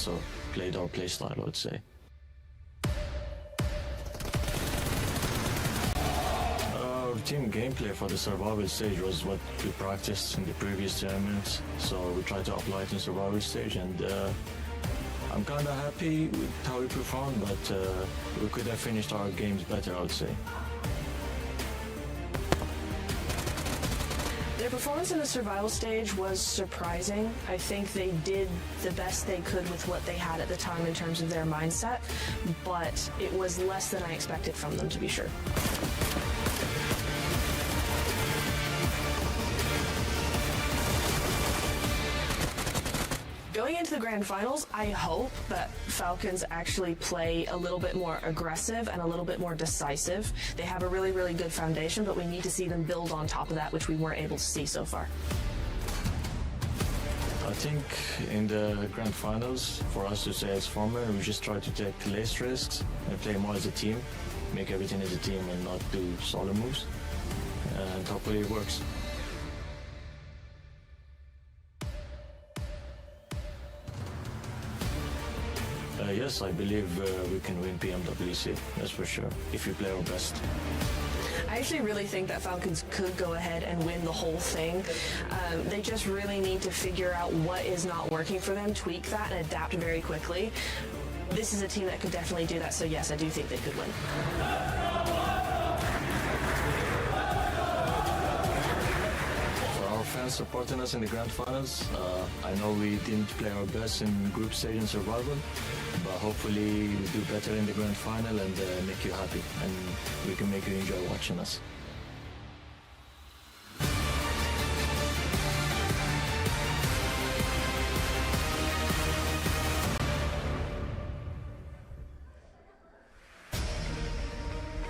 also played our playstyle, I would say. Our team gameplay for the survival stage was what we practiced in the previous tournaments, so we tried to apply it in survival stage, and I'm kind of happy with how we performed, but we could have finished our games better, I would say. Their performance in the survival stage was surprising. I think they did the best they could with what they had at the time in terms of their mindset, but it was less than I expected from them, to be sure. Going into the grand finals, I hope that Falcons actually play a little bit more aggressive and a little bit more decisive. They have a really, really good foundation, but we need to see them build on top of that, which we weren't able to see so far. I think in the grand finals, for us to say as former, we just try to take less risks and play more as a team, make everything as a team and not do solo moves, and hopefully it works. Yes, I believe we can win PMWC, that's for sure, if we play our best. I actually really think that Falcons could go ahead and win the whole thing. They just really need to figure out what is not working for them, tweak that, and adapt very quickly. This is a team that could definitely do that, so yes, I do think they could win. Fans supporting us in the grand finals. I know we didn't play our best in group stage and survival, but hopefully we do better in the grand final and make you happy, and we can make you enjoy watching us.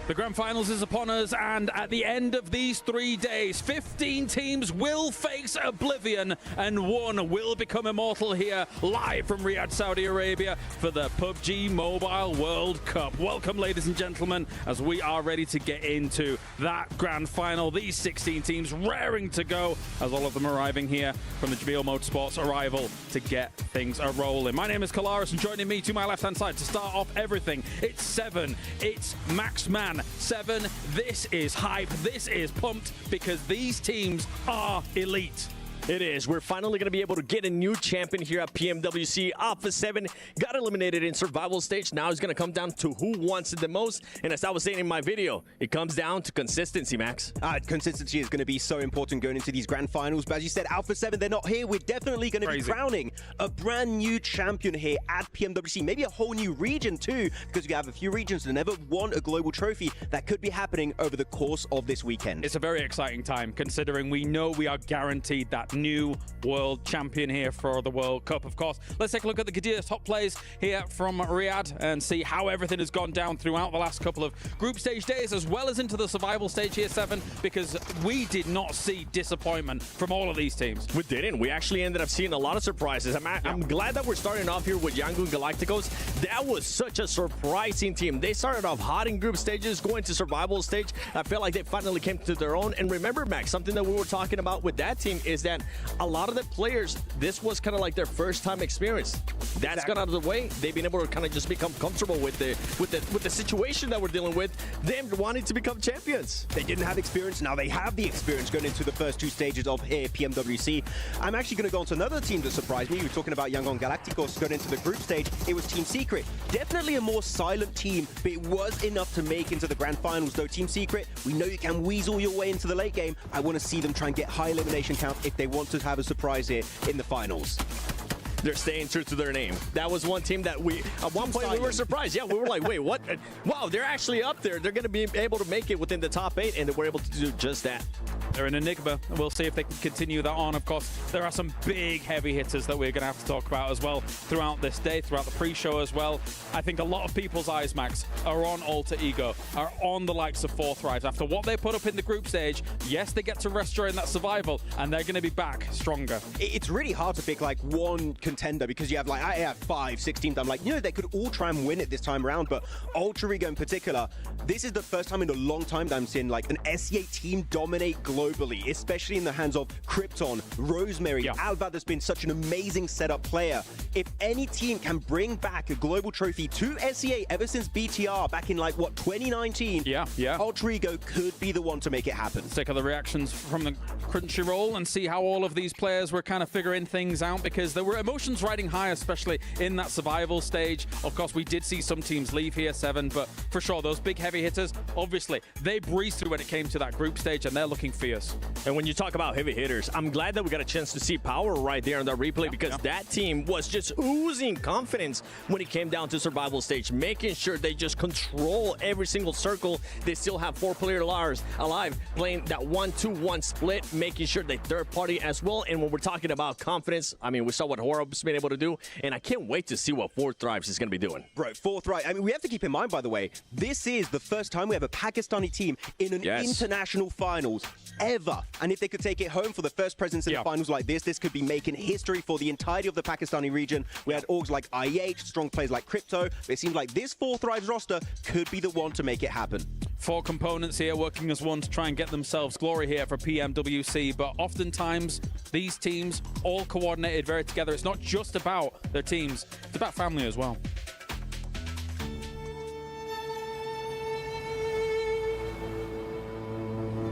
The Grand Finals is upon us, and at the end of these 3 days, 15 teams will face oblivion, and one will become immortal here, live from Riyadh, Saudi Arabia, for the PUBG Mobile World Cup. Welcome, ladies and gentlemen, as we are ready to get into that Grand Final. These 16 teams raring to go, as all of them arriving here from the Jamil Motorsports arrival to get things a-rolling. My name is Kalaris, and joining me to my left-hand side to start off everything, it's Seven, it's Max Man. 7, this is hype, this is pumped, because these teams are elite. It is. We're finally going to be able to get a new champion here at PMWC. Alpha 7 got eliminated in survival stage. Now it's going to come down to who wants it the most. And as I was saying in my video, it comes down to consistency, Max. Consistency is going to be so important going into these grand finals. But as you said, Alpha 7, they're not here. We're definitely going to be crowning a brand new champion here at PMWC. Maybe a whole new region too, because we have a few regions that never won a global trophy that could be happening over the course of this weekend. It's a very exciting time, considering we know we are guaranteed that new world champion here for the World Cup, of course. Let's take a look at the Qadir top plays here from Riyadh and see how everything has gone down throughout the last couple of group stage days, as well as into the survival stage here, 7, because we did not see disappointment from all of these teams. We didn't. We actually ended up seeing a lot of surprises. I'm glad that we're starting off here with Yangon Galacticos. That was such a surprising team. They started off hot in group stages, going to survival stage. I felt like they finally came to their own. And remember, Max, something that we were talking about with that team is that a lot of the players, this was kind of like their first time experience. That's gone out of the way. They've been able to kind of just become comfortable with the situation that we're dealing with, them wanting to become champions. They didn't have experience. Now they have the experience going into the first 2 stages of here PMWC. I'm actually going to go on to another team that surprised me. We were talking about Yangon Galacticos going into the group stage. It was Team Secret. Definitely a more silent team, but it was enough to make into the grand finals. Though Team Secret, we know you can weasel your way into the late game. I want to see them try and get high elimination count if they want to have a surprise here in the finals. They're staying true to their name. That was one team that we, at one point, we were surprised. Yeah, we were like, wait, what? Wow, they're actually up there. They're going to be able to make it within the top 8, and they were able to do just that. They're an enigma, and we'll see if they can continue that on. Of course, there are some big heavy hitters that we're going to have to talk about as well throughout this day, throughout the pre-show as well. I think a lot of people's eyes, Max, are on Alter Ego, are on the likes of Forthright. After what they put up in the group stage, yes, they get to rest during that survival, and they're going to be back stronger. It's really hard to pick like one contender, because you have like, I have 5, 6 teams. I'm like, you know, they could all try and win it this time around, but Alter Ego in particular, this is the first time in a long time that I'm seeing like an SEA team dominate global globally, especially in the hands of Krypton, Rosemary, Alva, that's been such an amazing setup player. If any team can bring back a global trophy to SEA ever since BTR back in like, what, 2019? Ultra Ego could be the one to make it happen. Let's take other reactions from the Crunchyroll and see how all of these players were kind of figuring things out, because there were emotions riding high, especially in that survival stage. Of course, we did see some teams leave here, Seven, but for sure, those big heavy hitters, obviously, they breezed through when it came to that group stage, and they're looking fierce. And when you talk about heavy hitters, I'm glad that we got a chance to see Power right there in that replay, because that team was just oozing confidence when it came down to survival stage, making sure they just control every single circle. They still have 4 players alive, playing that 1-2-1 split, making sure they third party as well. And when we're talking about confidence, I mean, we saw what Horob's been able to do, and I can't wait to see what Fourth Thrives is going to be doing. Bro, Fourth Thrive. I mean, we have to keep in mind, by the way, this is the first time we have a Pakistani team in an international finals ever. And if they could take it home for the first presence in the finals like this could be making history for the entirety of the Pakistani region. We had orgs like IEH, strong players like Crypto. It seems like this Fourth Thrives roster could be the one to make it happen. 4 components here working as one to try and get themselves glory here for PMWC, but oftentimes these teams all coordinated very together. It's not just about their teams, it's about family as well.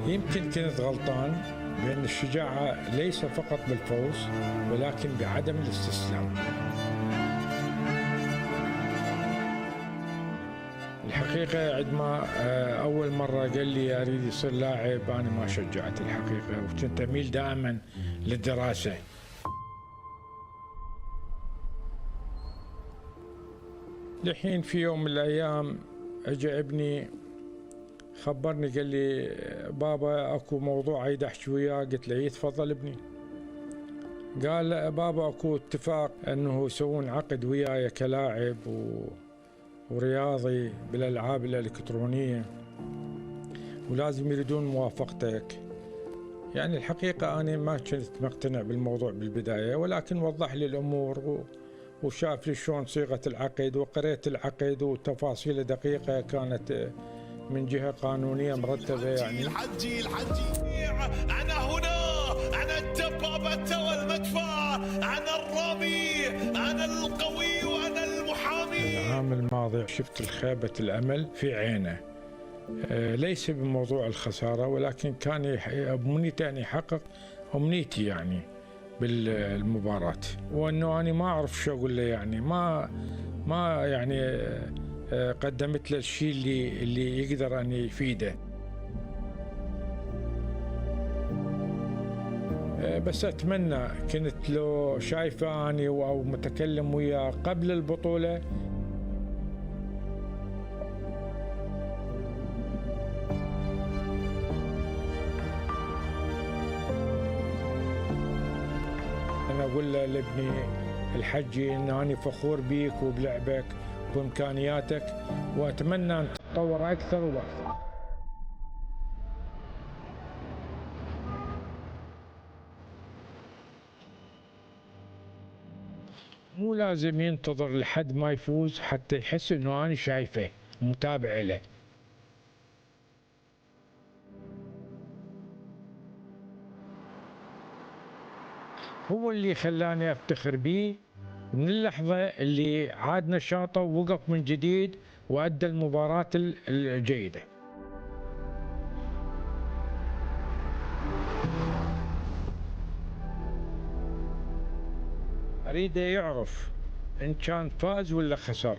يمكن كنت غلطان بأن الشجاعة ليس فقط بالفوز ولكن بعدم الاستسلام. الحقيقة عندما أول مرة قال لي أريد يصير لاعب أنا ما شجعت الحقيقة، وكنت أميل دائما للدراسة. لحين في يوم من الأيام أجا ابني خبرني قال لي بابا اكو موضوع عايز احكي وياه. قلت له تفضل ابني. قال بابا اكو اتفاق انه يسوون عقد وياي كلاعب ورياضي بالالعاب الالكترونيه ولازم يريدون موافقتك. يعني الحقيقه انا ما كنت مقتنع بالموضوع بالبدايه، ولكن وضح لي الامور وشاف لي شلون صيغه العقد، وقريت العقد وتفاصيله دقيقه كانت من جهة قانونية مرتبة. يعني الحجي أنا هنا، أنا الدبابة والمدفع، أنا الرامي، أنا القوي وأنا المحامي. العام الماضي شفت الخيبة الأمل في عينه، ليس بموضوع الخسارة، ولكن كان أمنيتي أن يحقق أمنيتي يعني بالمباراة، وأنه أنا ما أعرف شو أقول له. يعني ما يعني قدمت له الشيء اللي يقدر أن يفيده. بس أتمنى كنت لو شايفه أني أو متكلم وياه قبل البطولة أنا أقول له لابني الحجي إن أنا فخور بيك وبلعبك وإمكانياتك، وأتمنى أن تتطور أكثر وأكثر. مو لازم ينتظر لحد ما يفوز حتى يحس إنه أنا شايفه متابع له. هو اللي خلاني أفتخر بيه من اللحظة اللي عاد نشاطه ووقف من جديد وأدى المباراة الجيدة. أريده يعرف إن كان فاز ولا خسر،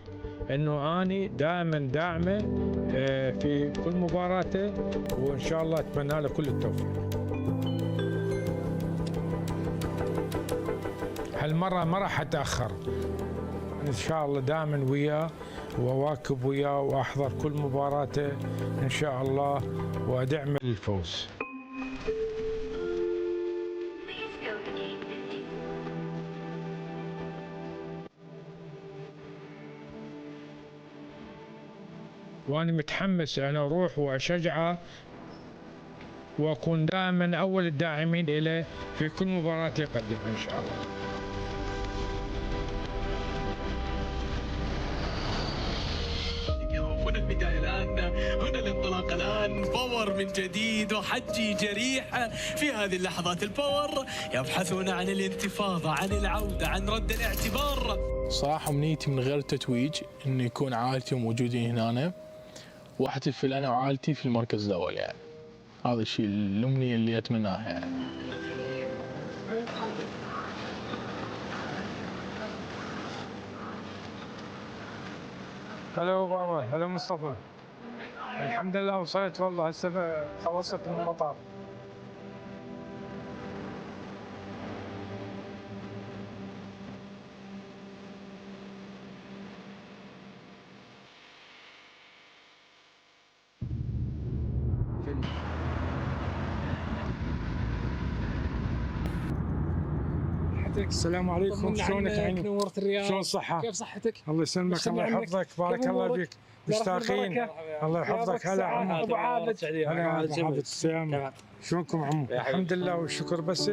إنه أنا دائما داعمه في كل مباراته، وإن شاء الله أتمنى له كل التوفيق. هالمرة ما راح أتأخر، إن شاء الله دائما وياه وأواكب وياه وأحضر كل مباراته إن شاء الله وأدعمه للفوز. وأنا متحمس أنا أروح وأشجعه وأكون دائما أول الداعمين له في كل مباراة يقدمها إن شاء الله. هنا البداية الآن، هنا الانطلاقة الآن باور من جديد وحجي جريح في هذه اللحظات. الباور يبحثون عن الانتفاضة، عن العودة، عن رد الاعتبار. صراحة أمنيتي من غير التتويج إنه يكون عائلتي موجودين هنا وأحتفل أنا وعائلتي في المركز الأول يعني. هذا الشيء الأمنية اللي أتمناها يعني. هلا بابا، هلا مصطفى. الحمد لله وصلت والله، هسه خلصت من المطار. السلام عليكم، شلونك عيني؟ نورت الرياض. شلون الصحة؟ كيف صحتك؟ الله يسلمك، الله يحفظك، بارك الله فيك. مشتاقين. الله يحفظك. هلا عمو ابو عابد. هلا ابو عابد، السلام. شلونكم عمو؟ الحمد لله والشكر، بس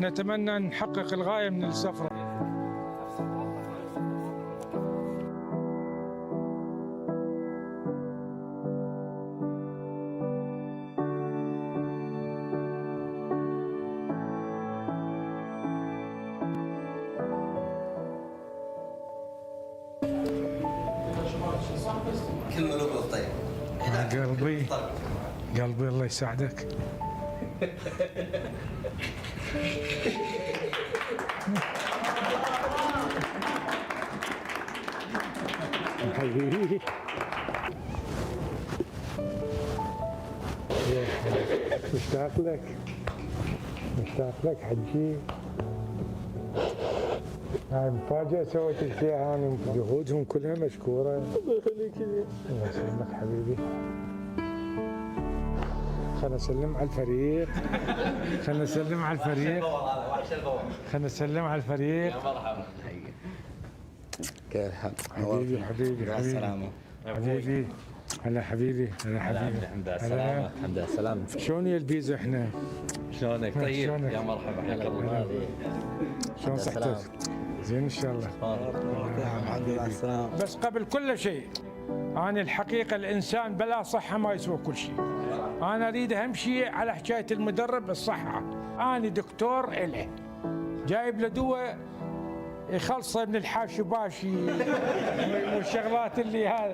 نتمنى نحقق الغاية من السفرة. قلبي الله يساعدك. حبيبي مشتاق لك، مشتاق لك حجي. هاي مفاجأة سويت لك اياها انا، جهودهم كلها مشكورة. الله يخليك. الله يسلمك حبيبي. خلنا نسلم على الفريق، خلنا نسلم على الفريق، خلنا نسلم على الفريق. يا مرحبا. كيف الحال؟ حبيبي حبيبي حبيبي حبيبي. هلا حبيبي، هلا حبيبي. الحمد لله سلامة. الحمد لله سلامة. شلون هي البيزا احنا؟ شلونك؟ طيب يا مرحبا، حياك الله. شلون صحتك؟ زين ان شاء الله. الحمد لله السلامة. بس قبل كل شيء أنا الحقيقة الإنسان بلا صحة ما يسوى كل شيء. أنا أريد أهم شيء على حكاية المدرب الصحة. أنا دكتور إله جايب له دواء يخلصه من الحاشباشي والشغلات اللي هذا.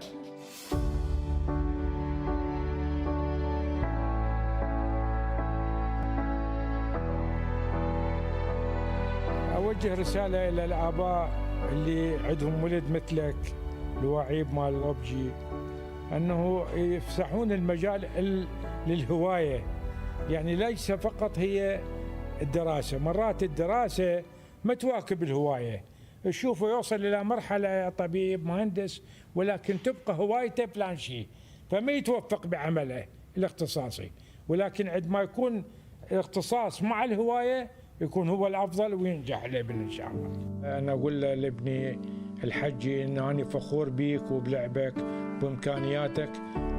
أوجه رسالة إلى الآباء اللي عندهم ولد مثلك الوعيب مال الأوبجي، أنه يفسحون المجال للهواية، يعني ليس فقط هي الدراسة. مرات الدراسة ما تواكب الهواية، تشوفه يوصل إلى مرحلة طبيب مهندس ولكن تبقى هوايته فلان شيء، فما يتوفق بعمله الاختصاصي. ولكن عندما يكون الاختصاص مع الهواية يكون هو الأفضل وينجح الابن إن شاء الله. أنا أقول لابني الحجي إن أنا فخور بيك وبلعبك بإمكانياتك،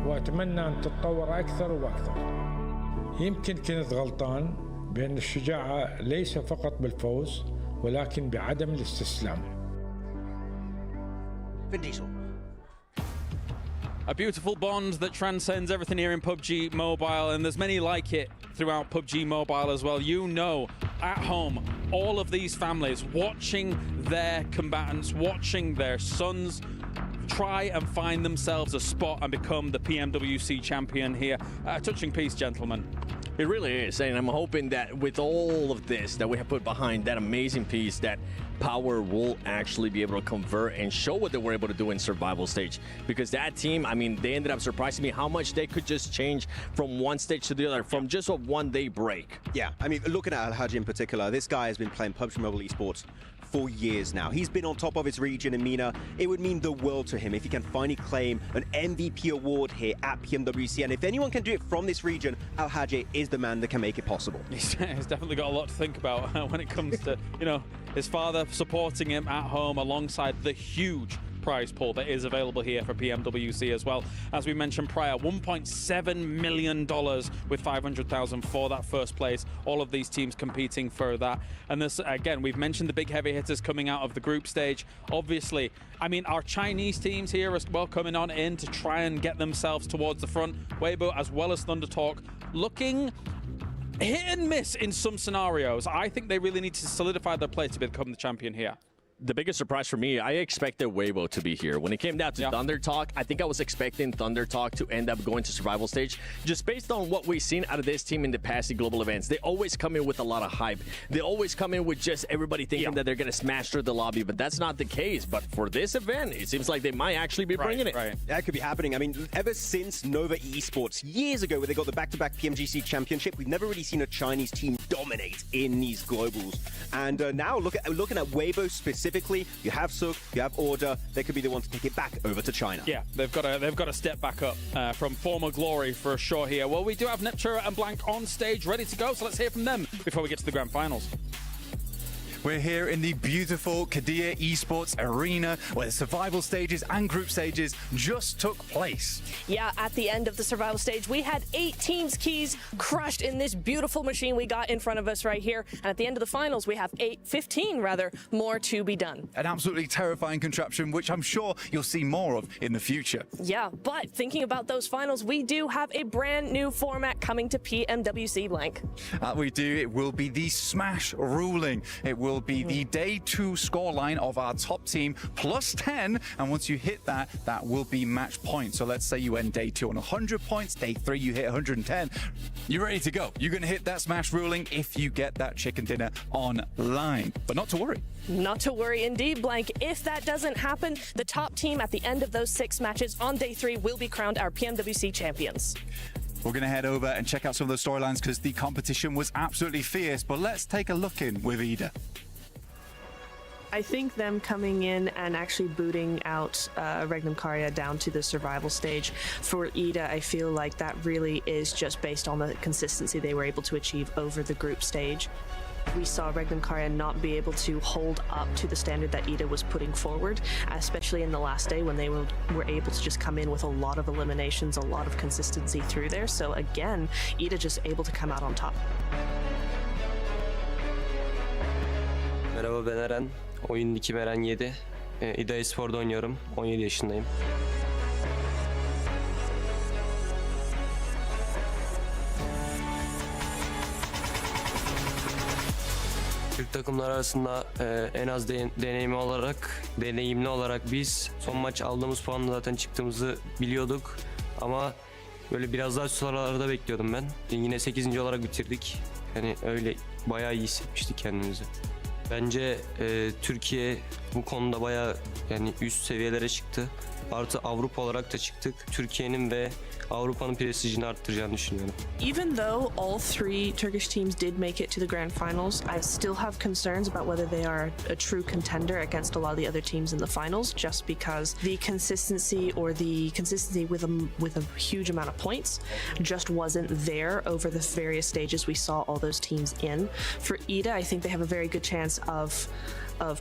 وأتمنى أن تتطور أكثر وأكثر. يمكن كنت غلطان بأن الشجاعة ليس فقط بالفوز ولكن بعدم الاستسلام. A beautiful bond that transcends everything here in PUBG Mobile, and there's many like it throughout PUBG Mobile as well. You know, at home, all of these families watching their combatants, watching their sons try and find themselves a spot and become the PMWC champion here. A touching piece, gentlemen. It really is, and I'm hoping that with all of this that we have put behind that amazing piece, that Power will actually be able to convert and show what they were able to do in survival stage. Because that team, I mean, they ended up surprising me how much they could just change from one stage to the other, from just a one-day break. Yeah, I mean, looking at Al-Haji in particular, this guy has been playing PUBG Mobile Esports for years now. He's been on top of his region in MENA. It would mean the world to him if he can finally claim an MVP award here at PMWC. And if anyone can do it from this region, Al-Haji is the man that can make it possible. He's definitely got a lot to think about when it comes to, you know, his father supporting him at home alongside the huge prize pool that is available here for PMWC as well. As we mentioned prior, $1.7 million with $500,000 for that first place. All of these teams competing for that. And this, again, we've mentioned the big heavy hitters coming out of the group stage. Obviously, I mean, our Chinese teams here as well coming on in to try and get themselves towards the front. Weibo as well as Thunder Talk looking hit and miss in some scenarios. I think they really need to solidify their place to become the champion here. The biggest surprise for me, I expected Weibo to be here. When it came down to Thunder Talk, I think I was expecting Thunder Talk to end up going to survival stage. Just based on what we've seen out of this team in the past global events, they always come in with a lot of hype. They always come in with just everybody thinking that they're going to smash through the lobby, but that's not the case. But for this event, it seems like they might actually be bringing it. Right. That could be happening. I mean, ever since Nova Esports, years ago, where they got the back-to-back PMGC championship, we've never really seen a Chinese team dominate in these globals. And now, looking at Weibo specifically, you have Suk, you have Order. They could be the ones to take it back over to China. Yeah, they've got to step back up from former glory for sure here. Well, we do have Neptura and Blank on stage ready to go, so let's hear from them before we get to the grand finals. We're here in the beautiful Kadia Esports Arena where the survival stages and group stages just took place. Yeah, at the end of the survival stage, we had 8 teams' keys crushed in this beautiful machine we got in front of us right here. And at the end of the finals, we have 15 more to be done. An absolutely terrifying contraption, which I'm sure you'll see more of in the future. Yeah, but thinking about those finals, we do have a brand new format coming to PMWC Blank. We do. It will be the smash ruling. It will be the day 2 scoreline of our top team plus 10, and once you hit that, that will be match points. So let's say you end day 2 on 100 points, day 3 you hit 110. You're ready to go. You're going to hit that smash ruling if you get that chicken dinner online. But not to worry. Not to worry indeed, Blank. If that doesn't happen, the top team at the end of those 6 matches on day 3 will be crowned our PMWC champions. We're going to head over and check out some of the storylines because the competition was absolutely fierce. But let's take a look in with Ida. I think them coming in and actually booting out Regnum Karya down to the survival stage for Ida, I feel like that really is just based on the consistency they were able to achieve over the group stage. We saw Regnum Karya not be able to hold up to the standard that Ida was putting forward, especially in the last day when they were able to just come in with a lot of eliminations, a lot of consistency through there. So again, Ida just able to come out on top. Merhaba, ben Eren. Oyun nikim Eren 7. İda Espor'da oynuyorum. 17 yaşındayım. Türk takımlar arasında en az deneyimli olarak biz son maç aldığımız puanla zaten çıktığımızı biliyorduk. Ama böyle biraz daha sıralarda bekliyordum ben. Yine 8. olarak bitirdik. Yani öyle bayağı iyi hissetmiştik kendimizi. Bence Türkiye bu konuda bayağı yani üst seviyelere çıktı. Artı Avrupa olarak da çıktık. Türkiye'nin ve Avrupa'nın prestijini arttıracağını düşünüyorum. Even though all 3 Turkish teams did make it to the grand finals, I still have concerns about whether they are a true contender against a lot of the other teams in the finals, just because the consistency with a huge amount of points just wasn't there over the various stages we saw all those teams in. For Ida, I think they have a very good chance of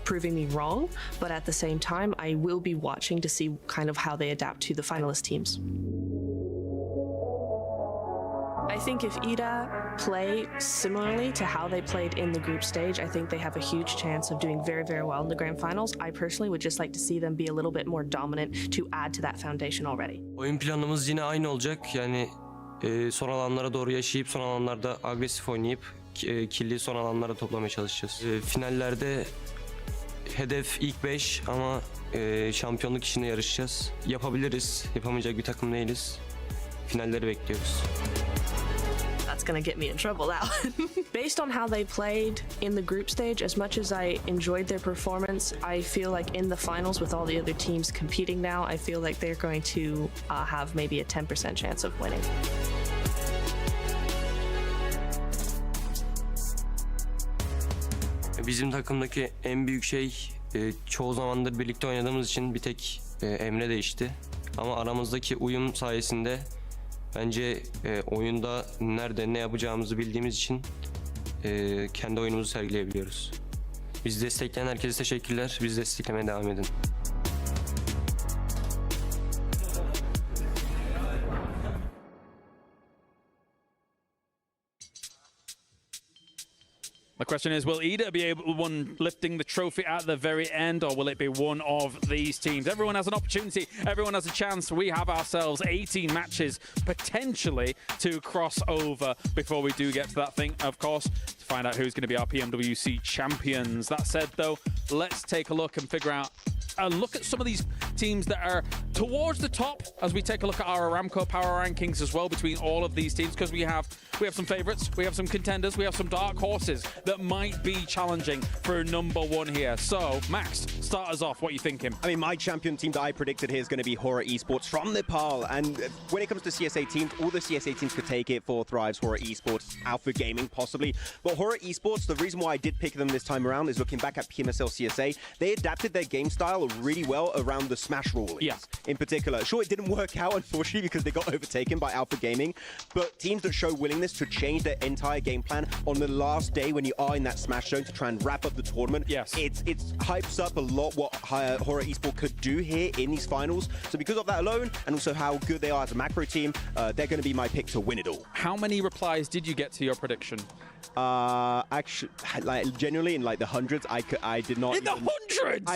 proving me wrong, but at the same time, I will be watching to see kind of how they adapt to the finalist teams. I think if Ida play similarly to how they played in the group stage, I think they have a huge chance of doing very, very well in the grand finals. I personally would just like to see them be a little bit more dominant to add to that foundation already. Oyun planımız yine aynı olacak. Yani son alanlara doğru yaşayıp son alanlarda agresif oynayıp killi son alanlara toplamaya çalışacağız. Finallerde hedef ilk 5 ama şampiyonluk içinde yarışacağız. Yapabiliriz. Yapamayacak bir takım değiliz. Finalleri bekliyoruz. That's gonna get me in trouble now. Based on how they played in the group stage, as much as I enjoyed their performance, I feel like in the finals with all the other teams competing now, I feel like they're going to have maybe a 10% chance of winning. Bizim takımdaki en büyük şey çoğu zamandır birlikte oynadığımız için bir tek Emre değişti. Ama aramızdaki uyum sayesinde bence oyunda nerede ne yapacağımızı bildiğimiz için kendi oyunumuzu sergileyebiliyoruz. Bizi destekleyen herkese teşekkürler. Bizi desteklemeye devam edin. The question is, will Ida be able one lifting the trophy at the very end, or will it be one of these teams? Everyone has an opportunity. Everyone has a chance. We have ourselves 18 matches potentially to cross over before we do get to that thing, of course, to find out who's going to be our PMWC champions. That said, though, let's take a look and figure out look at some of these teams that are towards the top as we take a look at our Aramco power rankings as well between all of these teams, because we have some favorites, we have some contenders, we have some dark horses that might be challenging for #1 here. So, Max, start us off. What are you thinking? I mean, my champion team that I predicted here is going to be Horror Esports from Nepal. And when it comes to CSA teams, all the CSA teams could take it. For Thrives, Horror Esports, Alpha Gaming, possibly. But Horror Esports, the reason why I did pick them this time around is looking back at PMSL CSA, they adapted their game style really well around the smash rulings. Yeah. In particular. Sure, it didn't work out, unfortunately, because they got overtaken by Alpha Gaming. But teams that show willingness to change their entire game plan on the last day when you are in that smash zone to try and wrap up the tournament. Yes. It hypes up a lot what Horror Esports could do here in these finals. So because of that alone, and also how good they are as a macro team, they're going to be my pick to win it all. How many replies did you get to your prediction? Actually, like genuinely in like the hundreds, I did not. In the hundreds?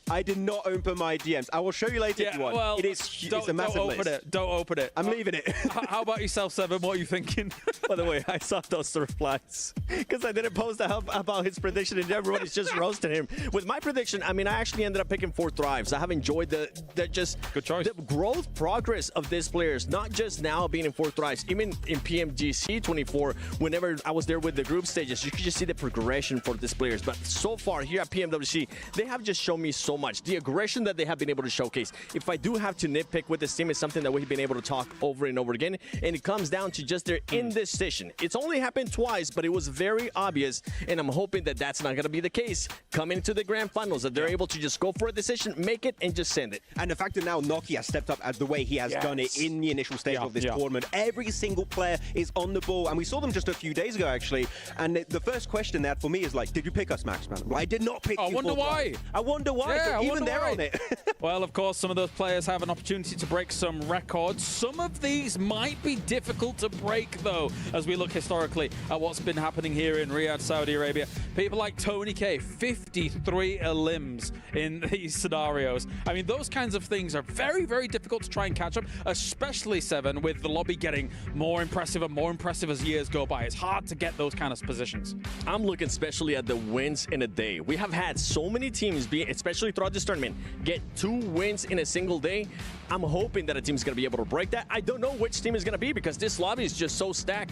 I did not open my DMs. I will show you later if you want. Well, it's a massive list. Don't open it. I'm leaving it. How about yourself, Seven? What are you thinking? By the way, I saw those replies because I didn't post about his prediction and everyone is just roasting him. With my prediction, I mean, I actually ended up picking 4 Thrives. I have enjoyed the just good choice. The growth progress of these players, not just now being in 4 Thrives, even in PMGC 24, whenever I was there with the group stages, you could just see the progression for these players. But so far here at PMWC, they have just shown me so much. The aggression that they have been able to showcase. If I do have to nitpick with this team, it's something that we've been able to talk over and over again, and it comes down to just their indecision. It's only happened twice, but it was very obvious, and I'm hoping that that's not going to be the case coming to the grand finals, that they're able to just go for a decision, make it, and just send it. And the fact that now Noki has stepped up as the way he has done it in the initial stage of this tournament. Every single player is on the ball, and we saw them just a few days ago, actually. And the first question there for me is like, did you pick us, Max, man? Well, I did not pick you. I wonder why. I wonder why. Yeah, even they're on it. Well, of course, some of those players have an opportunity to break some records. Some of these might be difficult to break, though, as we look historically at what's been happening here in Riyadh, Saudi Arabia. People like Tony K, 53 elims in these scenarios. I mean, those kinds of things are very, very difficult to try and catch up, especially Seven, with the lobby getting more impressive and more impressive as years go by. It's hard to get those kind of positions. I'm looking especially at the wins in a day. We have had so many teams, especially throughout this tournament, get 2 wins in a single day. I'm hoping that a team's going to be able to break that. I don't know which team is going to be because this lobby is just so stacked.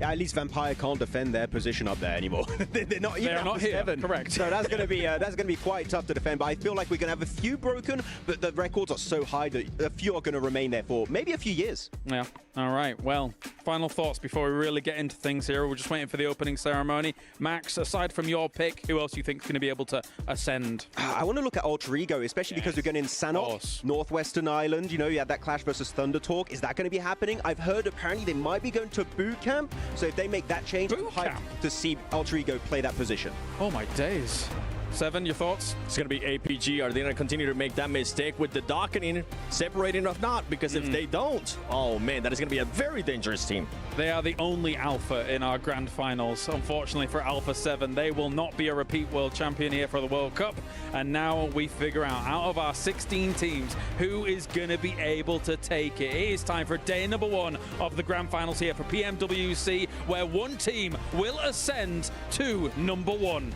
Yeah, at least Vampire can't defend their position up there anymore. They're not even not here. 7. Correct. So that's going to be quite tough to defend. But I feel like we're going to have a few broken, but the records are so high that a few are going to remain there for maybe a few years. Yeah. All right. Well, final thoughts before we really get into things here. We're just waiting for the opening ceremony. Max, aside from your pick, who else do you think is going to be able to ascend? I want to look at Alter Ego, especially because we're going in Sanok, Northwestern Ireland. You know, you had that Clash versus Thunder talk. Is that going to be happening? I've heard apparently they might be going to boot camp. So if they make that change, I'm hyped to see Alter Ego play that position. Oh my days. Seven, your thoughts? It's going to be APG. Are they going to continue to make that mistake with the docketing, separating or not? Because if they don't, oh man, that is going to be a very dangerous team. They are the only Alpha in our grand finals. Unfortunately for Alpha 7, they will not be a repeat world champion here for the World Cup. And now we figure out of our 16 teams, who is going to be able to take it. It is time for day #1 of the grand finals here for PMWC, where one team will ascend to #1.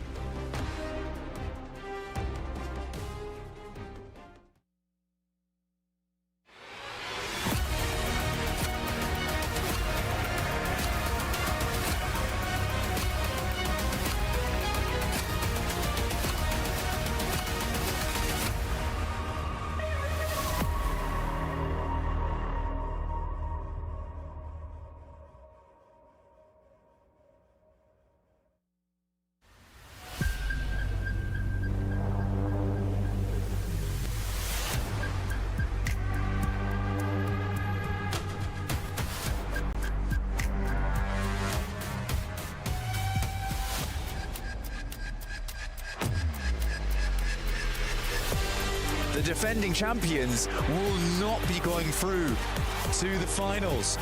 The defending champions will not be going through to the finals.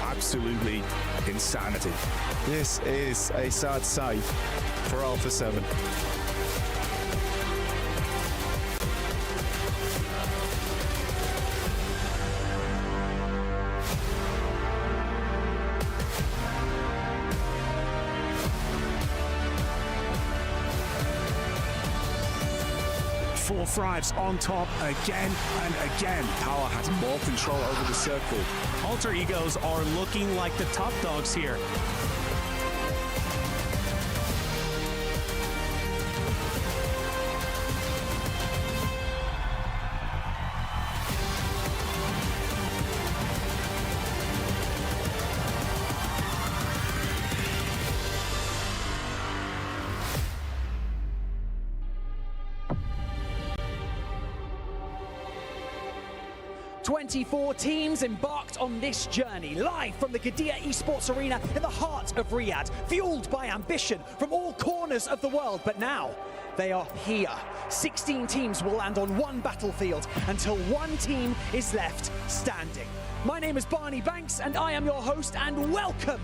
absolutely insanity. This is a sad sight for Alpha 7. Four Thrives on top again and again. Power has more control over the circle. Alter Egos are looking like the top dogs here. Four teams embarked on this journey, live from the Qiddiya Esports Arena in the heart of Riyadh, fueled by ambition from all corners of the world. But now, they are here. 16 teams will land on one battlefield until one team is left standing. My name is Barney Banks, and I am your host, and welcome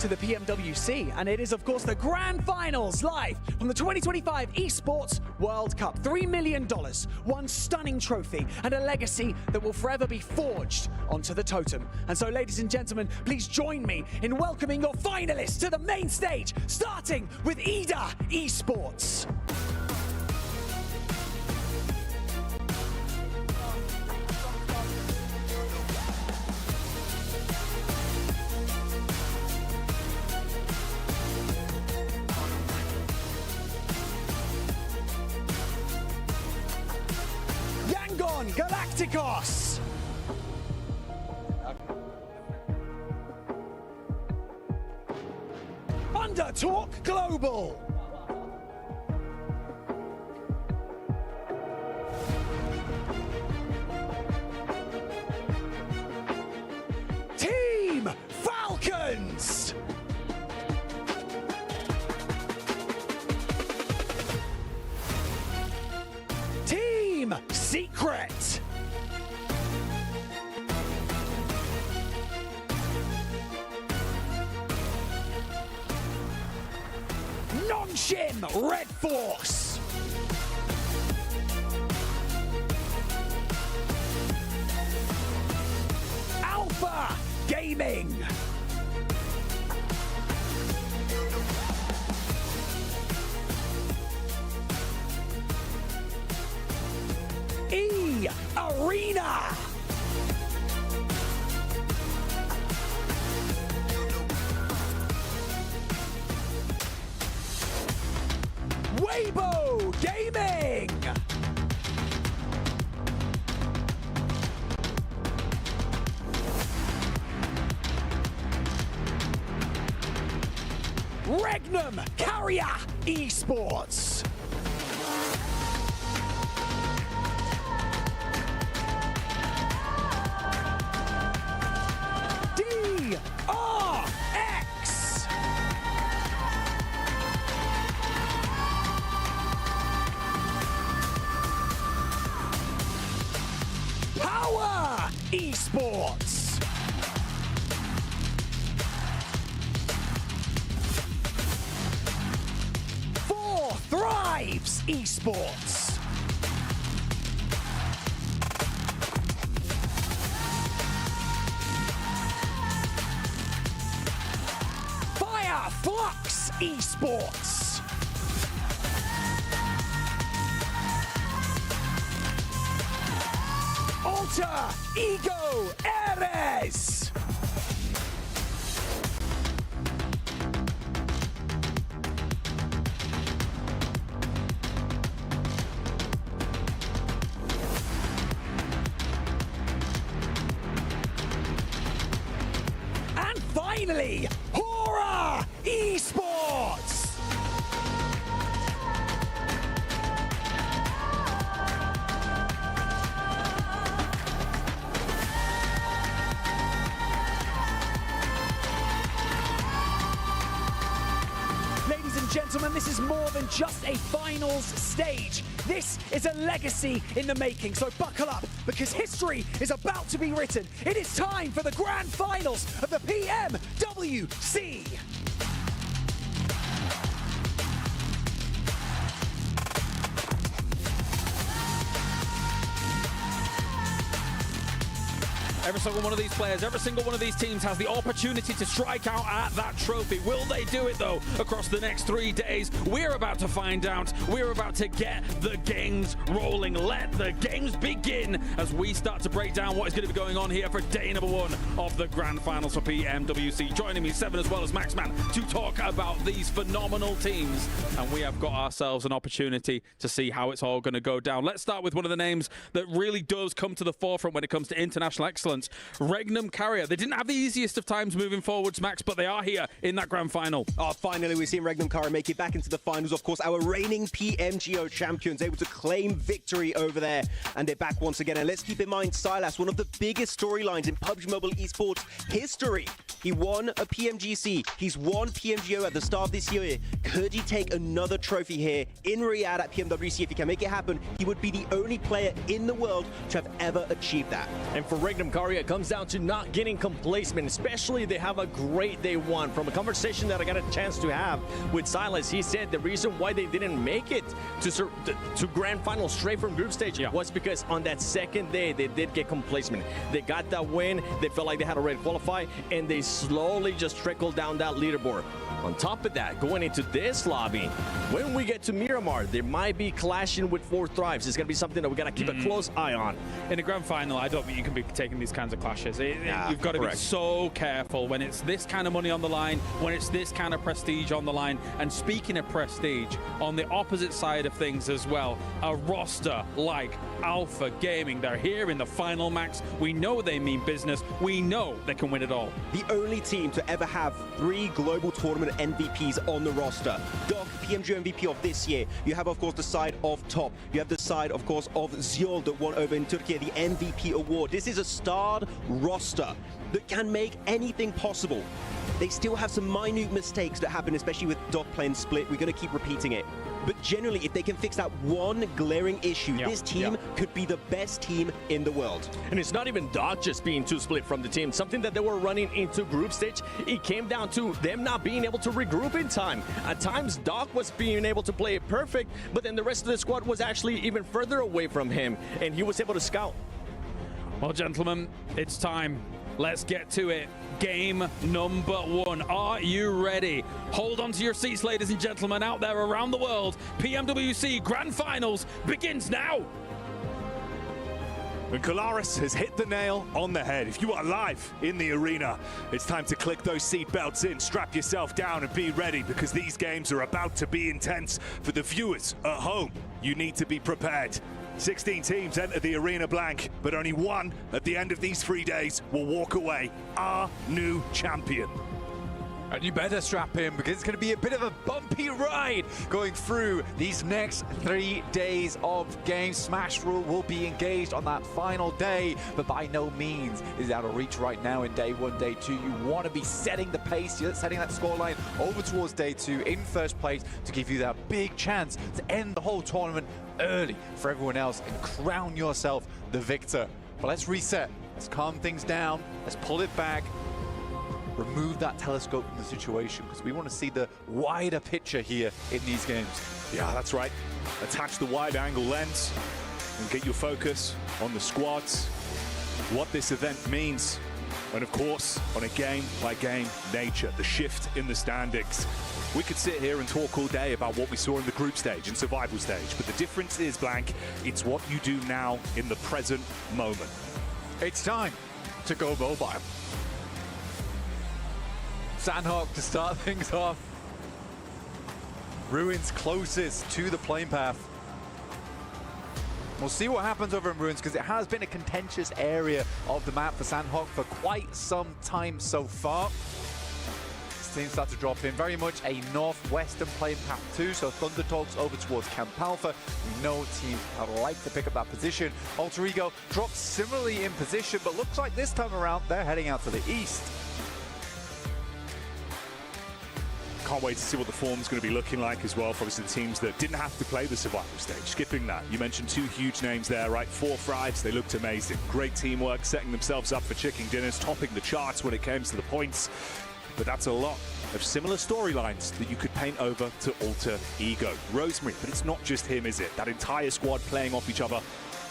to the PMWC, and it is of course the grand finals live from the 2025 Esports World Cup. $3 million, one stunning trophy, and a legacy that will forever be forged onto the totem. And so, ladies and gentlemen, please join me in welcoming your finalists to the main stage, starting with EWC. Galacticos! Undertalk Global! Team Falcons! Team Secret! Nongshim Red Force! Alpha Gaming! E Arena! Weibo Gaming! Regnum Carrier Esports! DRX! Power Esports! Four Thrives Esports! Fireflux Esports! Alter Ego Ares! And finally, Horror Esports! Ladies and gentlemen, this is more than just a finals stage. This is a legacy in the making, so buckle up, because history is about to be written. It is time for the grand finals of the PMWC. Every single one of these players, every single one of these teams has the opportunity to strike out at that trophy. Will they do it, though, across the next 3 days? We're about to find out. We're about to get the games rolling. Let the games begin as we start to break down what is going to be going on here for day number 1 of the grand finals for PMWC. Joining me, Seven, as well as Maxman, to talk about these phenomenal teams. And we have got ourselves an opportunity to see how it's all going to go down. Let's start with one of the names that really does come to the forefront when it comes to international excellence. Regnum Carrier. They didn't have the easiest of times moving forwards, Max, but they are here in that grand final. Oh, finally, we've seen Regnum Carrier make it back into the finals. Of course, our reigning PMGO champions able to claim victory over there, and they're back once again. And let's keep in mind, Silas, one of the biggest storylines in PUBG Mobile esports history. He won a PMGC. He's won PMGO at the start of this year. Could he take another trophy here in Riyadh at PMWC? If he can make it happen, he would be the only player in the world to have ever achieved that. And for Regnum Carrier, it comes down to not getting complacent, especially they have a great day 1. From a conversation that I got a chance to have with Silas, he said the reason why they didn't make it to grand final straight from group stage was because on that second day they did get complacent. They got that win, they felt like they had already qualified, and they slowly just trickled down that leaderboard. On top of that, going into this lobby, when we get to Miramar, there might be clashing with 4 Thrives. It's going to be something that we got to keep a close eye on. In a grand final, I don't think you can be taking these kinds of clashes. You've got to be so careful when it's this kind of money on the line, when it's this kind of prestige on the line. And speaking of prestige, on the opposite side of things as well, a roster like Alpha Gaming, they're here in the final, Max. We know they mean business. We know they can win it all. The only team to ever have 3 global tournament MVPs on the roster. Doc, PMGO MVP of this year. You have, of course, the side of Top. You have the side, of course, of Ziol that won over in Turkey the MVP award. This is a starred roster that can make anything possible. They still have some minute mistakes that happen, especially with Doc playing split. We're going to keep repeating it. But generally, if they can fix that one glaring issue, this team could be the best team in the world. And it's not even Doc just being too split from the team. Something that they were running into group stage, it came down to them not being able to regroup in time. At times, Doc was being able to play it perfect, but then the rest of the squad was actually even further away from him, and he was able to scout. Well, gentlemen, it's time. Let's get to it. Game number 1. Are you ready? Hold on to your seats, ladies and gentlemen, out there around the world. PMWC Grand Finals begins now. And Kolaris has hit the nail on the head. If you are live in the arena, it's time to click those seat belts in, strap yourself down and be ready, because these games are about to be intense. For the viewers at home, you need to be prepared. 16 teams enter the arena blank, but only one at the end of these 3 days will walk away our new champion. And you better strap in, because it's going to be a bit of a bumpy ride going through these next 3 days of games. Smash Rule will be engaged on that final day, but by no means is it out of reach right now in day 1, day 2. You want to be setting the pace, setting that scoreline over towards day 2 in first place to give you that big chance to end the whole tournament early for everyone else and crown yourself the victor. But let's reset, let's calm things down, let's pull it back. Remove that telescope from the situation, because we want to see the wider picture here in these games. Yeah, that's right. Attach the wide-angle lens and get your focus on the squads, what this event means, and of course, on a game-by-game nature, the shift in the standings. We could sit here and talk all day about what we saw in the group stage and survival stage, but the difference is, Blank, it's what you do now in the present moment. It's time to go mobile. Sandhawk to start things off. Ruins closest to the plane path. We'll see what happens over in Ruins, because it has been a contentious area of the map for Sandhawk for quite some time so far. Teams start to drop in, very much a northwestern plane path too, so Thunder Talks over towards Camp Alpha. We know teams like to pick up that position. Alter Ego drops similarly in position, but looks like this time around they're heading out to the east. can't wait to see what the form's going to be looking like as well for obviously the teams that didn't have to play the survival stage. Skipping that, you mentioned two huge names there, right? 4 Thrives, they looked amazing. Great teamwork, setting themselves up for chicken dinners, topping the charts when it came to the points. But that's a lot of similar storylines that you could paint over to Alter Ego. Rosemary, but it's not just him, is it? That entire squad playing off each other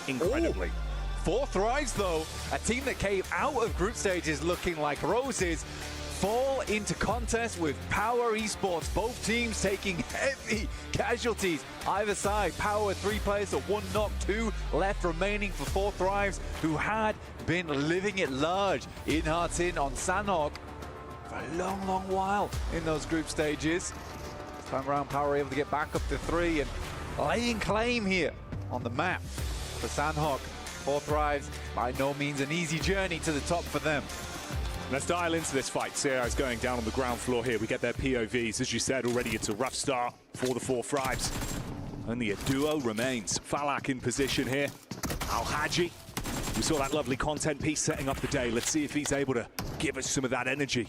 incredibly. Ooh. 4 Thrives, though, a team that came out of group stages looking like roses, fall into contest with Power Esports. Both teams taking heavy casualties either side. Power 3 players at 1 knock, 2 left remaining for 4 Thrives, who had been living it large in Hearts In on Sandhawk for a long, long while in those group stages. This time around, Power able to get back up to 3 and laying claim here on the map for Sandhawk. 4 Thrives, by no means an easy journey to the top for them. Let's dial into this fight. Sierra is going down on the ground floor here. We get their POVs. As you said already, it's a rough start for the 4 Thrives. Only a duo remains. Falak in position here. Al-Haji. We saw that lovely content piece setting up the day. Let's see if he's able to give us some of that energy.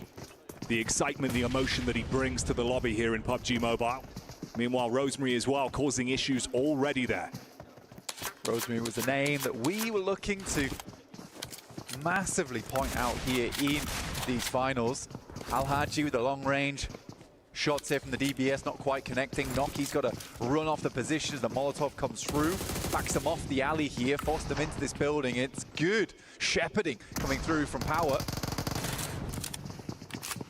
The excitement, the emotion that he brings to the lobby here in PUBG Mobile. Meanwhile, Rosemary as well, causing issues already there. Rosemary was a name that we were looking to massively point out here in these finals. Al-Haji with the long range shots here from the DBS, not quite connecting. Noki's got to run off the position as the Molotov comes through, backs them off the alley here, forced them into this building. It's good shepherding coming through from Power.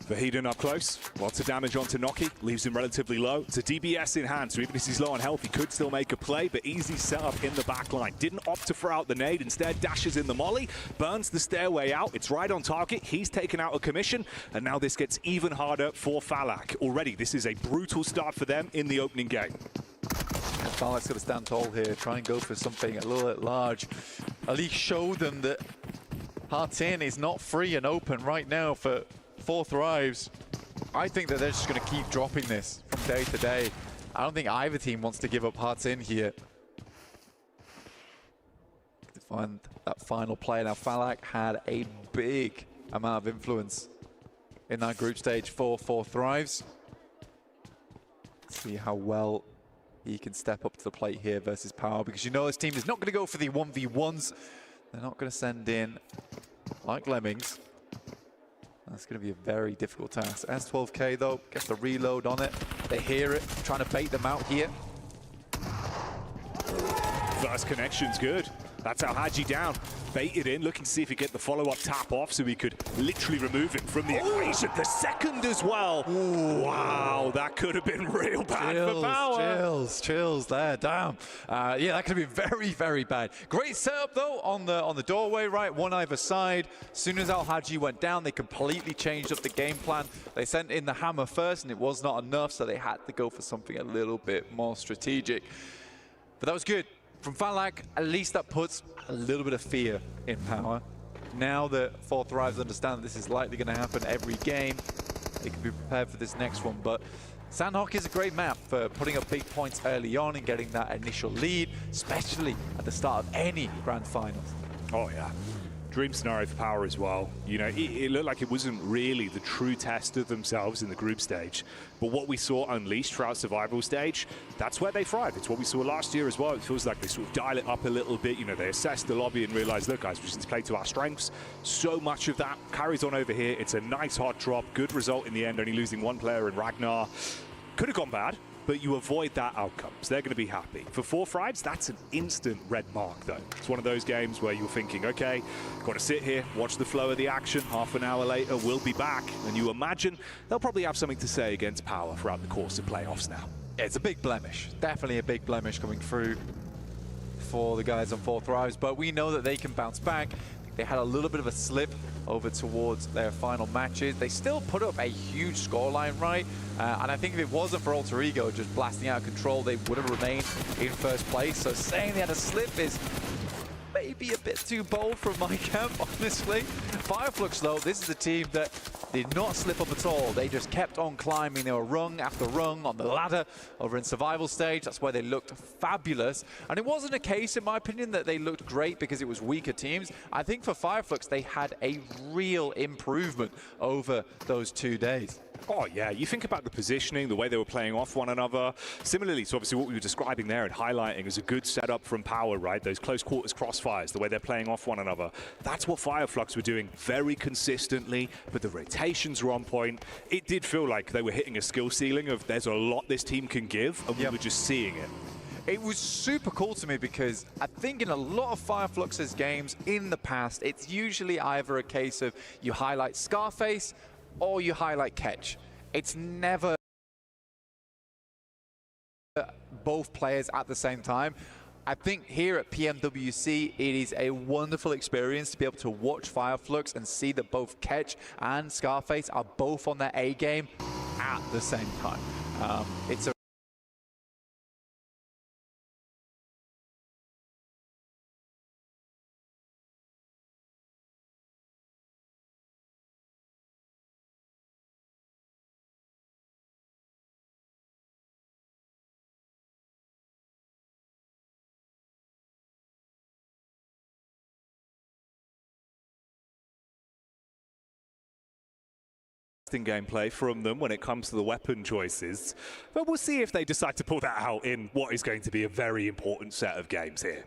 Vahidon up close, lots of damage onto Noki, leaves him relatively low. It's a DBS in hand, so even if he's low on health, he could still make a play, but easy setup in the back line. Didn't opt to throw out the nade, instead dashes in the molly, burns the stairway out, it's right on target, he's taken out a commission, and now this gets even harder for Falak. Already, this is a brutal start for them in the opening game. Falak's got to stand tall here, try and go for something a little bit large. At least show them that Hearts In is not free and open right now for 4 Thrives. I think that they're just going to keep dropping this from day to day. I don't think either team wants to give up Hearts In here. To find that final play. Now, Falak had a big amount of influence in that group stage for 4 Thrives. Let's see how well he can step up to the plate here versus Power, because you know this team is not going to go for the 1v1s. They're not going to send in like lemmings. That's going to be a very difficult task. S12K though, gets the reload on it. They hear it, trying to bait them out here. First connection's good. That's Al-Haji down. Baited in, looking to see if he get the follow-up tap off so he could literally remove him from the equation. The second as well. Ooh. Wow, that could have been real bad for Power. Chills there, damn. Yeah, that could have been very, very bad. Great setup though on the doorway, right? One either side. As soon as Al-Haji went down, they completely changed up the game plan. They sent in the hammer first and it was not enough, so they had to go for something a little bit more strategic. But that was good. From Falak, at least that puts a little bit of fear in Power. Now that 4 Thrives understand that this is likely going to happen every game, they can be prepared for this next one. But Sandhawk is a great map for putting up big points early on and getting that initial lead, especially at the start of any grand finals. Oh yeah. Dream scenario for Power as well. You know, it looked like it wasn't really the true test of themselves in the group stage. But what we saw unleashed throughout survival stage, that's where they thrive. It's what we saw last year as well. It feels like they sort of dial it up a little bit. You know, they assess the lobby and realize, look guys, we just need to play to our strengths. So much of that carries on over here. It's a nice hard drop. Good result in the end, only losing 1 player in Ragnar. Could have gone bad, but you avoid that outcome, so they're going to be happy. For 4 Thrives, that's an instant red mark, though. It's one of those games where you're thinking, okay, got to sit here, watch the flow of the action. Half an hour later, we'll be back. And you imagine they'll probably have something to say against Power throughout the course of playoffs now. Yeah, it's a big blemish. Definitely a big blemish coming through for the guys on 4 Thrives, but we know that they can bounce back. They had a little bit of a slip over towards their final matches. They still put up a huge scoreline, right? And I think if it wasn't for Alter Ego just blasting out of control, they would have remained in first place. So saying they had a slip is maybe a bit too bold from my camp, honestly. Fireflux, though, this is a team that did not slip up at all. They just kept on climbing. They were rung after rung on the ladder over in survival stage. That's where they looked fabulous. And it wasn't a case, in my opinion, that they looked great because it was weaker teams. I think for Fireflux, they had a real improvement over those 2 days. Oh, yeah. You think about the positioning, the way they were playing off one another. Similarly to obviously what we were describing there and highlighting as a good setup from Power, right? Those close quarters crossfires, the way they're playing off one another. That's what Fireflux were doing very consistently, but the rotations were on point. It did feel like they were hitting a skill ceiling of there's a lot this team can give, and we were just seeing it. It was super cool to me because I think in a lot of Fireflux's games in the past, it's usually either a case of you highlight Scarface or you highlight Catch. It's never both players at the same time. I think here at PMWC, it is a wonderful experience to be able to watch Fireflux and see that both Catch and Scarface are both on their A game at the same time. It's a gameplay from them when it comes to the weapon choices, but we'll see if they decide to pull that out in what is going to be a very important set of games here.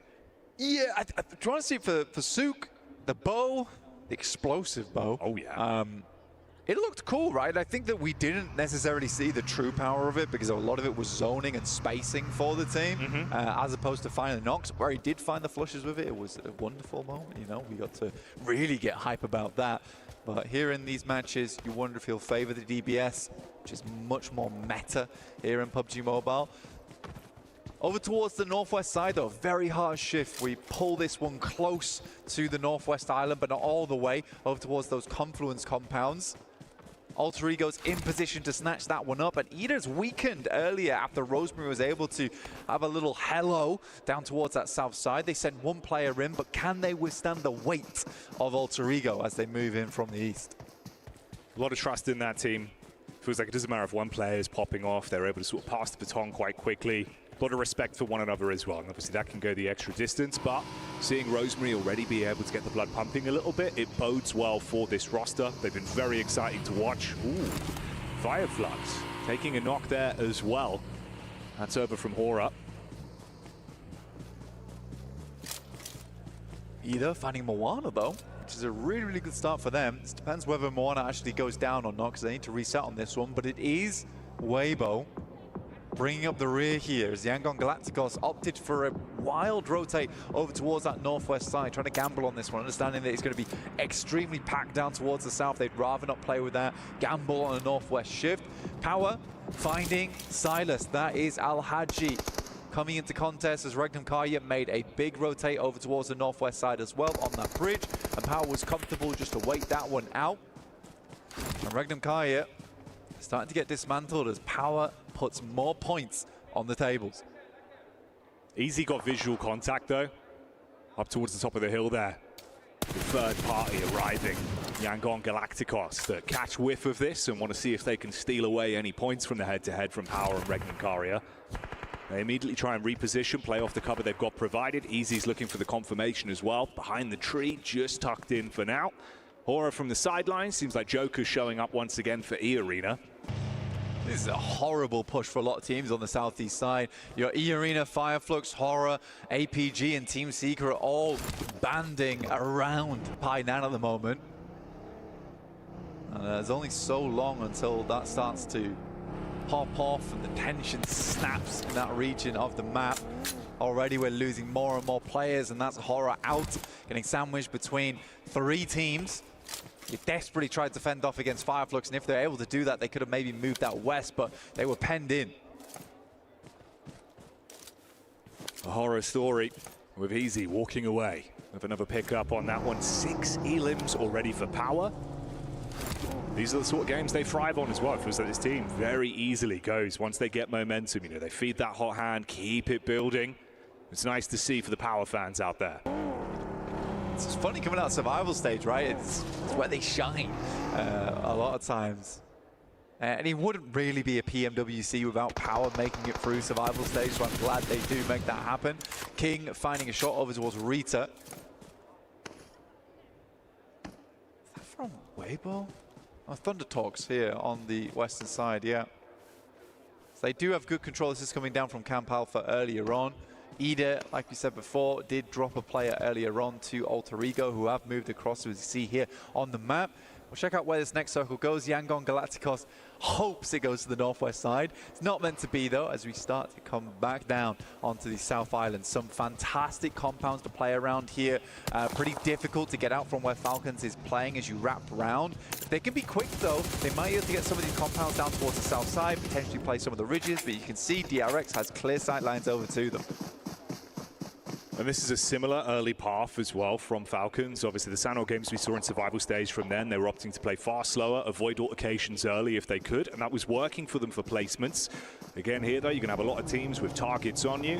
Yeah, I'm trying to see for Sook, the bow, the explosive bow. Oh yeah. It looked cool, right? I think that we didn't necessarily see the true power of it because a lot of it was zoning and spacing for the team, as opposed to finding the knocks. Where he did find the flushes with it, it was a wonderful moment. You know, we got to really get hype about that. But here in these matches, you wonder if he'll favor the DBS, which is much more meta here in PUBG Mobile. Over towards the northwest side, though, very hard shift. We pull this one close to the northwest island, but not all the way over towards those confluence compounds. Alter Ego's in position to snatch that one up, and Eater's weakened earlier after Rosemary was able to have a little hello down towards that south side. They send one player in, but can they withstand the weight of Alter Ego as they move in from the east? A lot of trust in that team. Feels like it doesn't matter if one player is popping off, they're able to sort of pass the baton quite quickly. A lot of respect for one another as well, and obviously that can go the extra distance, but seeing Rosemary already be able to get the blood pumping a little bit, it bodes well for this roster. They've been very exciting to watch. Ooh, Fireflux taking a knock there as well. That's over from Hora. Either finding Moana, though, which is a really, really good start for them. It depends whether Moana actually goes down or not, because they need to reset on this one, but it is Weibo bringing up the rear here as Yangon Galacticos opted for a wild rotate over towards that northwest side, trying to gamble on this one, understanding that it's going to be extremely packed down towards the south. They'd rather not play with that, gamble on a northwest shift. Power finding Silas. That is Al-Haji coming into contest as Regnum Karya made a big rotate over towards the northwest side as well on that bridge, and Power was comfortable just to wait that one out. And Regnum Karya starting to get dismantled as Power puts more points on the tables. Easy got visual contact though, up towards the top of the hill there. The third party arriving, Yangon Galacticos, that catch whiff of this and want to see if they can steal away any points from the head-to-head from Power and Regnum Karya. They immediately try and reposition, play off the cover they've got provided. Easy's looking for the confirmation as well. Behind the tree, just tucked in for now. Hora from the sidelines, seems like Joker's showing up once again for E-Arena. This is a horrible push for a lot of teams on the southeast side. Your E-Arena, Fireflux, Hora, APG, and Team Seeker are all banding around Painan at the moment. And there's only so long until that starts to pop off and the tension snaps in that region of the map. Already we're losing more and more players, and that's Hora out, getting sandwiched between 3 teams. They desperately tried to fend off against Fireflux, and if they're able to do that, they could have maybe moved that west, but they were penned in. A horror story with Easy walking away with another pickup on that one. 6 elims already for Power. These are the sort of games they thrive on as well. It feels like this team very easily goes once they get momentum. You know, they feed that hot hand, keep it building. It's nice to see for the Power fans out there. It's funny coming out of survival stage, right? It's where they shine a lot of times. And he wouldn't really be a PMWC without Power making it through survival stage, so I'm glad they do make that happen. King finding a shot over towards Rita. Is that from Weibo? Oh, Thunder Talks here on the western side, yeah. So they do have good control. This is coming down from Camp Alpha earlier on. Ida, like we said before, did drop a player earlier on to Alter Ego, who have moved across, as you see here on the map. We'll check out where this next circle goes. Yangon Galacticos hopes it goes to the northwest side. It's not meant to be, though, as we start to come back down onto the South Island. Some fantastic compounds to play around here. Pretty difficult to get out from where Falcons is playing as you wrap around. They can be quick, though. They might be able to get some of these compounds down towards the south side, potentially play some of the ridges, but you can see DRX has clear sight lines over to them. And this is a similar early path as well from Falcons. Obviously, the Sanor games we saw in survival stage from then, they were opting to play far slower, avoid altercations early if they could, and that was working for them for placements. Again, here, though, you can have a lot of teams with targets on you.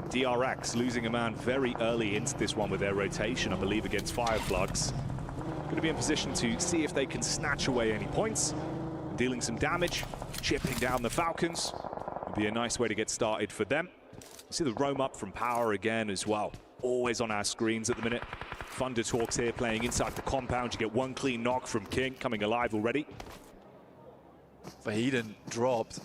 DRX losing a man very early into this one with their rotation, I believe, against Fireflugs. Going to be in position to see if they can snatch away any points, dealing some damage, chipping down the Falcons. Would be a nice way to get started for them. You see the roam up from Power again as well. Always on our screens at the minute. Thunder Talks here playing inside the compound. You get one clean knock from King, coming alive already. Vahiden dropped.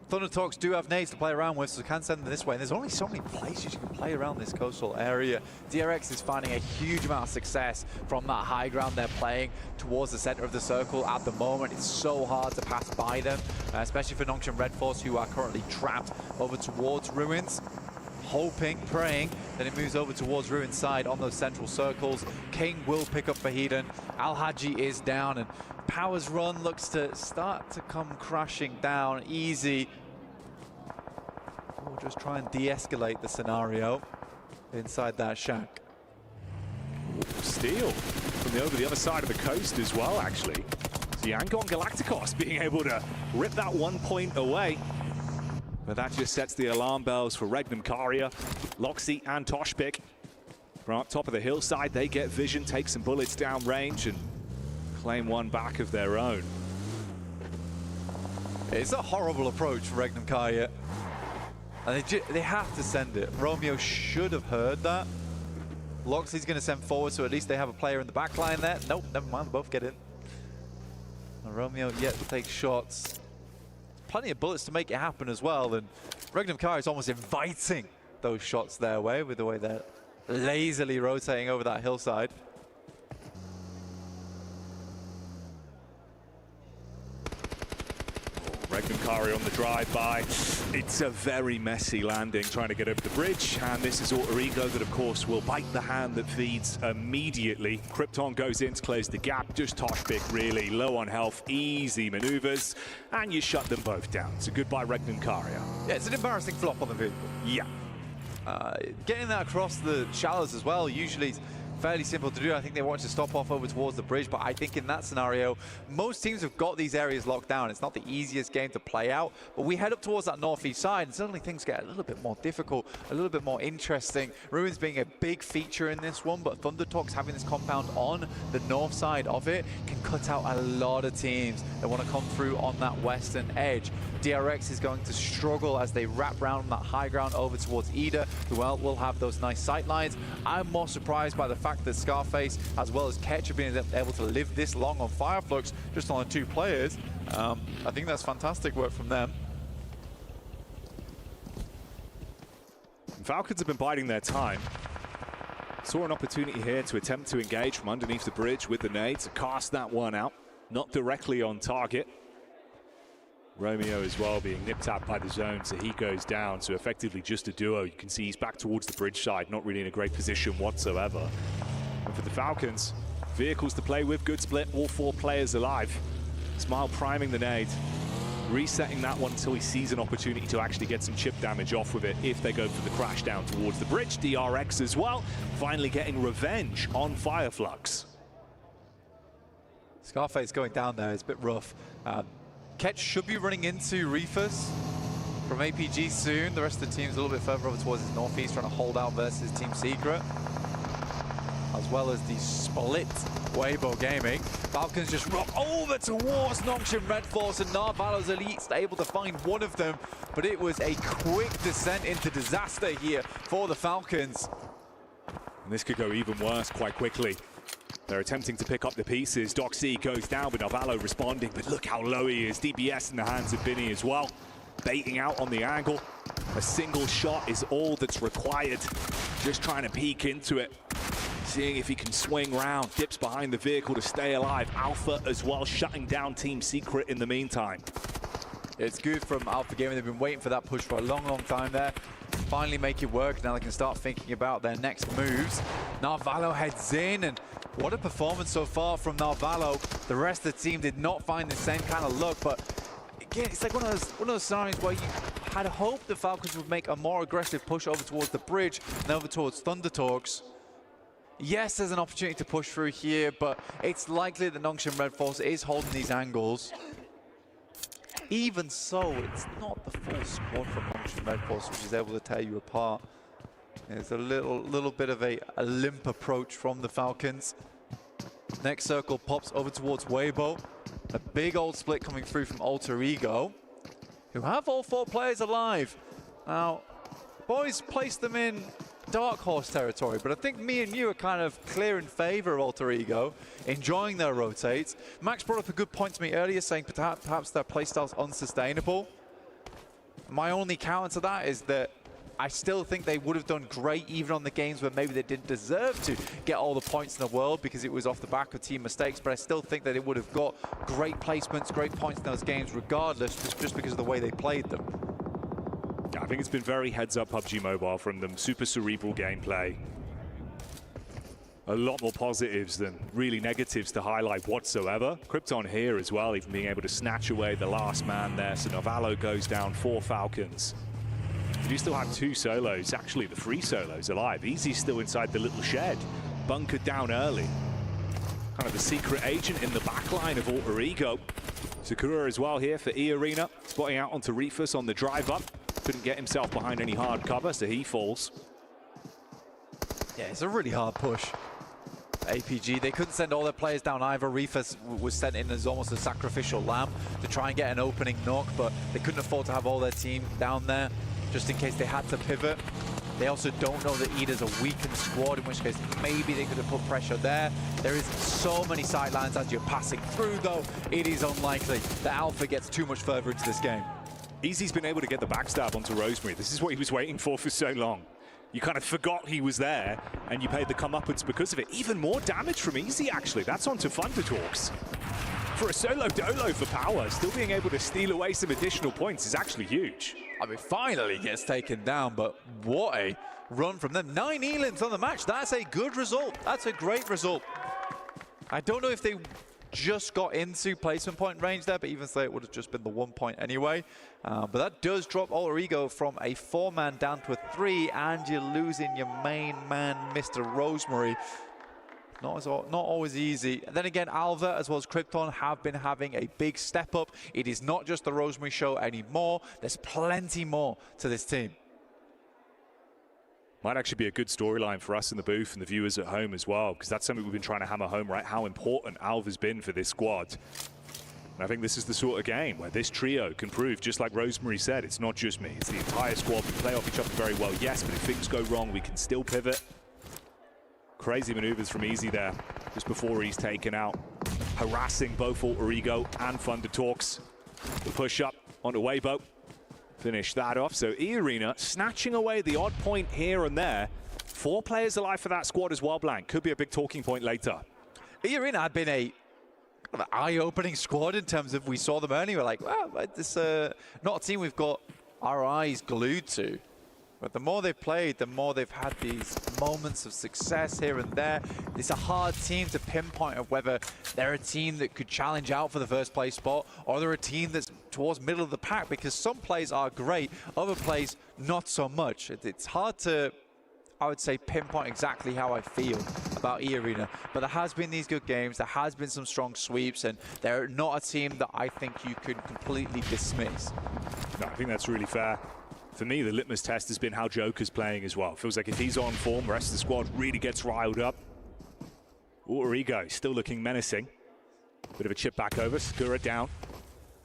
Thunder Talks do have nades to play around with, so you can send them this way. And there's only so many places you can play around this coastal area. DRX is finding a huge amount of success from that high ground they're playing towards the center of the circle at the moment. It's so hard to pass by them, especially for Nongshim Red Force, who are currently trapped over towards Ruins. Hoping, praying that it moves over towards Ruins side on those central circles. King will pick up Vahiden. Al-Haji is down, and Power's run looks to start to come crashing down. Easy. We'll just try and de-escalate the scenario inside that shack. Steal from over the other side of the coast as well, actually. So Yangon Galacticos being able to rip that 1 point away. But that just sets the alarm bells for Regnum Karia, Loxy and Toshpik. From up top of the hillside, they get vision, take some bullets down range and claim one back of their own. It's a horrible approach for Regnum Karia. And they have to send it. Romeo should have heard that. Loxley's going to send forward, so at least they have a player in the back line there. Nope, never mind, both get in. And Romeo yet to take shots. Plenty of bullets to make it happen as well, and Regnum Karia is almost inviting those shots their way with the way they're lazily rotating over that hillside. Regnum Karia on the drive-by. It's a very messy landing trying to get over the bridge, and this is Alter Ego that, of course, will bite the hand that feeds immediately. Krypton goes in to close the gap. Just Toshpik, really low on health, easy maneuvers, and you shut them both down. So goodbye, Regnum Karia. Yeah, it's an embarrassing flop on the vehicle. Yeah. Getting that across the shallows as well, usually fairly simple to do. I think they want to stop off over towards the bridge, but I think in that scenario, most teams have got these areas locked down. It's not the easiest game to play out, but we head up towards that northeast side, and suddenly things get a little bit more difficult, a little bit more interesting. Ruins being a big feature in this one, but Thunder Talks having this compound on the north side of it can cut out a lot of teams that want to come through on that western edge. DRX is going to struggle as they wrap around that high ground over towards Ida, who will have those nice sight lines. I'm more surprised by the fact that Scarface, as well as Ketch, have been able to live this long on Fireflux, just on 2 players. I think that's fantastic work from them. Falcons have been biding their time. Saw an opportunity here to attempt to engage from underneath the bridge with the nade to cast that one out. Not directly on target. Romeo as well being nipped out by the zone, so he goes down. So effectively just a duo. You can see he's back towards the bridge side, not really in a great position whatsoever. And for the Falcons, vehicles to play with, good split, all 4 players alive. Smile priming the nade, resetting that one until he sees an opportunity to actually get some chip damage off with it if they go for the crash down towards the bridge. DRX as well, finally getting revenge on Fireflux. Scarface going down there is a bit rough. Ketch should be running into Reefers from APG soon. The rest of the team's a little bit further over towards his northeast, trying to hold out versus Team Secret. as well as the split Weibo Gaming. Falcons just rock over towards Nongshim Red Force, and Narvalo's Elite's able to find one of them, but it was a quick descent into disaster here for the Falcons. And this could go even worse quite quickly. They're attempting to pick up the pieces. Doxy goes down with Narvalo responding, but look how low he is. DBS in the hands of Binny as well. Baiting out on the angle. A single shot is all that's required. Just trying to peek into it. Seeing if he can swing round. Dips behind the vehicle to stay alive. Alpha as well, shutting down Team Secret in the meantime. It's good from Alpha Gaming. They've been waiting for that push for a long, long time there. Finally make it work. Now they can start thinking about their next moves. Narvalo heads in, and what a performance so far from Narvalo. The rest of the team did not find the same kind of look, but again, it's like one of those scenarios where you had hoped the Falcons would make a more aggressive push over towards the bridge and over towards Thundertalks. Yes, there's an opportunity to push through here, but it's likely that Nongshim Red Force is holding these angles. Even so, it's not the full squad from Nongshim Red Force which is able to tear you apart. There's a little bit of a limp approach from the Falcons. Next circle pops over towards Weibo. A big old split coming through from Alter Ego, who have all 4 players alive. Now, boys place them in Dark Horse territory, but I think me and you are kind of clear in favor of Alter Ego, enjoying their rotates. Max brought up a good point to me earlier, saying perhaps their playstyle's unsustainable. My only counter to that is that I still think they would have done great even on the games where maybe they didn't deserve to get all the points in the world because it was off the back of team mistakes, but I still think that it would have got great placements, great points in those games regardless, just because of the way they played them. Yeah, I think it's been very heads-up PUBG Mobile from them. Super cerebral gameplay. A lot more positives than really negatives to highlight whatsoever. Krypton here as well, even being able to snatch away the last man there. So Narvalo goes down 4 Falcons. You do still have 2 solos, actually the 3 solos alive. Easy's still inside the little shed, bunkered down early. Kind of the secret agent in the back line of Alter Ego. Sakura as well here for E-Arena, spotting out onto Refus on the drive up. Couldn't get himself behind any hard cover, so he falls. Yeah, it's a really hard push. APG, they couldn't send all their players down either. Refus was sent in as almost a sacrificial lamb to try and get an opening knock, but they couldn't afford to have all their team down there just in case they had to pivot. They also don't know that Ida's a weakened squad, in which case maybe they could have put pressure there. There is so many sidelines as you're passing through, though. It is unlikely that Alpha gets too much further into this game. Easy's been able to get the backstab onto Rosemary. This is what he was waiting for so long. You kind of forgot he was there, and you paid the comeuppance because of it. Even more damage from Easy, actually. That's onto Thundertalks. For a solo dolo for power, still being able to steal away some additional points is actually huge. I mean, finally gets taken down, but what a run from them. 9 elims on the match. That's a good result. That's a great result. I don't know if they just got into placement point range there, but even so, it would have just been the 1 point anyway. But that does drop Alter Ego from a 4-man down to a 3, and you're losing your main man, Mr. Rosemary. Not always easy. And then again, Alva as well as Krypton have been having a big step up. It is not just the Rosemary show anymore. There's plenty more to this team. Might actually be a good storyline for us in the booth and the viewers at home as well, because that's something we've been trying to hammer home, right? How important Alva's been for this squad. And I think this is the sort of game where this trio can prove, just like Rosemary said, it's not just me, it's the entire squad. We play off each other very well, yes, but if things go wrong, we can still pivot. Crazy maneuvers from Easy there, just before he's taken out. Harassing both Alter Ego and Thundertalks. The push up onto Weibo. Finish that off. So E-Arena snatching away the odd point here and there. 4 players alive for that squad as well, Blank. Could be a big talking point later. E-Arena had been a kind of eye-opening squad in terms of we saw them earlier. We're like, wow, this not a team we've got our eyes glued to. But the more they've played, the more they've had these moments of success here and there. It's a hard team to pinpoint of whether they're a team that could challenge out for the first place spot, or they're a team that's towards middle of the pack, because some plays are great, other plays not so much. It's hard to, I would say, pinpoint exactly how I feel about E-Arena. But there has been these good games, there has been some strong sweeps, and they're not a team that I think you could completely dismiss. No, I think that's really fair. For me, the litmus test has been how Joker's playing as well. Feels like if he's on form, the rest of the squad really gets riled up. Puerto Rico still looking menacing. Bit of a chip back over, Skura down.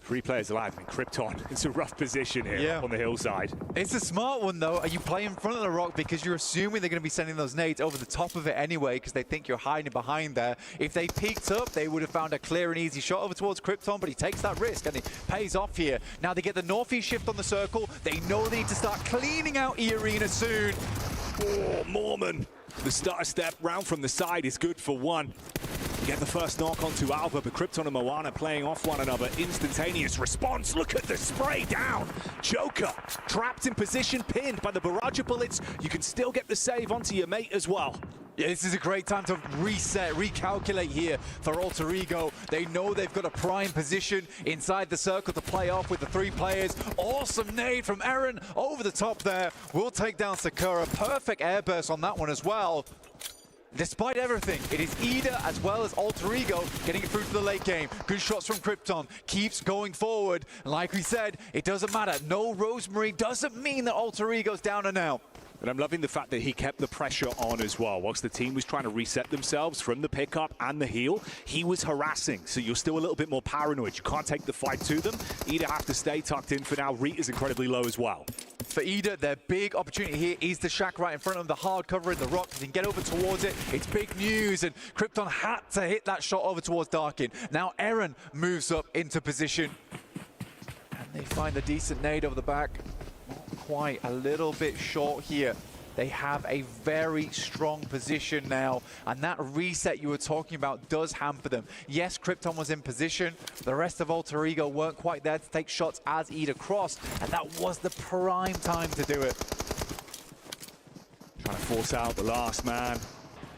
3 players alive. I mean, Krypton, it's a rough position here on the hillside. It's a smart one, though. You play in front of the rock because you're assuming they're going to be sending those nades over the top of it anyway because they think you're hiding behind there. If they peeked up, they would have found a clear and easy shot over towards Krypton, but he takes that risk and it pays off here. Now they get the northeast shift on the circle. They know they need to start cleaning out E-Arena soon. Oh, Mormon. The starter step round from the side is good for 1. Get the first knock onto Alba, but Krypton and Moana playing off one another. Instantaneous response. Look at the spray down. Joker trapped in position, pinned by the barrage of bullets. You can still get the save onto your mate as well. Yeah, this is a great time to reset, recalculate here for Alter Ego. They know they've got a prime position inside the circle to play off with the 3 players. Awesome nade from Aaron over the top there. We'll take down Sakura. Perfect airburst on that one as well. Despite everything, it is Ida as well as Alter Ego getting it through to the late game. Good shots from Krypton, keeps going forward. Like we said, it doesn't matter. No Rosemary doesn't mean that Alter Ego's down and out. And I'm loving the fact that he kept the pressure on as well. Whilst the team was trying to reset themselves from the pickup and the heal, he was harassing. So you're still a little bit more paranoid. You can't take the fight to them. Ida have to stay tucked in for now. Rita's incredibly low as well. For Ida, their big opportunity here is the shack right in front of them, the hard cover in the rock. They can get over towards it. It's big news, and Krypton had to hit that shot over towards Darkin. Now Eren moves up into position, and they find a decent nade over the back. Not quite, a little bit short here. They have a very strong position now, and that reset you were talking about does hamper them. Yes, Krypton was in position. The rest of Alter Ego weren't quite there to take shots as Ida crossed, and that was the prime time to do it. Trying to force out the last man.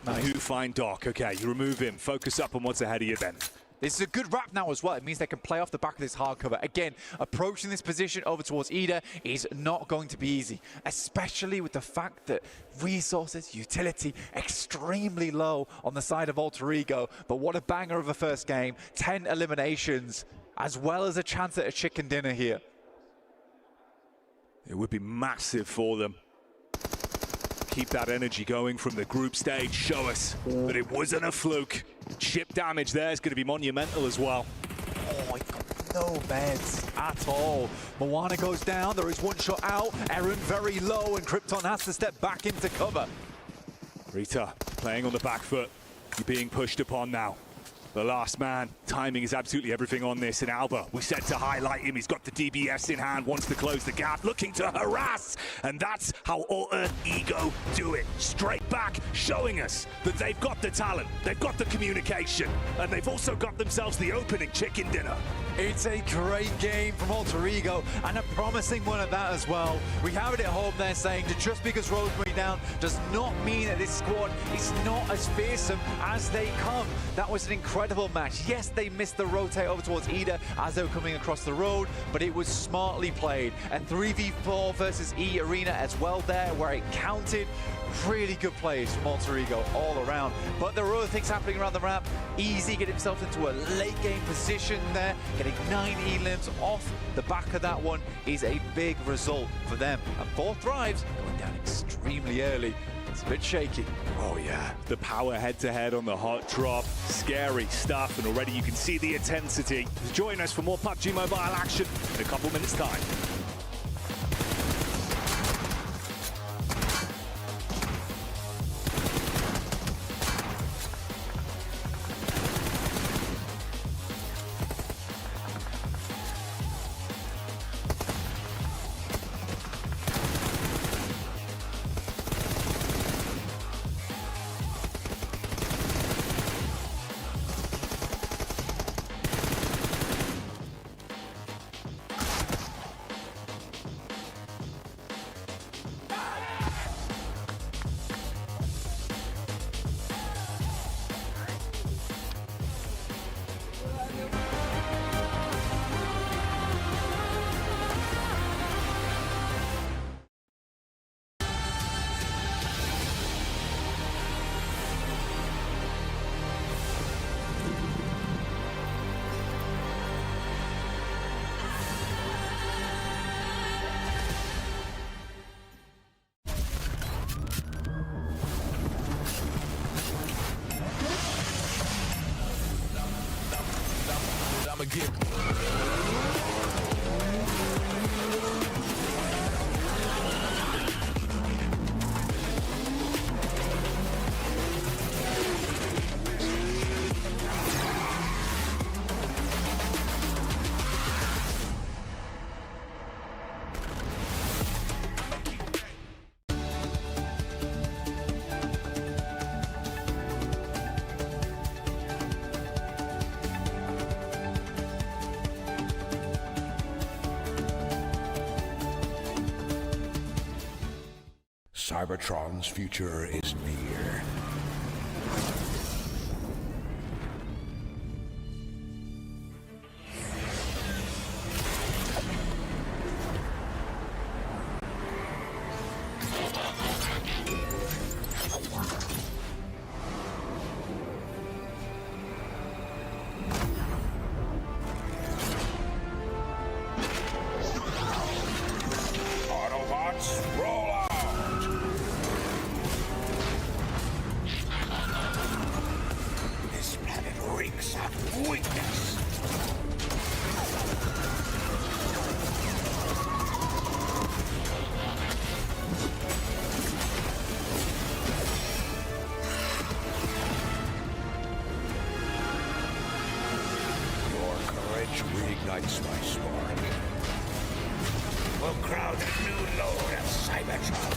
Nice. Who find Doc? Okay, you remove him. Focus up on what's ahead of you then. This is a good wrap now as well. It means they can play off the back of this hard cover. Again, approaching this position over towards Ida is not going to be easy, especially with the fact that resources, utility, extremely low on the side of Alter Ego. But what a banger of a first game. 10 eliminations, as well as a chance at a chicken dinner here. It would be massive for them. Keep that energy going from the group stage. Show us that it wasn't a fluke. Chip damage there is going to be monumental as well. Oh, he got no meds at all. Moana goes down. There is one shot out. Eren very low, and Krypton has to step back into cover. Rita playing on the back foot. You're being pushed upon now. The last man. Timing is absolutely everything on this. And Alba, we said to highlight him. He's got the DBS in hand, wants to close the gap, looking to harass. And that's how Alter Ego do it. Straight back, showing us that they've got the talent, they've got the communication, and they've also got themselves the opening chicken dinner. It's a great game from Alter Ego, and a promising one at that as well. We have it at home there saying that just because Rosemary down does not mean that this squad is not as fearsome as they come. That was an incredible match. Yes, they missed the rotate over towards Ida as they were coming across the road, but it was smartly played. And 3v4 versus E Arena as well there, where it counted. Really good plays from Alter Ego all around. But there are other things happening around the map. Easy get himself into a late game position there, getting 9 elims off the back of that one is a big result for them. And 4 thrives going down extremely early. It's a bit shaky. Oh yeah, the power head-to-head on the hot drop. Scary stuff, and already you can see the intensity. Join us for more PUBG Mobile action in a couple minutes' time. again. Cybertron's future is near. Autobots, roll out! This planet reeks of weakness. Your courage reignites my spark. We'll crowd a new load of Cybertron.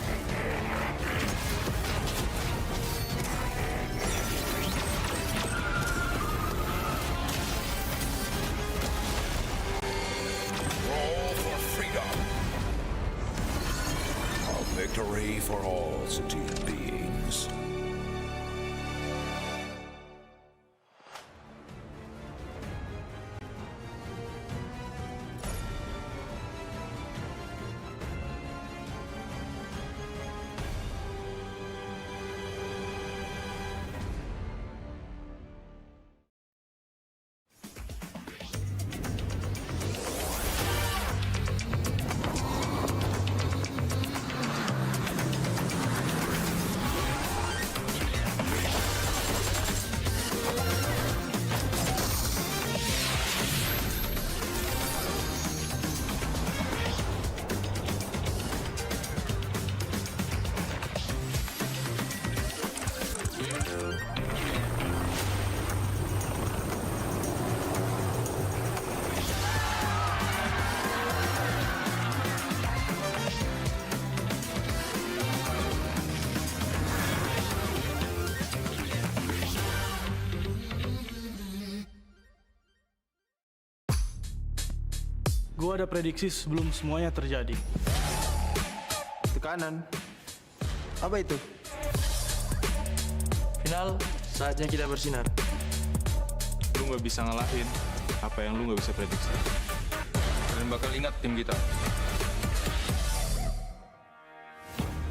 Roll for freedom. A victory for all sentient beings. Gua ada prediksi sebelum semuanya terjadi. Tekanan. Apa itu? Final, saatnya kita bersinar. Lu nggak bisa ngalahin apa yang lu nggak bisa prediksi. Kalian bakal ingat tim kita.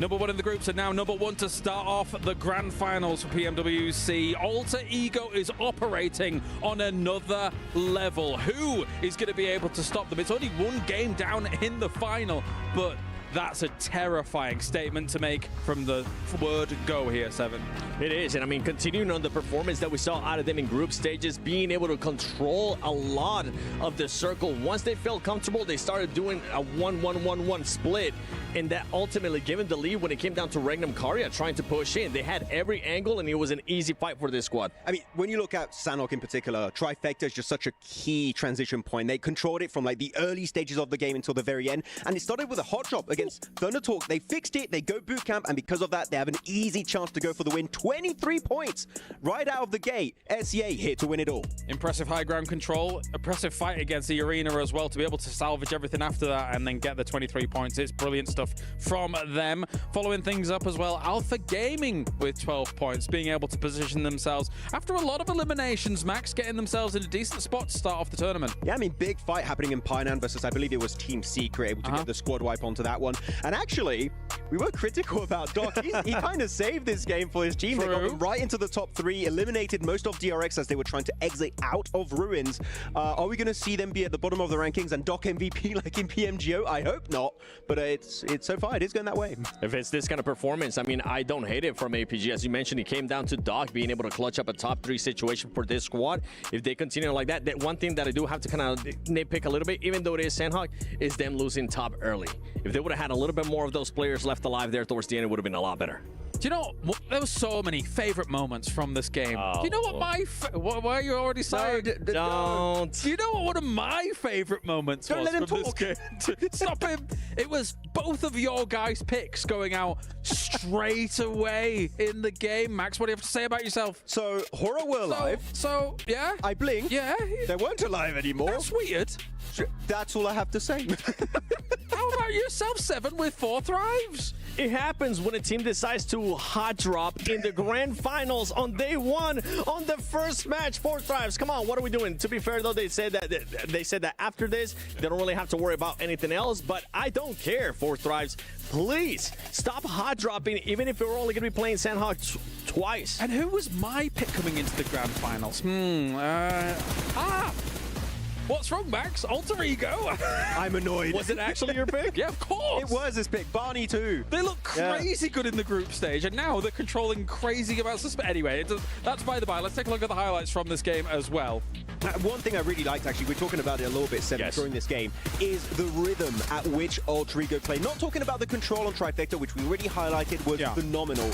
Number one in the groups and now number one to start off the grand finals for PMWC. Alter Ego is operating on another level. Who is going to be able to stop them? It's only one game down in the final, but that's a terrifying statement to make from the word go here, Seven. It is, and I mean, continuing on the performance that we saw out of them in group stages, being able to control a lot of the circle. Once they felt comfortable, they started doing a 1-1-1-1 split, and that ultimately gave them the lead when it came down to Regnum Karya trying to push in. They had every angle, and it was an easy fight for this squad. I mean, when you look at Sanok in particular, Trifecta is just such a key transition point. They controlled it from like the early stages of the game until the very end, and it started with a hot drop against Thundertalk. They fixed it, they go boot camp, and because of that, they have an easy chance to go for the win. 23 points right out of the gate. SEA here to win it all. Impressive high ground control, impressive fight against the arena as well to be able to salvage everything after that and then get the 23 points. It's brilliant stuff from them. Following things up as well, Alpha Gaming with 12 points, being able to position themselves after a lot of eliminations, Max, getting themselves in a decent spot to start off the tournament. Yeah, I mean, big fight happening in Painan versus, I believe it was Team Secret, able to get the squad wipe onto that one. And actually, we were critical about Doc. He kind of saved this game for his team. They got him right into the top 3, eliminated most of DRX as they were trying to exit out of Ruins. Are we going to see them be at the bottom of the rankings and Doc MVP like in PMGO? I hope not, but it's so far it is going that way. If it's this kind of performance, I mean, I don't hate it from APG. As you mentioned, it came down to Doc being able to clutch up a top 3 situation for this squad. If they continue like that, one thing that I do have to kind of nitpick a little bit, even though it is Sandhawk, is them losing top early. If they would have had a little bit more of those players left alive there towards the end, it would have been a lot better. Do you know, there were so many favorite moments from this game. Do you know what my... why are you already saying? Don't. Do you know what one of my favorite moments was from this game? Stop him. It was both of your guys' picks going out straight away in the game. Max, what do you have to say about yourself? So, Horror were alive. So, yeah. I blinked. Yeah. They weren't alive anymore. That's weird. That's all I have to say. How about yourself, Seven, with 4 thrives? It happens when a team decides to hot drop in the grand finals on day 1 on the first match. 4 thrives. Come on, what are we doing? To be fair, though, they said that after this, they don't really have to worry about anything else. But I don't care. 4 thrives. Please stop hot dropping, even if we're only going to be playing Sandhawk twice. And who was my pick coming into the grand finals? What's wrong, Max? Alter Ego? I'm annoyed. Was it actually your pick? Yeah, of course. It was his pick. Barney, too. They look crazy good in the group stage, and now they're controlling crazy amounts of space. Anyway, that's by the by. Let's take a look at the highlights from this game as well. One thing I really liked, actually, we're talking about it a little bit, Seven, during this game, is the rhythm at which Alter Ego play. Not talking about the control on Trifecta, which we already highlighted was phenomenal.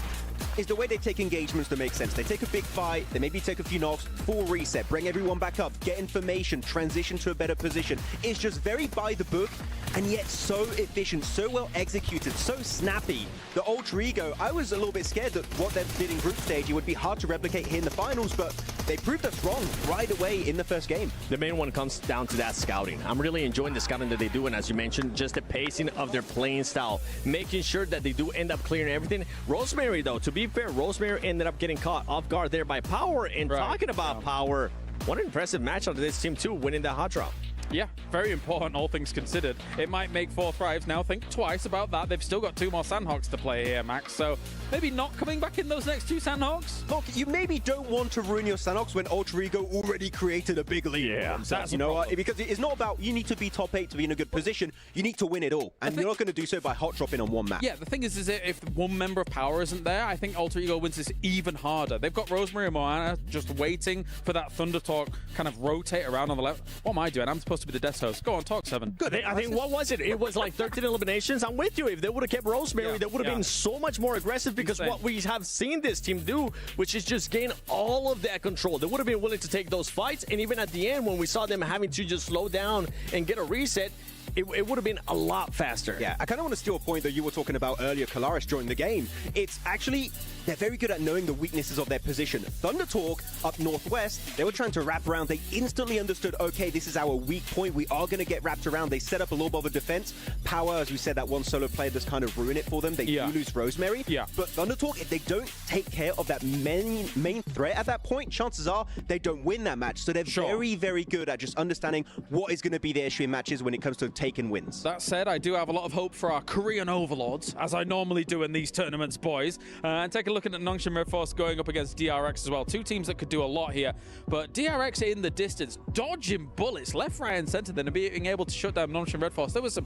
Is the way they take engagements that make sense. They take a big fight, they maybe take a few knocks, full reset, bring everyone back up, get information, transition to a better position. It's just very by the book, and yet so efficient, so well executed, so snappy. The Alter Ego, I was a little bit scared that what they did in group stage, it would be hard to replicate here in the finals, but they proved us wrong right away in the first game. The main one comes down to that scouting. I'm really enjoying the scouting that they do, and as you mentioned, just the pacing of their playing style, making sure that they do end up clearing everything. Rosemary, though, to be fair, Rosemary ended up getting caught off guard there by Power. And talking about Power, what an impressive match out of this team, too, winning that hot drop. Yeah, very important, all things considered. It might make 4 thrives now think twice about that. They've still got 2 more Sandhawks to play here, Max, so maybe not coming back in those next 2 Sandhawks. Look, you maybe don't want to ruin your Sandhawks when Alter Ego already created a big lead. Yeah, that's you know what? Because it's not about you need to be top 8 to be in a good position. You need to win it all, and you're not going to do so by hot dropping on one map. Yeah, the thing is if one member of Power isn't there, I think Alter Ego wins this even harder. They've got Rosemary and Moana just waiting for that Thunder Talk kind of rotate around on the left. What am I doing? I'm supposed to be the desk host. Go on, talk, Seven. Good. I think, what was it? It was like 13 eliminations. I'm with you. If they would have kept Rosemary, they would have been so much more aggressive, because what we have seen this team do, which is just gain all of that control. They would have been willing to take those fights, and even at the end, when we saw them having to just slow down and get a reset, it would have been a lot faster. Yeah, I kind of want to steal a point that you were talking about earlier, Kalaris, during the game. It's actually, they're very good at knowing the weaknesses of their position. Thunder Talk up northwest, they were trying to wrap around. They instantly understood, okay, this is our weak point. We are going to get wrapped around. They set up a little bit of a defense. Power, as we said, that one solo player that's kind of ruined it for them. They do lose Rosemary. But Thunder Talk, if they don't take care of that main threat at that point, chances are they don't win that match. So they're very, very good at just understanding what is going to be the issue in matches when it comes to taking wins. That said, I do have a lot of hope for our Korean overlords, as I normally do in these tournaments, boys. And take a look at Nongshim Red Force going up against DRX as well. 2 teams that could do a lot here. But DRX in the distance, dodging bullets left, right, and center, then being able to shut down Nongshim Red Force. There was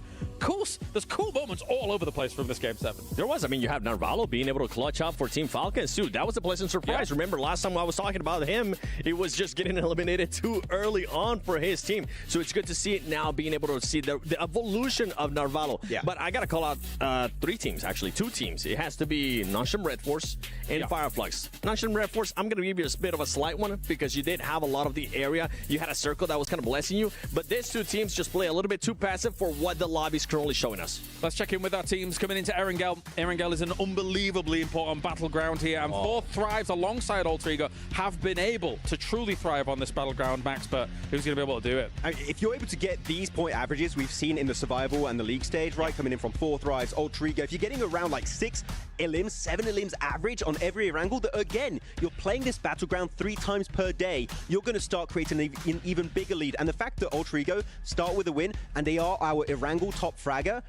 there's cool moments all over the place from this game, Seven. There was. I mean, you have Narvalo being able to clutch up for Team Falcons, too. That was a pleasant surprise. Remember, last time I was talking about him, it was just getting eliminated too early on for his team. So it's good to see it now, being able to see the evolution of Narvalo. But I got to call out 3 teams, actually. 2 teams. It has to be Nongshim Red Force and Fireflux. Nongshim Red Force, I'm going to give you a bit of a slight one, because you did have a lot of the area. You had a circle that was kind of blessing you. But these 2 teams just play a little bit too passive for what the lobby's currently showing us. Let's check in with our teams coming into Erangel. Erangel is an unbelievably important battleground here, and 4 thrives alongside Alter Ego have been able to truly thrive on this battleground, Max, but who's going to be able to do it? If you're able to get these point averages we've seen in the survival and the league stage, right, coming in from 4 thrives, Alter Ego, if you're getting around like 6 elims, 7 elims average on every Erangel, that again, you're playing this battleground 3 times per day, you're going to start creating an even bigger lead. And the fact that Alter Ego start with a win, and they are our Erangel top fragger,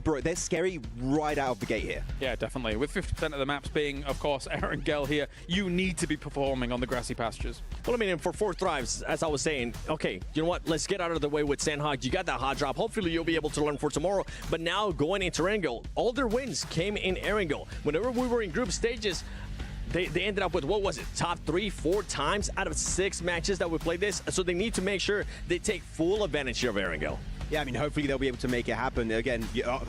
bro, they're scary right out of the gate here. Yeah, definitely. With 50% of the maps being, of course, Erangel here, you need to be performing on the grassy pastures. Well, I mean, for 4 Thrives, as I was saying, okay, you know what? Let's get out of the way with Sandhog. You got that hot drop. Hopefully, you'll be able to learn for tomorrow. But now, going into Erangel, all their wins came in Erangel. Whenever we were in group stages, they ended up with, what was it, top 3, 4 times out of 6 matches that we played this. So they need to make sure they take full advantage here of Erangel. Yeah, I mean, hopefully they'll be able to make it happen. Again,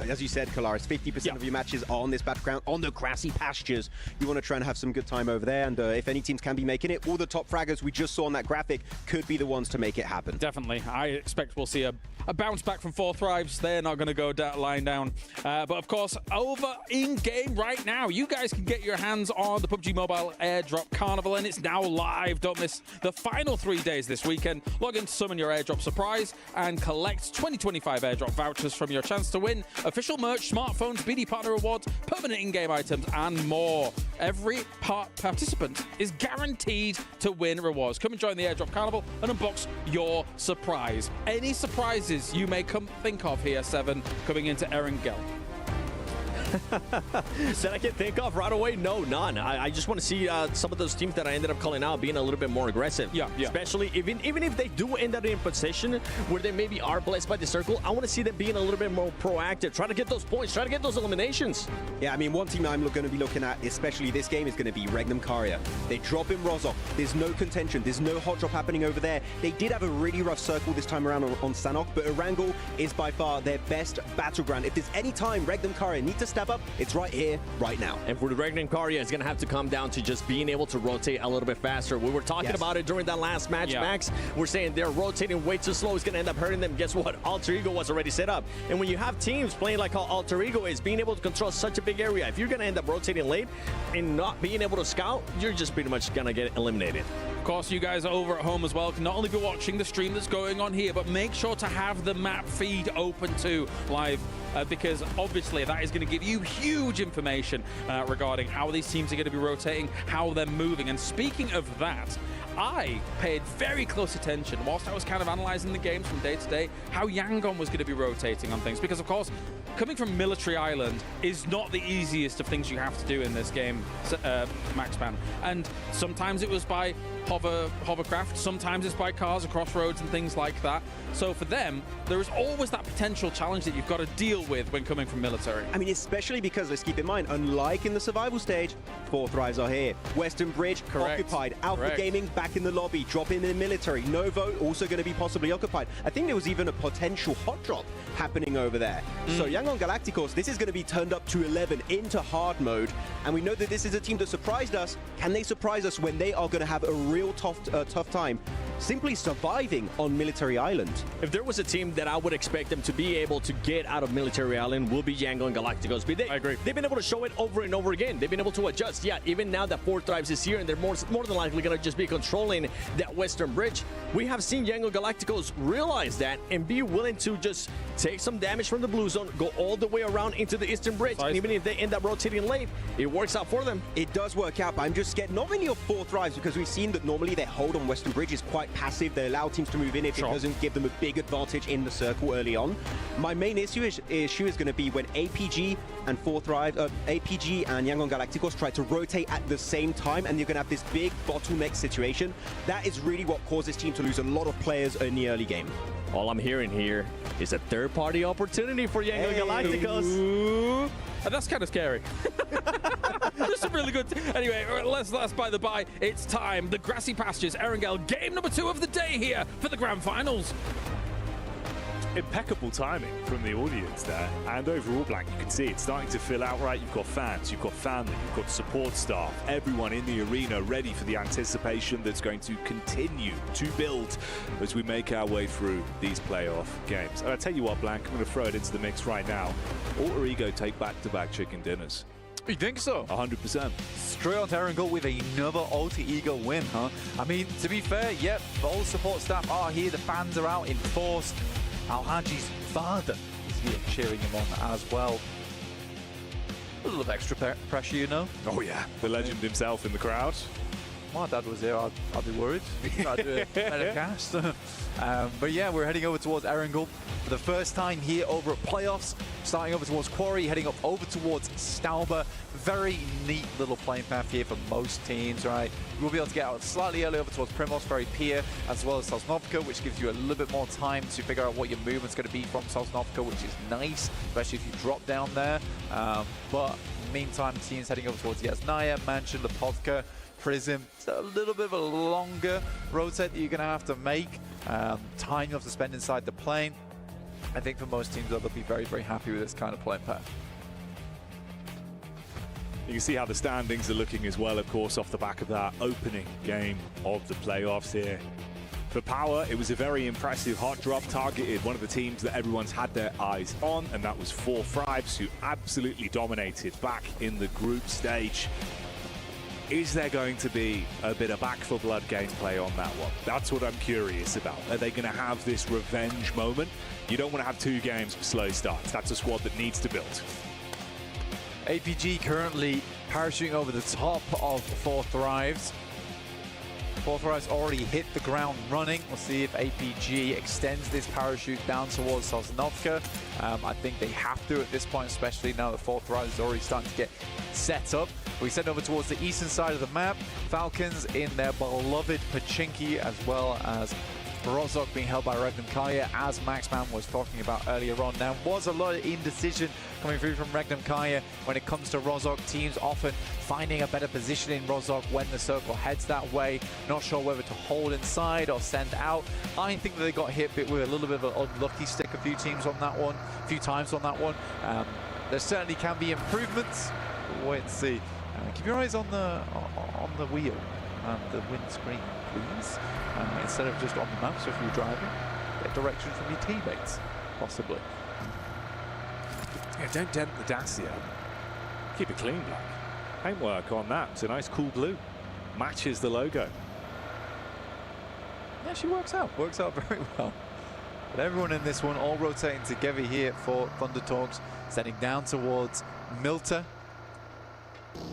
as you said, Kalaris, 50% of your matches are on this battleground, on the grassy pastures. You want to try and have some good time over there, and if any teams can be making it, all the top fraggers we just saw on that graphic could be the ones to make it happen. Definitely. I expect we'll see a bounce back from 4 Thrives. They're not going to go lying down. But of course, over in-game right now, you guys can get your hands on the PUBG Mobile Airdrop Carnival, and it's now live. Don't miss the final 3 days this weekend. Log in to summon your airdrop surprise and collect 2025 airdrop vouchers from your chance to win official merch, smartphones, BD partner rewards, permanent in-game items, and more. Every participant is guaranteed to win rewards. Come and join the Airdrop Carnival and unbox your surprise. Any surprises you may think of here, Seven, coming into Erangel? That I can think of right away? No, none. I just want to see some of those teams that I ended up calling out being a little bit more aggressive. Yeah. Especially even if they do end up in a position where they maybe are blessed by the circle, I want to see them being a little bit more proactive. Try to get those points. Try to get those eliminations. Yeah, I mean, one team I'm going to be looking at, especially this game, is going to be Regnum Karya. They drop in Rozok. There's no contention. There's no hot drop happening over there. They did have a really rough circle this time around on Sanhok, but Erangel is by far their best battleground. If there's any time Regnum Karya need to step up, it's right here, right now. And for the Regnum Karya, it's going to have to come down to just being able to rotate a little bit faster. We were talking about it during that last match, Max. We're saying they're rotating way too slow. It's going to end up hurting them. Guess what? Alter Ego was already set up. And when you have teams playing like how Alter Ego is, being able to control such a big area, if you're going to end up rotating late and not being able to scout, you're just pretty much going to get eliminated. Of course, you guys over at home as well can not only be watching the stream that's going on here, but make sure to have the map feed open too live, because obviously that is going to give you huge information regarding how these teams are going to be rotating, how they're moving. And speaking of that, I paid very close attention whilst I was kind of analyzing the games from day to day, how Yangon was going to be rotating on things, because of course coming from Military Island is not the easiest of things you have to do in this game, Maxpan. And sometimes it was by hovercraft, sometimes it's by cars across roads and things like that. So for them, there is always that potential challenge that you've got to deal with when coming from military. I mean, especially because, let's keep in mind, unlike in the survival stage, 4 Thrives are here. Western Bridge, occupied. Alpha Gaming back in the lobby, drop in the military. Novo also going to be possibly occupied. I think there was even a potential hot drop happening over there. So Yangon Galacticos, this is going to be turned up to 11 into hard mode. And we know that this is a team that surprised us. Can they surprise us when they are going to have a real tough time simply surviving on Military Island? If there was a team that I would expect them to be able to get out of Military Island, will be Yangon Galacticos. But I agree. They've been able to show it over and over again. They've been able to adjust. Yeah, even now that 4 Thrives is here and they're more than likely going to just be controlling that Western Bridge. We have seen Yangon Galacticos realize that and be willing to just take some damage from the blue zone, go all the way around into the Eastern Bridge. And even if they end up rotating late, it works out for them. It does work out, but I'm just scared not only of 4 Thrives, because we've seen that normally their hold on Western Bridge is quite passive. They allow teams to move in if it doesn't give them a big advantage in the circle early on. My main issue is going to be when APG and 4 Thrives, APG and Yangon Galacticos try to rotate at the same time, and you're going to have this big bottleneck situation. That is really what causes team to lose a lot of players in the early game. All I'm hearing here is a third-party opportunity for Yangon Galacticos. Ooh. That's kind of scary. That's a really good... Anyway, let's by the by. It's time. The Grassy Pastures, Erangel, game number 2 of the day here for the Grand Finals. Impeccable timing from the audience there, and overall, Blank, you can see it's starting to fill out right. You've got fans, you've got family, you've got support staff, everyone in the arena ready for the anticipation that's going to continue to build as we make our way through these playoff games. And I tell you what, Blank, I'm going to throw it into the mix right now. Alter Ego take back-to-back chicken dinners. You think so? 100%. Straight on Erangel with another Alter Ego win, huh? I mean, to be fair, yep, all the support staff are here, the fans are out in force. Al-Haji's father is here cheering him on as well. A little extra pressure, you know? Oh yeah, the legend himself in the crowd. my dad was there, I'd be worried. I'd do a better cast. But yeah, we're heading over towards Erangel for the first time here over at Playoffs. Starting over towards Quarry, heading up over towards Stauber. Very neat little playing path here for most teams, right? We'll be able to get out slightly early over towards Primos, very Pier, as well as Sosnovka, which gives you a little bit more time to figure out what your movement's going to be from Sosnovka, which is nice, especially if you drop down there. But meantime, teams heading over towards Yasnaya, Mansion, Lepovka, Prism. It's a little bit of a longer rotate that you're going to have to make. Time you have to spend inside the plane. I think for most teams, they'll be very, very happy with this kind of playing path. You can see how the standings are looking as well, of course, off the back of that opening game of the playoffs here. For Power, it was a very impressive hot drop, targeted one of the teams that everyone's had their eyes on, and that was 4 Thrives, who absolutely dominated back in the group stage. Is there going to be a bit of back for blood gameplay on that one? That's what I'm curious about. Are they going to have this revenge moment? You don't want to have 2 games of slow starts. That's a squad that needs to build. APG currently parachuting over the top of 4 Thrives. 4 Thrives already hit the ground running. We'll see if APG extends this parachute down towards Sosnovka. I think they have to at this point, especially now that 4 Thrives is already starting to get set up. We send over towards the eastern side of the map. Falcons in their beloved Pachinki, as well as Rozhok being held by Regnum Kaya, as Maxman was talking about earlier on. Now, was a lot of indecision coming through from Regnum Kaya when it comes to Rozhok. Teams often finding a better position in Rozhok when the circle heads that way. Not sure whether to hold inside or send out. I think that they got hit with a little bit of an unlucky stick a few times on that one. There certainly can be improvements. We'll wait and see. Keep your eyes on the wheel and the windscreen, please. Instead of just on the map, so if you're driving, get direction from your teammates, possibly. Yeah, don't dent the Dacia. Keep it clean, Black. Paintwork on that. It's a nice cool blue. Matches the logo. Yeah, she works out very well. But everyone in this one all rotating together here for Thunder Talks, sending down towards Milta,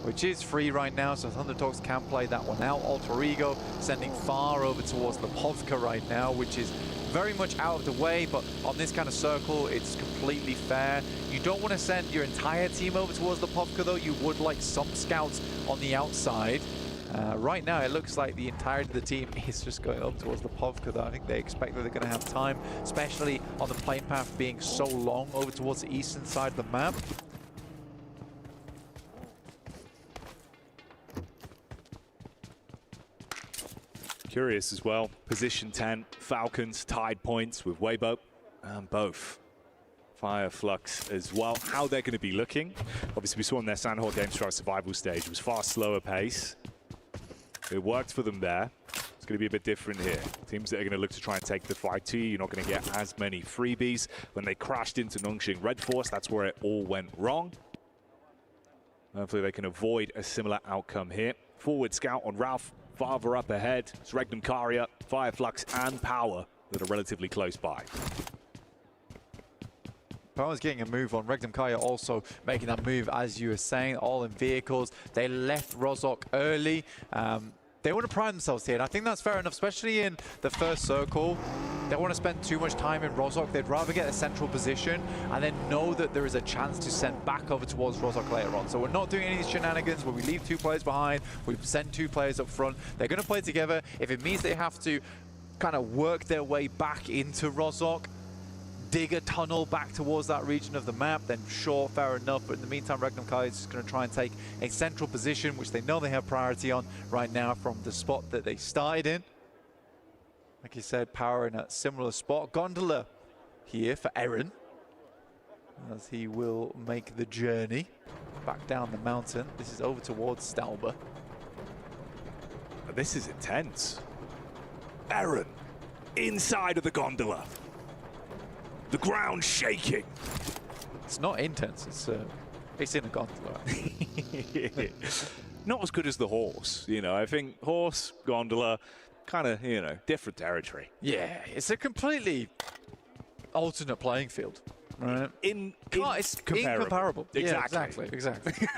which is free right now, so Thunder Talks can play that one out. Alter Ego sending far over towards Lepovka right now, which is very much out of the way, but on this kind of circle, it's completely fair. You don't want to send your entire team over towards Lepovka, though. You would like some scouts on the outside. Right now, it looks like the entirety of the team is just going up towards Lepovka, though. I think they expect that they're going to have time, especially on the plane path being so long over towards the eastern side of the map. Curious as well. Position 10, Falcons tied points with Weibo and both Fire Flux as well. How they're going to be looking. Obviously, we saw in their Sandhawk Games Strike survival stage, it was far slower pace. It worked for them there. It's going to be a bit different here. Teams that are going to look to try and take the fight to you, you're not going to get as many freebies. When they crashed into Nongshing Red Force, that's where it all went wrong. Hopefully they can avoid a similar outcome here. Forward scout on Ralph. Farther up ahead, it's Regnum Karia, Fireflux, and Power that are relatively close by. Power's getting a move on. Regnum Kaya also making that move, as you were saying, all in vehicles. They left Rozhok early. They want to pride themselves here, and I think that's fair enough, especially in the first circle. They don't want to spend too much time in Rozhok. They'd rather get a central position and then know that there is a chance to send back over towards Rozhok later on. So we're not doing any of these shenanigans where we leave 2 players behind, we send 2 players up front. They're going to play together. If it means they have to kind of work their way back into Rozhok, dig a tunnel back towards that region of the map, then sure, fair enough. But in the meantime, Regnum Kai is just going to try and take a central position, which they know they have priority on right now from the spot that they started in. Like you said, Power in a similar spot. Gondola here for Eren, as he will make the journey back down the mountain. This is over towards Stauber. This is intense. Eren, inside of the gondola. The ground shaking. It's not intense, it's in a gondola. Not as good as the horse, you know. I think horse, gondola, kind of, you know, different territory. Yeah, it's a completely alternate playing field, right? It's incomparable. Exactly. Yeah, exactly.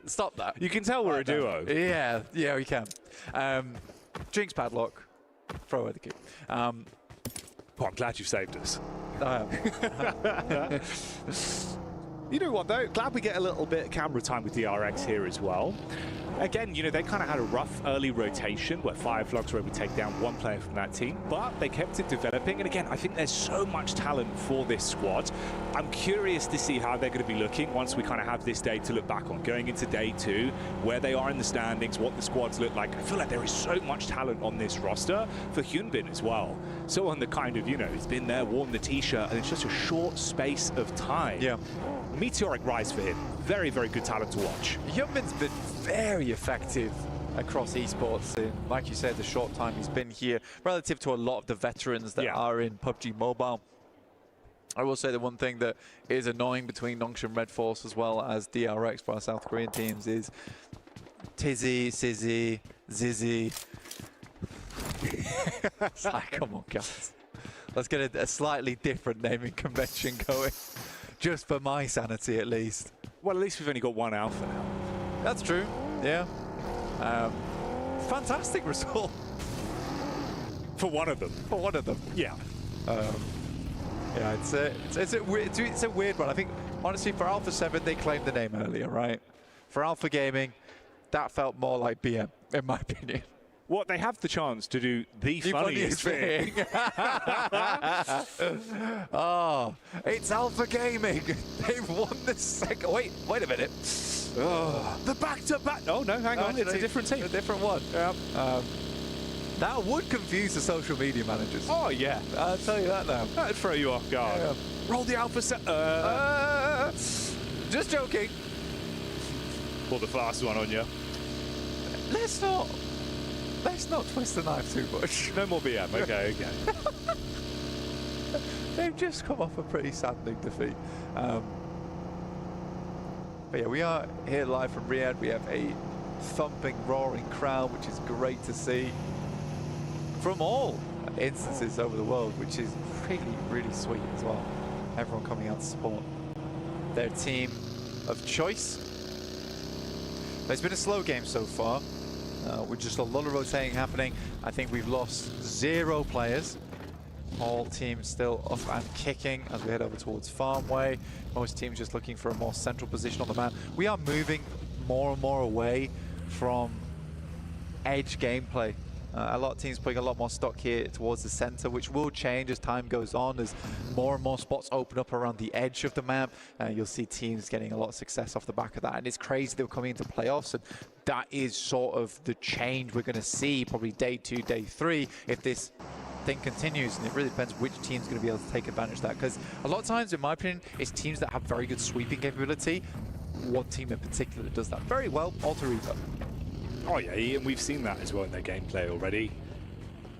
Stop that. You can tell we're a duo. Yeah, we can. Jinx padlock. Throw away the key. I'm glad you saved us. You know what, though? Glad we get a little bit of camera time with DRX here as well. Again, you know, they kind of had a rough early rotation where Fireflogs were able to take down one player from that team, but they kept it developing. And again, I think there's so much talent for this squad. I'm curious to see how they're going to be looking once we kind of have this day to look back on. Going into day 2, where they are in the standings, what the squads look like. I feel like there is so much talent on this roster for Hyunbin as well. Someone that kind of, you know, has been there, worn the t-shirt, and it's just a short space of time. Yeah. Meteoric rise for him. Very, very good talent to watch. Hyunbin's been very effective across esports in, like you said, the short time he's been here, relative to a lot of the veterans that are in PUBG Mobile. I will say the one thing that is annoying between Nongshim Red Force as well as DRX for our South Korean teams is Tizzy, Sizzy, Zizzy. It's like, come on, guys. Let's get a slightly different naming convention going. Just for my sanity, at least. Well, at least we've only got one alpha now. That's true, yeah. Fantastic result. For one of them. For one of them. Yeah. Yeah, it's a weird one. I think, honestly, for Alpha 7, they claimed the name earlier, right? For Alpha Gaming, that felt more like BM, in my opinion. What, they have the chance to do the funniest thing. Oh, it's Alpha Gaming. They've won the second. Wait a minute. Oh. The back-to-back. Oh, no, hang on. It's a different team. A different one. Yeah. That would confuse the social media managers. Oh, yeah. I'll tell you that now. That'd throw you off guard. Yeah. Roll the alpha set. Just joking. Pull the fast one on you. Let's not twist the knife too much. No more BM. Okay, okay. They've just come off a pretty saddening defeat. But yeah, we are here live from Riyadh. We have a thumping, roaring crowd, which is great to see from all instances over the world, which is really, really sweet as well. Everyone coming out to support their team of choice. But it's been a slow game so far. With just a lot of rotating happening. I think we've lost 0 players. All teams still up and kicking as we head over towards Farmway. Most teams just looking for a more central position on the map. We are moving more and more away from edge gameplay. A lot of teams putting a lot more stock here towards the center, which will change as time goes on, as more and more spots open up around the edge of the map. You'll see teams getting a lot of success off the back of that, and it's crazy they're coming into playoffs, and that is sort of the change we're going to see probably day 2, day 3, if this thing continues, and it really depends which team's going to be able to take advantage of that, because a lot of times, in my opinion, it's teams that have very good sweeping capability. One team in particular does that very well, Alter Ego. Oh yeah, and we've seen that as well in their gameplay already.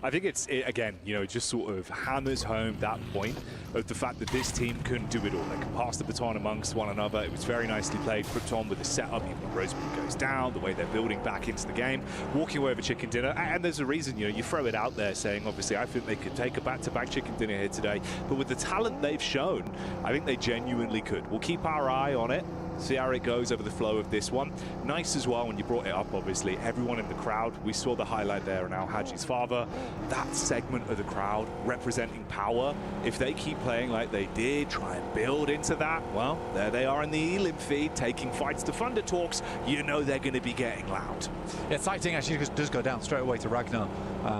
I think it again, you know, it just sort of hammers home that point of the fact that this team couldn't do it all. They can pass the baton amongst one another. It was very nicely played. Krypton with the setup, even when Rosewood goes down, the way they're building back into the game, walking away with a chicken dinner. And there's a reason, you know, you throw it out there saying, obviously, I think they could take a back-to-back chicken dinner here today. But with the talent they've shown, I think they genuinely could. We'll keep our eye on it. See how it goes over the flow of this one. Nice as well when you brought it up, obviously. Everyone in the crowd, we saw the highlight there on Al Haji's father. That segment of the crowd representing power. If they keep playing like they did, try and build into that, well, there they are in the Elim feed, taking fights to Thunder Talks. You know they're going to be getting loud. Yeah, Sighting actually does go down straight away to Ragnar,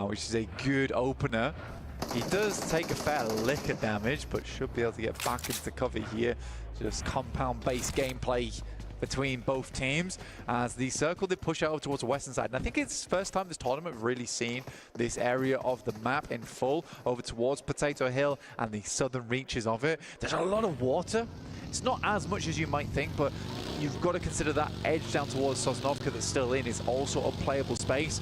which is a good opener. He does take a fair lick of damage, but should be able to get back into cover here. Just compound-based gameplay between both teams as the circle did push out towards the western side. And I think it's the first time this tournament we've really seen this area of the map in full over towards Potato Hill and the southern reaches of it. There's a lot of water. It's not as much as you might think, but you've got to consider that edge down towards Sosnovka that's still in is also a playable space.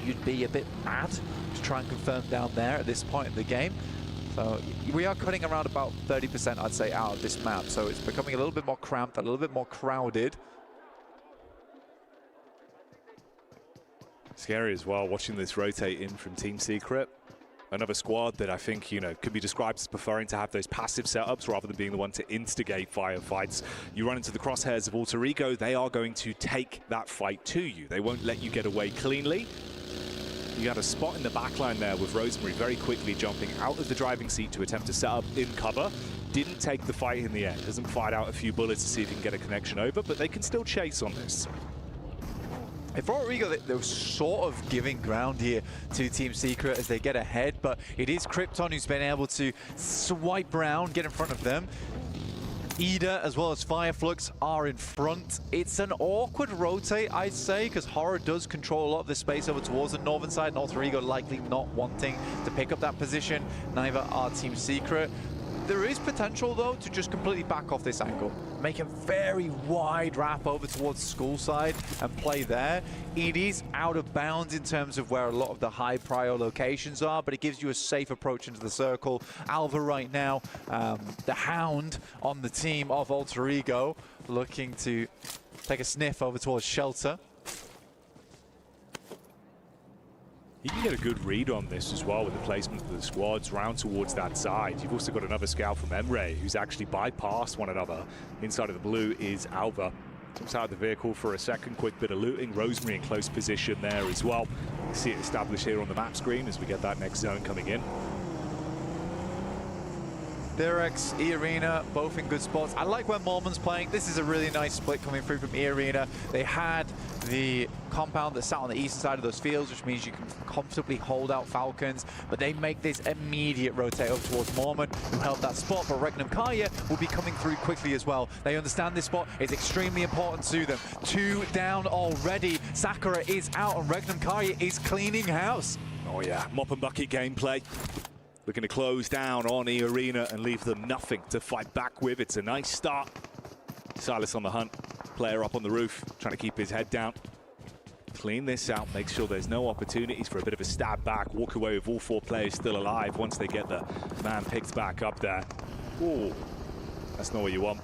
You'd be a bit mad to try and confirm down there at this point in the game. So we are cutting around about 30%, I'd say, out of this map. So it's becoming a little bit more cramped, a little bit more crowded. Scary as well, watching this rotate in from Team Secret. another squad that I think, you know, could be described as preferring to have those passive setups rather than being the one to instigate firefights. You run into the crosshairs of Alter Ego, they are going to take that fight to you. They won't let you get away cleanly. You had a spot in the backline there with Rosemary very quickly jumping out of the driving seat to attempt to set up in cover. Didn't take the fight in the end. Hasn't fired out a few bullets to see if he can get a connection over, but they can still chase on this. For Alter Ego, they're sort of giving ground here to Team Secret as they get ahead, but it is Krypton who's been able to swipe around, get in front of them. Ida as well as Fireflux are in front. It's an awkward rotate, I'd say, because Horror does control a lot of the space over towards the northern side, and Alter Ego likely not wanting to pick up that position. Neither are Team Secret. There is potential, though, to just completely back off this angle. Make a very wide wrap over towards school side and play there. It is out of bounds in terms of where a lot of the high prior locations are, but it gives you a safe approach into the circle. Alva right now, the hound on the team of Alter Ego, looking to take a sniff over towards Shelter. You can get a good read on this as well with the placement of the squads round towards that side. You've also got another scout from Emre who's actually bypassed one another. Inside of the blue is Alva. Jumps out of the vehicle for a second, quick bit of looting. Rosemary in close position there as well. You see it established here on the map screen as we get that next zone coming in. Direx, E-Arena, both in good spots. I like where Mormon's playing. This is a really nice split coming through from E-Arena. They had the compound that sat on the eastern side of those fields, which means you can comfortably hold out Falcons, but they make this immediate rotate up towards Mormon, who held that spot, but Regnum Kaya will be coming through quickly as well. They understand this spot is extremely important to them. 2 down already. Sakura is out, and Regnum Kaya is cleaning house. Oh yeah, mop and bucket gameplay. Looking to close down on E-Arena and leave them nothing to fight back with. It's a nice start. Silas on the hunt. Player up on the roof, trying to keep his head down. Clean this out, make sure there's no opportunities for a bit of a stab back. Walk away with all 4 players still alive once they get the man picked back up there. Ooh, that's not what you want.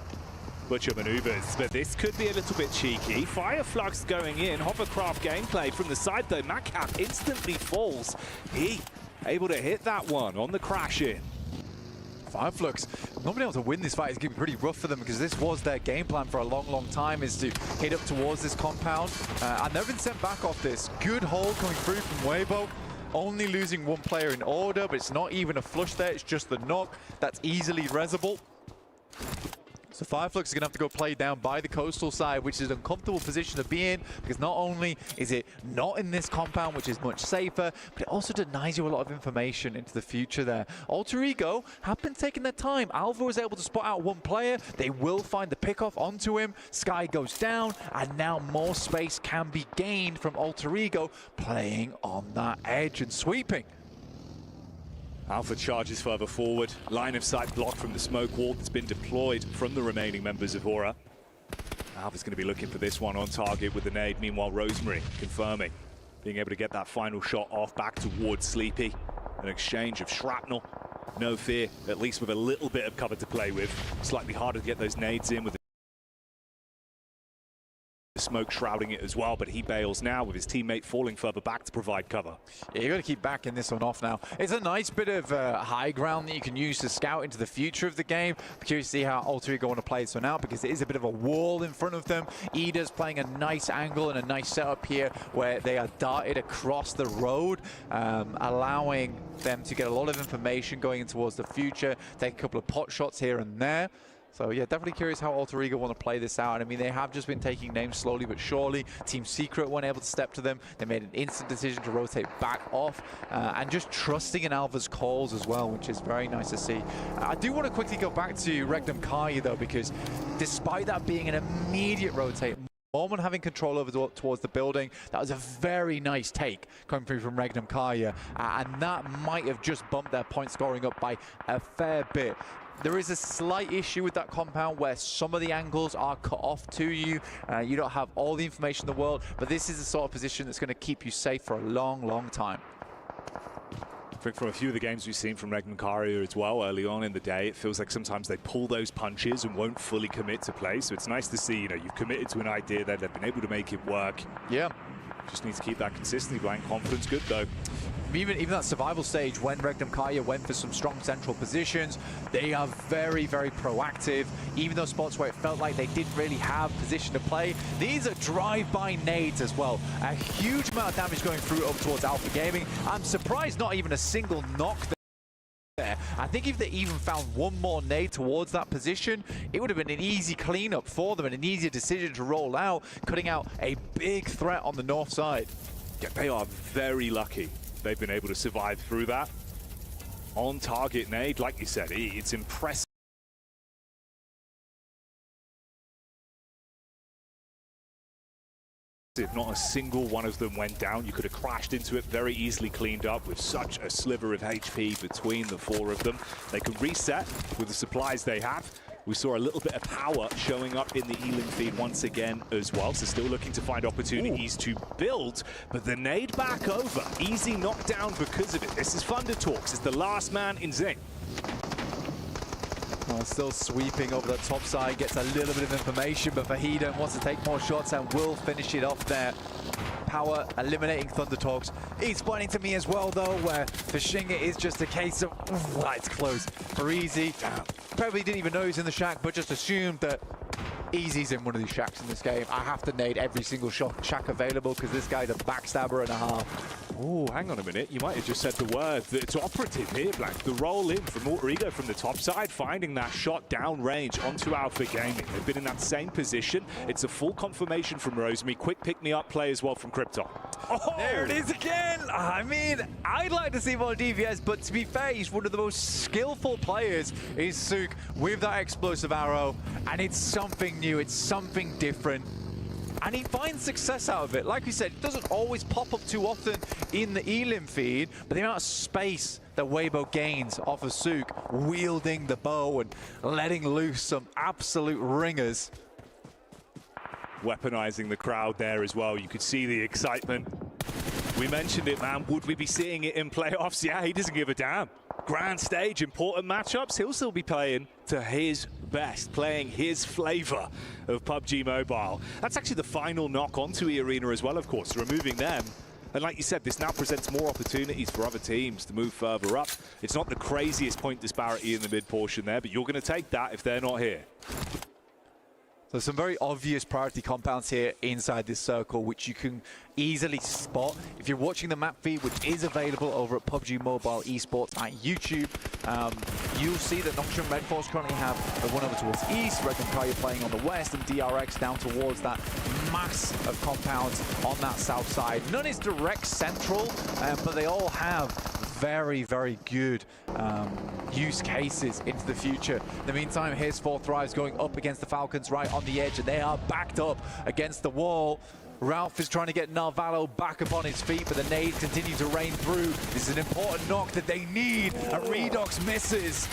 Butcher maneuvers, but this could be a little bit cheeky. Fireflux going in. Hovercraft gameplay from the side though. Macap instantly falls. He able to hit that one on the crash in. Fireflux not being able to win this fight is going to be pretty rough for them, because this was their game plan for a long time, is to hit up towards this compound. And they've been sent back off this. Good hold coming through from Weibo. Only losing 1 player in order, but it's not even a flush there. It's just the knock. That's easily resable. So Fireflux is going to have to go play down by the coastal side, which is an uncomfortable position to be in, because not only is it not in this compound, which is much safer, but it also denies you a lot of information into the future there. Alter Ego have been taking their time. Alva was able to spot out 1 player. They will find the pickoff onto him. Sky goes down, and now more space can be gained from Alter Ego playing on that edge and sweeping. Alpha charges further forward. Line of sight blocked from the smoke wall that's been deployed from the remaining members of Aura. Alpha's going to be looking for this one on target with the nade. Meanwhile, Rosemary confirming being able to get that final shot off back towards Sleepy. An exchange of shrapnel. No fear, at least with a little bit of cover to play with. Slightly harder to get those nades in with the smoke shrouding it as well, but he bails now with his teammate falling further back to provide cover. Yeah, you got to keep backing this one off now. It's a nice bit of high ground that you can use to scout into the future of the game. I'm curious to see how Alter Ego want to play this one out, because it is a bit of a wall in front of them. Ida's playing a nice angle and a nice setup here where they are darted across the road, allowing them to get a lot of information going in towards the future, take a couple of pot shots here and there. So yeah, definitely curious how Alter Ego want to play this out. I mean, they have just been taking names slowly but surely. Team Secret weren't able to step to them. They made an instant decision to rotate back off, and just trusting in Alva's calls as well, which is very nice to see. I do want to quickly go back to Regnum Kai though, because despite that being an immediate rotate, Mormon having control over towards the building, that was a very nice take coming through from Regnum Kaya, and that might have just bumped their point scoring up by a fair bit. There is a slight issue with that compound where some of the angles are cut off to you. You don't have all the information in the world, but this is the sort of position that's going to keep you safe for a long time. I think from a few of the games we've seen from Regnum Kaya as well early on in the day, it feels like sometimes they pull those punches and won't fully commit to play. So it's nice to see, you know, you've committed to an idea that they've been able to make it work. Yeah. Just need to keep that consistency playing. Confidence good, though. Even that survival stage, when Regnum Kaya went for some strong central positions, they are very, very proactive. Even those spots where it felt like they didn't really have position to play, these are drive-by nades as well. A huge amount of damage going through up towards Alpha Gaming. I'm surprised not even a single knock there. I think if they even found one more nade towards that position, it would have been an easy cleanup for them and an easier decision to roll out, cutting out a big threat on the north side. Yeah, they are very lucky they've been able to survive through that. On target nade, like you said, it's impressive. Not a single one of them went down. You could have crashed into it, very easily cleaned up with such a sliver of HP between the four of them. They can reset with the supplies they have. We saw a little bit of power showing up in the Elim feed once again as well, so still looking to find opportunities to build, but the nade back over. Easy knockdown because of it. This is Thunder Talks. It's the last man in Zing. Well, still sweeping over the top side, gets a little bit of information, but Fahida wants to take more shots and will finish it off there. Power eliminating Thunder Talks. He's pointing to me as well, though, where for Shinga is just a case of, it's close. For Easy, probably didn't even know he's in the shack, but just assumed that Easy's in one of these shacks in this game. I have to nade every single shack available because this guy's a backstabber and a half. Oh, hang on a minute. You might have just said the word that's operative here, Black. The roll in from Alter Ego from the top side, finding that shot down range onto Alpha Gaming. They've been in that same position. It's a full confirmation from Rosemary. Quick pick-me-up play as well from Krypton. Oh! There it is again! I mean, I'd like to see more DVS, but to be fair, he's one of the most skillful players, is Sook, with that explosive arrow, and it's something new, it's something different. And he finds success out of it. Like we said, it doesn't always pop up too often in the Elim feed, but the amount of space that Weibo gains off of Sook, wielding the bow and letting loose some absolute ringers. Weaponizing the crowd there as well. You could see the excitement. We mentioned it, man. Would we be seeing it in playoffs? Yeah, he doesn't give a damn. Grand stage, important matchups. He'll still be playing to his best, playing his flavor of PUBG Mobile. That's actually the final knock onto E-Arena as well, of course, removing them. And like you said, this now presents more opportunities for other teams to move further up. It's not the craziest point disparity in the mid portion there, but you're going to take that if they're not here. So some very obvious priority compounds here inside this circle, which you can easily spot. If you're watching the map feed, which is available over at PUBG Mobile Esports at YouTube, you'll see that Nocturne Red Force currently have the one over towards east, Red Kaya playing on the west, and DRX down towards that mass of compounds on that south side. None is direct central, but they all have very, very good use cases into the future. In the meantime, here's Four Thrives going up against the Falcons right on the edge, and they are backed up against the wall. Ralph is trying to get Narvalo back up on his feet, but the nades continue to rain through. This is an important knock that they need. A Redox misses.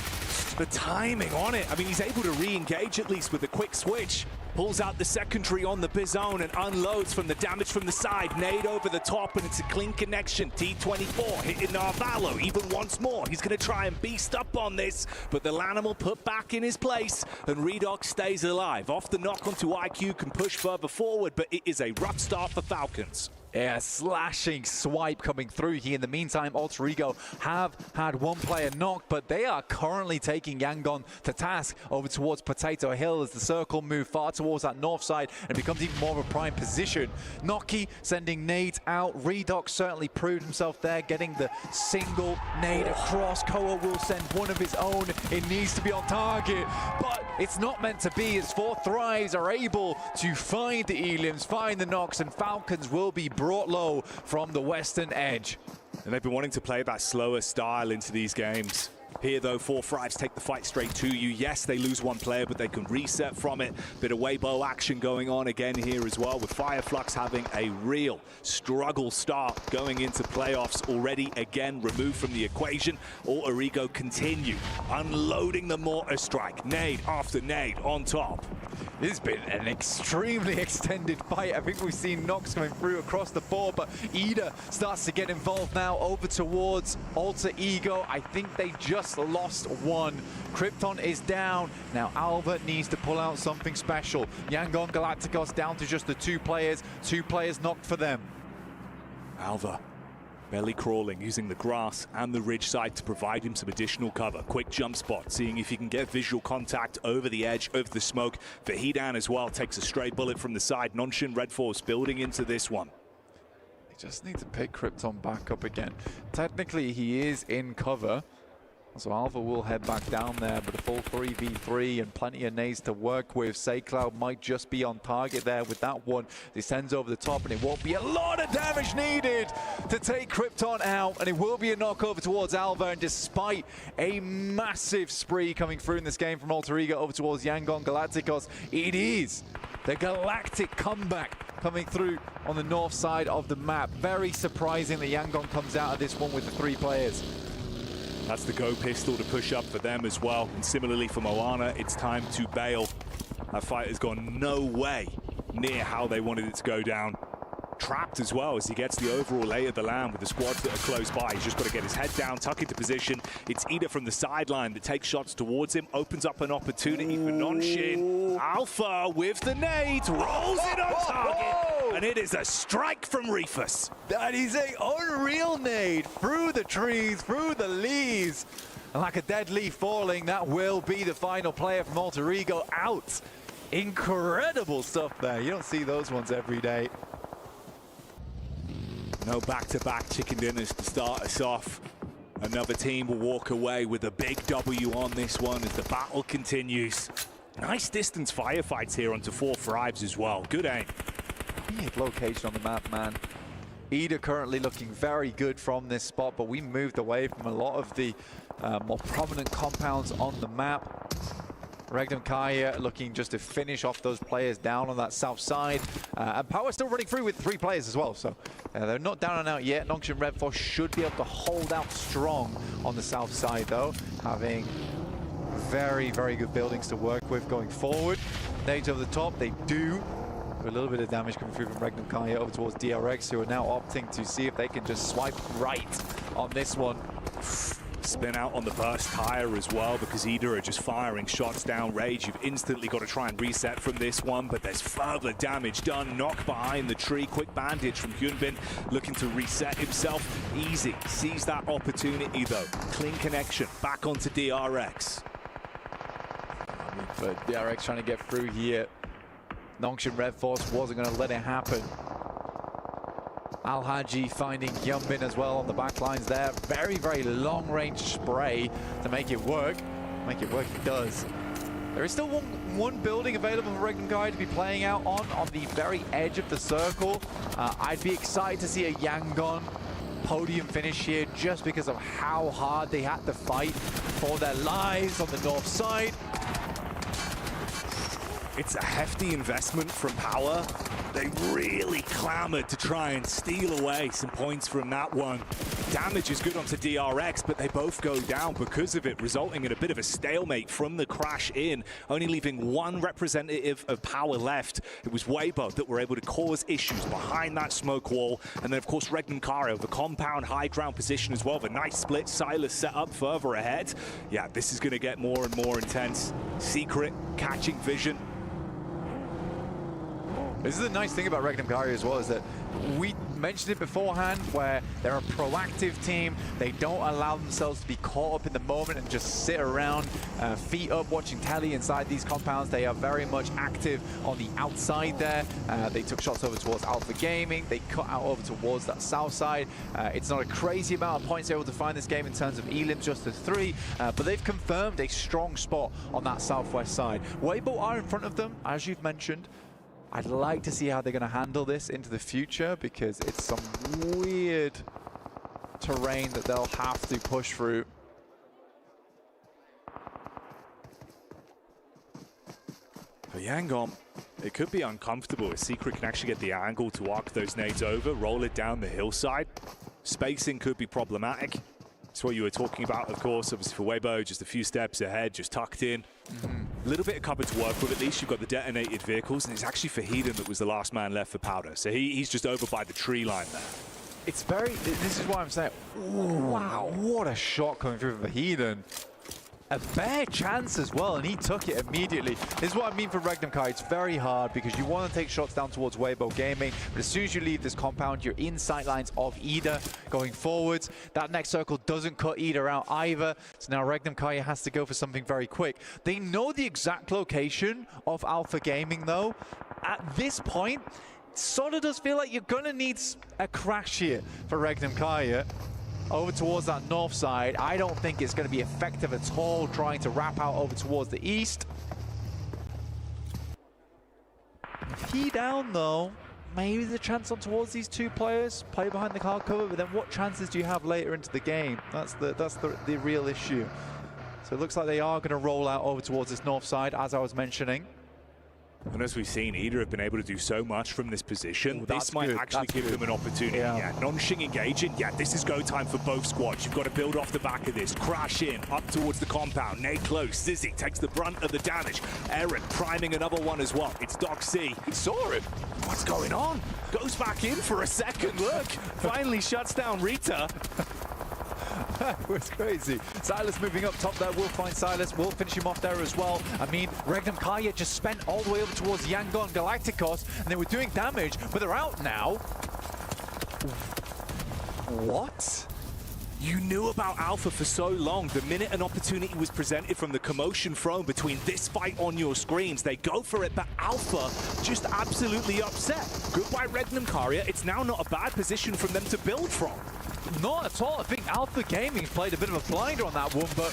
The timing on it. I mean, he's able to re-engage at least with a quick switch. Pulls out the secondary on the Bizone and unloads from the damage from the side. Nade over the top, and it's a clean connection. T24 hitting Narvalo even once more. He's going to try and beast up on this, but the Lanimal put back in his place, and Redox stays alive. Off the knock onto IQ, can push further forward, but it is a rough start for Falcons. Yeah, slashing swipe coming through here. In the meantime, Alter Ego have had one player knocked, but they are currently taking Yangon to task over towards Potato Hill as the circle move far towards that north side and becomes even more of a prime position. Noki sending nades out. Redox certainly proved himself there, getting the single nade across. Koa will send one of his own. It needs to be on target, but it's not meant to be as Four Thrives are able to find the Elims, find the knocks, and Falcons will be brought low from the western edge. And they've been wanting to play that slower style into these games. Here, though, Four Thrives take the fight straight to you. Yes, they lose one player, but they can reset from it. Bit of Weibo action going on again here as well, with Fireflux having a real struggle start going into playoffs already, again, removed from the equation. Alter Ego continue unloading the mortar strike. Nade after nade on top. This has been an extremely extended fight. I think we've seen knocks coming through across the board, but Ida starts to get involved now over towards Alter Ego. I think they just lost one. Krypton is down. Now Albert needs to pull out something special. Yangon Galacticos down to just the two players knocked for them. Alva, belly crawling, using the grass and the ridge side to provide him some additional cover. Quick jump spot, seeing if he can get visual contact over the edge, over the smoke. Vahidan as well takes a stray bullet from the side. Nonshin Red Force building into this one. He just needs to pick Krypton back up again. Technically, he is in cover. So Alva will head back down there, but a full 3v3 and plenty of nades to work with. Saycloud might just be on target there with that one. Descends over the top, and it won't be a lot of damage needed to take Krypton out, and it will be a knockover towards Alva. And despite a massive spree coming through in this game from Alter Ego over towards Yangon Galacticos, it is the Galactic comeback coming through on the north side of the map. Very surprising that Yangon comes out of this one with the 3 players. That's the go pistol to push up for them as well. And similarly for Moana, it's time to bail. That fight has gone no way near how they wanted it to go down. Trapped as well as he gets the overall lay of the land with the squads that are close by. He's just got to get his head down, tuck into position. It's Ida from the sideline that takes shots towards him, opens up an opportunity for Nonshin. Alpha with the nade, rolls it on target, and it is a strike from Rufus. That is an unreal nade through the trees, through the leaves. And like a dead leaf falling, that will be the final player from Alter Ego out. Incredible stuff there. You don't see those ones every day. No back-to-back chicken dinners to start us off. Another team will walk away with a big W on this one as the battle continues. Nice distance firefights here onto 4 thrives as well. Good aim. Weird location on the map, man. Ida currently looking very good from this spot, but we moved away from a lot of the more prominent compounds on the map. Regnum Kaya looking just to finish off those players down on that south side. And Power still running through with 3 players as well, so they're not down and out yet. Nongshim Red Force should be able to hold out strong on the south side though, having very, very good buildings to work with going forward. Nades over the top, they do. A little bit of damage coming through from Regnum Kaya over towards DRX, who are now opting to see if they can just swipe right on this one. Spin out on the burst tire as well, because Ida are just firing shots down Rage. You've instantly got to try and reset from this one, but there's further damage done. Knock behind the tree. Quick bandage from Hyunbin, looking to reset himself. Easy sees that opportunity though. Clean connection back onto DRX. But DRX trying to get through here. Nongshim Red Force wasn't going to let it happen. Al-Haji finding Hyunbin as well on the back lines there. Very, very long-range spray to make it work. Make it work, it does. There is still one building available for Regnum Guy to be playing out on the very edge of the circle. I'd be excited to see a Yangon podium finish here just because of how hard they had to fight for their lives on the north side. It's a hefty investment from Power. They really clamored to try and steal away some points from that one. Damage is good onto DRX, but they both go down because of it, resulting in a bit of a stalemate from the crash in, only leaving one representative of Power left. It was Weibo that were able to cause issues behind that smoke wall. And then, of course, Regnum Karo, the compound high ground position as well. The nice split, Silas set up further ahead. Yeah, this is going to get more and more intense. Secret, catching vision. This is the nice thing about Regnum Kari as well, is that we mentioned it beforehand, where they're a proactive team. They don't allow themselves to be caught up in the moment and just sit around, feet up, watching telly inside these compounds. They are very much active on the outside there. They took shots over towards Alpha Gaming. They cut out over towards that south side. It's not a crazy amount of points they're able to find this game in terms of elims, just to 3, but they've confirmed a strong spot on that southwest side. Weibo are in front of them, as you've mentioned. I'd like to see how they're going to handle this into the future, because it's some weird terrain that they'll have to push through. For Yangon, it could be uncomfortable as Secret can actually get the angle to arc those nades over, roll it down the hillside. Spacing could be problematic. That's what you were talking about, of course. Obviously for Weibo, just a few steps ahead, just tucked in. A little bit of cover to work with at least. You've got the detonated vehicles, and it's actually Fahiden that was the last man left for Powder. So he's just over by the tree line there. It's very, this is why I'm saying, ooh, wow, what a shot coming through from Fahiden. a fair chance as well, and he took it immediately. This is what I mean for Regnum Kai. It's very hard because you want to take shots down towards Weibo Gaming, but as soon as you leave this compound, you're in sight lines of Ida going forwards. That next circle doesn't cut Ida out either, so now Regnum Kai has to go for something very quick. They know the exact location of Alpha Gaming though. At this point, it sort of does feel like you're going to need a crash here for Regnum Kai. Over towards that north side. I don't think it's going to be effective at all trying to wrap out over towards the east. He down though. Maybe the chance on towards these two players. Play behind the car cover, but then what chances do you have later into the game? That's the real issue. So it looks like they are going to roll out over towards this north side, as I was mentioning. And as we've seen, Ida have been able to do so much from this position. This might actually give them an opportunity. Yeah, Nonshing engaging. Yeah, this is go time for both squads. You've got to build off the back of this. Crash in, up towards the compound. Nade close. Sizzy takes the brunt of the damage. Aaron priming another one as well. It's Doc C. He saw him. What's going on? Goes back in for a second look. Finally shuts down Rita. That was crazy. Silas moving up top there. We'll find Silas. We'll finish him off there as well. I mean, Regnum Kaya just spent all the way over towards Yangon Galacticos, and they were doing damage, but they're out now. What? You knew about Alpha for so long. The minute an opportunity was presented from the commotion thrown between this fight on your screens, they go for it, but Alpha just absolutely upset. Goodbye Regnum Karia. It's now not a bad position for them to build from. Not at all. I think Alpha Gaming played a bit of a blinder on that one, but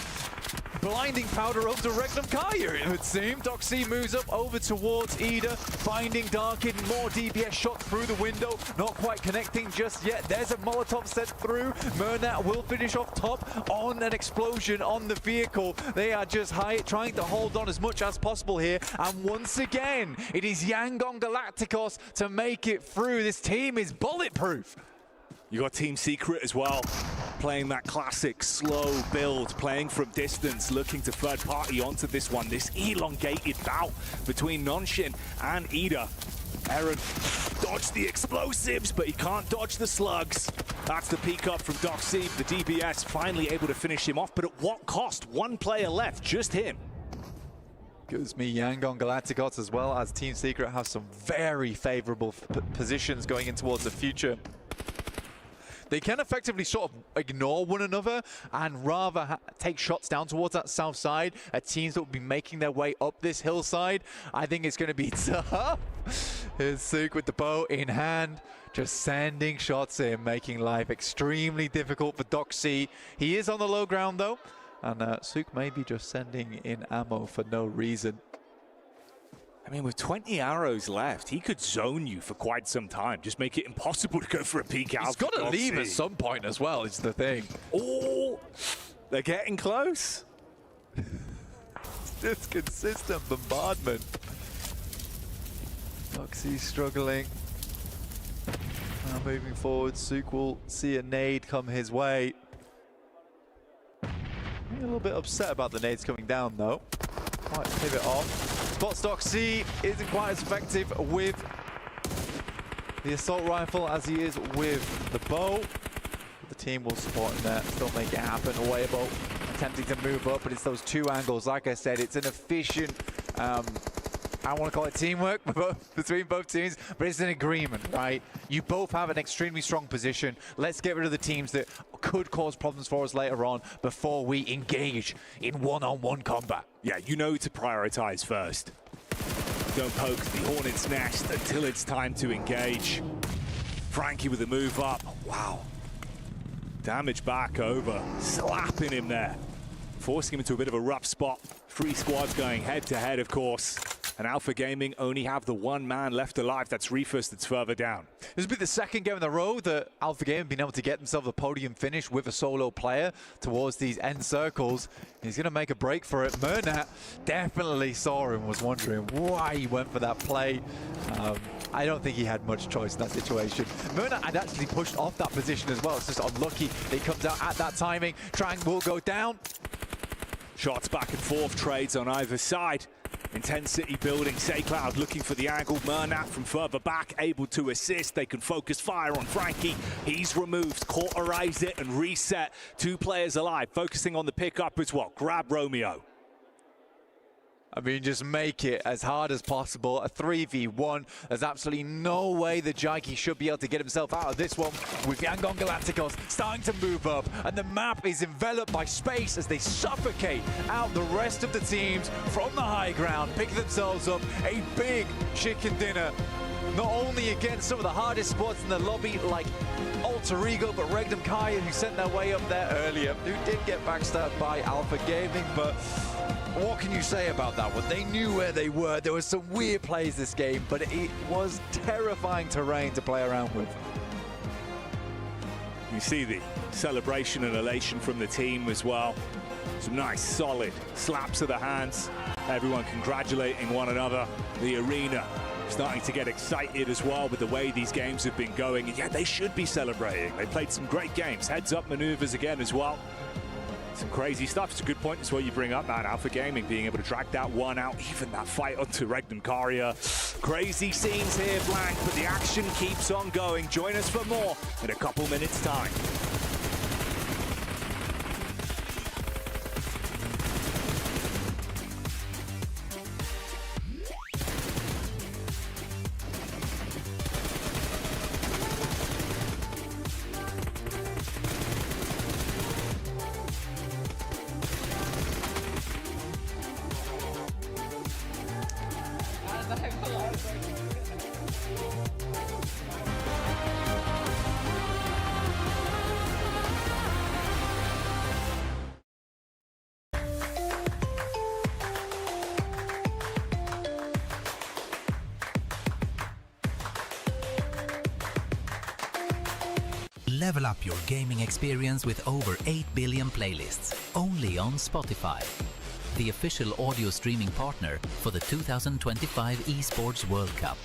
blinding powder over to Regnum Kaya, it would seem. Doc C moves up over towards Ida, finding Darkin, more DPS shot through the window, not quite connecting just yet. There's a Molotov set through. Murnat will finish off top on an explosion on the vehicle. They are just trying to hold on as much as possible here, and once again, it is Yangon Galacticos to make it through. This team is bulletproof. You got Team Secret as well, playing that classic slow build, playing from distance, looking to third party onto this one. This elongated bout between Nonshin and Ida. Aaron dodged the explosives, but he can't dodge the slugs. That's the peek up from Doc C. The DBS finally able to finish him off, but at what cost? One player left, just him. Gives me Yangon Galacticos as well, as Team Secret have some very favorable positions going in towards the future. They can effectively sort of ignore one another and rather take shots down towards that south side at teams that will be making their way up this hillside. I think it's going to be tough. Here's Suk with the bow in hand, just sending shots in, making life extremely difficult for Doc C. He is on the low ground though, and Suk may be just sending in ammo for no reason. I mean, with 20 arrows left, he could zone you for quite some time. Just make it impossible to go for a peek out. He's got to leave at some point as well, is the thing. Oh, they're getting close. Just consistent bombardment. Doxy's struggling. Now moving forward, Suk will see a nade come his way. A little bit upset about the nades coming down though. Might pivot off. Spots Doc C isn't quite as effective with the assault rifle as he is with the bow. The team will support him there, still make it happen. Weibo attempting to move up, but it's those two angles. Like I said, it's an efficient, I don't want to call it teamwork between both teams, but it's an agreement, right? You both have an extremely strong position. Let's get rid of the teams that could cause problems for us later on before we engage in one-on-one combat. Yeah, you know to prioritize first. Don't poke the hornet's nest until it's time to engage. Frankie with a move up. Wow. Damage back over. Slapping him there. Forcing him into a bit of a rough spot. 3 squads going head-to-head, of course. And Alpha Gaming only have the one man left alive. That's Reefus that's further down. This will be the second game in a row that Alpha Gaming have been able to get themselves a podium finish with a solo player towards these end circles. He's going to make a break for it. Murnat definitely saw him, was wondering why he went for that play. I don't think he had much choice in that situation. Murnat had actually pushed off that position as well. It's just unlucky that he comes out at that timing. Trang will go down. Shots back and forth, trades on either side. Intensity building. Saycloud looking for the angle. Murnat from further back, able to assist. They can focus fire on Frankie. He's removed, cauterize it, and reset. 2 players alive, focusing on the pickup as well. Grab Romeo. I mean, just make it as hard as possible. A 3v1. There's absolutely no way that Jaiki should be able to get himself out of this one with Yangon Galacticos starting to move up. And the map is enveloped by space as they suffocate out the rest of the teams from the high ground, picking themselves up a big chicken dinner. Not only against some of the hardest spots in the lobby like Alter Ego, but Regdom Kaya, who sent their way up there earlier, who did get backstabbed by Alpha Gaming, but what can you say about that one? They knew where they were. There were some weird plays this game, but it was terrifying terrain to play around with. You see the celebration and elation from the team as well. Some nice, solid slaps of the hands. Everyone congratulating one another. The arena starting to get excited as well with the way these games have been going. And yeah, they should be celebrating. They played some great games. Heads-up maneuvers again as well. Some crazy stuff. It's a good point. That's what you bring up, man. Alpha Gaming being able to drag that one out, even that fight onto Regdom Karia. Crazy scenes here, Blank, but the action keeps on going. Join us for more in a couple minutes' time. Level up your gaming experience with over 8 billion playlists, only on Spotify, the official audio streaming partner for the 2025 Esports World Cup.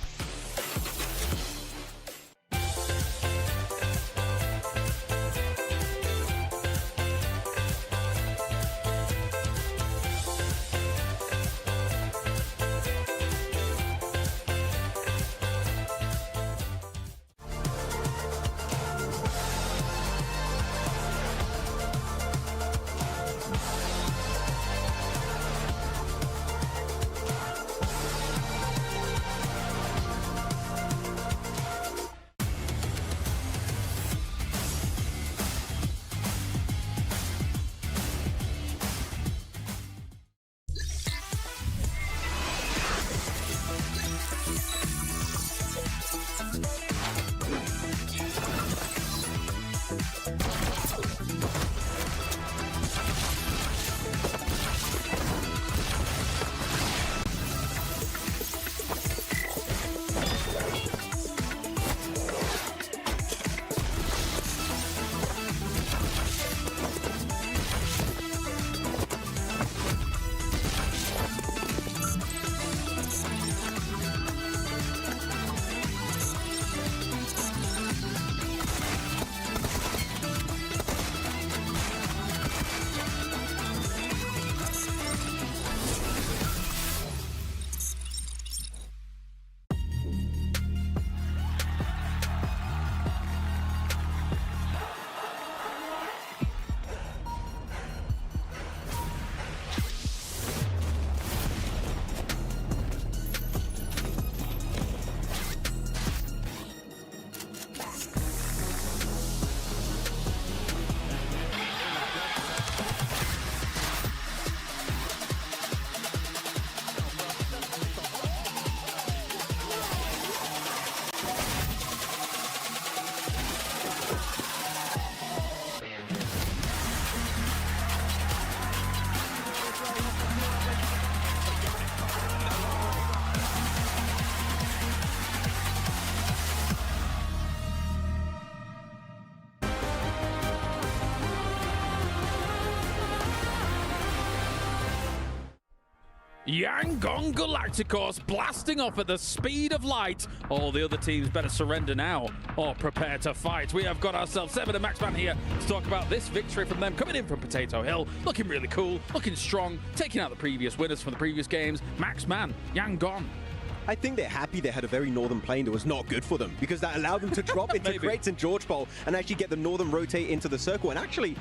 Yangon Galacticos blasting off at the speed of light. All the other teams better surrender now or prepare to fight. We have got ourselves Seven and Maxman here to talk about this victory from them, coming in from Potato Hill, looking really cool, looking strong, taking out the previous winners from the previous games. Maxman, Yangon. I think they're happy they had a very northern plane that was not good for them, because that allowed them to drop into crates and George Bowl and actually get the northern rotate into the circle. And actually,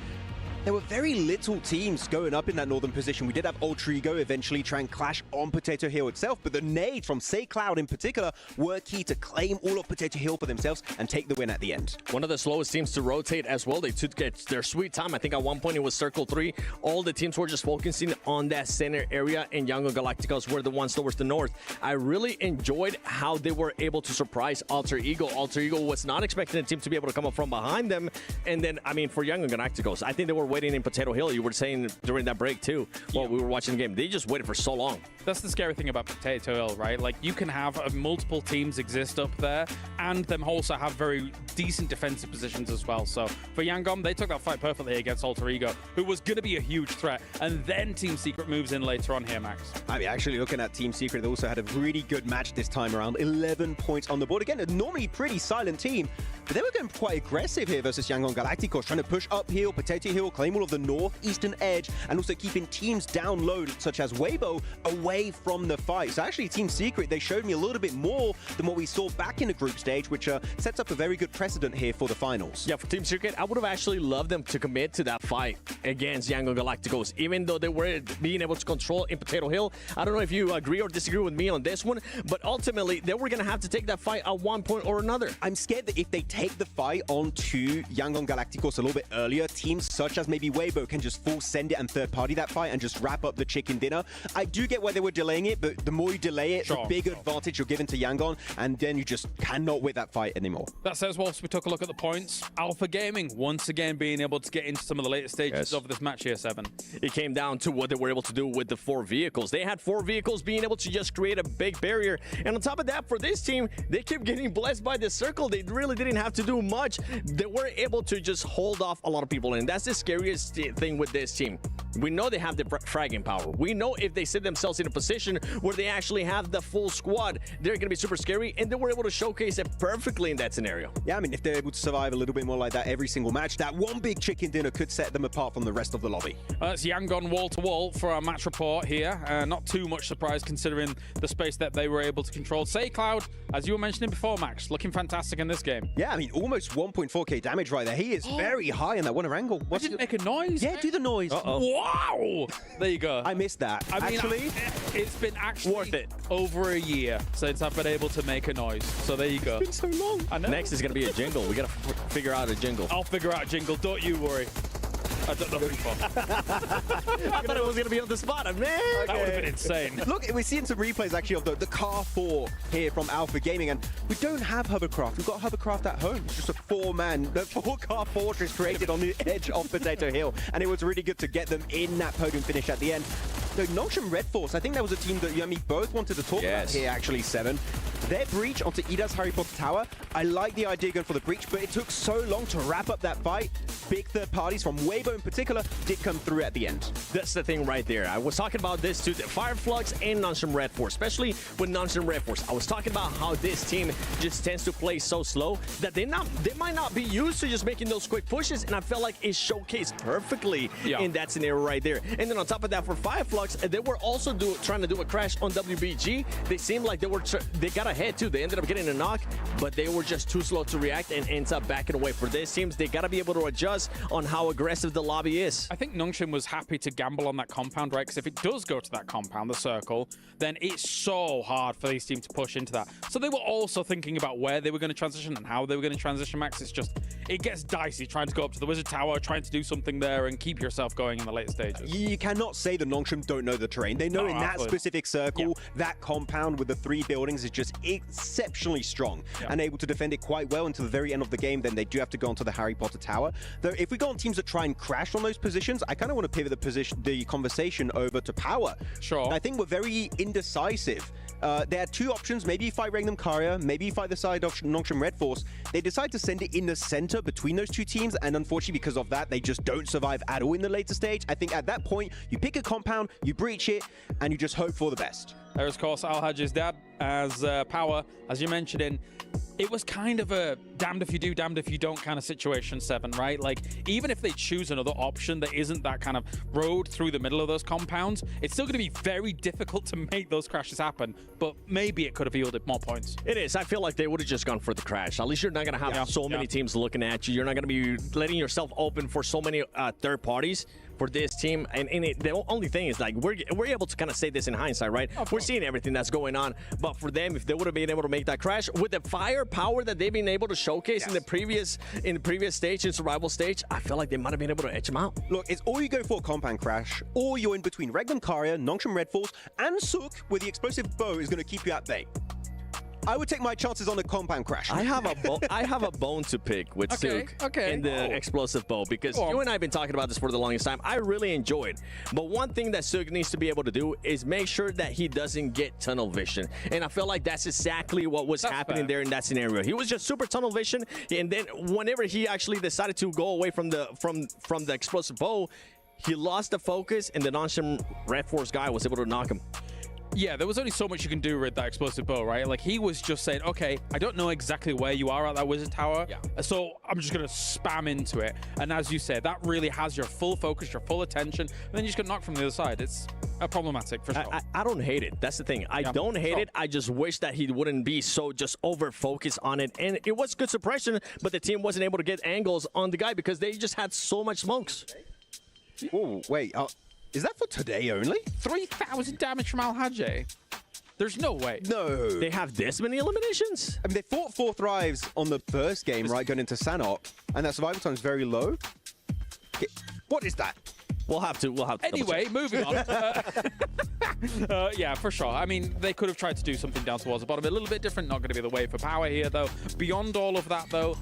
there were very little teams going up in that northern position. We did have Ultrigo eventually try and clash on Potato Hill itself, but the nades from Say Cloud in particular were key to claim all of Potato Hill for themselves and take the win at the end. One of the slowest teams to rotate as well. They took their sweet time. I think at one point it was Circle 3. All the teams were just focusing on that center area, and Yangon Galacticos were the ones towards the north. I really enjoyed how they were able to surprise Alter Ego. Alter Ego was not expecting the team to be able to come up from behind them. And then, I mean, for Yangon Galacticos, I think they were waiting in Potato Hill. You were saying during that break too, while we were watching the game, they just waited for so long. That's the scary thing about Potato Hill, right? Like, you can have multiple teams exist up there and them also have very decent defensive positions as well. So for Yangon, they took that fight perfectly against Alter Ego, who was going to be a huge threat. And then Team Secret moves in later on here, Max. I mean, actually looking at Team Secret, they also had a really good match this time around. 11 points on the board. Again, a normally pretty silent team, but they were going quite aggressive here versus Yangon Galacticos, trying to push uphill, Potato Hill, claim all of the northeastern edge, and also keeping teams down low, such as Weibo, away from the fight. So actually, Team Secret, they showed me a little bit more than what we saw back in the group stage, which sets up a very good precedent here for the finals. Yeah, for Team Secret, I would have actually loved them to commit to that fight against Yangon Galacticos, even though they were being able to control in Potato Hill. I don't know if you agree or disagree with me on this one, but ultimately, they were going to have to take that fight at one point or another. I'm scared that if they take the fight onto Yangon Galacticos a little bit earlier, teams such as maybe Weibo can just full send it and third party that fight and just wrap up the chicken dinner. I do get why they were delaying it, but the more you delay it, the bigger advantage you're giving to Yangon, and then you just cannot win that fight anymore. That says, whilst we took a look at the points, Alpha Gaming once again being able to get into some of the later stages of this match here, Seven. It came down to what they were able to do with the 4 vehicles. They had 4 vehicles being able to just create a big barrier, and on top of that, for this team, they kept getting blessed by the circle. They really didn't have to do much. They were able to just hold off a lot of people, and that's the scariest thing with this team. We know they have the fragging power. We know if they set themselves in a position where they actually have the full squad, they're going to be super scary, and they were able to showcase it perfectly in that scenario. Yeah, I mean, if they're able to survive a little bit more like that every single match, that one big chicken dinner could set them apart from the rest of the lobby. That's Yangon wall-to-wall for our match report here. Not too much surprise considering the space that they were able to control. Say Cloud, as you were mentioning before, Max, looking fantastic in this game. Yeah, I mean, almost 1.4k damage right there. He is very high in that one angle. I didn't make a noise. Yeah, do the noise. Wow! There you go. I missed that. I mean, actually, it's been actually worth it. Over a year since I've been able to make a noise. So there you go. It's been so long. I know. Next is going to be a jingle. We got to figure out a jingle. I'll figure out a jingle. Don't you worry. I don't know who for. I thought it was going to be on the spot. Man, that would have been insane. Look, we're seeing some replays actually of the Car 4 here from Alpha Gaming, and we don't have hovercraft. We've got hovercraft at home. It's just a 4-car fortress created on the edge of Potato Hill, and it was really good to get them in that podium finish at the end. So Nongshim Red Force, I think that was a team that you and me both wanted to talk about here, actually, Seven. Their breach onto Ida's Harry Potter Tower, I like the idea going for the breach, but it took so long to wrap up that fight. Big third parties from Weibo in particular did come through at the end. That's the thing right there. I was talking about this too, the Fireflux and Nongshim Red Force, especially with Nongshim Red Force. I was talking about how this team just tends to play so slow that they might not be used to just making those quick pushes, and I felt like it showcased perfectly in that scenario right there. And then on top of that, for Fireflux, they were also trying to do a crash on WBG. They seemed like they got ahead too. They ended up getting a knock, but they were just too slow to react and ends up backing away. For this teams, they got to be able to adjust on how aggressive the lobby is. I think Nongshim was happy to gamble on that compound, right? Because if it does go to that compound, the circle, then it's so hard for these teams to push into that. So they were also thinking about where they were going to transition and how they were going to transition, Max. It's just, it gets dicey trying to go up to the Wizard Tower, trying to do something there and keep yourself going in the later stages. You cannot say the Nongshim don't know the terrain. They know in that specific circle, that compound with the 3 buildings is just exceptionally strong and able to defend it quite well until the very end of the game, then they do have to go onto the Harry Potter Tower. Though if we go on teams that try and crash on those positions, I kind of want to pivot the conversation over to Power. Sure. And I think we're very indecisive. They had two options. Maybe you fight Regnum Karya, maybe you fight the side of Nongshim Red Force. They decide to send it in the center between those two teams, and unfortunately because of that, they just don't survive at all in the later stage. I think at that point, you pick a compound, you breach it, and you just hope for the best. There's, of course, Al-Hajj's dad as Power, as you mentioned in. It was kind of a damned if you do, damned if you don't kind of situation, Seven, right? Like, even if they choose another option that isn't that kind of road through the middle of those compounds, it's still going to be very difficult to make those crashes happen, but maybe it could have yielded more points. It is. I feel like they would have just gone for the crash. At least you're not going to have so many teams looking at you. You're not going to be letting yourself open for so many third parties for this team. And the only thing is, like, we're able to kind of say this in hindsight, right? We're seeing everything that's going on. But for them, if they would have been able to make that crash with the firepower that they've been able to showcase in the previous stage, in survival stage, I feel like they might have been able to edge them out. Look, it's all you go for a compound crash, or you're in between Regnum Karya, Nongshim Red Force, and Sook, where the explosive bow is going to keep you at bay. I would take my chances on a compound crash. I have a bone to pick with Sook and the explosive bow, because you and I have been talking about this for the longest time. I really enjoy it. But one thing that Sook needs to be able to do is make sure that he doesn't get tunnel vision. And I feel like that's exactly what was happening there in that scenario. He was just super tunnel vision, and then whenever he actually decided to go away from the explosive bow, he lost the focus, and the Nongshim Red Force guy was able to knock him. Yeah, there was only so much you can do with that explosive bow, right? Like, he was just saying, okay, I don't know exactly where you are at that wizard tower, so I'm just going to spam into it. And as you said, that really has your full focus, your full attention, and then you just get knocked from the other side. It's problematic, for sure. I don't hate it. That's the thing. I don't hate it. I just wish that he wouldn't be so just over-focused on it. And it was good suppression, but the team wasn't able to get angles on the guy because they just had so much smokes. Oh, wait. Is that for today only? 3,000 damage from Al-Hajj. There's no way. No. They have this many eliminations? I mean, they fought 4 thrives on the first game, right, going into Sanhok, and that survival time is very low. What is that? We'll have to. Anyway, moving on. Yeah, for sure. I mean, they could have tried to do something down towards the bottom. A little bit different. Not going to be the way for Power here, though. Beyond all of that, though,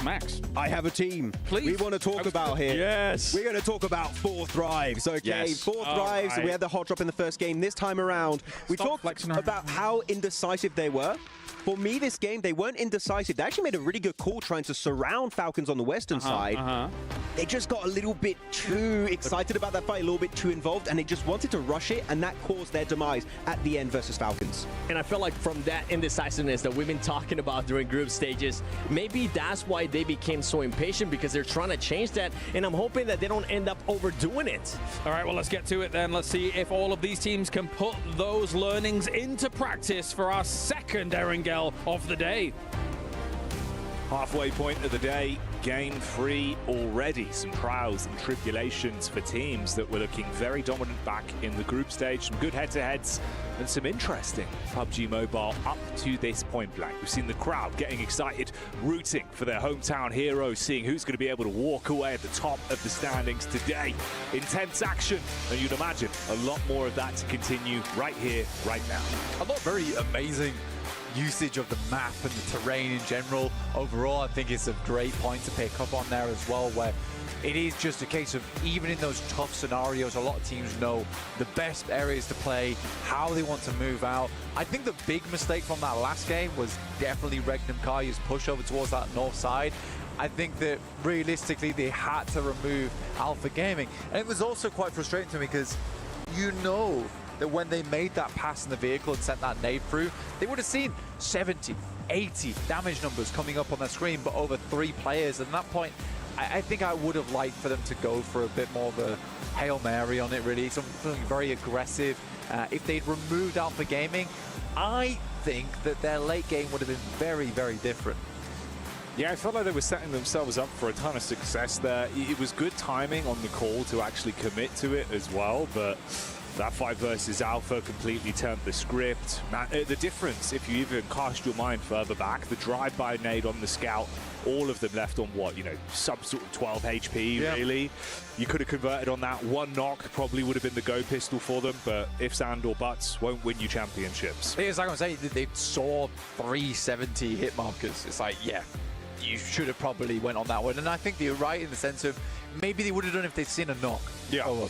Max, I have a team. Please. We want to talk about here. Yes. We're going to talk about 4 thrives, okay? Yes. 4 thrives. Right. We had the hot drop in the first game. This time around, we talked about how indecisive they were. For me, this game, they weren't indecisive. They actually made a really good call trying to surround Falcons on the western side. They just got a little bit too excited about that fight, a little bit too involved, and they just wanted to rush it, and that caused their demise at the end versus Falcons. And I feel like from that indecisiveness that we've been talking about during group stages, maybe that's why they became so impatient, because they're trying to change that, and I'm hoping that they don't end up overdoing it. All right, well, let's get to it then. Let's see if all of these teams can put those learnings into practice for our second Erangel of the day. Halfway point of the day, game 3 already. Some trials and tribulations for teams that were looking very dominant back in the group stage. Some good head-to-heads and some interesting PUBG Mobile up to this point blank. We've seen the crowd getting excited, rooting for their hometown heroes, seeing who's going to be able to walk away at the top of the standings today. Intense action, and you'd imagine a lot more of that to continue right here, right now. A lot very amazing usage of the map and the terrain in general. Overall, I think it's a great point to pick up on there as well, where it is just a case of, even in those tough scenarios, a lot of teams know the best areas to play, how they want to move out. I think the big mistake from that last game was definitely Regnum Karya's push over towards that north side. I think that realistically they had to remove Alpha Gaming. And it was also quite frustrating to me, because you know that when they made that pass in the vehicle and sent that nade through, they would have seen 70, 80 damage numbers coming up on their screen, but over 3 players. At that point, I think I would have liked for them to go for a bit more of a Hail Mary on it, really, something very aggressive. If they'd removed Alpha Gaming, I think that their late game would have been very, very different. Yeah, I felt like they were setting themselves up for a ton of success there. It was good timing on the call to actually commit to it as well, but That fight versus Alpha completely turned the script. Man, the difference, if you even cast your mind further back, the drive-by nade on the scout, all of them left on what, you know, sub sort of 12 HP, really. You could have converted on that. One knock probably would have been the go pistol for them, but ifs and or buts won't win you championships. It's like I'm saying, they saw 370 hit markers. It's like, yeah, you should have probably went on that one. And I think you're right in the sense of maybe they would have done if they'd seen a knock. Yeah.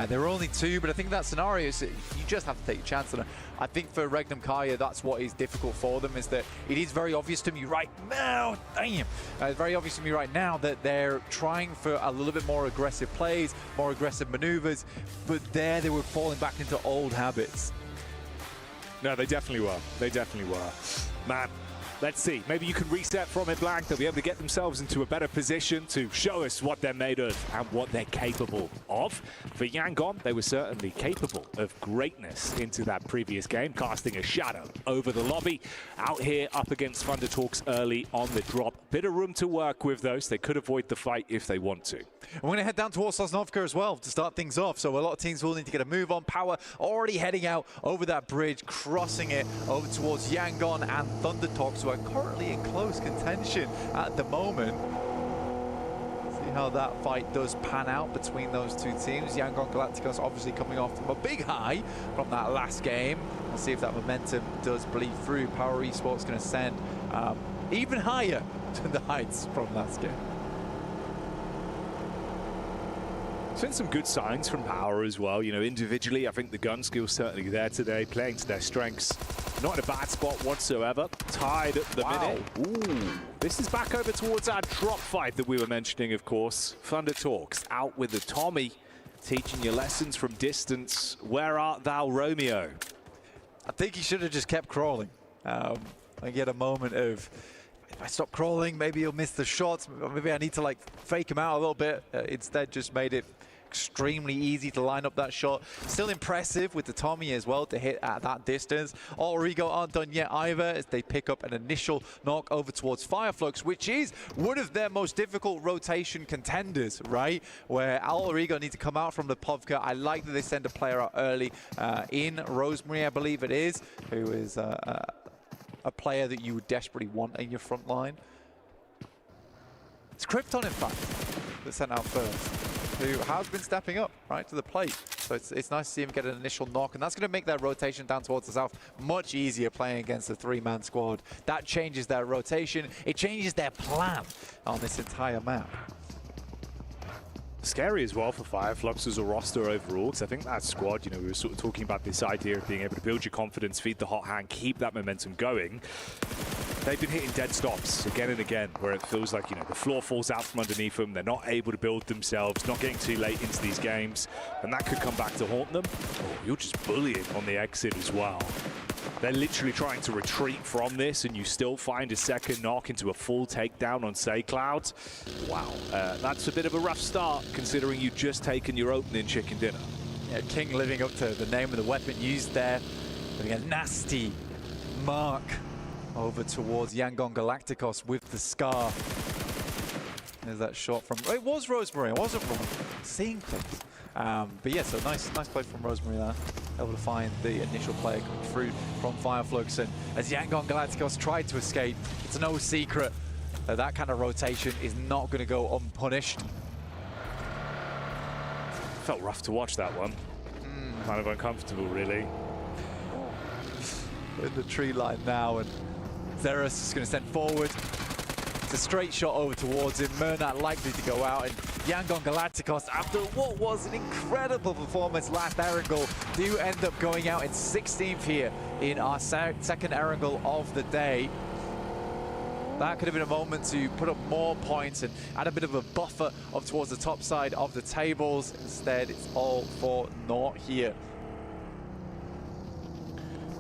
There were only two, but I think that scenario is you just have to take a chance. And I think for Regnum Kaya, that's what is difficult for them, is that it is very obvious to me right now, it's very obvious to me right now that they're trying for a little bit more aggressive plays, more aggressive maneuvers, but there they were falling back into old habits. No, they definitely were. They definitely were. Man, let's see. Maybe you can reset from it blank. They'll be able to get themselves into a better position to show us what they're made of and what they're capable of. For Yangon, they were certainly capable of greatness into that previous game, casting a shadow over the lobby. Out here up against Thunder Talks early on the drop. Bit of room to work with those. They could avoid the fight if they want to. We're going to head down towards Sosnovka as well to start things off. So a lot of teams will need to get a move on. Power already heading out over that bridge, crossing it over towards Yangon and Thunder Talks, who are currently in close contention at the moment. See how that fight does pan out between those two teams. Yangon Galacticos obviously coming off from a big high from that last game. We'll see if that momentum does bleed through. Power Esports going to send even higher to the heights from last game. It's been some good signs from Power as well. You know, individually, I think the gun skill's certainly there today, playing to their strengths. Not in a bad spot whatsoever. Tied at the minute. Ooh. This is back over towards our drop fight that we were mentioning, of course. Thunder Talks out with the Tommy, teaching you lessons from distance. Where art thou, Romeo? I think he should have just kept crawling. I get a moment of, if I stop crawling, maybe he'll miss the shots. Maybe I need to like fake him out a little bit. Instead, just made it extremely easy to line up that shot. Still impressive with the Tommy as well to hit at that distance. Origo aren't done yet either as they pick up an initial knock over towards Fireflux, which is one of their most difficult rotation contenders, right? Where Origo need to come out from the Povka. I like that they send a player out early in Rosemary, I believe it is, who is a player that you would desperately want in your front line. It's Krypton, in fact, that's sent out first, who has been stepping up, right, to the plate. So it's nice to see him get an initial knock, and that's going to make their rotation down towards the south much easier playing against a three-man squad. That changes their rotation. It changes their plan on this entire map. Scary as well for Fireflux as a roster overall, because I think that squad, you know, we were sort of talking about this idea of being able to build your confidence, feed the hot hand, keep that momentum going. They've been hitting dead stops again and again, where it feels like, you know, the floor falls out from underneath them, they're not able to build themselves, not getting too late into these games, and that could come back to haunt them. Oh, you're just bullying on the exit as well. They're literally trying to retreat from this, and you still find a second knock into a full takedown on SayCloud. Wow, that's a bit of a rough start, considering you've just taken your opening chicken dinner. Yeah, King living up to the name of the weapon used there. Getting a nasty mark over towards Yangon Galacticos with the Scar. There's that shot from... It was Rosemary, I wasn't wrong. Seeing things. But yeah, so nice play from Rosemary there. Able to find the initial player coming through from Fireflux. And as Yangon Galacticos tried to escape, it's no secret that that kind of rotation is not going to go unpunished. Felt rough to watch that one. Kind of uncomfortable, really. In the tree line now, and Xeris is going to send forward. It's a straight shot over towards him. Murnat likely to go out, and Yangon Galacticos, after what was an incredible performance last Erangel, do end up going out in 16th here in our second Erangel of the day. That could have been a moment to put up more points and add a bit of a buffer up towards the top side of the tables. Instead, it's all for naught here.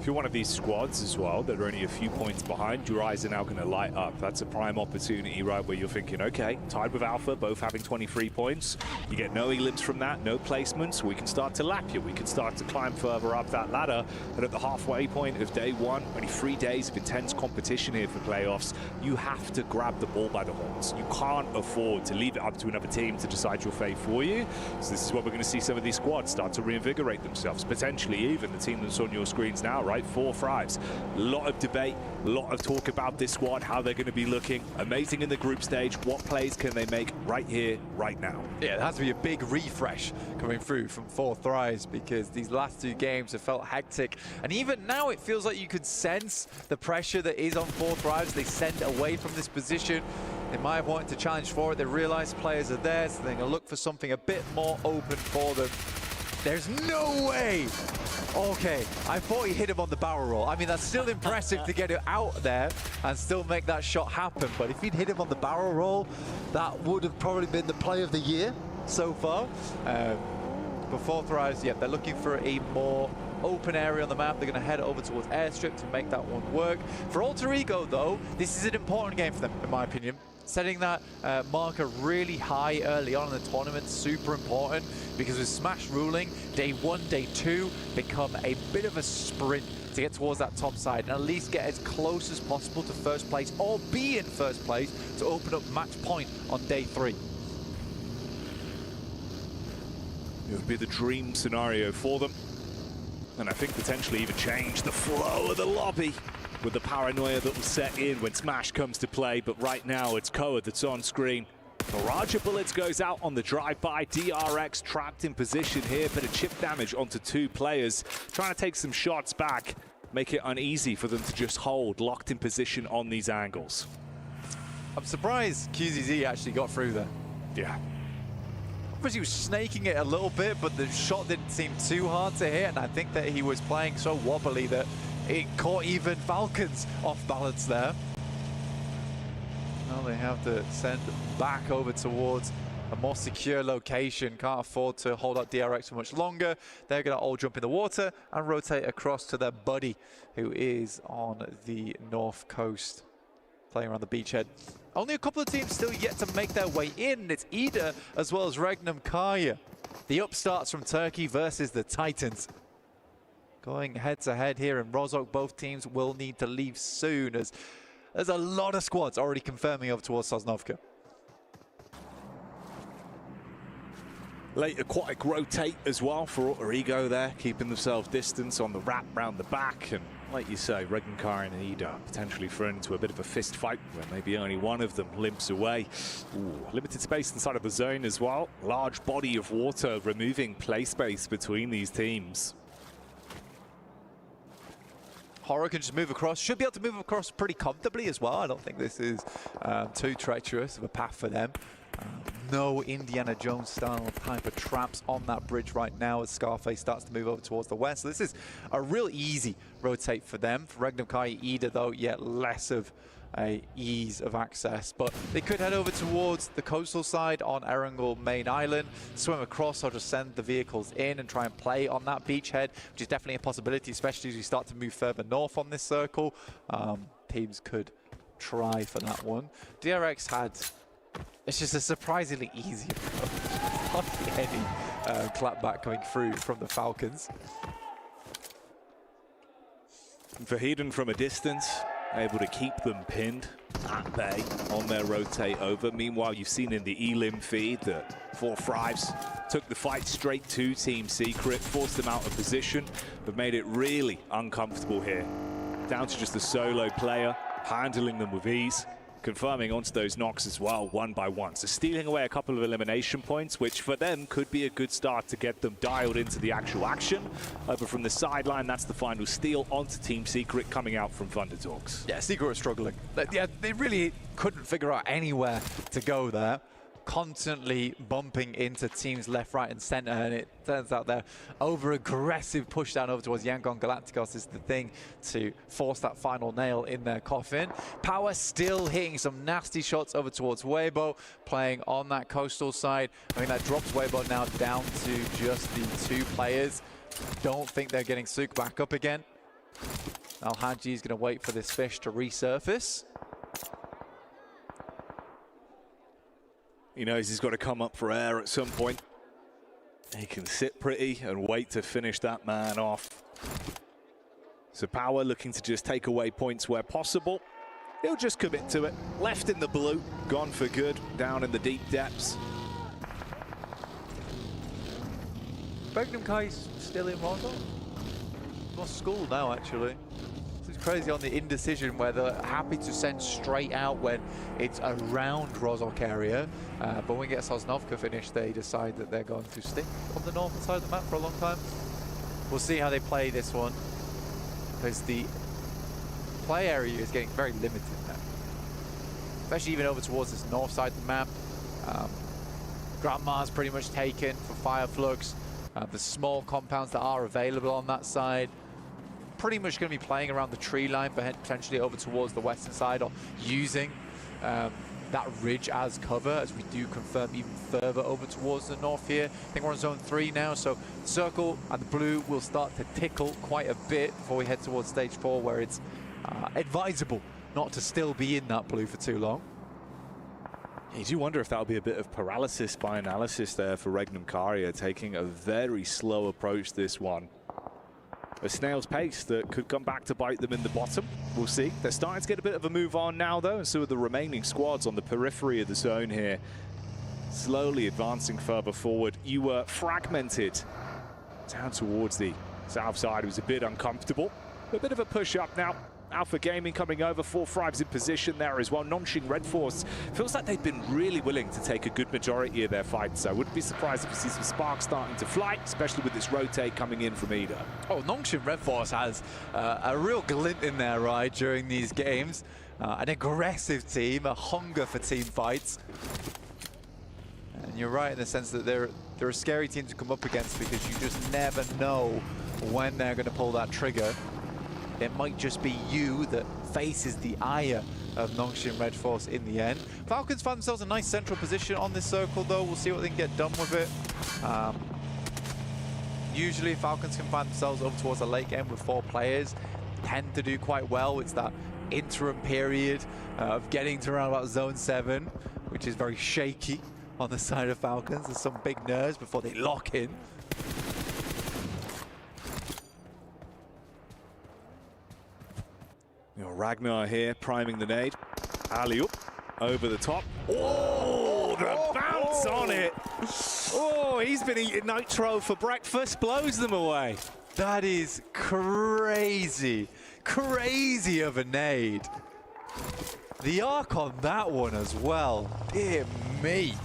If you're one of these squads as well that are only a few points behind, your eyes are now going to light up. That's a prime opportunity, right, where you're thinking, okay, tied with Alpha, both having 23 points. You get no elims from that, no placements. We can start to lap you. We can start to climb further up that ladder. And at the halfway point of day one, only 3 days of intense competition here for playoffs, you have to grab the ball by the horns. You can't afford to leave it up to another team to decide your fate for you. So this is what we're going to see some of these squads start to reinvigorate themselves. Potentially even the team that's on your screens now, right? 4 Thrives. A lot of debate, a lot of talk about this squad, how they're going to be looking. Amazing in the group stage. What plays can they make right here, right now? Yeah, there has to be a big refresh coming through from 4 Thrives, because these last 2 games have felt hectic. And even now it feels like you could sense the pressure that is on 4 Thrives. They send away from this position. They might have wanted to challenge for it. They realize players are there, so they're going to look for something a bit more open for them. There's no way. Okay, I thought he hit him on the barrel roll. I mean, that's still impressive to get it out there and still make that shot happen. But if he'd hit him on the barrel roll, that would have probably been the play of the year so far. But 4 Thrives, yeah, they're looking for a more open area on the map. They're going to head over towards Airstrip to make that one work. For Alter Ego, though, this is an important game for them, in my opinion. Setting that marker really high early on in the tournament, super important, because with Smash ruling, day 1, day 2 become a bit of a sprint to get towards that top side and at least get as close as possible to first place, or be in first place to open up match point on day 3. It would be the dream scenario for them, and I think potentially even change the flow of the lobby with the paranoia that will set in when Smash comes to play. But right now it's Koa that's on screen. Barrage of bullets goes out on the drive-by. DRX trapped in position here. Bit of chip damage onto 2 players. Trying to take some shots back. Make it uneasy for them to just hold, locked in position on these angles. I'm surprised QZZ actually got through there. Yeah. Because he was snaking it a little bit, but the shot didn't seem too hard to hit. And I think that he was playing so wobbly that it caught even Falcons off balance there. Now they have to send back over towards a more secure location. Can't afford to hold up DRX for much longer. They're going to all jump in the water and rotate across to their buddy, who is on the north coast, playing around the beachhead. Only a couple of teams still yet to make their way in. It's Ida as well as Regnum Kaya. The upstarts from Turkey versus the Titans. Going head-to-head here in Rozhok, both teams will need to leave soon, as there's a lot of squads already confirming over towards Sosnovka. Late aquatic rotate as well for Alter Ego there, keeping themselves distance on the wrap round the back. And like you say, Regenkar and Ida potentially thrown into a bit of a fist fight where maybe only one of them limps away. Ooh, limited space inside of the zone as well. Large body of water removing play space between these teams. Horror can just move across, should be able to move across pretty comfortably as well. I don't think this is too treacherous of a path for them. No Indiana Jones style type of traps on that bridge right now as Scarface starts to move over towards the west. So this is a real easy rotate for them. For Regnum Kai Ida though, yet less of a ease of access, but they could head over towards the coastal side on Erangel main island, swim across, or just send the vehicles in and try and play on that beachhead, which is definitely a possibility, especially as we start to move further north on this circle. Teams could try for that one. DRX had, it's just a surprisingly easy approach. Hardly any clapback coming through from the Falcons. Vahiden from a distance, able to keep them pinned at bay on their rotate over. Meanwhile, you've seen in the elim feed that 4 Thrives took the fight straight to Team Secret, forced them out of position, but made it really uncomfortable here. Down to just a solo player, handling them with ease, confirming onto those knocks as well, 1 by 1. So stealing away a couple of elimination points, which for them could be a good start to get them dialed into the actual action. Over from the sideline, that's the final steal onto Team Secret coming out from Thunder Talks. Yeah, Secret were struggling. Yeah, they really couldn't figure out anywhere to go there. Constantly bumping into teams left, right, and center, and it turns out their over-aggressive push down over towards Yangon Galacticos is the thing to force that final nail in their coffin. Power still hitting some nasty shots over towards Weibo, playing on that coastal side. I mean, that drops Weibo now down to just the 2 players. Don't think they're getting Suk back up again. Al-Haji is going to wait for this fish to resurface. He knows he's got to come up for air at some point. He can sit pretty and wait to finish that man off. So Power looking to just take away points where possible. He'll just commit to it. Left in the blue, gone for good, down in the deep depths. Magnum Kai's still in Rondo. Lost school now, actually. It's crazy on the indecision where they're happy to send straight out when it's around Rozhok area. But when we get Sosnovka finished, they decide that they're going to stick on the northern side of the map for a long time. We'll see how they play this one, because the play area is getting very limited now. Especially even over towards this north side of the map. Grandma's pretty much taken for Fireflux. The small compounds that are available on that side, pretty much going to be playing around the tree line, but potentially over towards the western side, or using that ridge as cover, as we do confirm even further over towards the north here. I think we're on zone 3 now, so the circle and the blue will start to tickle quite a bit before we head towards stage 4, where it's advisable not to still be in that blue for too long. You do wonder if that'll be a bit of paralysis by analysis there for Regnum Karya, taking a very slow approach this one. A snail's pace that could come back to bite them in the bottom. We'll see. They're starting to get a bit of a move on now, though, and so are the remaining squads on the periphery of the zone here. Slowly advancing further forward. You were fragmented down towards the south side. It was a bit uncomfortable. A bit of a push up now. Alpha Gaming coming over, 4-5's in position there as well. Nongshing Red Force feels like they've been really willing to take a good majority of their fights. So I wouldn't be surprised if we see some sparks starting to fly, especially with this rotate coming in from Ida. Oh, Nongshing Red Force has a real glint in their eye during these games. An aggressive team, a hunger for team fights. And you're right in the sense that they're a scary team to come up against, because you just never know when they're going to pull that trigger. It might just be you that faces the ire of Nongshing Red Force in the end. Falcons find themselves a nice central position on this circle, though. We'll see what they can get done with it. Usually Falcons can find themselves over towards the late game with 4 players. Tend to do quite well. It's that interim period of getting to around about zone 7, which is very shaky on the side of Falcons. There's some big nerves before they lock in. Ragnar here, priming the nade. Alley-oop, over the top. Oh, the bounce on it. Oh, he's been eating nitro for breakfast, blows them away. That is crazy. Crazy of a nade. The arc on that one as well. Dear me.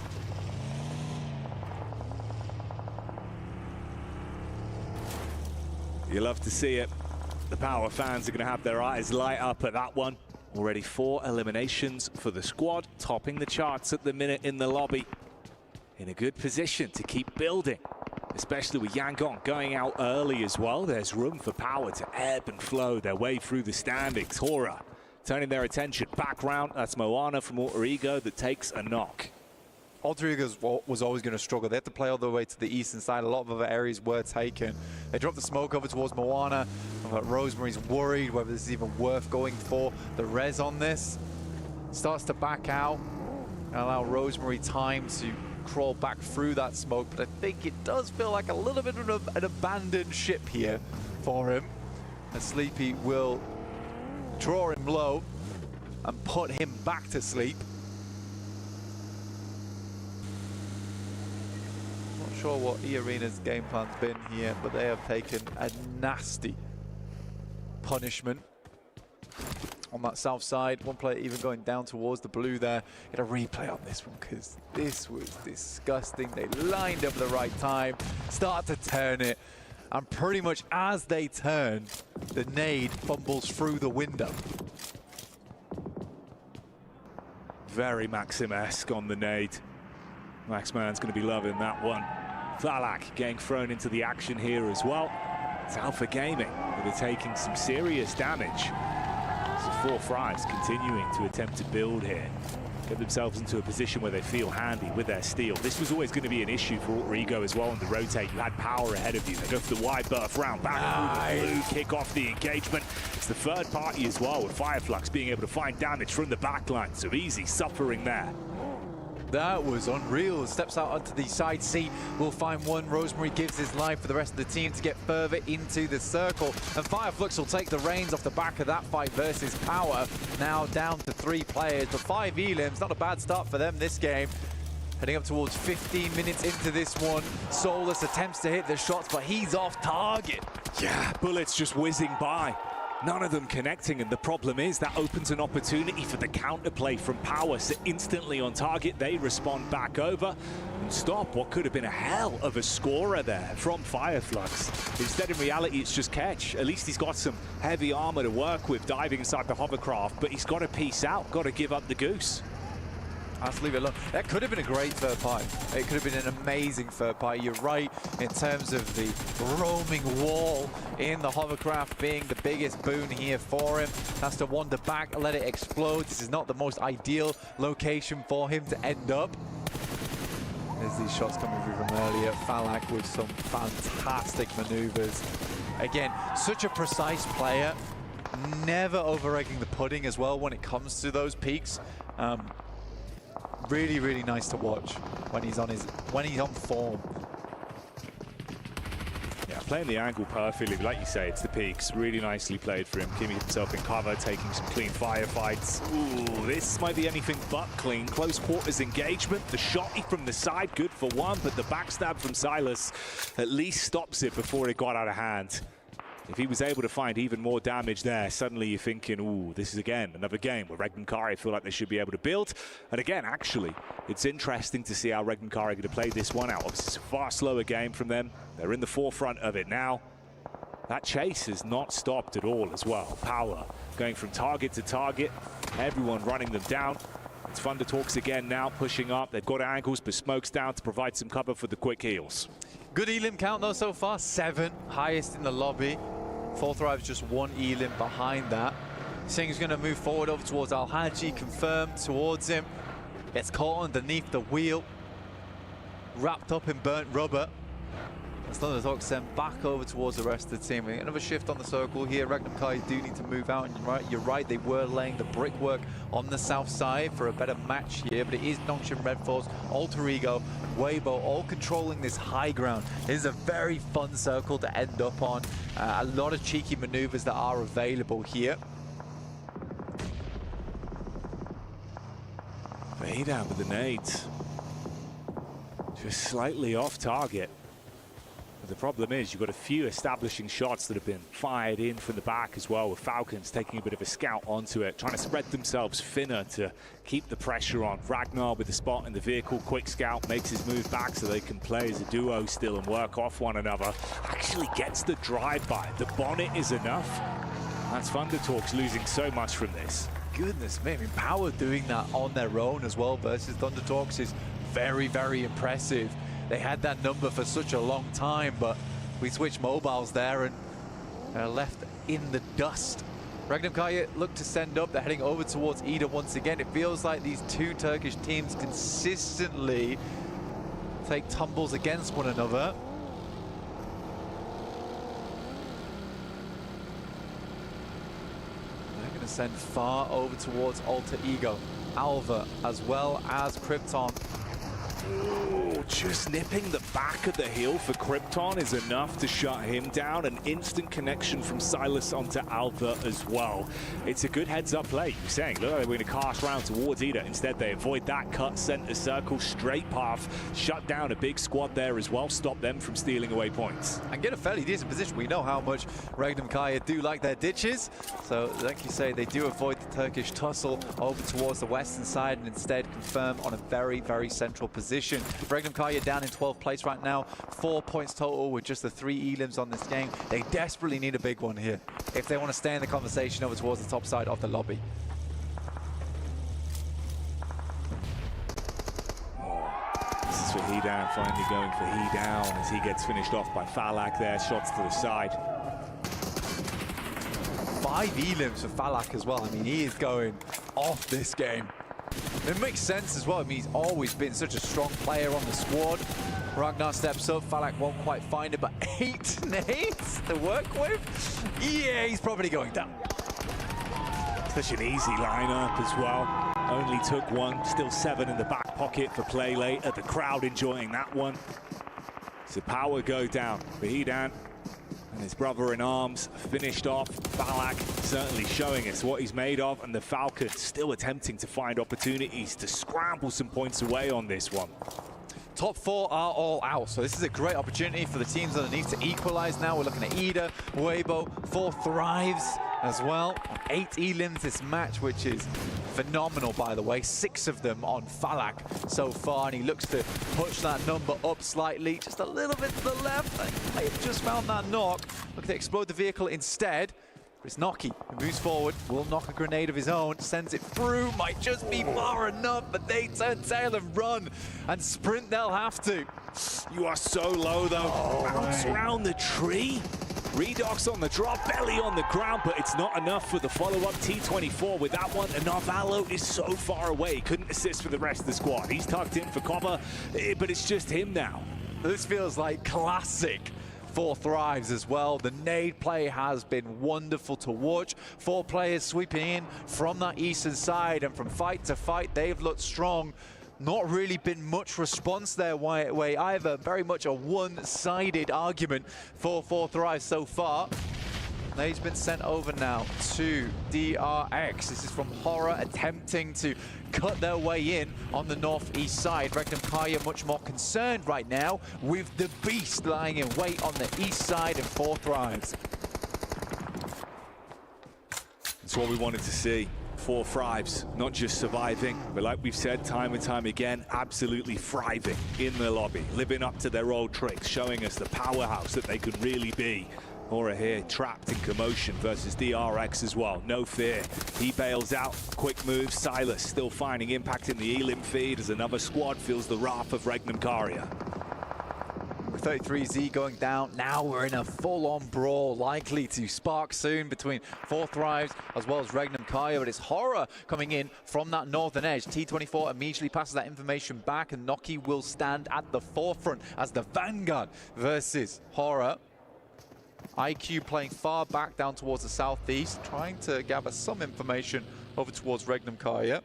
You love to see it. The Power fans are going to have their eyes light up at that one. Already 4 eliminations for the squad, topping the charts at the minute in the lobby. In a good position to keep building, especially with Yangon going out early as well. There's room for Power to ebb and flow their way through the standings. Hora turning their attention back round. That's Moana from Alter Ego that takes a knock. Alter Ego was always going to struggle. They had to play all the way to the eastern side. A lot of other areas were taken. They dropped the smoke over towards Moana. Rosemary's worried whether this is even worth going for. The res on this starts to back out and allow Rosemary time to crawl back through that smoke. But I think it does feel like a little bit of an abandoned ship here for him. And Sleepy will draw him low and put him back to sleep. Not sure what E-Arena's game plan's been here, but they have taken a nasty punishment on that south side. One player even going down towards the blue there. Get a replay on this one, because this was disgusting. They lined up at the right time, start to turn it, and pretty much as they turn, the nade fumbles through the window. Very Maxim-esque on the nade. Maxman's going to be loving that one. Thalak getting thrown into the action here as well. It's Alpha Gaming that are taking some serious damage. So 4-5's continuing to attempt to build here. get themselves into a position where they feel handy with their steal. This was always going to be an issue for Alter Ego as well on the rotate. You had power ahead of you. They go for the wide berth round, back through the blue, kick off the engagement. It's the third party as well, with Fireflux being able to find damage from the backline. So easy suffering there. That was unreal. Steps out onto the side seat. We'll find one. Rosemary gives his life for the rest of the team to get further into the circle. And Fireflux will take the reins off the back of that fight versus Power. Now down to 3 players, but 5 elims. Not a bad start for them this game. Heading up towards 15 minutes into this one. Solus attempts to hit the shots, but he's off target. Yeah, bullets just whizzing by. None of them connecting, and the problem is that opens an opportunity for the counterplay from Power. So instantly on target, they respond back over and stop what could have been a hell of a scorer there from Fireflux. Instead, in reality, it's just Ketch. At least he's got some heavy armor to work with diving inside the hovercraft, but he's got to peace out, got to give up the goose. Let's leave it alone. That could have been a great third party. It could have been an amazing third party. You're right in terms of the roaming wall in the hovercraft being the biggest boon here for him. Has to wander back, let it explode. This is not the most ideal location for him to end up. There's these shots coming through from earlier. Falak with some fantastic maneuvers. Again, such a precise player. Never over-egging the pudding as well when it comes to those peaks. Really, really nice to watch when he's on form. Yeah, playing the angle perfectly, like you say, it's the peaks. Really nicely played for him, keeping himself in cover, taking some clean firefights. Ooh, this might be anything but clean. Close quarters engagement. The shotty from the side, good for one, but the backstab from Silas at least stops it before it got out of hand. If he was able to find even more damage there, suddenly you're thinking, ooh, this is again another game where Regnum Kari feel like they should be able to build. And again, actually, it's interesting to see how Regnum Kari are going to play this one out. Obviously, it's a far slower game from them. They're in the forefront of it now. That chase has not stopped at all as well. Power going from target to target, everyone running them down. It's Thunder Talks again now, pushing up. They've got angles, but smoke's down to provide some cover for the quick heals. Good elim count though so far, 7, highest in the lobby. Fourth Thrive's just 1 elim behind that. Singh's going to move forward over towards Al-Haji, confirmed towards him. Gets caught underneath the wheel. Wrapped up in burnt rubber. As Thunder Talks sent back over towards the rest of the team. Another shift on the circle here. Regnum Kai do need to move out. And you're right, they were laying the brickwork on the south side for a better match here. But it is Nongshim Red Force, Alter Ego, Weibo, all controlling this high ground. It is a very fun circle to end up on. A lot of cheeky maneuvers that are available here. Vader with the nades. Just slightly off target. The problem is you've got a few establishing shots that have been fired in from the back as well, with Falcons taking a bit of a scout onto it, trying to spread themselves thinner to keep the pressure on. Ragnar with the spot in the vehicle, quick scout, makes his move back so they can play as a duo still and work off one another. Actually gets the drive-by. The bonnet is enough. That's Thunder Talks losing so much from this. Goodness me, I mean, Power doing that on their own as well versus Thunder Talks is very, very impressive. They had that number for such a long time, but we switched mobiles there and are left in the dust. Regnum Kaya look to send up. They're heading over towards Ida once again. It feels like these two Turkish teams consistently take tumbles against one another. They're going to send far over towards Alter Ego. Alva as well as Krypton. Ooh, just nipping the back of the heel for Krypton is enough to shut him down. An instant connection from Silas onto Alva as well. It's a good heads-up play. You're saying, look, they're going to cast round towards Ida. Instead, they avoid that cut, center circle, straight path, shut down a big squad there as well, stop them from stealing away points. And get a fairly decent position. We know how much Regnum Kaya do like their ditches. So, like you say, they do avoid the Turkish tussle over towards the western side and instead confirm on a very, very central position. Regnum Kaya down in 12th place right now. 4 points total with just the 3 elims on this game. They desperately need a big one here if they want to stay in the conversation over towards the top side of the lobby. This is for Hedown, finally going for Hedown as he gets finished off by Falak there. Shots to the side. 5 elims for Falak as well. I mean, he is going off this game. It makes sense as well. I mean, he's always been such a strong player on the squad. Ragnar steps up. Falak won't quite find it, but 8 nades to work with? Yeah, he's probably going down. Such an easy lineup as well. Only took one, still 7 in the back pocket for play later. The crowd enjoying that one. So power go down. Vahidan and his brother in arms finished off. Falak certainly showing us what he's made of, and the Falcons still attempting to find opportunities to scramble some points away on this one. Top 4 are all out, so this is a great opportunity for the teams underneath to equalize now. We're looking at Ida, Weibo, 4 Thrives as well. 8 elims this match, which is phenomenal, by the way. 6 of them on Falak so far, and he looks to push that number up slightly, just a little bit to the left. He might have just found that knock. Looking to explode the vehicle instead. It's Noki who moves forward, will knock a grenade of his own, sends it through, might just be far enough, but they turn tail and run, and sprint they'll have to. You are so low though. Bounce around the tree. Redox on the drop, belly on the ground, but it's not enough for the follow-up. T24 with that one, and Narvalo is so far away. Couldn't assist for the rest of the squad. He's tucked in for cover, but it's just him now. This feels like classic 4 Thrives as well. The nade play has been wonderful to watch. 4 players sweeping in from that eastern side, and from fight to fight, they've looked strong. Not really been much response their way either. Very much a one-sided argument for 4 Thrives so far. Nade's been sent over now to DRX. This is from Horror attempting to cut their way in on the northeast side. Regnum Kaya much more concerned right now with the beast lying in wait on the east side, and 4 Thrives. That's what we wanted to see. 4 Thrives, not just surviving, but like we've said time and time again, absolutely thriving in the lobby, living up to their old tricks, showing us the powerhouse that they could really be. Aura here trapped in commotion versus DRX as well. No fear. He bails out. Quick move. Silas still finding impact in the elim feed as another squad feels the wrath of Regnum Karia. 33Z going down. Now we're in a full-on brawl, likely to spark soon between 4 Thrives as well as Regnum Kaya, but it's Horror coming in from that northern edge. T24 immediately passes that information back, and Noki will stand at the forefront as the vanguard versus Horror. IQ playing far back down towards the southeast, trying to gather some information over towards Regnum Kaya.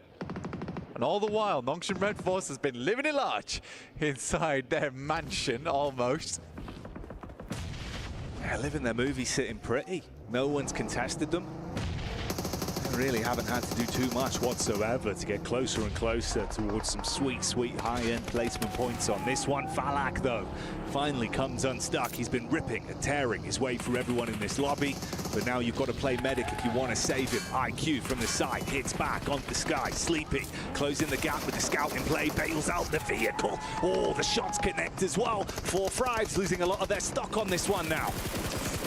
And all the while, Nongshan Red Force has been living it large inside their mansion, almost. Yeah, living their movie, sitting pretty. No one's contested them. They really haven't had to do too much whatsoever to get closer and closer towards some sweet, sweet high-end placement points on this one. Falak, though, finally comes unstuck. He's been ripping and tearing his way through everyone in this lobby, but now you've got to play medic if you want to save him. IQ from the side, hits back onto the sky. Sleepy, closing the gap with the scout in play, bails out the vehicle. Oh, the shots connect as well. 4 Thrives losing a lot of their stock on this one now.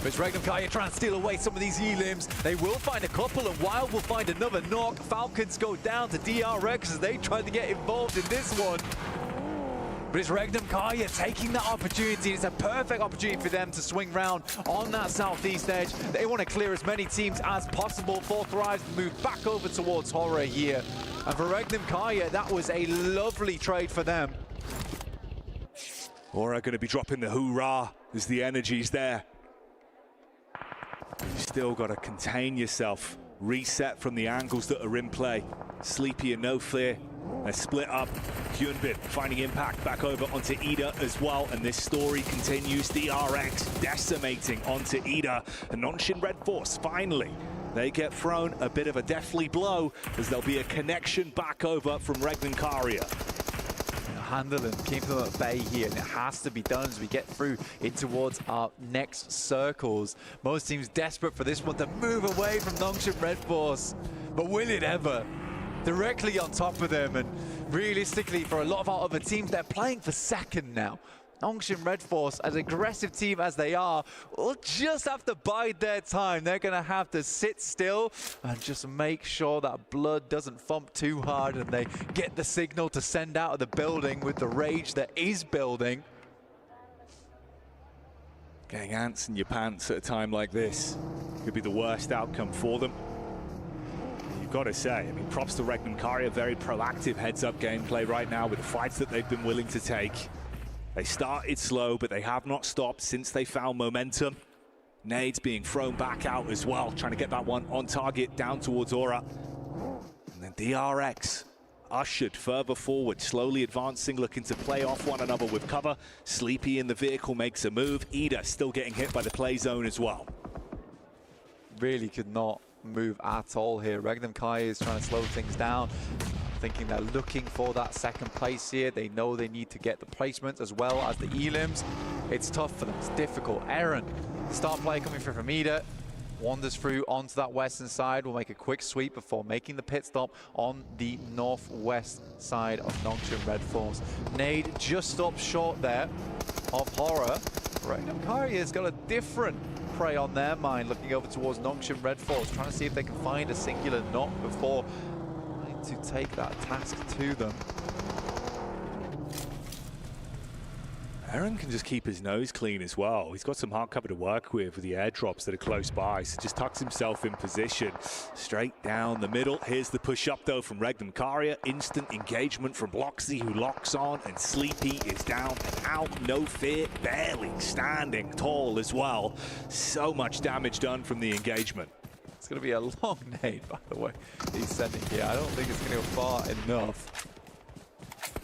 It's Regnum Kaya trying to steal away some of these elims. They will find a couple, and Wild will find another knock. Falcons go down to DRX as they try to get involved in this one. But it's Regnum Kaya taking that opportunity. It's a perfect opportunity for them to swing round on that southeast edge. They want to clear as many teams as possible. 4 Thrives move back over towards Horror here. And for Regnum Kaya, that was a lovely trade for them. Aura going to be dropping the hoorah as the energy's there. You've still got to contain yourself, reset from the angles that are in play. Sleepy and No Fear, they're split up. Hyunbin finding impact back over onto Ida as well, and this story continues. DRX decimating onto Ida, and Nongshan Red Force finally, they get thrown a bit of a deathly blow as there'll be a connection back over from Regnum Karia. Handle them, keep them at bay here, and it has to be done as we get through in towards our next circles. Most teams desperate for this one to move away from Nongshan Red Force, but will it ever? Directly on top of them, and realistically for a lot of our other teams, they're playing for second now. Nongshan Red Force, as aggressive team as they are, will just have to bide their time. They're going to have to sit still and just make sure that blood doesn't thump too hard and they get the signal to send out of the building with the rage that is building. Getting ants in your pants at a time like this could be the worst outcome for them. you've got to say. I mean, props to Regnum Karya, very proactive heads-up gameplay right now with the fights that they've been willing to take. They started slow, but they have not stopped since they found momentum. Nades being thrown back out as well, trying to get that one on target down towards Aura. And then DRX ushered further forward, slowly advancing, looking to play off one another with cover. Sleepy in the vehicle makes a move. Ida still getting hit by the play zone as well. Really could not move at all here. Regnum Karya is trying to slow things down, thinking they're looking for that second place here. They know they need to get the placement as well as the elims. It's tough for them, it's difficult. Aaron, star player coming through from Ida, wanders through onto that western side, will make a quick sweep before making the pit stop on the northwest side of Nongshim Red Force. Nade just stopped short there of Horror. Regnum Karya's got a different prey on their mind, looking over towards Nongshim Red Force, trying to see if they can find a singular knock before trying to take that task to them. Aaron can just keep his nose clean as well. He's got some hard cover to work with the airdrops that are close by, so just tucks himself in position. Straight down the middle. Here's the push up though from Regnum Karya. Instant engagement from Bloxy, who locks on, and Sleepy is down and out. No fear, barely standing tall as well. So much damage done from the engagement. It's going to be a long nade, by the way, he's sending here. I don't think it's going to go far enough.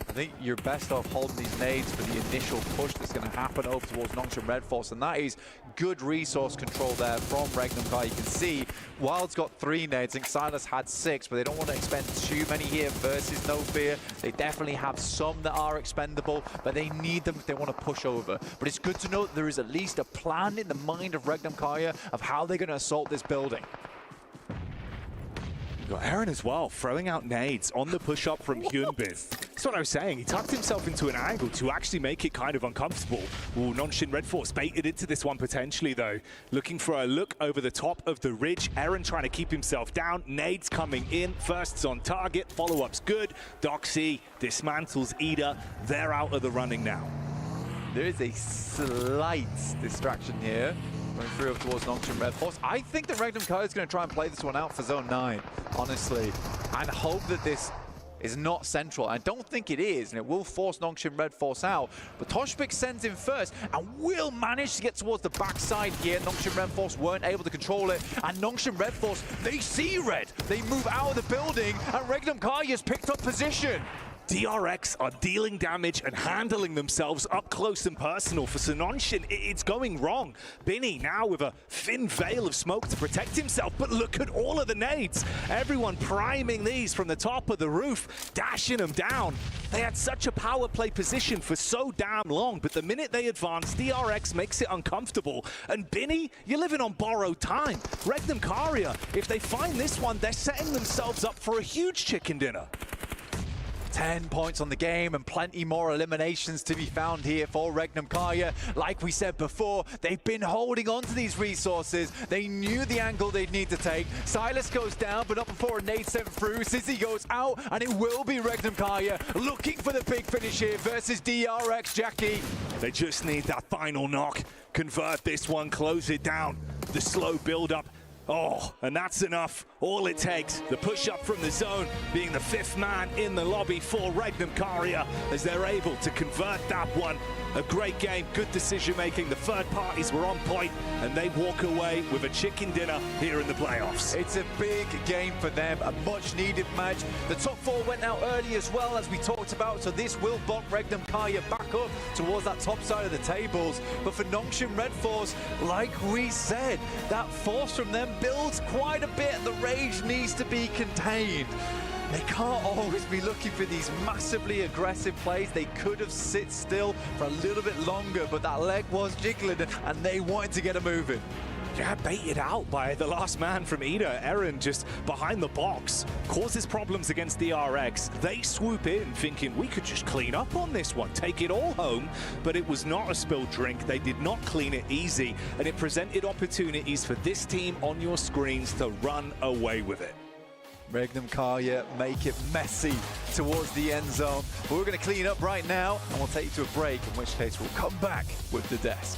I think you're best off holding these nades for the initial push that's going to happen over towards Nongshim Red Force, and that is good resource control there from Regnum Karya. You can see Wild's got 3 nades, I think Silas had 6, but they don't want to expend too many here versus No Fear. They definitely have some that are expendable, but they need them if they want to push over. But it's good to know that there is at least a plan in the mind of Regnum Karya of how they're going to assault this building. Got Aaron as well, throwing out nades on the push-up from Hyunbin. That's what I was saying. He tucked himself into an angle to actually make it kind of uncomfortable. Ooh, Nongshim Red Force baited into this one potentially, though. Looking for a look over the top of the ridge. Aaron trying to keep himself down. Nades coming in. First's on target. Follow-up's good. Doxy dismantles Ida. They're out of the running now. There is a slight distraction here. Going through up towards Nongshim Red Force. I think that Regnum Karya is going to try and play this one out for Zone 9, honestly, and hope that this is not central. I don't think it is, and it will force Nongshim Red Force out. But Toshpik sends in first and will manage to get towards the backside here. Nongshim Red Force weren't able to control it, and Nongshim Red Force, they see red. They move out of the building, and Regnum Karya's picked up position. DRX are dealing damage and handling themselves up close and personal. For Nongshim, it's going wrong. Binny now with a thin veil of smoke to protect himself, but look at all of the nades. Everyone priming these from the top of the roof, dashing them down. They had such a power play position for so damn long, but the minute they advance, DRX makes it uncomfortable. And Binny, you're living on borrowed time. Regnum Karya, if they find this one, they're setting themselves up for a huge chicken dinner. 10 points on the game and plenty more eliminations to be found here for Regnum Karya. Like we said before, they've been holding on to these resources. They knew the angle they'd need to take. Silas goes down, but not before a nade sent through. Sizzy goes out, and it will be Regnum Karya looking for the big finish here versus DRX Jackie. They just need that final knock. Convert this one, close it down. The slow build-up. Oh, and that's enough. All it takes, the push-up from the zone, being the 5th man in the lobby for Regnum Karya, as they're able to convert that one. A great game, good decision-making. The third parties were on point, and they walk away with a chicken dinner here in the playoffs. It's a big game for them, a much-needed match. The top 4 went out early as well, as we talked about, so this will bump Regnum Karya back up towards that top side of the tables. But for Nongshim Red Force, like we said, that force from them builds quite a bit. The rage needs to be contained. They can't always be looking for these massively aggressive plays. They could have sit still for a little bit longer, but that leg was jiggling and they wanted to get it moving. Yeah, baited out by the last man from Ida. Aaron just behind the box causes problems against DRX. They swoop in thinking we could just clean up on this one, take it all home, but it was not a spilled drink. They did not clean it easy, and it presented opportunities for this team on your screens to run away with it. Regnum Karya make it messy towards the end zone. But we're going to clean up right now, and we'll take you to a break, in which case we'll come back with the desk.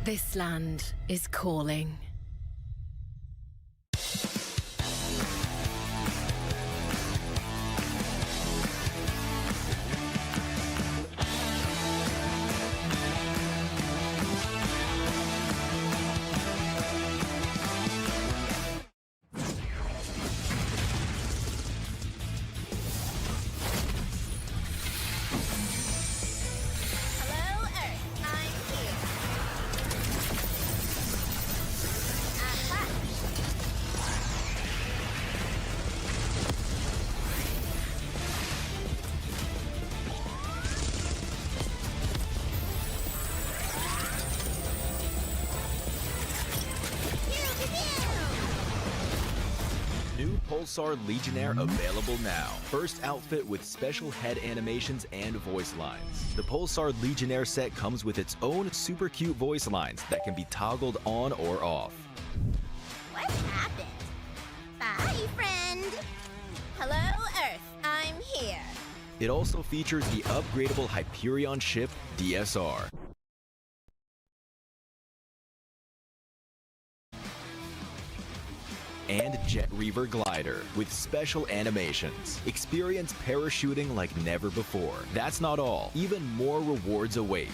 This land is calling. New Pulsar Legionnaire available now. First outfit with special head animations and voice lines. The Pulsar Legionnaire set comes with its own super cute voice lines that can be toggled on or off. What happened? Bye, friend. Hello, Earth. I'm here. It also features the upgradable Hyperion ship DSR. And Jet Reaver Glider with special animations. Experience parachuting like never before. That's not all. Even more rewards await.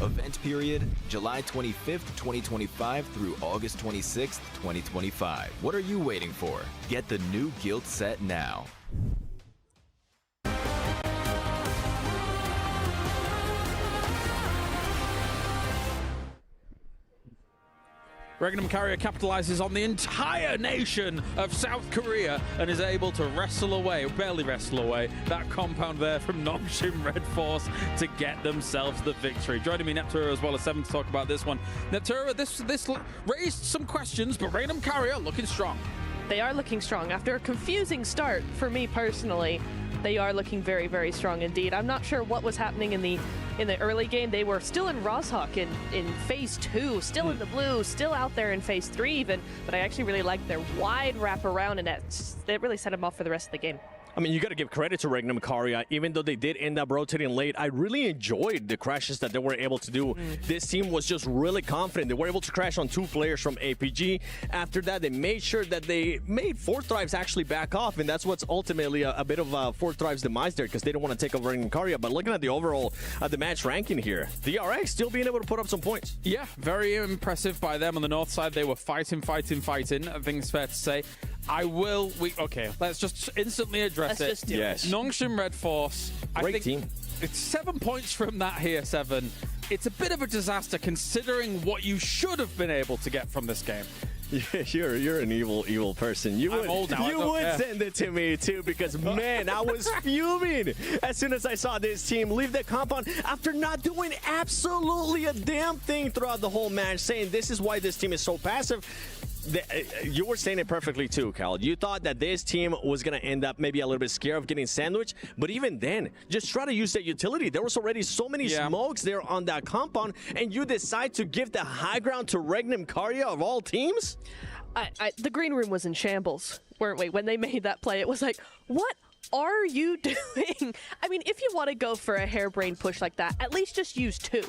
Event period, July 25th, 2025 through August 26th, 2025. What are you waiting for? Get the new Guild set now. Regnum Carrier capitalizes on the entire nation of South Korea and is able to wrestle away, barely wrestle away, that compound there from Nongshim Red Force to get themselves the victory. Joining me, Neptura, as well as Seven, to talk about this one. Neptura, this raised some questions, but Regnum Carrier looking strong. They are looking strong. After a confusing start, for me personally, they are looking very, very strong indeed. I'm not sure what was happening in the early game. They were still in Roshawk in phase 2, still in the blue, still out there in phase 3 even, but I actually really liked their wide wraparound, and it really set them off for the rest of the game. I mean, you got to give credit to Regnum Carrier. Even though they did end up rotating late, I really enjoyed the crashes that they were able to do. This team was just really confident. They were able to crash on 2 players from APG. After that, they made sure that they made Fourth Drive's actually back off, and that's what's ultimately a bit of Fourth Drive's demise there, because they don't want to take over Regnum Carrier. But looking at the overall the match ranking here, the RX still being able to put up some points. Yeah, very impressive by them on the north side. They were fighting, I think it's fair to say. Okay, let's just instantly address it. Yes. Nongshim Red Force. Great team. It's 7 points from that here, Seven. It's a bit of a disaster considering what you should have been able to get from this game. Yeah, you're an evil person. I'm old now. You would send it to me too, because man, I was fuming as soon as I saw this team leave the compound after not doing absolutely a damn thing throughout the whole match, saying this is why this team is so passive. You were saying it perfectly too, Cal. You thought that this team was going to end up maybe a little bit scared of getting sandwiched, but even then, just try to use that utility. There was already so many smokes there on that compound, and you decide to give the high ground to Regnum Carrier of all teams? The green room was in shambles, weren't we? When they made that play, it was like, what are you doing? I mean, if you want to go for a harebrained push like that, at least just use 2.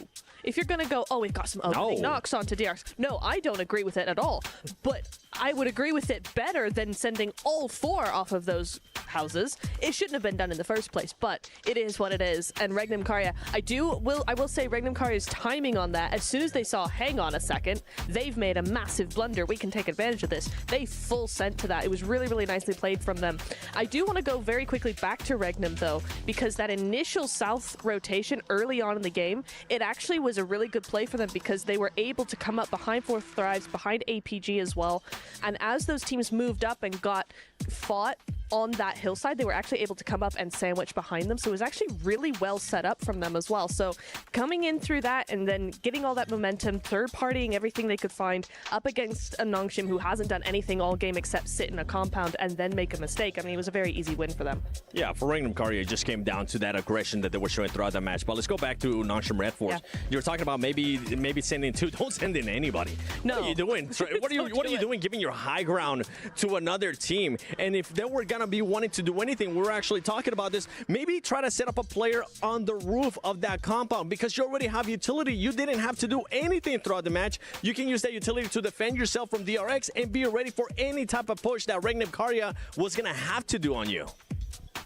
If you're going to go, oh, we've got some opening knocks onto DRX. No, I don't agree with it at all. But I would agree with it better than sending all 4 off of those houses. It shouldn't have been done in the first place, but it is what it is. And Regnum Carrier, I will say Regnum Carrier's timing on that, as soon as they saw, hang on a second, they've made a massive blunder. We can take advantage of this. They full sent to that. It was really, really nicely played from them. I do want to go very quickly back to Regnum, though, because that initial south rotation early on in the game, it actually was a really good play for them, because they were able to come up behind Fourth Thrives, behind APG as well. And as those teams moved up and got fought on that hillside, they were actually able to come up and sandwich behind them. So it was actually really well set up from them as well. So coming in through that and then getting all that momentum, third-partying everything they could find up against a Nongshim who hasn't done anything all game except sit in a compound and then make a mistake. I mean, it was a very easy win for them. Yeah, for Regnum Carrier, it just came down to that aggression that they were showing throughout the match. But let's go back to Nongshim Red Force. Yeah. You were talking about maybe sending 2. Don't send in anybody. No. What are you doing? What are you doing giving your high ground to another team? And if there were guys gonna be wanting to do anything, we're actually talking about this. Maybe try to set up a player on the roof of that compound because you already have utility. You didn't have to do anything throughout the match. You can use that utility to defend yourself from DRX and be ready for any type of push that Regnum Karya was gonna have to do on you.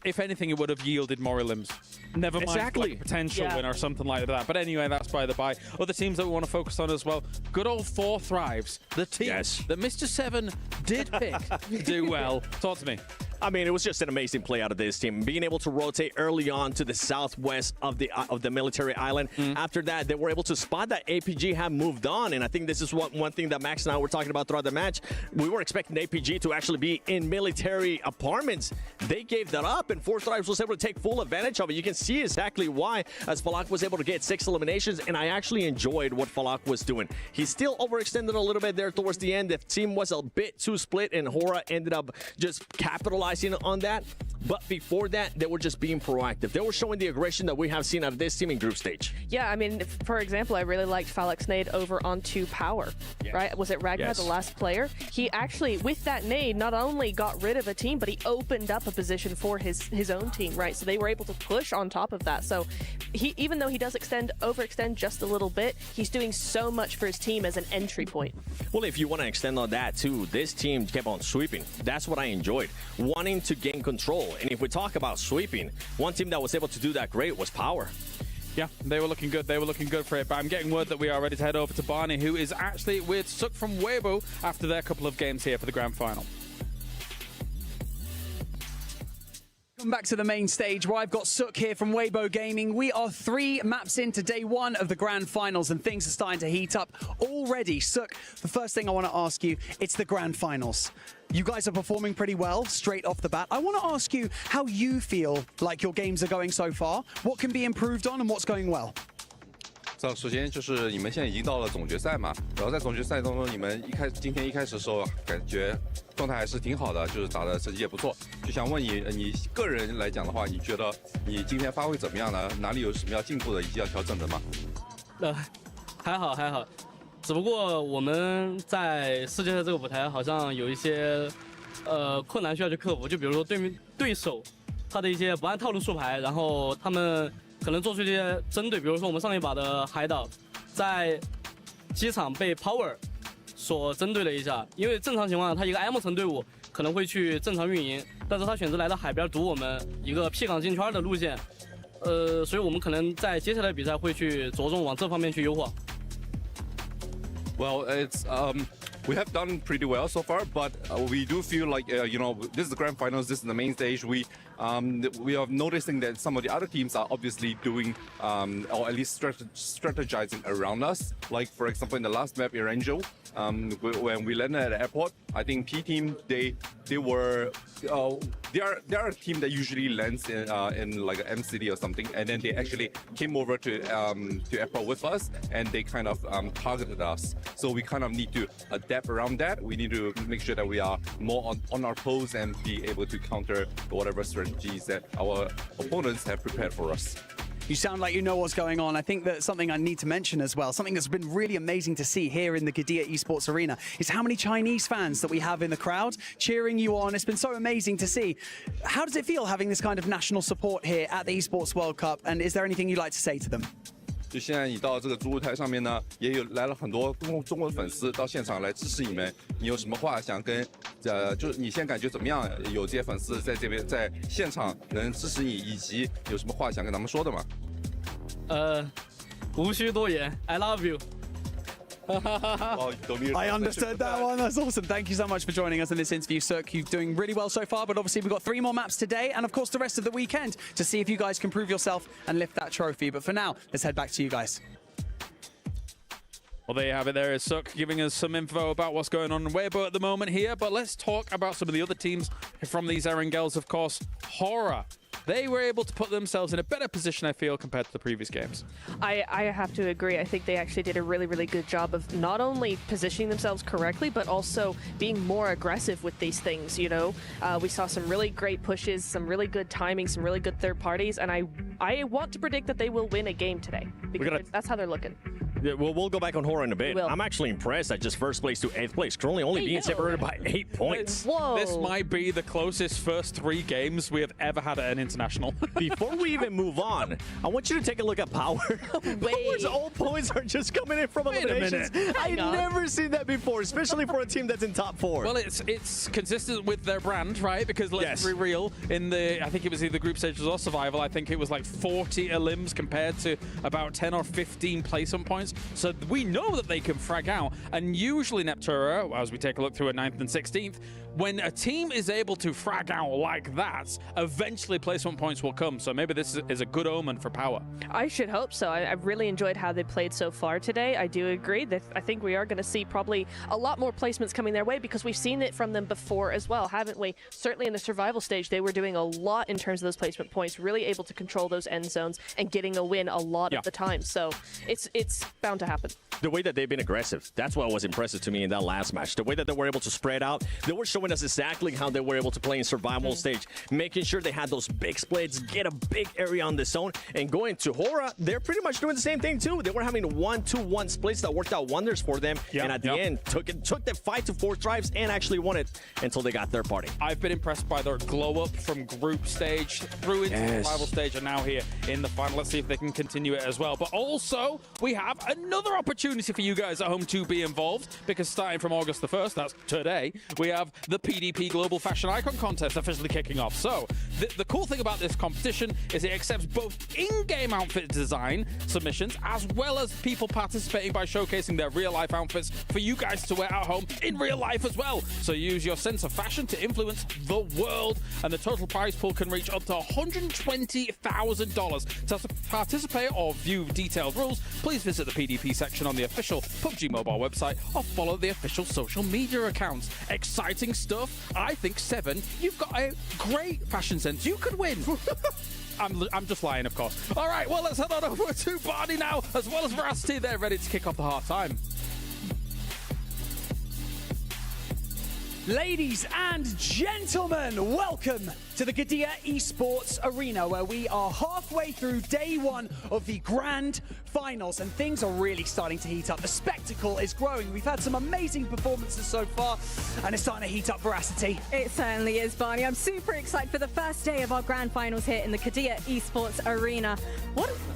If anything, it would have yielded more limbs. Never mind like a potential win or something like that. But anyway, that's by the by. Other teams that we want to focus on as well. Good old 4 Thrives. The team that Mr. 7 did pick to do well. Talk to me. I mean, it was just an amazing play out of this team. Being able to rotate early on to the southwest of the military island. After that, they were able to spot that APG had moved on. And I think this is one thing that Max and I were talking about throughout the match. We were expecting APG to actually be in military apartments. They gave that up, and 4 Thrives was able to take full advantage of it. You can see exactly why, as Falak was able to get 6 eliminations, and I actually enjoyed what Falak was doing. He still overextended a little bit there towards the end. The team was a bit too split, and Hora ended up just capitalizing on that. But before that, they were just being proactive. They were showing the aggression that we have seen out of this team in group stage. Yeah, I mean, for example, I really liked Falak's nade over onto Power, right? Was it Ragnar, the last player? He actually, with that nade, not only got rid of a team, but he opened up a position for his own team, right? So they were able to push on top of that. So he, even though he does overextend just a little bit, he's doing so much for his team as an entry point. Well, if you want to extend on that too, this team kept on sweeping. That's what I enjoyed, wanting to gain control. And if we talk about sweeping, one team that was able to do that great was Power. Yeah, they were looking good. They were looking good for it. But I'm getting word that we are ready to head over to Barney, who is actually with Suk from Weibo after their couple of games here for the grand final. Welcome back to the main stage where I've got Suk here from Weibo Gaming. We are 3 maps into day 1 of the grand finals and things are starting to heat up already. Suk, the first thing I want to ask you, it's the grand finals. You guys are performing pretty well straight off the bat. I want to ask you how you feel like your games are going so far, what can be improved on and what's going well. 首先就是你们现在已经到了总决赛嘛，然后在总决赛当中，你们今天一开始的时候感觉状态还是挺好的，就是打的成绩也不错。就想问你个人来讲的话，你觉得你今天发挥怎么样呢？哪里有什么要进步的以及要调整的吗？还好，只不过我们在世界赛这个舞台好像有一些困难需要去克服，就比如说对手他的一些不按套路出牌，然后他们可能做出一些针对，比如说我们上一把的海岛，在机场被 Power 所针对了一下，因为正常情况下他一个 M 层队伍可能会去正常运营，但是他选择来到海边堵我们一个 P 港进圈的路线，所以我们可能在接下来的比赛会去着重往这方面去优化。Well, it's we have done pretty well so far, but we do feel like this is the grand finals, this is the main stage. We are noticing that some of the other teams are obviously doing or at least strategizing around us. Like for example, in the last map, Erangel, when we landed at the airport, I think P team they are a team that usually lands in like an M city or something, and then they actually came over to airport with us, and they kind of targeted us. So we kind of need to adapt around that. We need to make sure that we are more on our toes and be able to counter whatever strategies that our opponents have prepared for us. You sound like you know what's going on. I think that something I need to mention as well, something that's been really amazing to see here in the Gidea Esports Arena, is how many Chinese fans that we have in the crowd cheering you on. It's been so amazing to see. How does it feel having this kind of national support here at the Esports World Cup? And is there anything you'd like to say to them? 就现在你到这个主舞台上面呢，也有来了很多中国的粉丝到现场来支持你们。你有什么话想跟就是你现在感觉怎么样？有这些粉丝在这边在现场能支持你，以及有什么话想跟他们说的吗？无需多言 ，I love you。 I understood that one. That's awesome. Thank you so much for joining us in this interview, Suk. You're doing really well so far, but obviously we've got 3 more maps today and of course the rest of the weekend to see if you guys can prove yourself and lift that trophy. But for now, let's head back to you guys. Well, there you have it. There is Suk giving us some info about what's going on in Weibo at the moment here. But let's talk about some of the other teams from these Erangels, of course. Hora. They were able to put themselves in a better position, I feel, compared to the previous games. I have to agree. I think they actually did a really, really good job of not only positioning themselves correctly, but also being more aggressive with these things, you know? We saw some really great pushes, some really good timing, some really good third parties, and I want to predict that they will win a game today, because that's how they're looking. Yeah, well, we'll go back on Horror in a bit. We will. I'm actually impressed at just first place to 8th place, currently only being separated by 8 points. Whoa. This might be the closest first 3 games we have ever had at an international. Before we even move on, I want you to take a look at Power. Power's all points are just coming in from eliminations. I've never seen that before, especially for a team that's in top 4. Well, it's consistent with their brand, right? Because let's be real, in the, I think it was either group stages or survival, I think it was like 40 elims compared to about 10 or 15 placement points. So we know that they can frag out. And usually Neptura, as we take a look through at 9th and 16th, when a team is able to frag out like that, eventually placement points will come. So maybe this is a good omen for Power. I should hope so. I've really enjoyed how they played so far today. I do agree that I think we are going to see probably a lot more placements coming their way because we've seen it from them before as well, haven't we? Certainly in the survival stage, they were doing a lot in terms of those placement points, really able to control those end zones and getting a win a lot of the time. So it's bound to happen. The way that they've been aggressive, that's what was impressive to me in that last match. The way that they were able to spread out, they were showing us exactly how they were able to play in survival stage, making sure they had those big splits, get a big area on the zone, and going to Hora, they're pretty much doing the same thing too. They were having 1-2-1 splits that worked out wonders for them, and at the end, took the 5 to 4 drives and actually won it until they got third party. I've been impressed by their glow up from group stage through into survival stage and now here in the final. Let's see if they can continue it as well. But also, we have another opportunity for you guys at home to be involved, because starting from August the 1st, that's today, we have the PDP Global Fashion Icon Contest officially kicking off. So the cool thing about this competition is it accepts both in-game outfit design submissions as well as people participating by showcasing their real-life outfits for you guys to wear at home in real life as well. So use your sense of fashion to influence the world, and the total prize pool can reach up to $120,000. To participate or view detailed rules, please visit the PDP section on the official PUBG Mobile website or follow the official social media accounts. Exciting stuff. I think, Seven, you've got a great fashion sense. You could win. I'm just lying, of course. All right, well, let's head on over to Barney now, as well as Veracity. They're ready to kick off the half-time. Ladies and gentlemen, welcome to the Qiddiya Esports Arena, where we are halfway through day 1 of the Grand Finals, and things are really starting to heat up. The spectacle is growing. We've had some amazing performances so far, and it's starting to heat up. Veracity. It certainly is, Barney. I'm super excited for the first day of our Grand Finals here in the Qiddiya Esports Arena.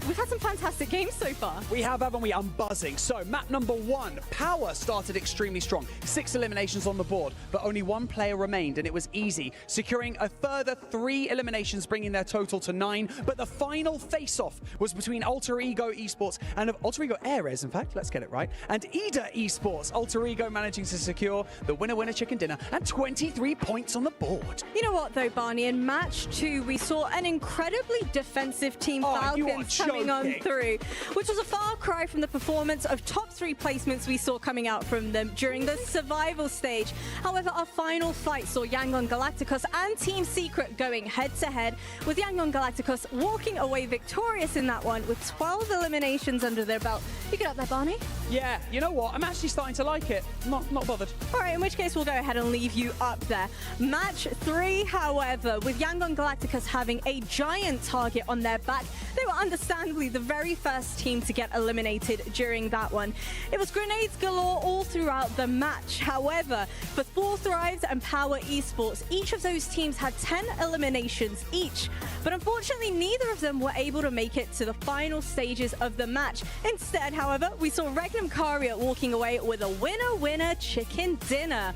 We've had some fantastic games so far. We have, haven't we? I'm buzzing. So, map number 1, Power started extremely strong. 6 eliminations on the board, but only 1 player remained, and it was easy, securing a further 3 eliminations, bringing their total to 9. But the final face-off was between Alter Ego Esports and Alter Ego Ares, in fact, let's get it right, and EDA Esports. Alter Ego managing to secure the winner-winner chicken dinner and 23 points on the board. You know what, though, Barney? In match 2, we saw an incredibly defensive Team Falcons coming on through, which was a far cry from the performance of top 3 placements we saw coming out from them during the survival stage. However, our final fight saw Yangon Galacticos and Team Secret going head-to-head, with Yangon Galacticos walking away victorious in that one with 12 eliminations under their belt. You get up there, Barney? Yeah, you know what? I'm actually starting to like it. Not bothered. All right, in which case we'll go ahead and leave you up there. Match 3, however, with Yangon Galacticos having a giant target on their back, they were understandably the very first team to get eliminated during that one. It was grenades galore all throughout the match. However, for Four Thrives and Power Esports, each of those teams had 10 eliminations each. But unfortunately, neither of them were able to make it to the final stages of the match. Instead, however, we saw Regnum Caria walking away with a winner-winner chicken dinner.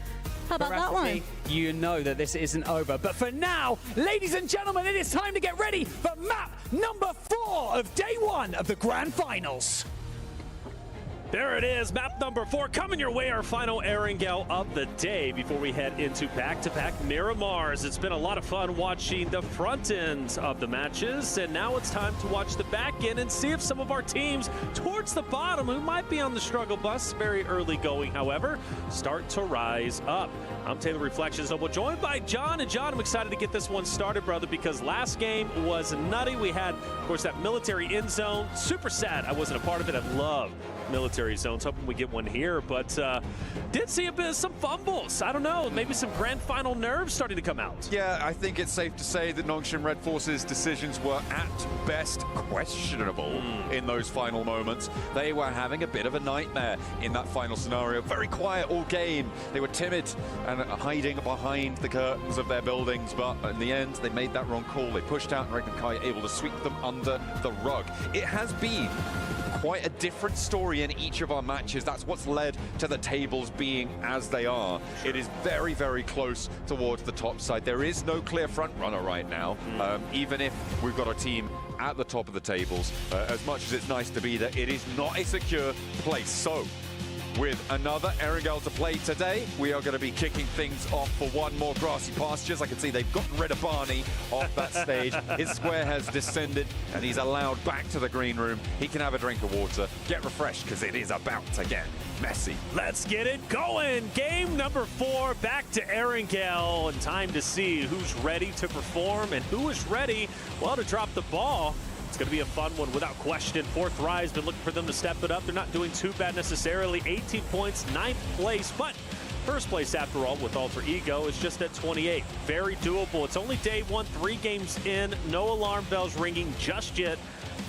How about that one? You know that this isn't over. But for now, ladies and gentlemen, it is time to get ready for map number 4 of day 1 of the Grand Finals. There it is, map number 4 coming your way, our final Erangel of the day before we head into back-to-back Miramars. It's been a lot of fun watching the front ends of the matches, and now it's time to watch the back end and see if some of our teams towards the bottom, who might be on the struggle bus, very early going, however, start to rise up. I'm Taylor Reflections, and we're joined by John. And John, I'm excited to get this one started, brother, because last game was nutty. We had, of course, that military end zone. Super sad I wasn't a part of it. I love military military zones. Hoping we get one here, but did see a bit of some fumbles. I don't know, maybe some grand final nerves starting to come out. Yeah, I think it's safe to say that Nongshim Red Force's decisions were at best questionable in those final moments. They were having a bit of a nightmare in that final scenario. Very quiet all game. They were timid and hiding behind the curtains of their buildings, but in the end, they made that wrong call. They pushed out and Ragnar Kai able to sweep them under the rug. It has been quite a different story in each of our matches. That's what's led to the tables being as they are. It is very, very close towards the top side. There is no clear front runner right now, even if we've got a team at the top of the tables. As much as it's nice to be there, it is not a secure place. So, with another Erangel to play today, we are going to be kicking things off for one more grassy pastures. I can see they've gotten rid of Barney off that stage. His square has descended and he's allowed back to the green room. He can have a drink of water, get refreshed, because it is about to get messy. Let's get it going. Game number 4, back to Erangel, and time to see who's ready to perform and who is ready, well, to drop the ball. It's going to be a fun one without question. 4th Rise, been looking for them to step it up. They're not doing too bad necessarily. 18 points, 9th place, but first place after all with Alter Ego is just at 28. Very doable. It's only day 1, 3 games in. No alarm bells ringing just yet.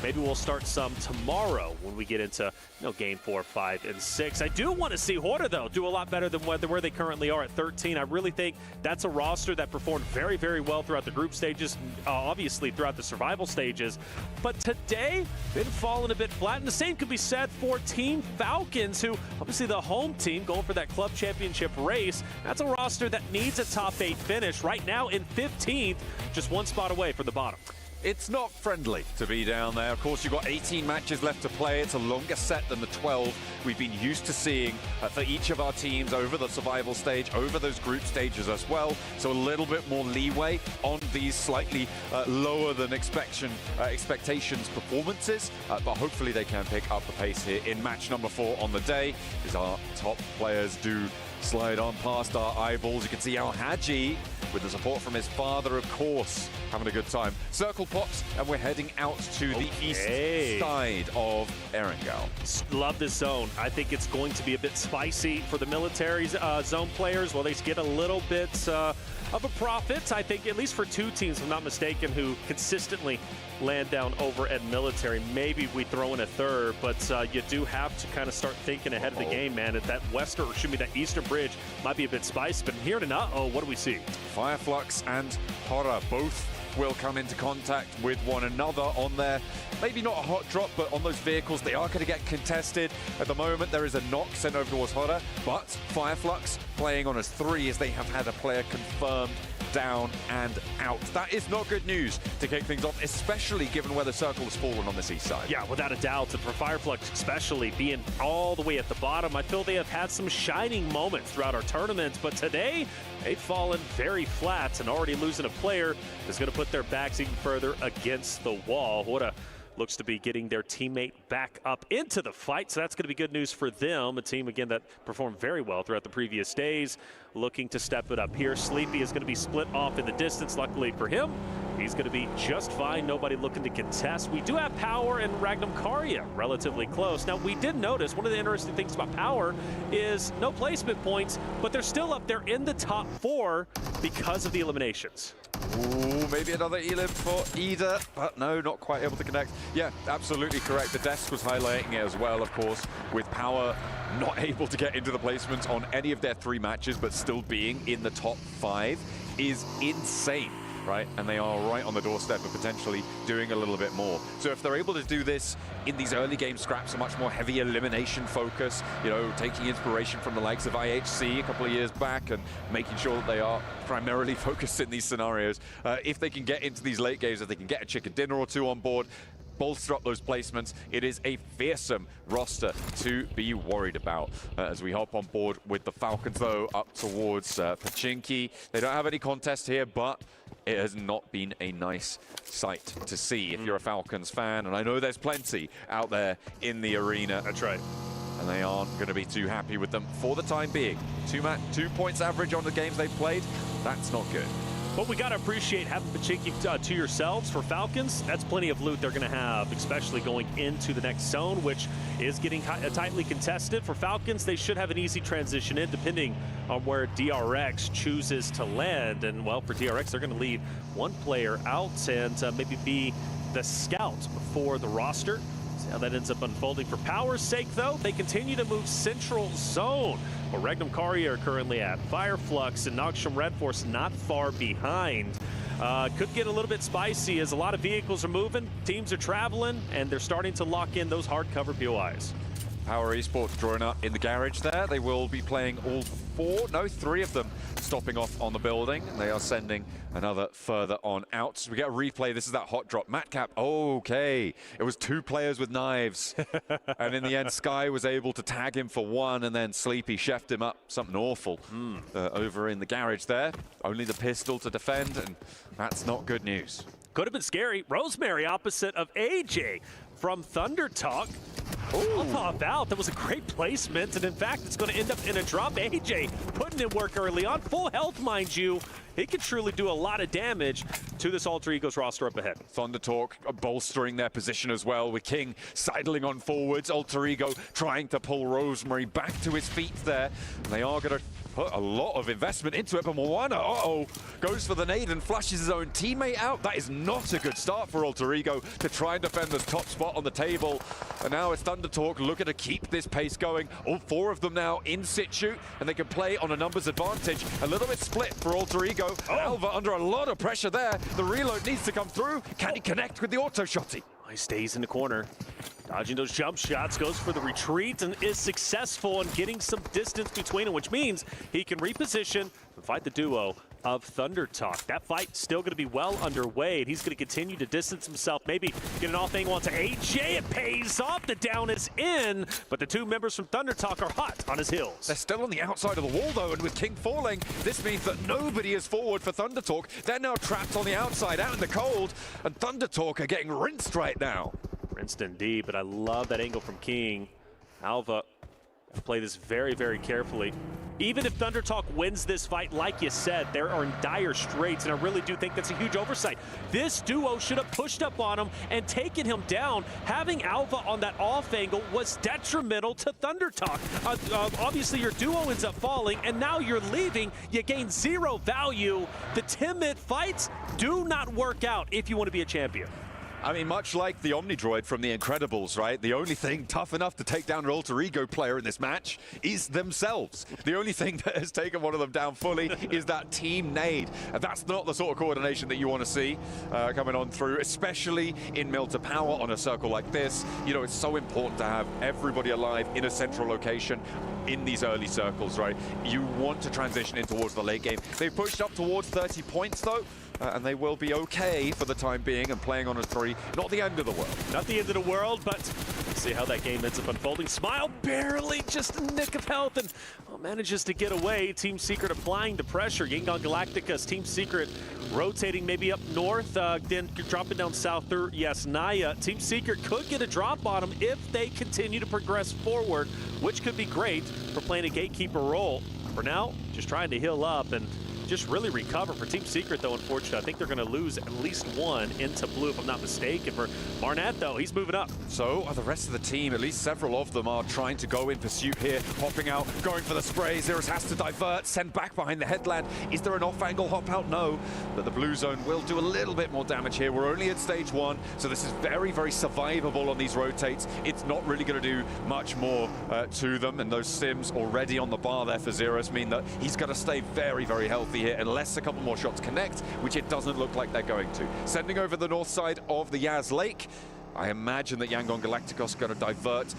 Maybe we'll start some tomorrow when we get into game 4, 5, and 6. I do want to see Horda, though, do a lot better than where they currently are at 13. I really think that's a roster that performed very, very well throughout the group stages, obviously throughout the survival stages. But today, been falling a bit flat. And the same could be said for Team Falcons, who obviously the home team going for that club championship race. That's a roster that needs a top 8 finish. Right now in 15th, just 1 spot away from the bottom. It's not friendly to be down there. Of course, you've got 18 matches left to play. It's a longer set than the 12 we've been used to seeing for each of our teams over the survival stage, over those group stages as well. So a little bit more leeway on these slightly lower than expectations performances. But hopefully they can pick up the pace here in match number 4 on the day, as our top players do slide on past our eyeballs. You can see Al Haji, with the support from his father, of course, having a good time. Circle pops, and we're heading out to the east side of Erangel. Love this zone. I think it's going to be a bit spicy for the military zone players. Well, they get a little bit of a profit, I think, at least for 2 teams, if I'm not mistaken, who consistently land down over at military. Maybe we throw in a third, but you do have to kind of start thinking ahead of the game, man. At that that eastern bridge might be a bit spicy, but here tonight, what do we see? Fireflux and Horror both will come into contact with one another on their, maybe not a hot drop, but on those vehicles, they are going to get contested. At the moment, there is a knock sent over towards Horror, but Fireflux playing on as 3 as they have had a player confirmed down and out. That is not good news to kick things off, especially given where the circle has fallen on this east side. Yeah, without a doubt. And for Fireflux especially, being all the way at the bottom, I feel they have had some shining moments throughout our tournament, but today they've fallen very flat, and already losing a player is going to put their backs even further against the wall. What looks to be getting their teammate back up into the fight, so that's going to be good news for them. A team, again, that performed very well throughout the previous days, looking to step it up here. Sleepy is going to be split off in the distance. Luckily for him, he's going to be just fine. Nobody looking to contest. We do have Power and Ragnum Karya relatively close. Now, we did notice one of the interesting things about Power is no placement points, but they're still up there in the top 4 because of the eliminations. Ooh, maybe another elim for Ida, but no, not quite able to connect. Yeah, absolutely correct. The desk was highlighting it as well, of course, with Power not able to get into the placements on any of their 3 matches, but still being in the top 5 is insane, right? And they are right on the doorstep of potentially doing a little bit more. So if they're able to do this in these early game scraps, a much more heavy elimination focus, taking inspiration from the likes of IHC a couple of years back and making sure that they are primarily focused in these scenarios. If they can get into these late games, if they can get a chicken dinner or 2 on board, bolster up those placements, it is a fearsome roster to be worried about. As we hop on board with the Falcons, though, up towards Pachinki. They don't have any contest here, but it has not been a nice sight to see if you're a Falcons fan, and I know there's plenty out there in the arena. That's right. And they aren't going to be too happy with them for the time being. 2 points average on the games they've played, that's not good. But we got to appreciate having Pachinki to yourselves for Falcons. That's plenty of loot they're going to have, especially going into the next zone, which is getting tightly contested. For Falcons, they should have an easy transition in, depending on where DRX chooses to land. And, well, for DRX, they're going to leave one player out and maybe be the scout for the roster. See how that ends up unfolding. For Power's sake, though, they continue to move central zone, where Regnum Kari are currently at. Fireflux and Nogsham Red Force not far behind. Could get a little bit spicy as a lot of vehicles are moving, teams are traveling, and they're starting to lock in those hardcover POIs. Power Esports drawing up in the garage there. They will be playing all three of them stopping off on the building. They are sending another further on out. So we get a replay. This is that hot drop. Matcap, okay. It was 2 players with knives. And in the end, Sky was able to tag him for 1, and then Sleepy chefed him up something awful over in the garage there. Only the pistol to defend, and that's not good news. Could have been scary. Rosemary opposite of AJ from Thunder Talk. I'll top out. That was a great placement, and in fact, it's going to end up in a drop. AJ putting in work early on. Full health, mind you. He can truly do a lot of damage to this Alter Egos roster up ahead. Thunder Talk bolstering their position as well, with King sidling on forwards. Alter Ego trying to pull Rosemary back to his feet there. They are going to put a lot of investment into it, but Moana, goes for the nade and flushes his own teammate out. That is not a good start for Alter Ego to try and defend this top spot on the table. And now it's Thunder Talk looking to keep this pace going. All 4 of them now in situ, and they can play on a numbers advantage. A little bit split for Alter Ego. Alva under a lot of pressure there. The reload needs to come through. Can he connect with the auto shotty? He stays in the corner. Dodging those jump shots, goes for the retreat, and is successful in getting some distance between them, which means he can reposition and fight the duo of Thunder Talk. That fight still going to be well underway, and he's going to continue to distance himself, maybe get an off angle onto AJ. It pays off. The down is in, but the 2 members from Thunder Talk are hot on his heels. They're still on the outside of the wall, though, and with King falling, this means that nobody is forward for Thunder Talk. They're now trapped on the outside, out in the cold, and Thunder Talk are getting rinsed right now. Rinsed indeed, but I love that angle from King. Alva, play this very, very carefully. Even if Thunder Talk wins this fight, like you said, they are in dire straits, and I really do think that's a huge oversight. This duo should have pushed up on him and taken him down. Having Alva on that off angle was detrimental to Thunder Talk. Obviously, your duo ends up falling, and now you're leaving. You gain 0 value. The timid fights do not work out if you want to be a champion. I mean, much like the Omnidroid from The Incredibles, right? The only thing tough enough to take down an Alter Ego player in this match is themselves. The only thing that has taken one of them down fully is that team nade. And that's not the sort of coordination that you want to see coming on through, especially in Mill to Power on a circle like this. You know, it's so important to have everybody alive in a central location in these early circles, right? You want to transition in towards the late game. They've pushed up towards 30 points, though. And they will be okay for the time being, and playing on a 3. Not the end of the world. Not the end of the world, but let's see how that game ends up unfolding. Smile barely, just a nick of health, and manages to get away. Team Secret applying the pressure. Yangon Galactica's Team Secret rotating maybe up north, then dropping down south through Naya. Team Secret could get a drop on them if they continue to progress forward, which could be great for playing a gatekeeper role. For now, just trying to heal up and just really recover. For Team Secret, though, unfortunately, I think they're going to lose at least 1 into blue, if I'm not mistaken. For Barnett, though, he's moving up. So are the rest of the team. At least several of them are trying to go in pursuit here, hopping out, going for the spray. Zerus has to divert, send back behind the headland. Is there an off-angle hop out? No. But the blue zone will do a little bit more damage here. We're only at stage 1, so this is very, very survivable on these rotates. It's not really going to do much more to them, and those sims already on the bar there for Zerus mean that he's got to stay very, very healthy here unless a couple more shots connect, which it doesn't look like they're going to. Sending over the north side of the Yaz Lake. I imagine that Yangon Galacticos going to divert.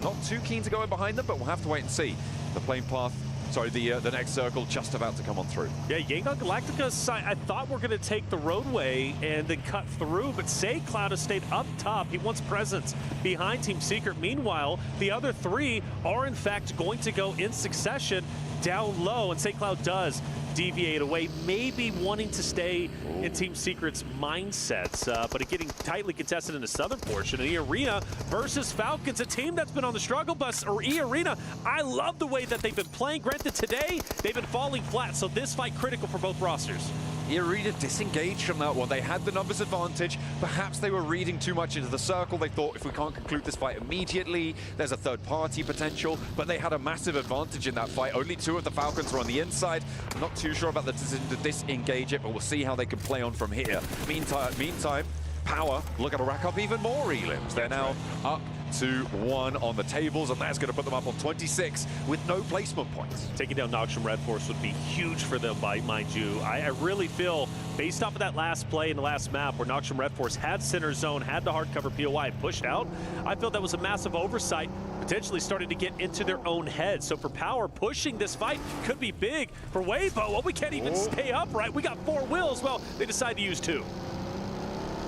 Not too keen to go in behind them, but we'll have to wait and see. The plane path, sorry, the next circle just about to come on through. Yeah, Yangon Galacticos, I thought we're going to take the roadway and then cut through, but Say Cloud has stayed up top. He wants presence behind Team Secret. Meanwhile, the other 3 are in fact going to go in succession down low, and Say Cloud does deviate away, maybe wanting to stay in Team Secret's mindsets, but getting tightly contested in the southern portion. And E-Arena versus Falcons, a team that's been on the struggle bus, or E-Arena. I love the way that they've been playing. Granted, today, they've been falling flat, so this fight critical for both rosters. Irida disengaged from that one. They had the numbers advantage. Perhaps they were reading too much into the circle. They thought if we can't conclude this fight immediately, there's a third party potential. But they had a massive advantage in that fight. Only 2 of the Falcons were on the inside. I'm not too sure about the decision to disengage it, but we'll see how they can play on from here. Meantime, Power looking to rack up even more elims. They're now up to 1 on the tables, and that's going to put them up on 26 with no placement points. Taking down Noxian Red Force would be huge for them, mind you. I really feel, based off of that last play in the last map where Noxian Red Force had center zone, had the hardcover POI and pushed out, I feel that was a massive oversight, potentially starting to get into their own heads. So for Power, pushing this fight could be big. For Weibo, well, we can't even stay upright. We got 4 wills. Well, they decide to use 2.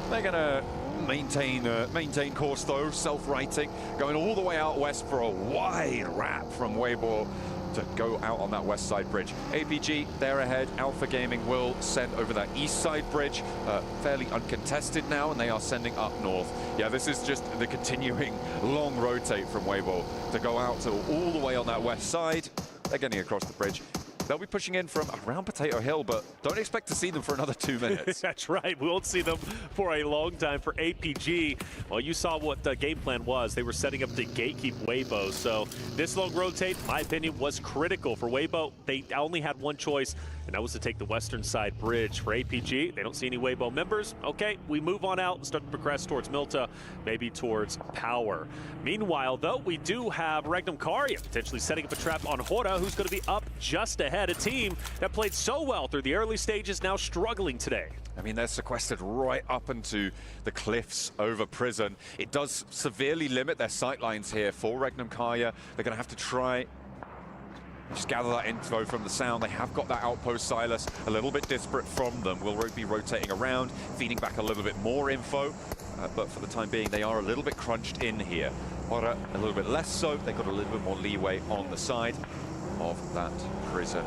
They're going to maintain course though, self-righting, going all the way out west for a wide wrap from Weibo to go out on that west side bridge. APG, they're ahead. Alpha Gaming will send over that east side bridge, fairly uncontested now, and they are sending up north. Yeah, this is just the continuing long rotate from Weibo to go out to all the way on that west side. They're getting across the bridge. They'll be pushing in from around Potato Hill, but don't expect to see them for another 2 minutes. That's right. We won't see them for a long time. For APG, well, you saw what the game plan was. They were setting up to gatekeep Weibo. So this long rotate, in my opinion, was critical for Weibo. They only had one choice, and that was to take the western side bridge. For APG, they don't see any Weibo members. Okay, we move on out and start to progress towards Milta, maybe towards Power. Meanwhile, though, we do have Regnum Karya potentially setting up a trap on Hora, who's going to be up just ahead. A team that played so well through the early stages, now struggling today. I mean, they're sequestered right up into the cliffs over Prison. It does severely limit their sightlines here for Regnum Karya. They're going to have to try just gather that info from the sound. They have got that outpost Silas a little bit disparate from them. We'll be rotating around, feeding back a little bit more info. But for the time being, they are a little bit crunched in here. Hora a little bit less so. They've got a little bit more leeway on the side of that Prison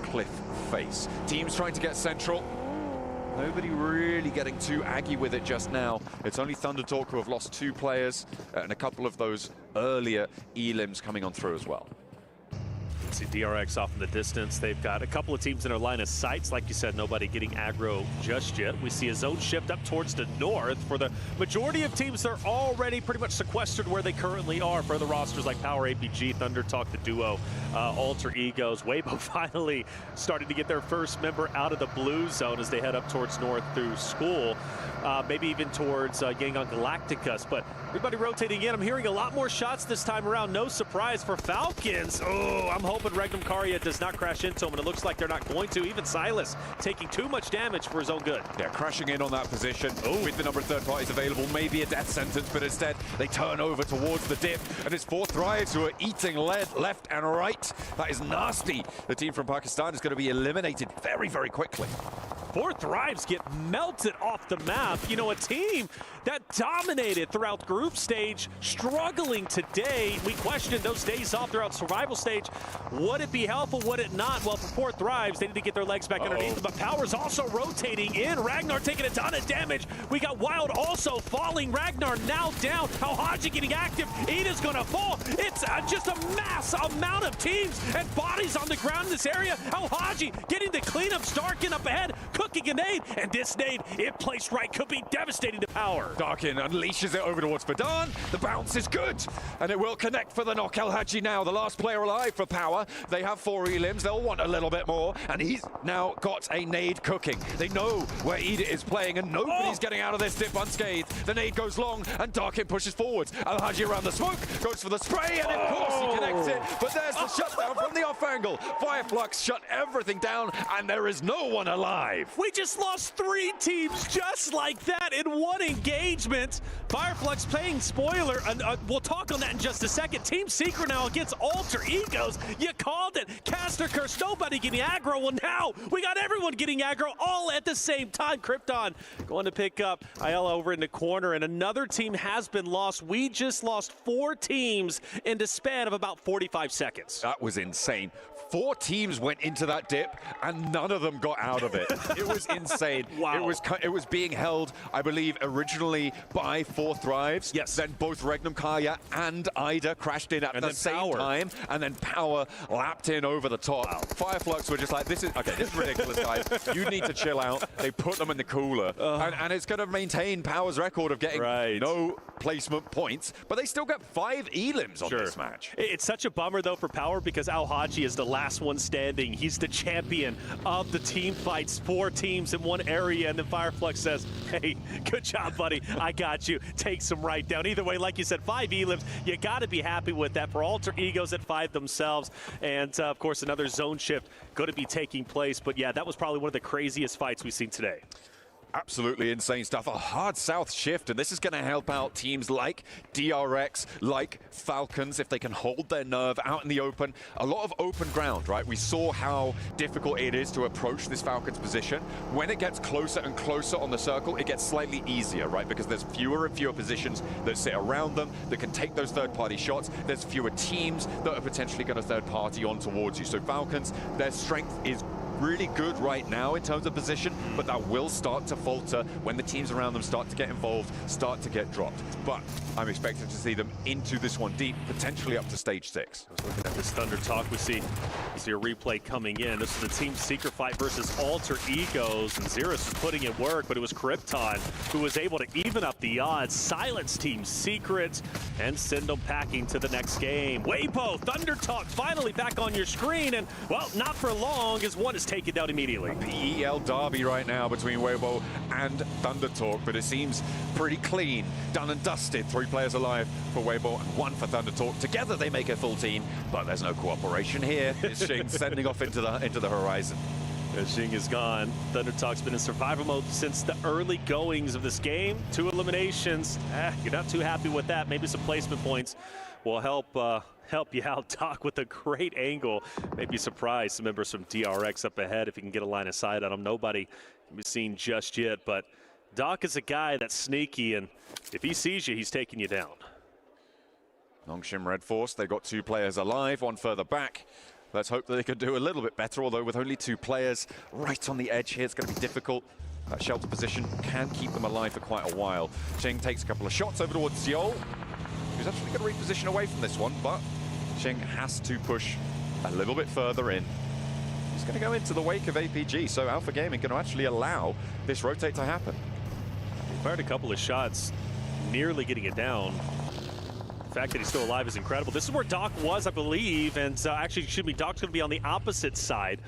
cliff face. Teams trying to get central. Nobody really getting too aggy with it just now. It's only Thunder Talk who have lost 2 players and a couple of those earlier elims coming on through as well. See DRX off in the distance. They've got a couple of teams in their line of sights. Like you said, nobody getting aggro just yet. We see a zone shift up towards the north. For the majority of teams, they're already pretty much sequestered where they currently are. For the rosters like Power, APG, Thunder Talk, the duo, Alter Egos. Weibo finally starting to get their first member out of the blue zone as they head up towards north through school. Maybe even towards Yangon Galacticus. But everybody rotating in. I'm hearing a lot more shots this time around. No surprise for Falcons. Oh, I'm hoping Regnum Karya does not crash into him, and it looks like they're not going to. Even Silas taking too much damage for his own good. Yeah, crashing in on that position with the number of third parties available. Maybe a death sentence, but instead they turn over towards the dip, and it's 4 Thrives who are eating lead left and right. That is nasty. The team from Pakistan is going to be eliminated very, very quickly. 4 Thrives get melted off the map. You know, a team that dominated throughout group stage, struggling today. We questioned those days off throughout survival stage. Would it be helpful? Would it not? Well, for 4 Thrives, they need to get their legs back underneath them. But Power's also rotating in. Ragnar taking a ton of damage. We got Wild also falling. Ragnar now down. How Haji getting active. Ida's gonna fall. It's just a mass amount of teams and bodies on the ground in this area. How Haji getting the cleanup. Starkin up ahead, cooking a nade. And this nade, if placed right, could be devastating to Power. Darkin unleashes it over towards Fadan. The bounce is good, and it will connect for the knock. El Hadji now, the last player alive for Power. They have 4 elims. They'll want a little bit more, and he's now got a nade cooking. They know where Ida is playing, and nobody's getting out of this dip unscathed. The nade goes long, and Darkin pushes forwards. El Hadji around the smoke, goes for the spray, and of course he connects it. But there's the shutdown from the off angle. Fireflux shut everything down, and there is no one alive. We just lost 3 teams just like that in one engagement. Fireflux playing spoiler, and we'll talk on that in just a second. Team Secret now against Alter Egos. You called it. Caster Curse, nobody getting aggro. Well, now we got everyone getting aggro all at the same time. Krypton going to pick up Ayala over in the corner, and another team has been lost. We just lost 4 teams in the span of about 45 seconds. That was insane. 4 teams went into that dip, and none of them got out of it. It was insane. Wow. It was being held, I believe, originally by 4 Thrives. Yes. Then both Regnum Kaya and Ida crashed in at the same time, and then Power lapped in over the top. Wow. Fireflux were just like, this is ridiculous, guys. You need to chill out. They put them in the cooler, and it's going to maintain Power's record of getting no placement points, but they still got 5 elims on this match. It's such a bummer, though, for Power, because Al-Haji is the last one standing. He's the champion of the team fights, 4 teams in one area, and then Fireflux says, hey, good job, buddy. I got you. Takes him right down. Either way, like you said, 5 elims. You got to be happy with that for Alter Egos at 5 themselves. And, of course, another zone shift going to be taking place. But, yeah, that was probably one of the craziest fights we've seen today. Absolutely insane stuff. A hard south shift, and this is going to help out teams like DRX, like Falcons, if they can hold their nerve out in the open. A lot of open ground, right? We saw how difficult it is to approach this Falcons position. When it gets closer and closer on the circle, it gets slightly easier, right? Because there's fewer and fewer positions that sit around them that can take those third-party shots. There's fewer teams that are potentially going to third-party on towards you. So Falcons, their strength is really good right now in terms of position, but that will start to falter when the teams around them start to get involved, start to get dropped. But I'm expecting to see them into this one deep, potentially up to stage 6. I was looking at this Thunder Talk. We see a replay coming in. This is the Team Secret fight versus Alter Egos, and Xerus was putting in work, but it was Krypton who was able to even up the odds, silence Team Secret, and send them packing to the next game. Weibo, Thunder Talk finally back on your screen, and, well, not for long, as one is taken down immediately. PEL derby right now between Weibo and Thunder Talk, but it seems pretty clean. Done and dusted. 3 players alive for Weibo and 1 for Thunder Talk. Together they make a full team, but there's no cooperation here. It's Xing sending off into the horizon. Xing is gone. Thunder Talk's been in survival mode since the early goings of this game. 2 eliminations. You're not too happy with that. Maybe some placement points will help you out. Doc with a great angle. Maybe surprise some members from DRX up ahead if you can get a line of sight on him. Nobody can be seen just yet, but Doc is a guy that's sneaky, and if he sees you, he's taking you down. Nongshim Red Force, they've got 2 players alive, 1 further back. Let's hope that they can do a little bit better, although with only 2 players right on the edge here, it's going to be difficult. That shelter position can keep them alive for quite a while. Xing takes a couple of shots over towards Seoul, who's actually going to reposition away from this one, but Xing has to push a little bit further in. He's going to go into the wake of APG, so Alpha Gaming going to actually allow this rotate to happen. He fired a couple of shots, nearly getting it down. The fact that he's still alive is incredible. This is where Doc was, I believe, and actually, excuse me, Doc's going to be on the opposite side.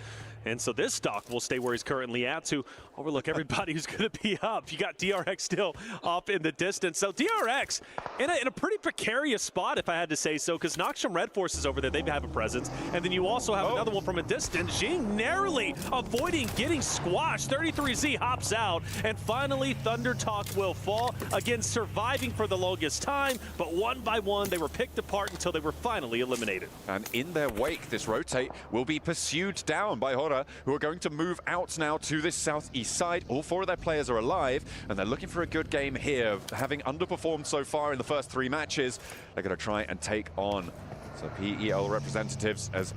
And so this Doc will stay where he's currently at to overlook everybody who's going to be up. You got DRX still up in the distance. So DRX in a pretty precarious spot, if I had to say so, because Nongshim Red Force is over there. They have a presence. And then you also have another one from a distance. Xing narrowly avoiding getting squashed. 33Z hops out. And finally, Thunder Talk will fall. Again, surviving for the longest time. But one by one, they were picked apart until they were finally eliminated. And in their wake, this rotate will be pursued down by Hora, who are going to move out now to this southeast side. All 4 of their players are alive, and they're looking for a good game here. Having underperformed so far in the first 3 matches, they're going to try and take on some PEL representatives as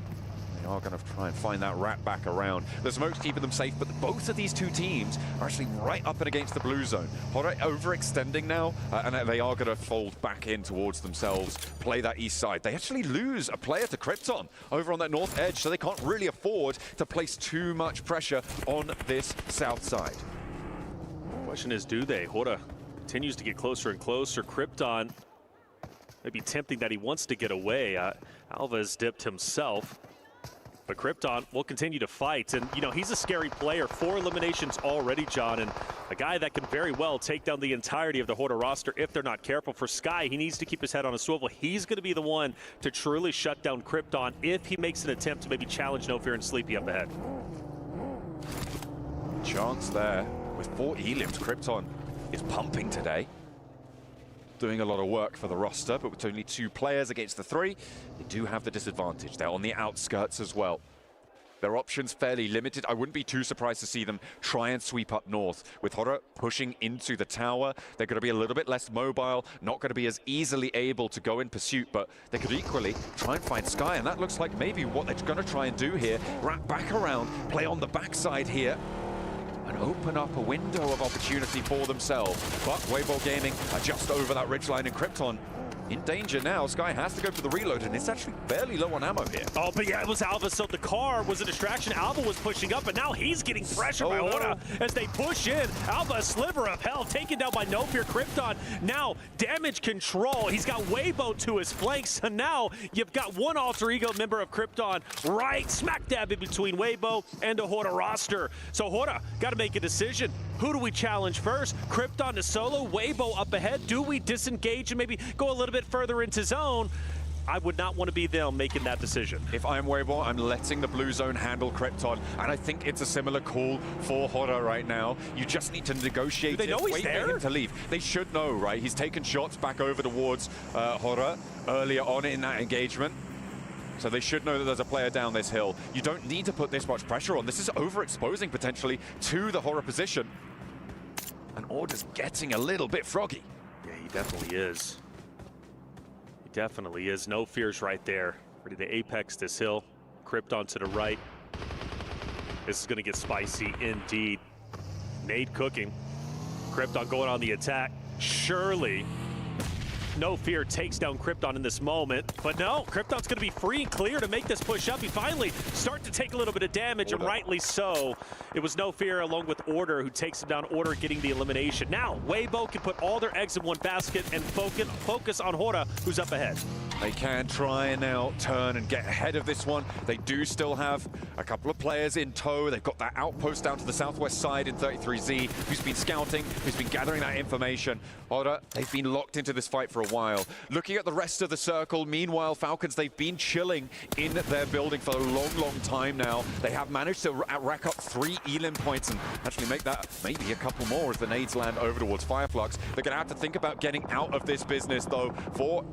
they are going to try and find that rat back around. The smoke's keeping them safe, but both of these 2 teams are actually right up and against the blue zone. Hora overextending now, and they are going to fold back in towards themselves, play that east side. They actually lose a player to Krypton over on that north edge, so they can't really afford to place too much pressure on this south side. Question is, do they? Hora continues to get closer and closer. Krypton maybe tempting that he wants to get away. Alva has dipped himself. But Krypton will continue to fight, and you know, he's a scary player. 4 eliminations already, John, and a guy that can very well take down the entirety of the Hora roster if they're not careful. For Sky, he needs to keep his head on a swivel. He's going to be the one to truly shut down Krypton if he makes an attempt to maybe challenge No Fear and Sleepy up ahead. Chance there. With 4 elims, Krypton is pumping today. Doing a lot of work for the roster, but with only 2 players against the 3, they do have the disadvantage. They're on the outskirts as well. Their options fairly limited. I wouldn't be too surprised to see them try and sweep up north. With Hora pushing into the tower, they're going to be a little bit less mobile, not going to be as easily able to go in pursuit, but they could equally try and find Sky, and that looks like maybe what they're going to try and do here. Wrap back around, play on the backside here. and open up a window of opportunity for themselves. But Weibo Gaming are just over that ridgeline, and Krypton in danger now. Sky has to go for the reload, and it's actually barely low on ammo here. Oh, but yeah, it was Alva, so the car was a distraction. Alva was pushing up, but now he's getting pressure by Hora as they push in. Alva, a sliver of health, taken down by No Fear. Krypton now damage control. He's got Weibo to his flanks, and now you've got one alter ego member of Krypton right smack dab in between Weibo and the Hora roster. So Hora got to make a decision. Who do we challenge first? Krypton to solo, Weibo up ahead. Do we disengage and maybe go a little bit further into zone? I would not want to be them making that decision. If I'm Weibo, I'm letting the blue zone handle Krypton, and I think it's a similar call for Hora right now. You just need to negotiate. Do they know he's wait there? for him to leave. They should know, right? He's taken shots back over towards Hora earlier on in that engagement. So they should know that there's a player down this hill. You don't need to put this much pressure on. This is overexposing potentially to the Hora position. And Order's getting a little bit froggy. Yeah, he definitely is. He definitely is. No Fear's right there. Ready to apex this hill. Krypton to the right. This is going to get spicy indeed. Nade cooking. Krypton going on the attack. Surely No Fear takes down Krypton in this moment, but no, Krypton's going to be free and clear to make this push up. He finally starts to take a little bit of damage, and rightly so. It was No Fear along with Order who takes him down, Order getting the elimination. Now, Weibo can put all their eggs in one basket and focus on Hora, who's up ahead. They can try and now turn and get ahead of this one. They do still have a couple of players in tow. They've got that outpost down to the southwest side in 33Z, who's been scouting, who's been gathering that information. Hora, they've been locked into this fight for a while. Looking at the rest of the circle, meanwhile, Falcons, they've been chilling in their building for a long, long time now. They have managed to rack up 3 Elim points and actually make that maybe a couple more as the nades land over towards Fireflux. They're going to have to think about getting out of this business, though, for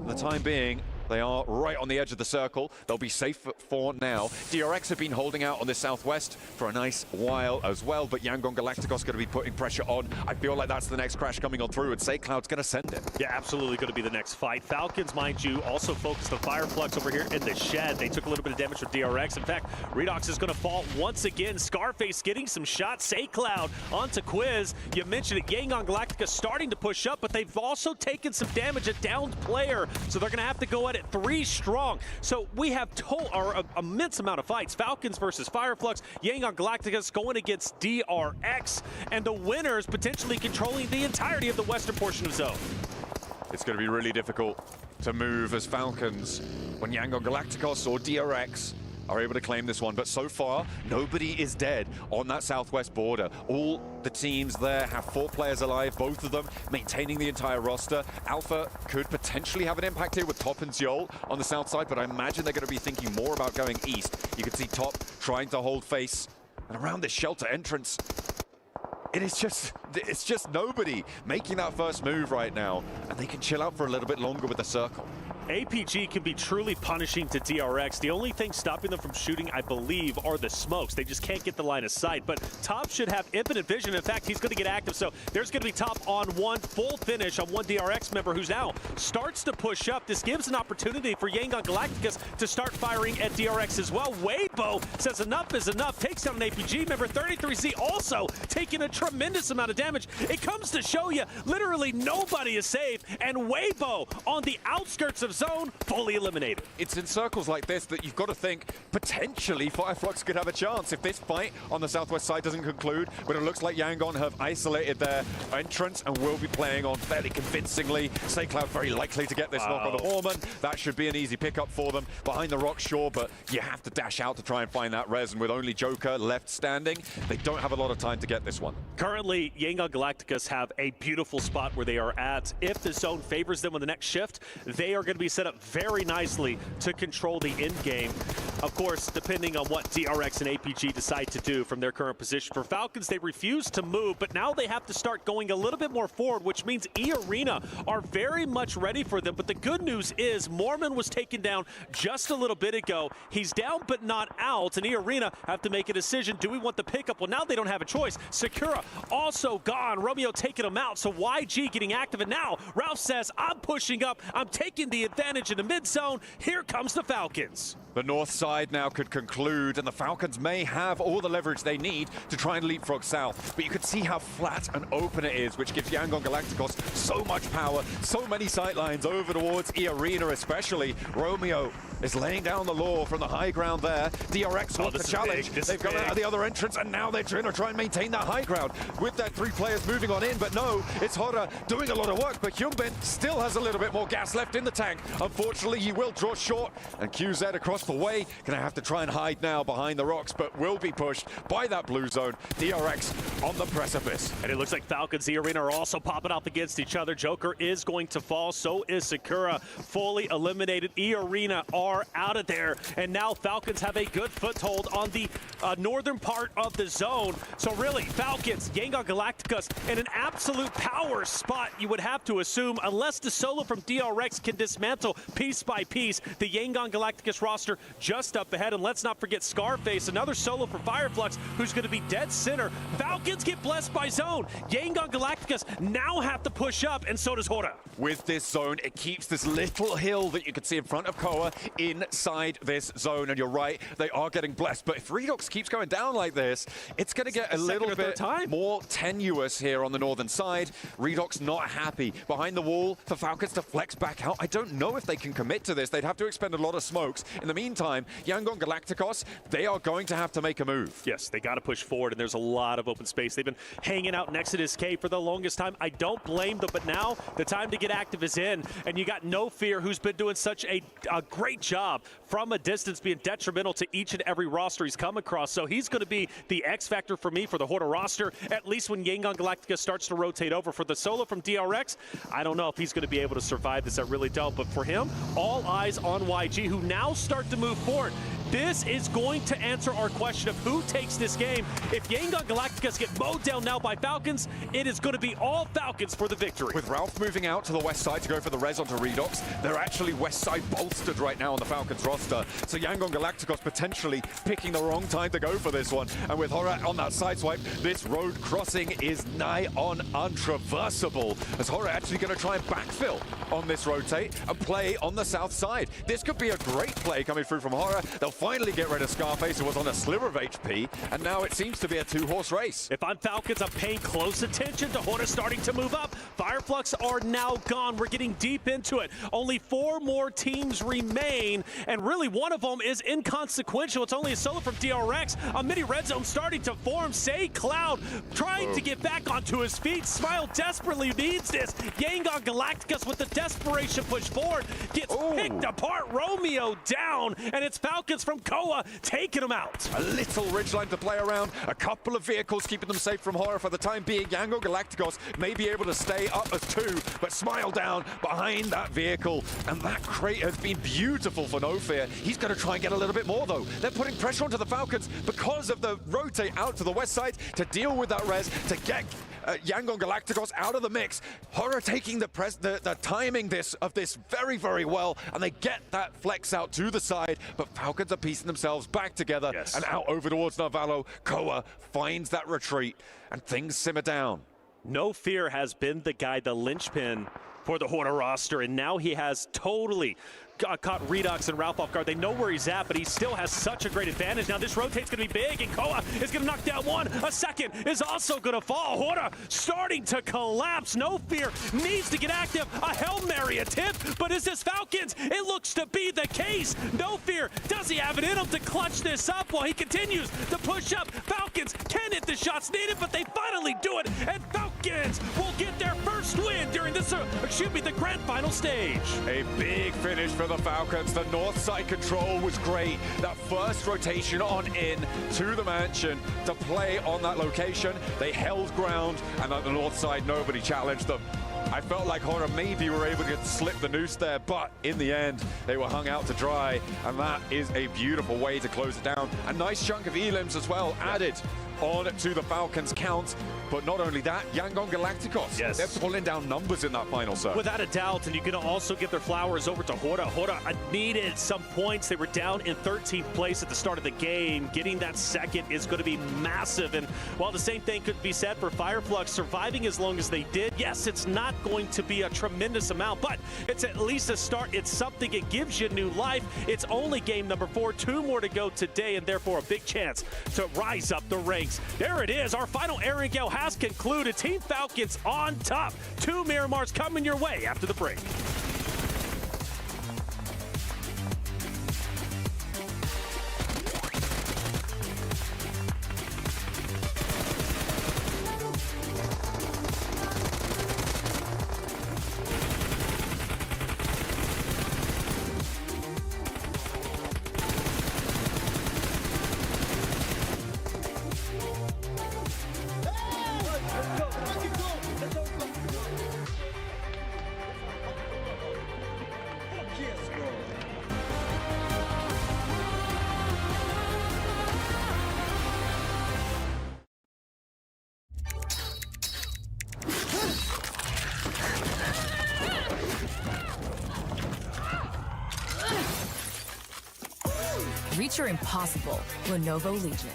the time being. They are right on the edge of the circle. They'll be safe for now. DRX have been holding out on the southwest for a nice while as well, but Yangon Galacticos going to be putting pressure on. I feel like that's the next crash coming on through, and SayCloud's going to send it. Yeah, absolutely going to be the next fight. Falcons, mind you, also focused on Fireflux over here in the shed. They took a little bit of damage from DRX. In fact, Redox is going to fall once again. Scarface getting some shots. SayCloud onto Quiz. You mentioned it, Yangon Galacticos starting to push up, but they've also taken some damage, a downed player, so they're going to have to go at it 3 strong. So we have an immense amount of fights. Falcons versus Fireflux, Yangon Galacticos going against DRX, and the winners potentially controlling the entirety of the western portion of zone. It's going to be really difficult to move as Falcons when Yangon Galacticos or DRX are able to claim this one, but so far, nobody is dead on that southwest border. All the teams there have 4 players alive, both of them maintaining the entire roster. Alpha could potentially have an impact here with Top and Zeol on the south side, but I imagine they're going to be thinking more about going east. You can see Top trying to hold face, and around this shelter entrance, it's just nobody making that first move right now, and they can chill out for a little bit longer with the circle. APG can be truly punishing to DRX. The only thing stopping them from shooting, I believe, are the smokes. They just can't get the line of sight. But Top should have infinite vision. In fact, he's going to get active. So there's going to be Top on one full finish on one DRX member who's now starts to push up. This gives an opportunity for Yangon Galacticos to start firing at DRX as well. Weibo says enough is enough. Takes down an APG member. 33Z also taking a tremendous amount of damage. It comes to show you literally nobody is safe. And Weibo on the outskirts of zone, fully eliminated. It's in circles like this that you've got to think potentially Fireflux could have a chance if this fight on the southwest side doesn't conclude, but it looks like Yangon have isolated their entrance and will be playing on fairly convincingly. SayCloud very likely to get this knock on the Horman. That should be an easy pickup for them behind the rock, sure, but you have to dash out to try and find that res, and with only Joker left standing, they don't have a lot of time to get this one. Currently, Yangon Galacticos have a beautiful spot where they are at. If the zone favors them on the next shift, they are going to be set up very nicely to control the end game. Of course, depending on what DRX and APG decide to do from their current position. For Falcons, they refuse to move, but now they have to start going a little bit more forward, which means E-Arena are very much ready for them. But the good news is Mormon was taken down just a little bit ago. He's down but not out, and E-Arena have to make a decision. Do we want the pickup? Well, now they don't have a choice. Sakura also gone. Romeo taking him out, so YG getting active, and now Ralph says, I'm pushing up. I'm taking the advantage in the mid zone. Here comes the Falcons. The north side side now could conclude, and the Falcons may have all the leverage they need to try and leapfrog south. But you can see how flat and open it is, which gives Yangon Galacticos so much power, so many sightlines over towards E Arena especially. Romeo is laying down the law from the high ground there. DRX wants to challenge. They've gone out of the other entrance, and now they're trying to try and maintain that high ground with their 3 players moving on in. But no, it's Hora doing a lot of work, but Hyunbin still has a little bit more gas left in the tank. Unfortunately, he will draw short, and QZ across the way gonna have to try and hide now behind the rocks, but will be pushed by that blue zone. DRX on the precipice. And it looks like Falcons E Arena are also popping up against each other. Joker is going to fall, so is Sakura. Fully eliminated. E Arena are out of there, and now Falcons have a good foothold on the northern part of the zone. So really, Falcons, Yangon Galacticos in an absolute power spot, you would have to assume, unless the solo from DRX can dismantle piece by piece the Yangon Galacticos roster just up ahead. And let's not forget Scarface, another solo for Fireflux, who's going to be dead center. Falcons get blessed by zone. Yangon Galacticos now have to push up, and so does Hora. With this zone, it keeps this little hill that you can see in front of Koa inside this zone, and you're right, they are getting blessed. But if Redox keeps going down like this, it's going to get a little bit more tenuous here on the northern side. Redox not happy. Behind the wall for Falcons to flex back out. I don't know if they can commit to this. They'd have to expend a lot of smokes. In the meantime, Yangon Galacticos, they are going to have to make a move. Yes, they got to push forward, and there's a lot of open space. They've been hanging out next to this cave for the longest time. I don't blame them, but now the time to get active is in, and you got No Fear, who's been doing such a great job from a distance, being detrimental to each and every roster he's come across. So he's going to be the X factor for me for the Hora roster, at least when Yangon Galactica starts to rotate over. For the solo from DRX, I don't know if he's going to be able to survive this. I really don't. But for him, all eyes on YG, who now start to move forward. This is going to answer our question of who takes this game. If Yangon Galacticos get mowed down now by Falcons, it is going to be all Falcons for the victory. With Ralph moving out to the west side to go for the res onto Redox, they're actually west side bolstered right now on the Falcons roster. So Yangon Galacticos potentially picking the wrong time to go for this one. And with Hora on that side swipe, this road crossing is nigh on untraversable. As Hora actually going to try and backfill on this rotate and play on the south side. This could be a great play coming through from Hora. They'll finally get rid of Scarface, who was on a sliver of HP, and now it seems to be a 2-horse race. If I'm Falcons, I'm paying close attention to Hora starting to move up. Fireflux are now gone. We're getting deep into it. Only 4 more teams remain, and really one of them is inconsequential. It's only a solo from DRX. A mini red zone starting to form. Say Cloud trying to get back onto his feet. Smile desperately needs this. Yangon Galacticos with the desperation push forward gets picked apart. Romeo down, and it's Falcons from Koa taking him out. A little ridgeline to play around, a couple of vehicles keeping them safe from Hora for the time being. Yangon Galacticos may be able to stay up as 2, but Smile down behind that vehicle, and that crate has been beautiful for No Fear. He's going to try and get a little bit more though. They're putting pressure onto the Falcons because of the rotate out to the west side to deal with that res, to get Yangon Galacticos out of the mix. Hora taking the timing of this very, very well, and they get that flex out to the side, but Falcons are piecing themselves back together and out over towards Narvalo. Koa finds that retreat, and things simmer down. No Fear has been the guy, the linchpin for the Hora roster, and now he has totally caught Redox and Ralph off guard. They know where he's at, but he still has such a great advantage. Now this rotate's going to be big, and Koa is going to knock down one. A second is also going to fall. Hora starting to collapse. No Fear needs to get active. A Hail Mary attempt, but is this Falcons? It looks to be the case. No Fear, does he have it in him to clutch this up while he continues to push up? Falcons can hit the shots needed, but they finally do it, and Falcons will get their first win during this, the grand final stage. A big finish for the Falcons. The north side control was great. That first rotation on in to the mansion to play on that location. They held ground, and on the north side, nobody challenged them. I felt like Hora maybe were able to slip the noose there, but in the end, they were hung out to dry, and that is a beautiful way to close it down. A nice chunk of elims as well added on to the Falcons count. But not only that, Yangon Galacticos, yes, they're pulling down numbers in that final serve. Without a doubt, and you can also give their flowers over to Hora. Hora needed some points. They were down in 13th place at the start of the game. Getting that second is going to be massive. And while the same thing could be said for Fireflux, surviving as long as they did, yes, it's not going to be a tremendous amount, but it's at least a start. It's something. It gives you new life. It's only game number 4, 2 more to go today, and therefore a big chance to rise up the ranks. There it is. Our final airing gale has concluded. Team Falcons on top. 2 Miramars coming your way after the break. Reach your impossible, Lenovo Legion.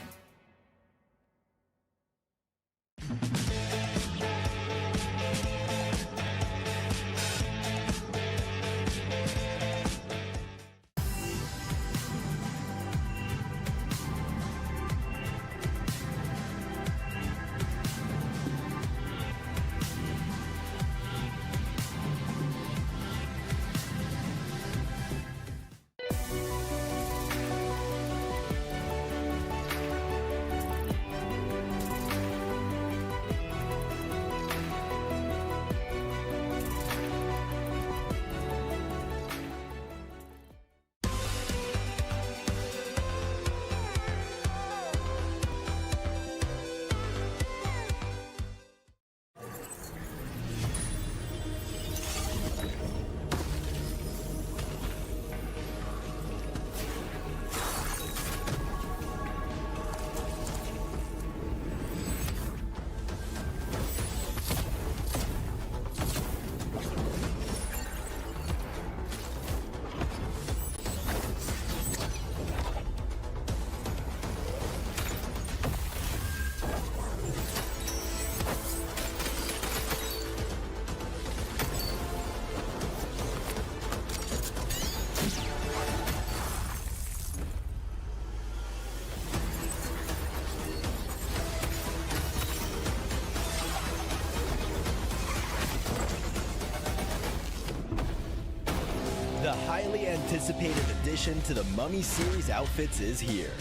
The highly anticipated addition to the Mummy series outfits is here.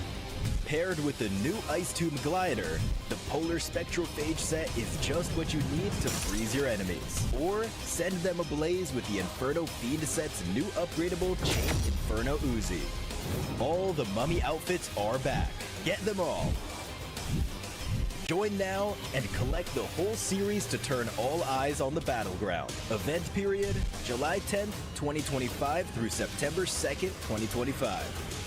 Paired with the new Ice Tomb Glider, the Polar Spectrophage set is just what you need to freeze your enemies. Or send them ablaze with the Inferno Feed set's new upgradable Chain Inferno Uzi. All the Mummy outfits are back. Get them all. Join now and collect the whole series to turn all eyes on the battleground. Event period, July 10th, 2025 through September 2nd, 2025.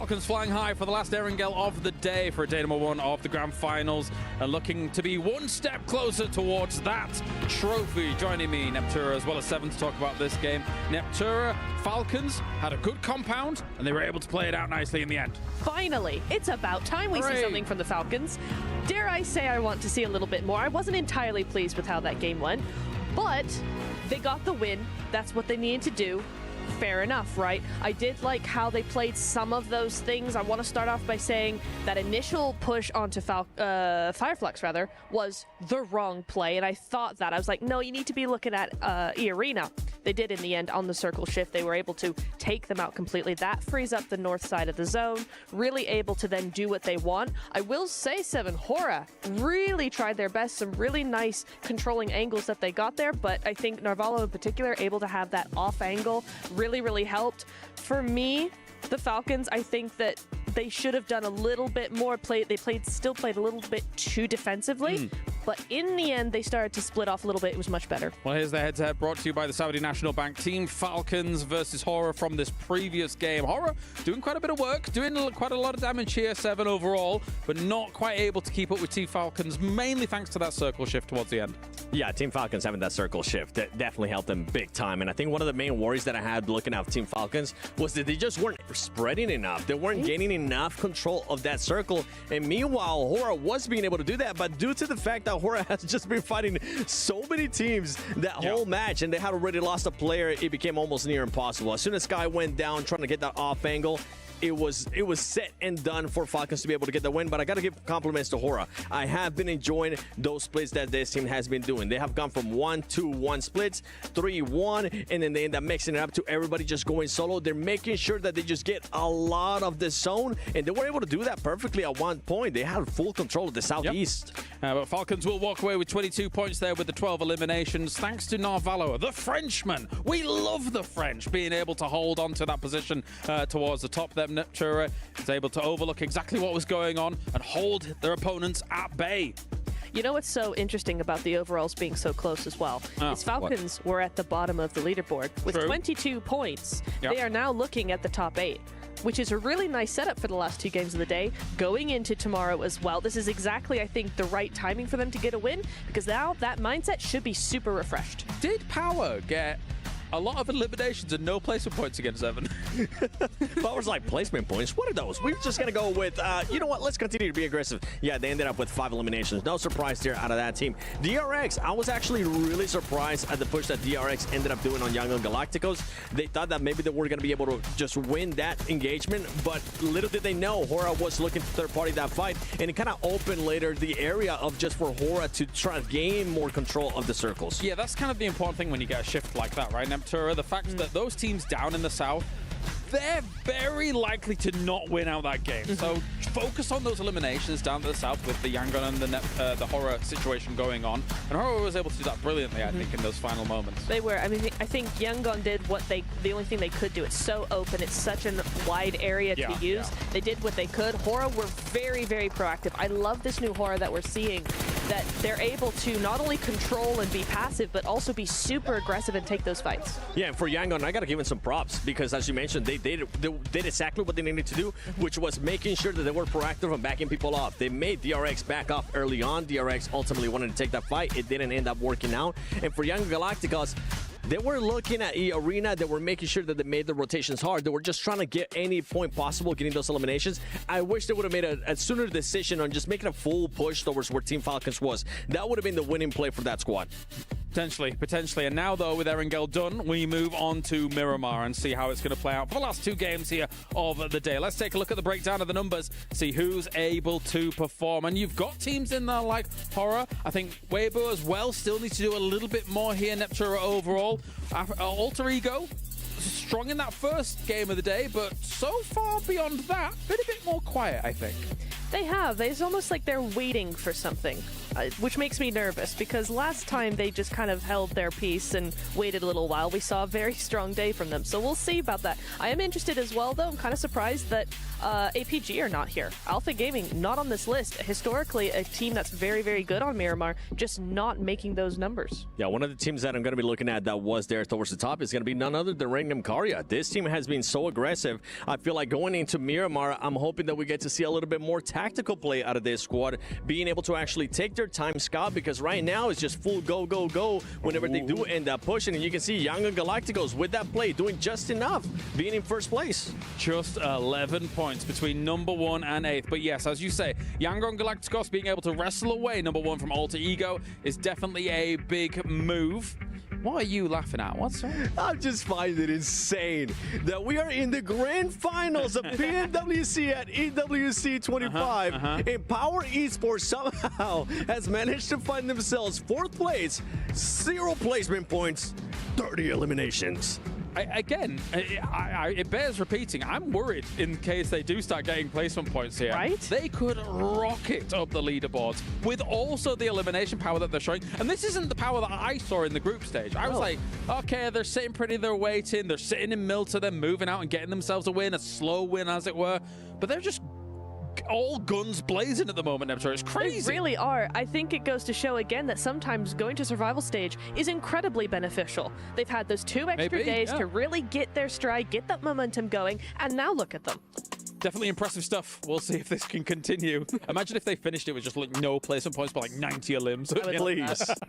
Falcons flying high for the last Erangel of the day for day number 1 of the grand finals and looking to be one step closer towards that trophy. Joining me, Neptura, as well as Seven, to talk about this game. Neptura, Falcons had a good compound and they were able to play it out nicely in the end. Finally, it's about time we see something from the Falcons. Dare I say I want to see a little bit more. I wasn't entirely pleased with how that game went, but they got the win. That's what they needed to do. Fair enough, right? I did like how they played some of those things. I want to start off by saying that initial push onto Fireflux, rather, was the wrong play, and I thought that. I was like, no, you need to be looking at E-Arena. They did in the end on the circle shift. They were able to take them out completely. That frees up the north side of the zone, really able to then do what they want. I will say, Seven, Hora really tried their best. Some really nice controlling angles that they got there, but I think Narvalo in particular, able to have that off angle, really helped. For me, the Falcons, I think that they should have done a little bit more. Still played a little bit too defensively, but in the end, they started to split off a little bit. It was much better. Well, here's the head-to-head brought to you by the Saudi National Bank. Team Falcons versus Horror from this previous game. Horror doing quite a bit of work, doing quite a lot of damage here, 7 overall, but not quite able to keep up with Team Falcons, mainly thanks to that circle shift towards the end. Yeah, Team Falcons having that circle shift, that definitely helped them big time. And I think one of the main worries that I had looking at Team Falcons was that they just weren't spreading enough. They weren't gaining enough control of that circle. And meanwhile, Hora was being able to do that, but due to the fact that Hora has just been fighting so many teams that whole match, and they had already lost a player, it became almost near impossible. As soon as Sky went down trying to get that off angle, it was set and done for Falcons to be able to get the win, but I got to give compliments to Hora. I have been enjoying those splits that this team has been doing. They have gone from 1-2-1 splits, 3-1, and then they end up mixing it up to everybody just going solo. They're making sure that they just get a lot of the zone, and they were able to do that perfectly at one point. They had full control of the southeast. But Falcons will walk away with 22 points there with the 12 eliminations, thanks to Narvalo, the Frenchman. We love the French being able to hold on to that position towards the top there. Neptura is able to overlook exactly what was going on and hold their opponents at bay. You know what's so interesting about the overalls being so close as well? Is Falcons were at the bottom of the leaderboard with 22 points. They are now looking at the top 8, which is a really nice setup for the last 2 games of the day, going into tomorrow as well. This is exactly, I think, the right timing for them to get a win, because now that mindset should be super refreshed. Did Power get a lot of eliminations and no placement points against Evan? Power's like, placement points? What are those? We're just going to go with, you know what? Let's continue to be aggressive. Yeah, they ended up with 5 eliminations. No surprise there out of that team. DRX, I was actually really surprised at the push that DRX ended up doing on Young Galacticos. They thought that maybe they were going to be able to just win that engagement, but little did they know Hora was looking to third-party that fight, and it kind of opened later the area of just for Hora to try to gain more control of the circles. Yeah, that's kind of the important thing when you get a shift like that, right, Neptura? The fact that those teams down in the south, they're very likely to not win out that game. So focus on those eliminations down to the south with the Yangon and the Horror situation going on. And Horror was able to do that brilliantly, I think, in those final moments. They were. I mean, I think Yangon did the only thing they could do. It's so open. It's such a wide area to use. They did what they could. Horror were very, very proactive. I love this new Horror that we're seeing, that they're able to not only control and be passive, but also be super aggressive and take those fights. Yeah, and for Yangon, I got to give them some props, because as you mentioned, they did exactly what they needed to do, which was making sure that they were proactive and backing people off. They made DRX back off early on. DRX ultimately wanted to take that fight. It didn't end up working out. And for Young Galacticos, they were looking at E-Arena. They were making sure that they made the rotations hard. They were just trying to get any point possible getting those eliminations. I wish they would have made a sooner decision on just making a full push towards where Team Falcons was. That would have been the winning play for that squad. Potentially. And now, though, with Erangel done, we move on to Miramar and see how it's going to play out for the last 2 games here of the day. Let's take a look at the breakdown of the numbers, see who's able to perform. And you've got teams in there like Horror. I think Weibo as well still needs to do a little bit more here. Neptura overall. Alter Ego, strong in that first game of the day, but so far beyond that, been a bit more quiet, I think. They have. It's almost like they're waiting for something. which makes me nervous because last time they just kind of held their peace and waited a little while. We saw a very strong day from them, so we'll see about that. I am interested as well, though. I'm kind of surprised that APG are not here. Alpha Gaming, not on this list. Historically, a team that's very, very good on Miramar, just not making those numbers. Yeah, one of the teams that I'm going to be looking at that was there towards the top is going to be none other than Regnum Karya. This team has been so aggressive. I feel like going into Miramar, I'm hoping that we get to see a little bit more tactical play out of this squad, being able to actually take their time scout, because right now it's just full go, go, go whenever they do end up pushing. And you can see Young and Galacticos with that play doing just enough, being in first place. Just 11 points between number 1 and 8th. But yes, as you say, Yangon Galacticos being able to wrestle away number 1 from Alter Ego is definitely a big move. What are you laughing at? What's wrong? I just find it insane that we are in the grand finals of PMWC at EWC 25, and Power Esports somehow has managed to find themselves 4th place, 0 placement points, 30 eliminations. It bears repeating. I'm worried in case they do start getting placement points here. Right? They could rocket up the leaderboards with also the elimination power that they're showing. And this isn't the power that I saw in the group stage. I was like, okay, they're sitting pretty, they're waiting, they're sitting in Milta, they're moving out and getting themselves a win, a slow win as it were. But they're just all guns blazing at the moment, Nebtor. It's crazy. They really are. I think it goes to show again that sometimes going to survival stage is incredibly beneficial. They've had those 2 extra days to really get their stride, get that momentum going, and now look at them. Definitely impressive stuff. We'll see if this can continue. Imagine if they finished it with just like no placement points, but like 90 limbs.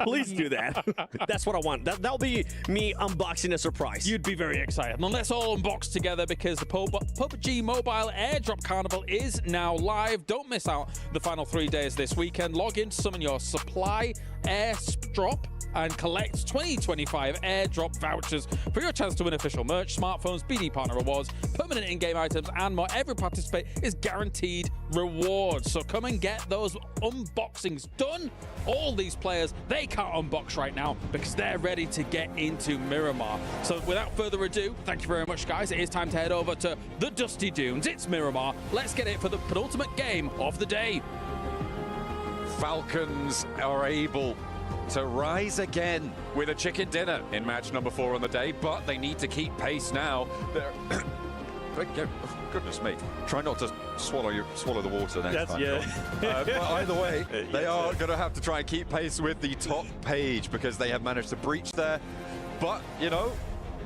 Please do that. That's what I want. That'll be me unboxing a surprise. You'd be very excited. Now let's all unbox together because the PUBG Mobile Airdrop Carnival is now live. Don't miss out the final 3 days this weekend. Log in to summon your supply airdrop and collect 2025 airdrop vouchers for your chance to win official merch, smartphones, BD partner rewards, permanent in-game items, and more. Every participate is guaranteed rewards. So come and get those unboxings done. All these players, they can't unbox right now because they're ready to get into Miramar. So without further ado, thank you very much, guys. It is time to head over to the Dusty Dunes. It's Miramar. Let's get it for the penultimate game of the day. Falcons are able to rise again with a chicken dinner in match number 4 on the day, but they need to keep pace now. Goodness me. Try not to swallow the water next time. But either way, they are going to have to try and keep pace with the top page because they have managed to breach there. But, you know,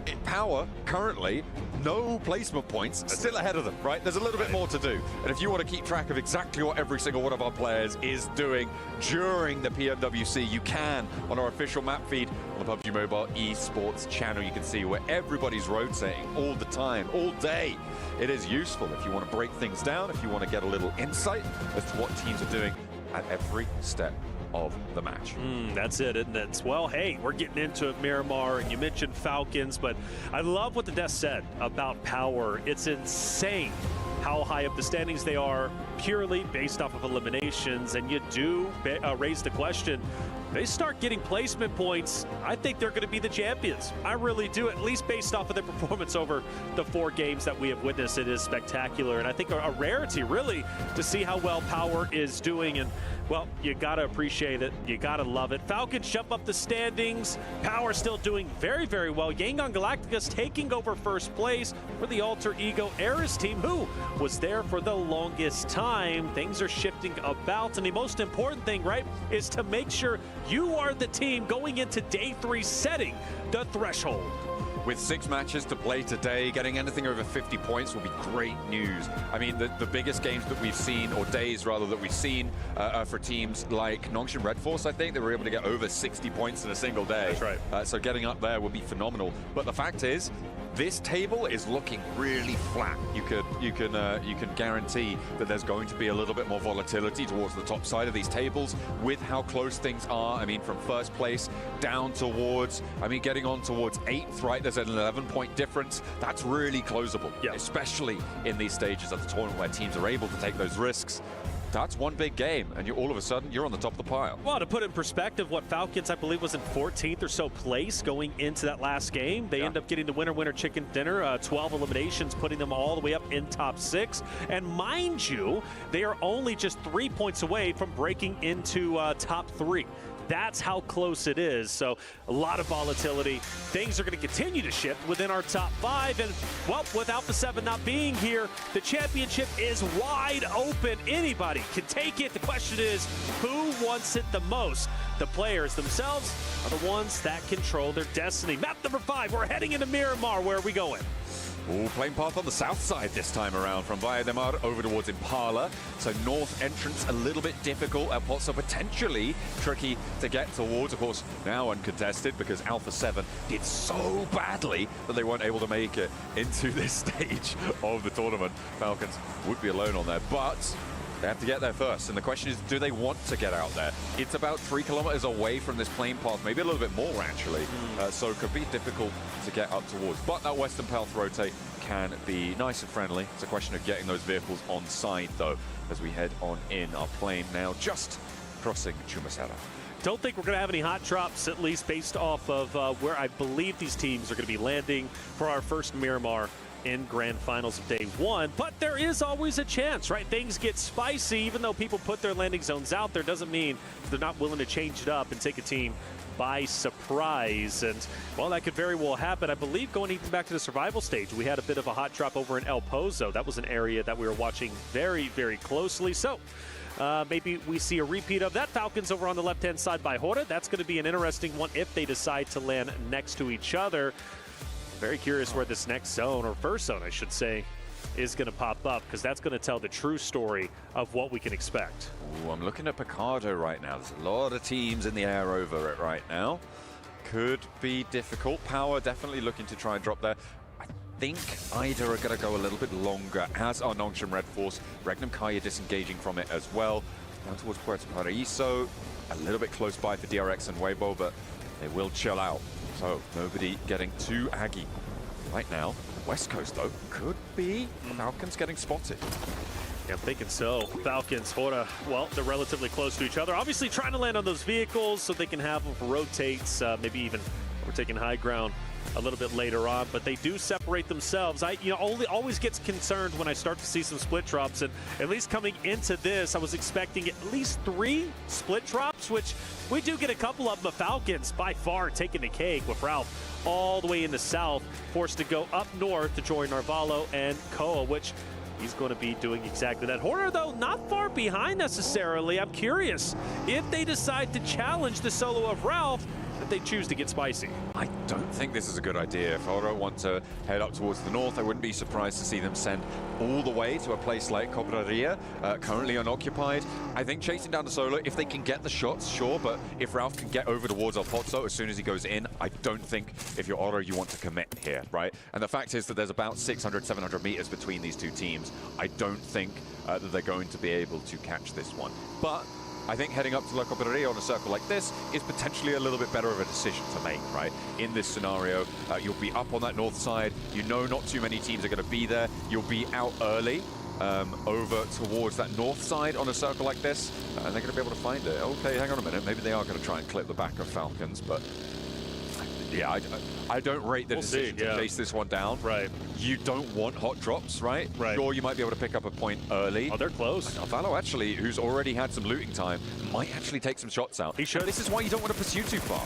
in Power, currently, no placement points, still ahead of them, right? There's a little bit more to do. And if you want to keep track of exactly what every single one of our players is doing during the PMWC, you can on our official map feed on the PUBG Mobile eSports channel. You can see where everybody's rotating all the time, all day. It is useful if you want to break things down, if you want to get a little insight as to what teams are doing at every step of the match. That's it, isn't it? Well, hey, we're getting into Miramar, and you mentioned Falcons, but I love what the desk said about Power. It's insane how high up the standings they are purely based off of eliminations, and you do raise the question, they start getting placement points, I think they're going to be the champions. I really do, at least based off of their performance over the 4 games that we have witnessed. It is spectacular, and I think a rarity, really, to see how well Power is doing. And, well, you got to appreciate it. You got to love it. Falcons jump up the standings. Power still doing very, very well. Yangon Galacticos taking over first place for the Alter Ego Eris team, who was there for the longest time. Things are shifting about, and the most important thing, right, is to make sure you are the team going into day 3 setting the threshold. With 6 matches to play today, getting anything over 50 points will be great news. I mean, the biggest games that we've seen, or days rather, that we've seen for teams like Nongshim Red Force, I think they were able to get over 60 points in a single day. That's right. So getting up there would be phenomenal. But the fact is, this table is looking really flat. You can guarantee that there's going to be a little bit more volatility towards the top side of these tables with how close things are. I mean, from first place down towards, getting on towards 8th, right? There's an 11-point difference. That's really closable, especially in these stages of the tournament where teams are able to take those risks. that's one big game, and all of a sudden, you're on the top of the pile. Well, to put in perspective, what Falcons, I believe, was in 14th or so place going into that last game. They end up getting the winner chicken dinner, 12 eliminations, putting them all the way up in top 6. And mind you, they are only just 3 points away from breaking into top 3. That's how close it is. So a lot of volatility. Things are going to continue to shift within our top 5. And, well, with Alpha 7 not being here, the championship is wide open. Anybody can take it. The question is, who wants it the most? The players themselves are the ones that control their destiny. Map number 5, we're heading into Miramar. Where are we going? Ooh, playing path on the south side this time around, from Valle de Mar over towards Impala. So north entrance a little bit difficult at Potso, potentially tricky to get towards. Of course, now uncontested because Alpha 7 did so badly that they weren't able to make it into this stage of the tournament. Falcons would be alone on there, but they have to get there first, and the question is, do they want to get out there? It's about 3 kilometers away from this plane path, maybe a little bit more actually, so it could be difficult to get up towards. But that western path rotate can be nice and friendly. It's a question of getting those vehicles on side though, as we head on in. Our plane now just crossing Chumasera. Don't think we're going to have any hot drops, at least based off of where I believe these teams are going to be landing for our first Miramar in grand finals of day 1, but there is always a chance, right? Things get spicy. Even though people put their landing zones out there, doesn't mean they're not willing to change it up and take a team by surprise. And, well, that could very well happen. I believe going even back to the survival stage, we had a bit of a hot drop over in El Pozo. That was an area that we were watching very, very closely. So maybe we see a repeat of that. Falcons over on the left-hand side by Hora. That's going to be an interesting one if they decide to land next to each other. Very curious where this next zone, or first zone, I should say, is going to pop up, because that's going to tell the true story of what we can expect. Ooh, I'm looking at Picardo right now. There's a lot of teams in the air over it right now. Could be difficult. Power definitely looking to try and drop there. I think Ida are going to go a little bit longer, as are Nongshim Red Force. Regnum Kaya disengaging from it as well. Down towards Puerto Paraíso. A little bit close by for DRX and Weibo, but they will chill out. So nobody getting too aggy right now. West Coast, though, could be Falcons getting spotted. Yeah, I'm thinking so. Falcons, Hora, well, they're relatively close to each other. Obviously trying to land on those vehicles so they can have rotates, maybe even we're taking high ground a little bit later on, but they do separate themselves. I always gets concerned when I start to see some split drops, and at least coming into this, I was expecting at least 3 split drops, which we do get a couple of them. Falcons by far taking the cake with Ralph all the way in the south, forced to go up north to join Narvalo and Koa, which he's going to be doing exactly that. Horner, though, not far behind necessarily. I'm curious if they decide to challenge the solo of Ralph, if they choose to get spicy. I don't think this is a good idea. If Oro want to head up towards the north, I wouldn't be surprised to see them send all the way to a place like Cobraria, currently unoccupied. I think chasing down the solo, if they can get the shots, sure, but if Ralph can get over towards El Pozo as soon as he goes in, I don't think if you're Oro, you want to commit here, right? And the fact is that there's about 600, 700 meters between these two teams. I don't think that they're going to be able to catch this one. But I think heading up to La Cobraria on a circle like this is potentially a little bit better of a decision to make, right? In this scenario, you'll be up on that north side. You know not too many teams are going to be there. You'll be out early over towards that north side on a circle like this, and they're going to be able to find it. Okay, hang on a minute. Maybe they are going to try and clip the back of Falcons, but yeah, I don't rate the decision to chase this one down. Right. You don't want hot drops, right? Right. Sure, you might be able to pick up a point early. Oh, they're close. Valo, actually, who's already had some looting time, might actually take some shots out. He should. This is why you don't want to pursue too far.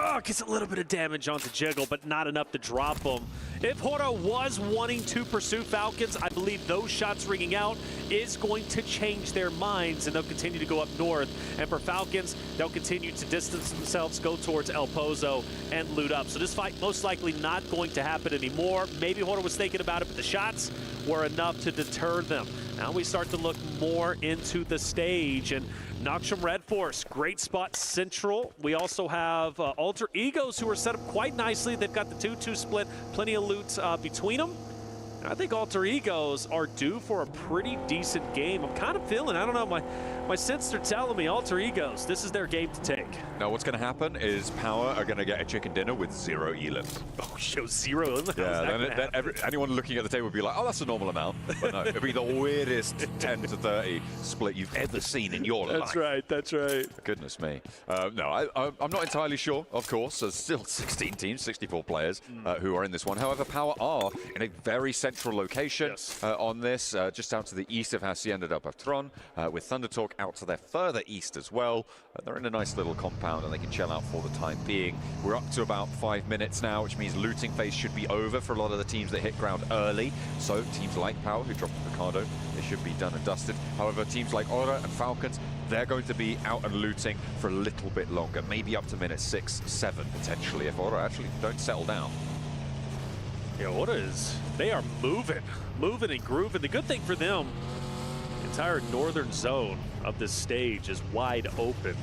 Oh, gets a little bit of damage onto Jiggle, but not enough to drop him. If Hora was wanting to pursue Falcons, I believe those shots ringing out is going to change their minds, and they'll continue to go up north. And for Falcons, they'll continue to distance themselves, go towards El Pozo, and loot up. So this fight most likely not going to happen anymore. Maybe Hora was thinking about it, but the shots were enough to deter them. Now we start to look more into the stage, and Nongshim Red Force, great spot central. We also have Alter Egos, who are set up quite nicely. They've got the 2-2 split, plenty of loot between them. I think Alter Egos are due for a pretty decent game. I'm kind of feeling, I don't know, my senses are telling me Alter Egos, this is their game to take. Now, what's going to happen is Power are going to get a chicken dinner with 0 elim. Oh, show 0 elim? Yeah, anyone looking at the table would be like, oh, that's a normal amount. But no, it'll be the weirdest 10 to 30 split you've ever seen in your life. That's right, that's right. Goodness me. No, I'm not entirely sure, of course. There's still 16 teams, 64 players who are in this one. However, Power are in a very central location on this, just out to the east of Hacienda del Patron, with Thunder Talk out to their further east as well. They're in a nice little compound and they can chill out for the time being. We're up to about 5 minutes now, which means looting phase should be over for a lot of the teams that hit ground early. So teams like Power, who dropped Ricardo, they should be done and dusted. However, teams like Aura and Falcons, they're going to be out and looting for a little bit longer, maybe up to minute 6, 7 potentially, if Aura actually don't settle down. Yeah, Aura they are moving and grooving. The good thing for them, the entire northern zone of this stage is wide open,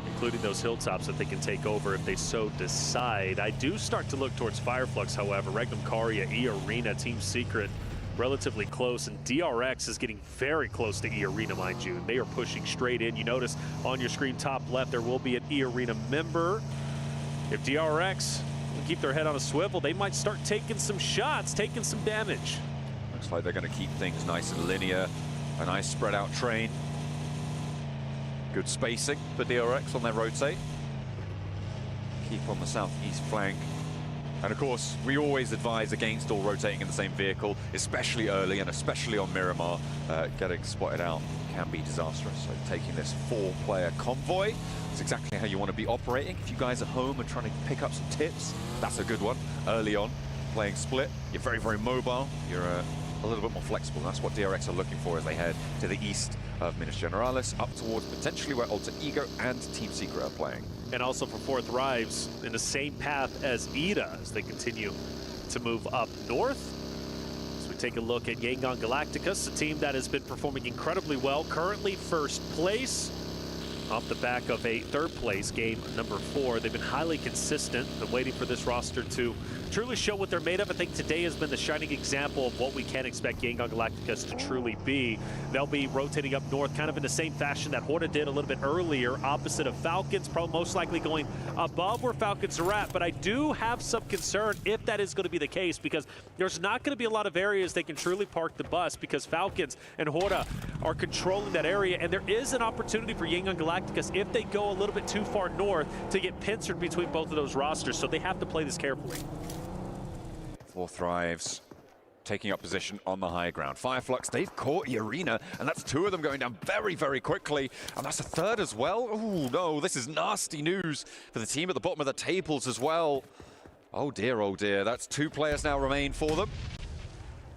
including those hilltops that they can take over if they so decide. I do start to look towards Fireflux, however. Regnum Caria, E Arena, Team Secret, relatively close, and DRX is getting very close to E Arena, mind you. They are pushing straight in. You notice on your screen top left, there will be an E Arena member. If DRX can keep their head on a swivel, they might start taking some shots, taking some damage. Looks like they're going to keep things nice and linear. A nice spread out train. Good spacing for DRX on their rotate. Keep on the southeast flank. And of course, we always advise against all rotating in the same vehicle, especially early and especially on Miramar. Getting spotted out can be disastrous. So taking this 4-player convoy is exactly how you want to be operating. If you guys are home and trying to pick up some tips, that's a good one. Early on, playing split, you're very, very mobile. You're a little bit more flexible. That's what DRX are looking for as they head to the east of Minas Generalis, up towards potentially where Alter Ego and Team Secret are playing. And also for Fourth Rives in the same path as Ida as they continue to move up north. As we take a look at Yangon Galacticus, a team that has been performing incredibly well, currently first place off the back of a third place game number 4. They've been highly consistent, been waiting for this roster to truly show what they're made of. I think today has been the shining example of what we can expect Yangon Galacticus to truly be. They'll be rotating up north kind of in the same fashion that Horda did a little bit earlier, opposite of Falcons, probably most likely going above where Falcons are at. But I do have some concern if that is going to be the case, because there's not going to be a lot of areas they can truly park the bus, because Falcons and Horda are controlling that area, and there is an opportunity for Yangon Galacticus if they go a little bit too far north to get pincered between both of those rosters, so they have to play this carefully. Fourth Rives taking up position on the high ground. Fireflux, they've caught the arena, and that's 2 of them going down very, very quickly. And that's a 3rd as well. Oh, no, this is nasty news for the team at the bottom of the tables as well. Oh, dear, that's 2 players now remain for them.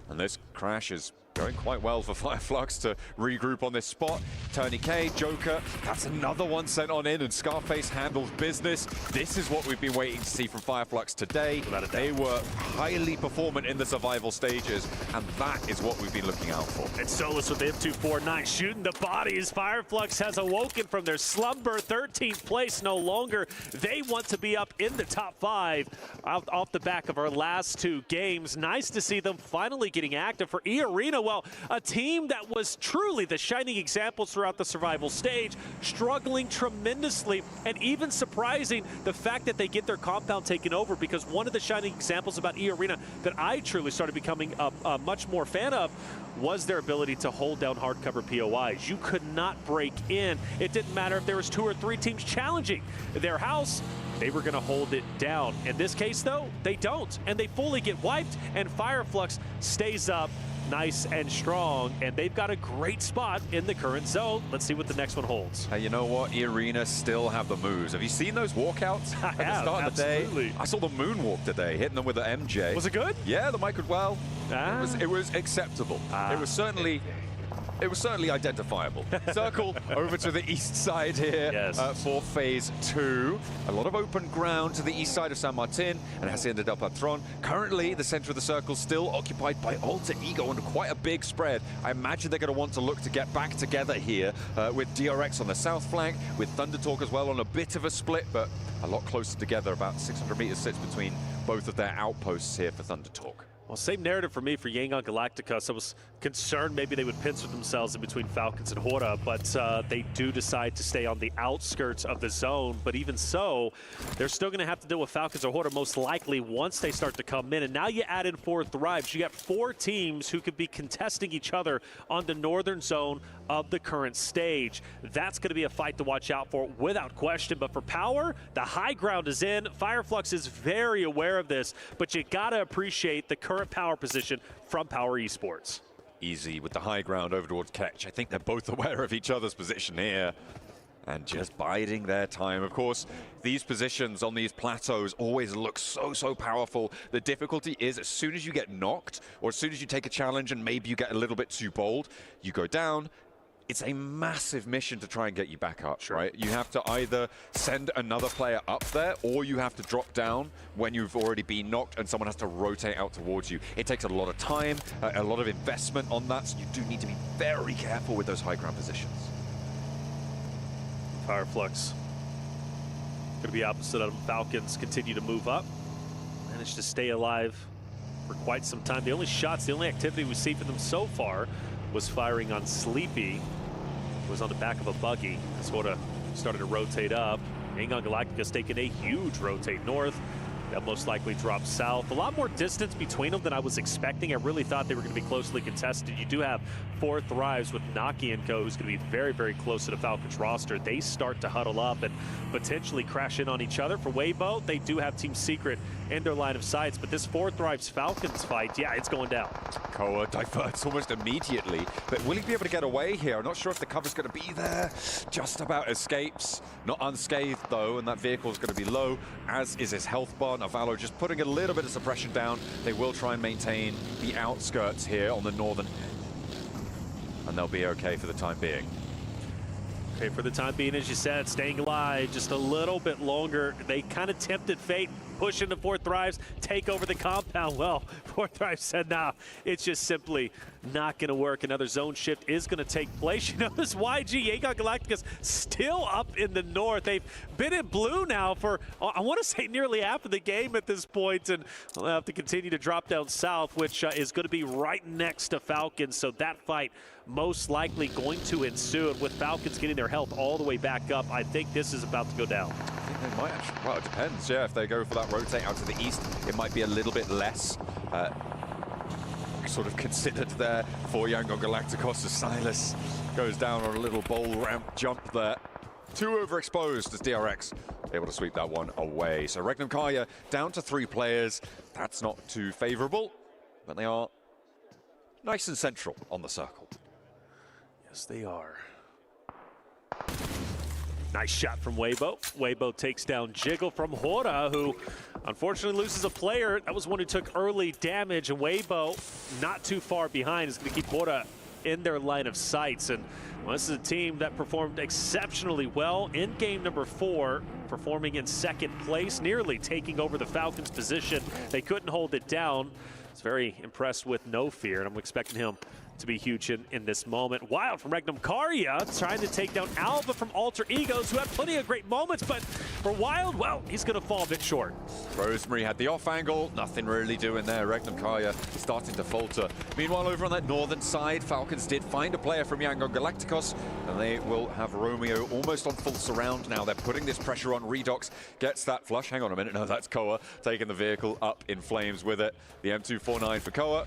And this crash is going quite well for Fireflux to regroup on this spot. Turney K, Joker, that's another one sent on in, and Scarface handles business. This is what we've been waiting to see from Fireflux today. They were highly performant in the survival stages, and that is what we've been looking out for. And Solus with the M249 shooting the bodies. Fireflux has awoken from their slumber. 13th place no longer. They want to be up in the top 5 off the back of our last 2 games. Nice to see them finally getting active for E Arena. Well, a team that was truly the shining examples throughout the survival stage, struggling tremendously, and even surprising the fact that they get their compound taken over, because one of the shining examples about E Arena that I truly started becoming a much more fan of was their ability to hold down hardcover POIs. You could not break in. It didn't matter if there was 2 or 3 teams challenging their house. They were going to hold it down. In this case, though, they don't, and they fully get wiped, and Fireflux stays up nice and strong, and they've got a great spot in the current zone. Let's see what the next one holds. Hey, you know what? E Arena still have the moves. Have you seen those walkouts at the start of the day? I saw the moonwalk today, hitting them with the MJ. Was it good? Yeah, the mic was well. It was acceptable. It was certainly identifiable. Circle over to the east side here for phase 2. A lot of open ground to the east side of San Martin and Hacienda del Patron. Currently, the center of the circle still occupied by Alter Ego under quite a big spread. I imagine they're going to want to look to get back together here with DRX on the south flank, with Thunder Talk as well on a bit of a split, but a lot closer together. About 600 meters sits between both of their outposts here for Thunder Talk. Well, same narrative for me for Yangon Galacticos. I was concerned maybe they would pincer themselves in between Falcons and Hora, but they do decide to stay on the outskirts of the zone. But even so, they're still going to have to deal with Falcons or Hora most likely once they start to come in. And now you add in 4 Thrives. You got 4 teams who could be contesting each other on the northern zone of the current stage. That's going to be a fight to watch out for without question. But for Power, the high ground is in. Fireflux is very aware of this, but you got to appreciate the current power position from Power Esports. Easy with the high ground over towards Ketch. I think they're both aware of each other's position here and just biding their time. Of course, these positions on these plateaus always look so powerful. The difficulty is as soon as you get knocked or as soon as you take a challenge and maybe you get a little bit too bold, you go down. It's a massive mission to try and get you back up, right? You have to either send another player up there or you have to drop down when you've already been knocked and someone has to rotate out towards you. It takes a lot of time, a lot of investment on that, so you do need to be very careful with those high ground positions. Fireflux going to be opposite of them. Falcons continue to move up. Managed to stay alive for quite some time. The only shots, the only activity we see from them so far was firing on Sleepy. Was on the back of a buggy. Sort of started to rotate up. Yangon Galacticos taking a huge rotate north. That most likely drops south. A lot more distance between them than I was expecting. I really thought they were going to be closely contested. You do have 4 Thrives with Naki and Co, who's going to be very close to the Falcons roster. They start to huddle up and potentially crash in on each other. For Weibo, they do have Team Secret in their line of sights, but this 4 Thrives Falcons fight, yeah, it's going down. Koa diverts almost immediately, but will he be able to get away here? I'm not sure if the cover's going to be there. Just about escapes. Not unscathed, though, and that vehicle's going to be low, as is his health bar. Navallo just putting a little bit of suppression down. They will try and maintain the outskirts here on the northern end, and they'll be okay for the time being. Okay, for the time being, as you said, staying alive just a little bit longer. They kind of tempted fate, push into 4 Thrives, take over the compound. Well, 4 Thrives said, nah, it's just simply not going to work. Another zone shift is going to take place. You notice YG, Yangon Galacticos, still up in the north. They've been in blue now for, I want to say, nearly half of the game at this point, and they'll have to continue to drop down south, which is going to be right next to Falcons. So that fight most likely going to ensue. And with Falcons getting their health all the way back up, I think this is about to go down. I think they might actually, well, it depends, yeah. If they go for that rotate out to the east, it might be a little bit less sort of considered there for Yangon Galacticos as Silas goes down on a little bowl ramp jump there. Too overexposed as DRX able to sweep that one away. So Regnum Kaya down to 3 players. That's not too favorable, but they are nice and central on the circle. Yes, they are. Nice shot from Weibo. Weibo takes down Jiggle from Hora, who unfortunately loses a player. That was one who took early damage, and Weibo, not too far behind, is going to keep Hora in their line of sights. And well, this is a team that performed exceptionally well in game number 4, performing in 2nd place, nearly taking over the Falcons' position. They couldn't hold it down. I was very impressed with No Fear, and I'm expecting him to be huge in this moment. Wild from Regnum Karya, trying to take down Alva from Alter Egos, who had plenty of great moments, but for Wild, well, he's going to fall a bit short. Rosemary had the off angle, nothing really doing there. Regnum Karya starting to falter. Meanwhile, over on that northern side, Falcons did find a player from Yangon Galacticos, and they will have Romeo almost on full surround now. They're putting this pressure on. Redox gets that flush. Hang on a minute, no, that's Koa taking the vehicle up in flames with it. The M249 for Koa.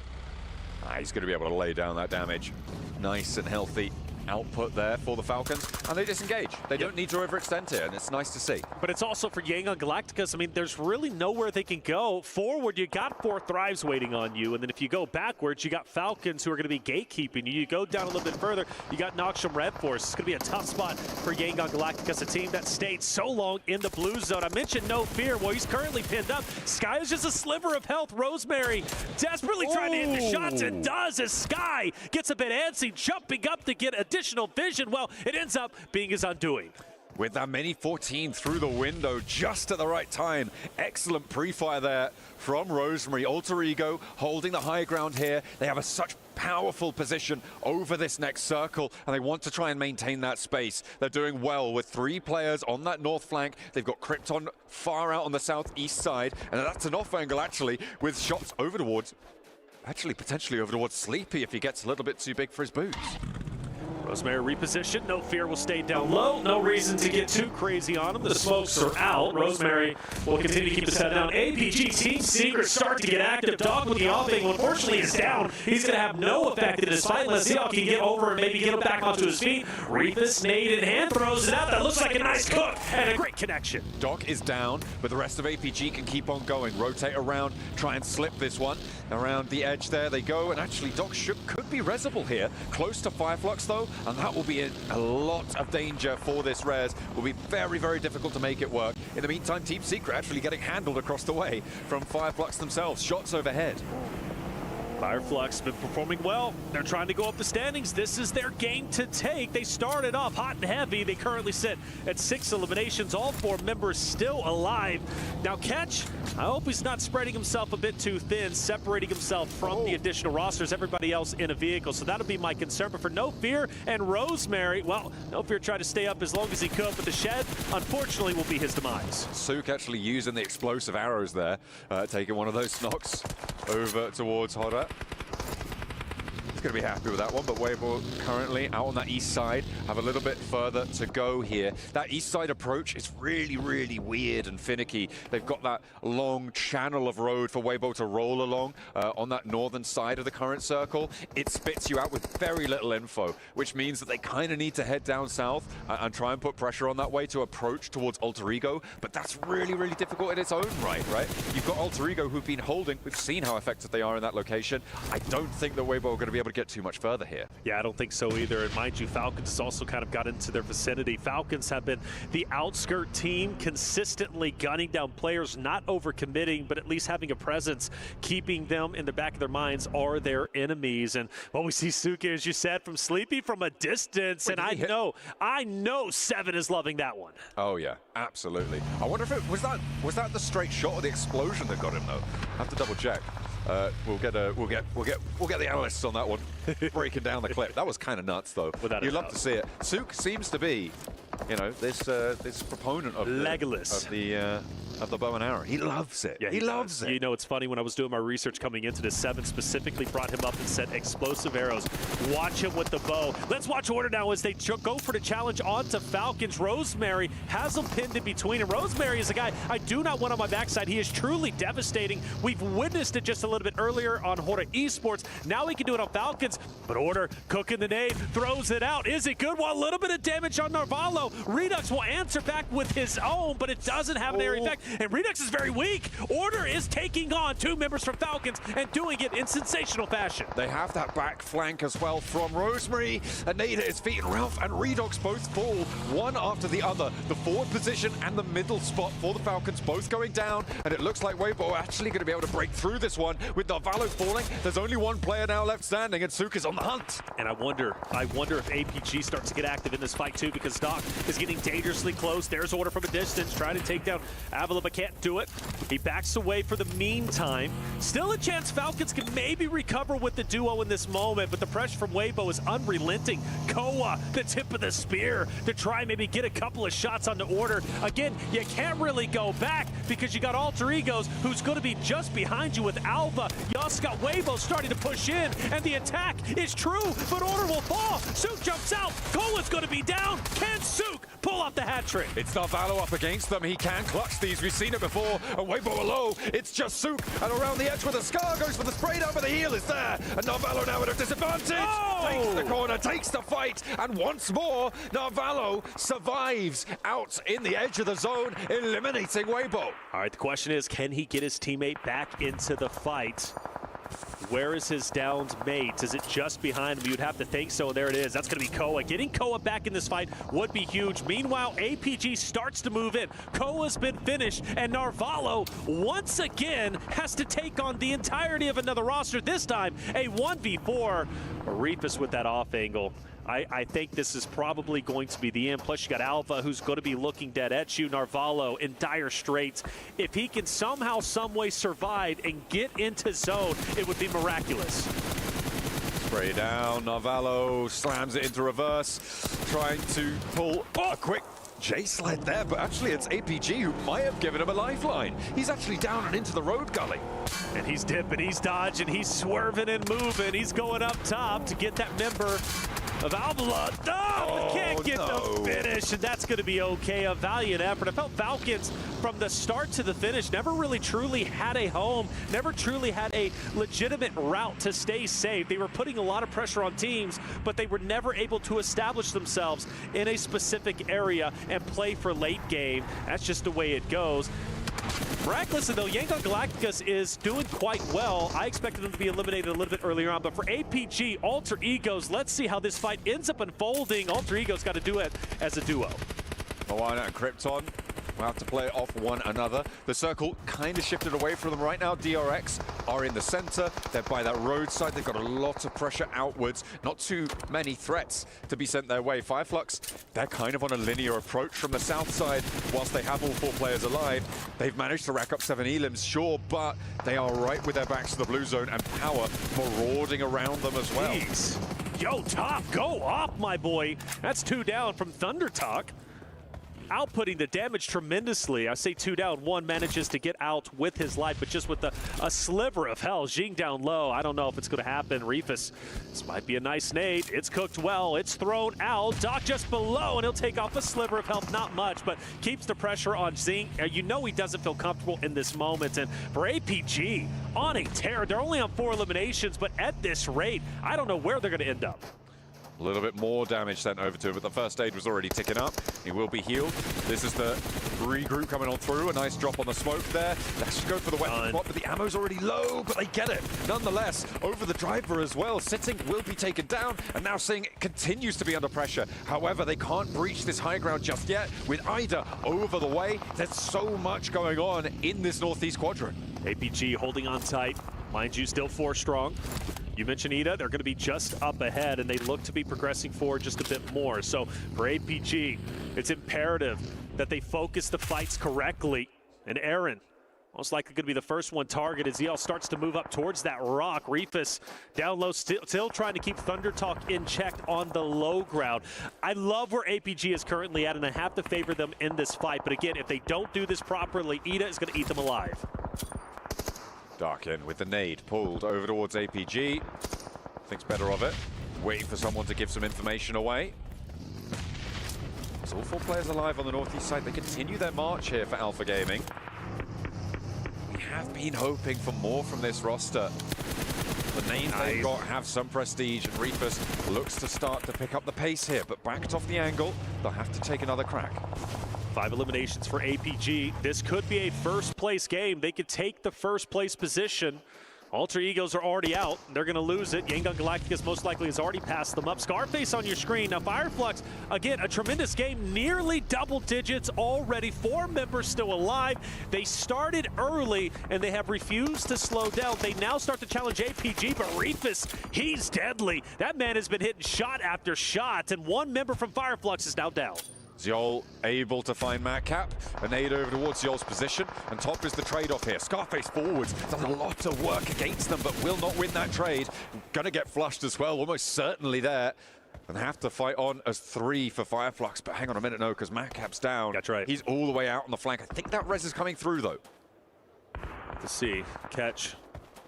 He's going to be able to lay down that damage. Nice and healthy output there for the Falcons, and they disengage. They don't need to overextend here, and it's nice to see. But it's also for Yangon Galacticos. I mean, there's really nowhere they can go. Forward, you got 4 Thrives waiting on you, and then if you go backwards, you got Falcons who are going to be gatekeeping you. You go down a little bit further, you got Noxium Red Force. It's going to be a tough spot for Yangon Galacticos, a team that stayed so long in the blue zone. I mentioned No Fear. Well, he's currently pinned up. Sky is just a sliver of health. Rosemary desperately trying to hit the shots, and does, as Sky gets a bit antsy, jumping up to get additional vision. Well, it ends up being his undoing. With that mini 14 through the window just at the right time. Excellent pre-fire there from Rosemary. Alter Ego holding the high ground here. They have such powerful position over this next circle, and they want to try and maintain that space. They're doing well with 3 players on that north flank. They've got Krypton far out on the southeast side, and that's an off angle actually with shots over towards actually potentially over towards Sleepy if he gets a little bit too big for his boots. Rosemary repositioned. No Fear will stay down low. No reason to get too crazy on him. The smokes are out. Rosemary will continue to keep his head down. APG Team Secret start to get active. Dog with the off angle, unfortunately, is down. He's going to have no effect in his fight. Let's see how he can get over and maybe get him back onto his feet. Reapus, nade in hand, throws it out. That looks like a nice cook and a great connection. Doc is down, but the rest of APG can keep on going. Rotate around, try and slip this one. Around the edge there they go, and actually Doc could be resable here. Close to Fireflux though, and that will be a lot of danger for this res. Will be very, very difficult to make it work. In the meantime, Team Secret actually getting handled across the way from Fireflux themselves. Shots overhead. Fireflux been performing well. They're trying to go up the standings. This is their game to take. They started off hot and heavy. They currently sit at 6 eliminations. All 4 members still alive. Now Catch, I hope he's not spreading himself a bit too thin, separating himself from the additional rosters, everybody else in a vehicle. So that'll be my concern. But for No Fear and Rosemary, well, No Fear tried to stay up as long as he could, but the shed, unfortunately, will be his demise. Sook actually using the explosive arrows there, taking one of those knocks over towards Hodder. He's going to be happy with that one, but Weibo currently out on that east side, have a little bit further to go here. That east side approach is really, really weird and finicky. They've got that long channel of road for Weibo to roll along on that northern side of the current circle. It spits you out with very little info, which means that they kind of need to head down south and try and put pressure on that way to approach towards Alter Ego, but that's really, really difficult in its own right? You've got Alter Ego who've been holding. We've seen how effective they are in that location. I don't think that Weibo are going to be able to get too much further here. Yeah, I don't think so either. And mind you, Falcons has also kind of got into their vicinity. Falcons have been the outskirt team, consistently gunning down players, not overcommitting, but at least having a presence, keeping them in the back of their minds are their enemies. And well, we see Suki, as you said, from Sleepy from a distance. Wait, and I know Seven is loving that one. Oh yeah, absolutely. I wonder if it was that the straight shot or the explosion that got him though. I have to double check. We'll get the analysts on that one, breaking down the clip. That was kind of nuts, though. You'd love to see it. Sook seems to be, you know, this proponent of Legolas of the bow and arrow. He loves it. Yeah, he loves it. You know, it's funny, when I was doing my research coming into this, Seven specifically brought him up and said explosive arrows. Watch him with the bow. Let's watch Order now as they go for the challenge onto Falcons. Rosemary has him pinned in between, and Rosemary is a guy I do not want on my backside. He is truly devastating. We've witnessed it just a little bit earlier on Horda Esports. Now he can do it on Falcons, but Order cooking the nade, throws it out. Is it good? Well, a little bit of damage on Narvalo. Redux will answer back with his own, but it doesn't have an area effect. And Redux is very weak. Order is taking on 2 members from Falcons and doing it in sensational fashion. They have that back flank as well from Rosemary. A nade at his feet, and Ralph and Redux both fall, one after the other. The forward position and the middle spot for the Falcons both going down, and it looks like Weibo are actually going to be able to break through this one. With Narvalo falling, there's only one player now left standing, and Sook is on the hunt. And I wonder if APG starts to get active in this fight too, because Doc is getting dangerously close. There's Order from a distance, trying to take down Avila, but can't do it. He backs away for the meantime. Still a chance Falcons can maybe recover with the duo in this moment, but the pressure from Weibo is unrelenting. Koa, the tip of the spear, to try maybe get a couple of shots on the Order. Again, you can't really go back because you got Alter Egos, who's going to be just behind you with Alva. You also got Weibo starting to push in, and the attack is true, but Order will fall. Sook jumps out. Koa's going to be down. Can Sook pull off the hat trick? It's Narvalo up against them. He can clutch these. We've seen it before. And Weibo are low. It's just Sook. And around the edge with a Scar goes for the spray down, but the heel is there. And Narvalo now at a disadvantage. Takes the corner, takes the fight. And once more, Narvalo survives out in the edge of the zone, eliminating Weibo. All right, the question is, can he get his teammate back into the fight? Where is his downed mate? Is it just behind him? You'd have to think so. There it is. That's going to be Koa. Getting Koa back in this fight would be huge. Meanwhile, APG starts to move in. Koa's been finished, and Narvalo once again has to take on the entirety of another roster. This time, a 1v4. Reapus with that off angle. I think this is probably going to be the end. Plus, you got Alva, who's going to be looking dead at you. Narvalo in dire straits. If he can somehow, some way survive and get into zone, it would be miraculous. Spray down. Narvalo slams it into reverse, trying to pull a quick Jace led there, but actually it's APG who might have given him a lifeline. He's actually down and into the road gully. And he's dipping, he's dodging, he's swerving and moving. He's going up top to get that member of Alvala. Oh, can't get the finish, and that's going to be okay. A valiant effort. I felt Falcons from the start to the finish never really truly had a home, never truly had a legitimate route to stay safe. They were putting a lot of pressure on teams, but they were never able to establish themselves in a specific area and play for late game. That's just the way it goes. Miraculously though, Yangon Galacticus is doing quite well. I expected them to be eliminated a little bit earlier on, but for APG, Alter Egos, let's see how this fight ends up unfolding. Alter Egos got to do it as a duo. Moana and Krypton will have to play it off one another. The circle kind of shifted away from them right now. DRX are in the center. They're by that roadside. They've got a lot of pressure outwards. Not too many threats to be sent their way. Fireflux, they're kind of on a linear approach from the south side. Whilst they have all 4 players alive, they've managed to rack up 7 elims, sure, but they are right with their backs to the blue zone and Power marauding around them as well. Jeez. Yo, Top, go off, my boy. That's 2 down from Thunder Talk. Outputting the damage tremendously. I say 2 down, 1 manages to get out with his life, but just with a sliver of hell. Jing down low. I don't know if it's going to happen. Reefus, this might be a nice nade. It's cooked well. It's thrown out. Doc just below, and he'll take off a sliver of health. Not much, but keeps the pressure on Zing. You know he doesn't feel comfortable in this moment. And for APG, on a tear. They're only on 4 eliminations, but at this rate, I don't know where they're going to end up. A little bit more damage sent over to him, but the first aid was already ticking up. He will be healed. This is the regroup coming on through. A nice drop on the smoke there. They should go for the weapon spot, but the ammo's already low, but they get it. Nonetheless, over the driver as well. Sitting will be taken down, and now Sing continues to be under pressure. However, they can't breach this high ground just yet. With Ida over the way, there's so much going on in this northeast quadrant. APG holding on tight. Mind you, still 4 strong. You mentioned Ida, they're going to be just up ahead, and they look to be progressing forward just a bit more. So for APG, it's imperative that they focus the fights correctly. And Aaron, most likely going to be the first one targeted. ZL starts to move up towards that rock. Reefus down low, still trying to keep Thunder Talk in check on the low ground. I love where APG is currently at, and I have to favor them in this fight. But again, if they don't do this properly, Ida is going to eat them alive. Darkin with the nade pulled over towards APG. Thinks better of it. Waiting for someone to give some information away. So all 4 players alive on the northeast side. They continue their march here for Alpha Gaming. We have been hoping for more from this roster. The names they've got have some prestige, and Reefus looks to start to pick up the pace here, but backed off the angle, they'll have to take another crack. 5 eliminations for APG. This could be a first place game. They could take the first place position. Alter Egos are already out. They're going to lose it. Yangon Galacticus most likely has already passed them up. Scarface on your screen. Now Fireflux, again, a tremendous game. Nearly double digits already. 4 members still alive. They started early, and they have refused to slow down. They now start to challenge APG, but Reefus, he's deadly. That man has been hitting shot after shot, and 1 member from Fireflux is now down. Ziol able to find Madcap. A nade over towards Ziol's position, and Top is the trade-off here. Scarface forwards, does a lot of work against them, but will not win that trade. Gonna get flushed as well, almost certainly there. And have to fight on as 3 for Fireflux, but hang on a minute, no, because Madcap's down. That's right. He's all the way out on the flank. I think that res is coming through, though. To see, catch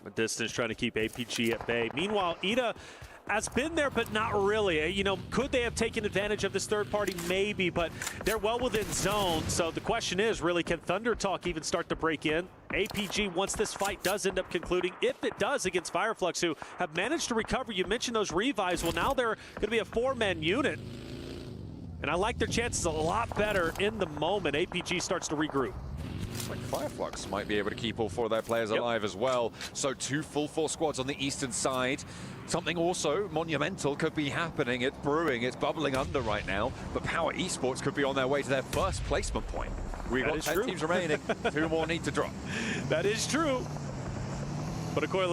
the distance, trying to keep APG at bay. Meanwhile, Ida has been there, but not really. You know, could they have taken advantage of this third party? Maybe, but they're well within zone. So the question is, really, can Thunder Talk even start to break in? APG, once this fight does end up concluding, if it does against Fireflux, who have managed to recover. You mentioned those revives. Well, now they're going to be a 4-man unit. And I like their chances a lot better in the moment. APG starts to regroup. Like Fireflux might be able to keep all 4 of their players alive as well. So 2 full force squads on the eastern side. Something also monumental could be happening. It's brewing, it's bubbling under right now. But Power Esports could be on their way to their first placement point. We've got 10 teams remaining. 2 more need to drop. That is true. But of course,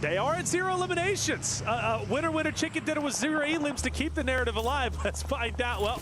they are at 0 eliminations. Winner, winner, chicken dinner with 0 elims to keep the narrative alive. Let's find out. Well,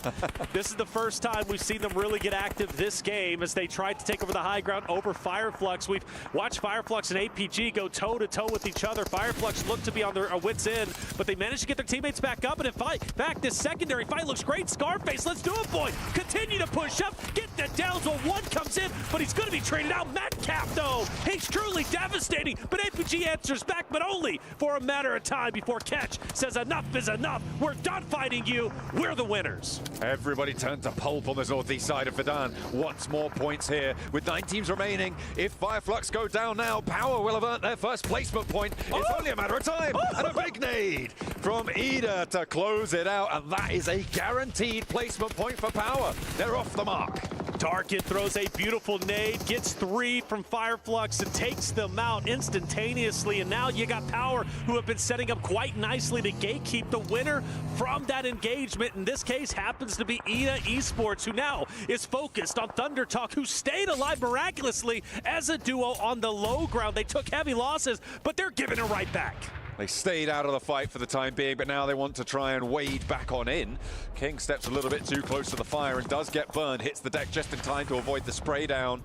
this is the first time we've seen them really get active this game as they tried to take over the high ground over Fireflux. We've watched Fireflux and APG go toe-to-toe with each other. Fireflux looked to be on their wits' end, but they managed to get their teammates back up. And in fact, this secondary fight looks great. Scarface, let's do it, boy. Continue to push up, get the downs while one comes in, but he's going to be traded out. Metcalf, though, he's truly devastating, but APG answers back, but only for a matter of time before Catch says enough is enough. We're done fighting you. We're the winners. Everybody turned to pulp on the northeast side of Verdan. Wants more points here with 9 teams remaining. If Fireflux go down now, Power will have earned their first placement point. It's only a matter of time. And a big nade from Ida to close it out. And that is a guaranteed placement point for Power. They're off the mark. Tarkin throws a beautiful nade, gets 3 from Fireflux and takes them out instantaneously. And now you got Power, who have been setting up quite nicely to gatekeep. The winner from that engagement, in this case, happens to be Ida Esports, who now is focused on Thunder Talk, who stayed alive miraculously as a duo on the low ground. They took heavy losses, but they're giving it right back. They stayed out of the fight for the time being, but now they want to try and wade back on in. King steps a little bit too close to the fire and does get burned, hits the deck just in time to avoid the spray down.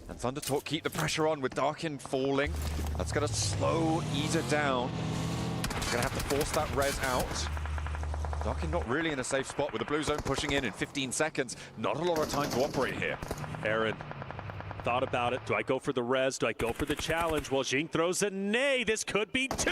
And Thunder Talk keep the pressure on with Darkin falling. That's going to slow Ida down. Going to have to force that res out. Darkin not really in a safe spot with the blue zone pushing in 15 seconds. Not a lot of time to operate here. Aaron thought about it. Do I go for the res? Do I go for the challenge? Well, Jing throws a nay. This could be 2,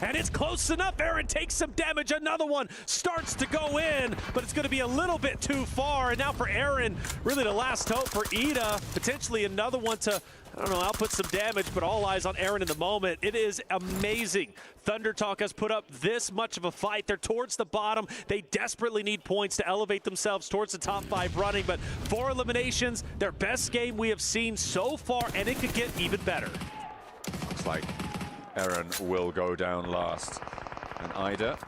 and it's close enough. Aaron takes some damage. Another one starts to go in, but it's going to be a little bit too far. And now for Aaron, really the last hope for Ida. Potentially another one to, I don't know, output some damage, but all eyes on Aaron in the moment. It is amazing. Thunder Talk has put up this much of a fight. They're towards the bottom. They desperately need points to elevate themselves towards the top 5 running, but 4 eliminations, their best game we have seen so far, and it could get even better. Looks like Aaron will go down last. And Ida,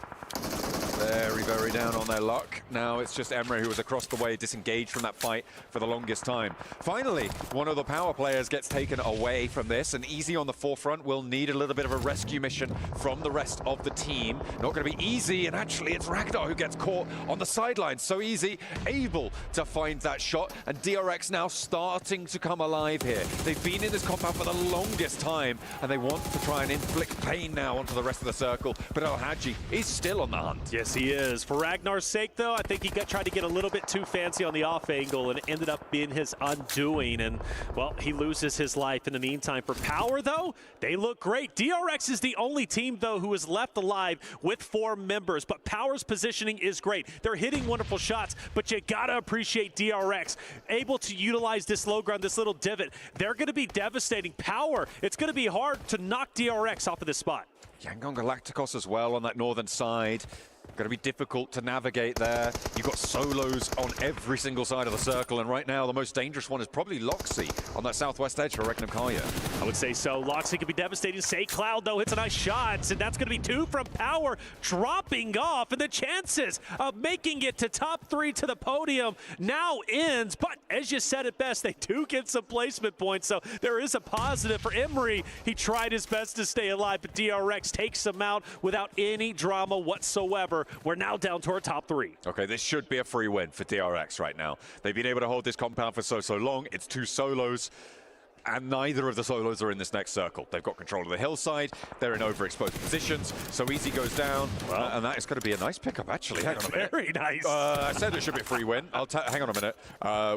very, very down on their luck. Now it's just Emre who was across the way, disengaged from that fight for the longest time. Finally, one of the Power players gets taken away from this, and Easy on the forefront will need a little bit of a rescue mission from the rest of the team. Not going to be easy, and actually it's Ragnar who gets caught on the sidelines. So Easy able to find that shot, and DRX now starting to come alive here. They've been in this compound for the longest time, and they want to try and inflict pain now onto the rest of the circle, but El Hadji is still on the hunt. Yes, he is. For Ragnar's sake, though, I think he tried to get a little bit too fancy on the off angle, and it ended up being his undoing. And, well, he loses his life in the meantime. For Power, though, they look great. DRX is the only team, though, who is left alive with 4 members. But Power's positioning is great. They're hitting wonderful shots, but you gotta appreciate DRX. Able to utilize this low ground, this little divot. They're gonna be devastating. Power, it's gonna be hard to knock DRX off of this spot. Yangon Galacticos as well on that northern side. Going to be difficult to navigate there. You've got solos on every single side of the circle, and right now the most dangerous one is probably Loxy on that southwest edge for Regnum Karya. I would say so. Loxy could be devastating. Say Cloud, though, hits a nice shot, and that's going to be 2 from Power, dropping off, and the chances of making it to top 3 to the podium now ends. But as you said it best, they do get some placement points, so there is a positive for Emery. He tried his best to stay alive, but DRX takes him out without any drama whatsoever. We're now down to our top 3. Okay, this should be a free win for DRX right now. They've been able to hold this compound for so long. It's 2 solos, and neither of the solos are in this next circle. They've got control of the hillside. They're in overexposed positions. So Easy goes down, and that is going to be a nice pickup, actually. Hang on a minute. Very nice. I said it should be a free win. Hang on a minute.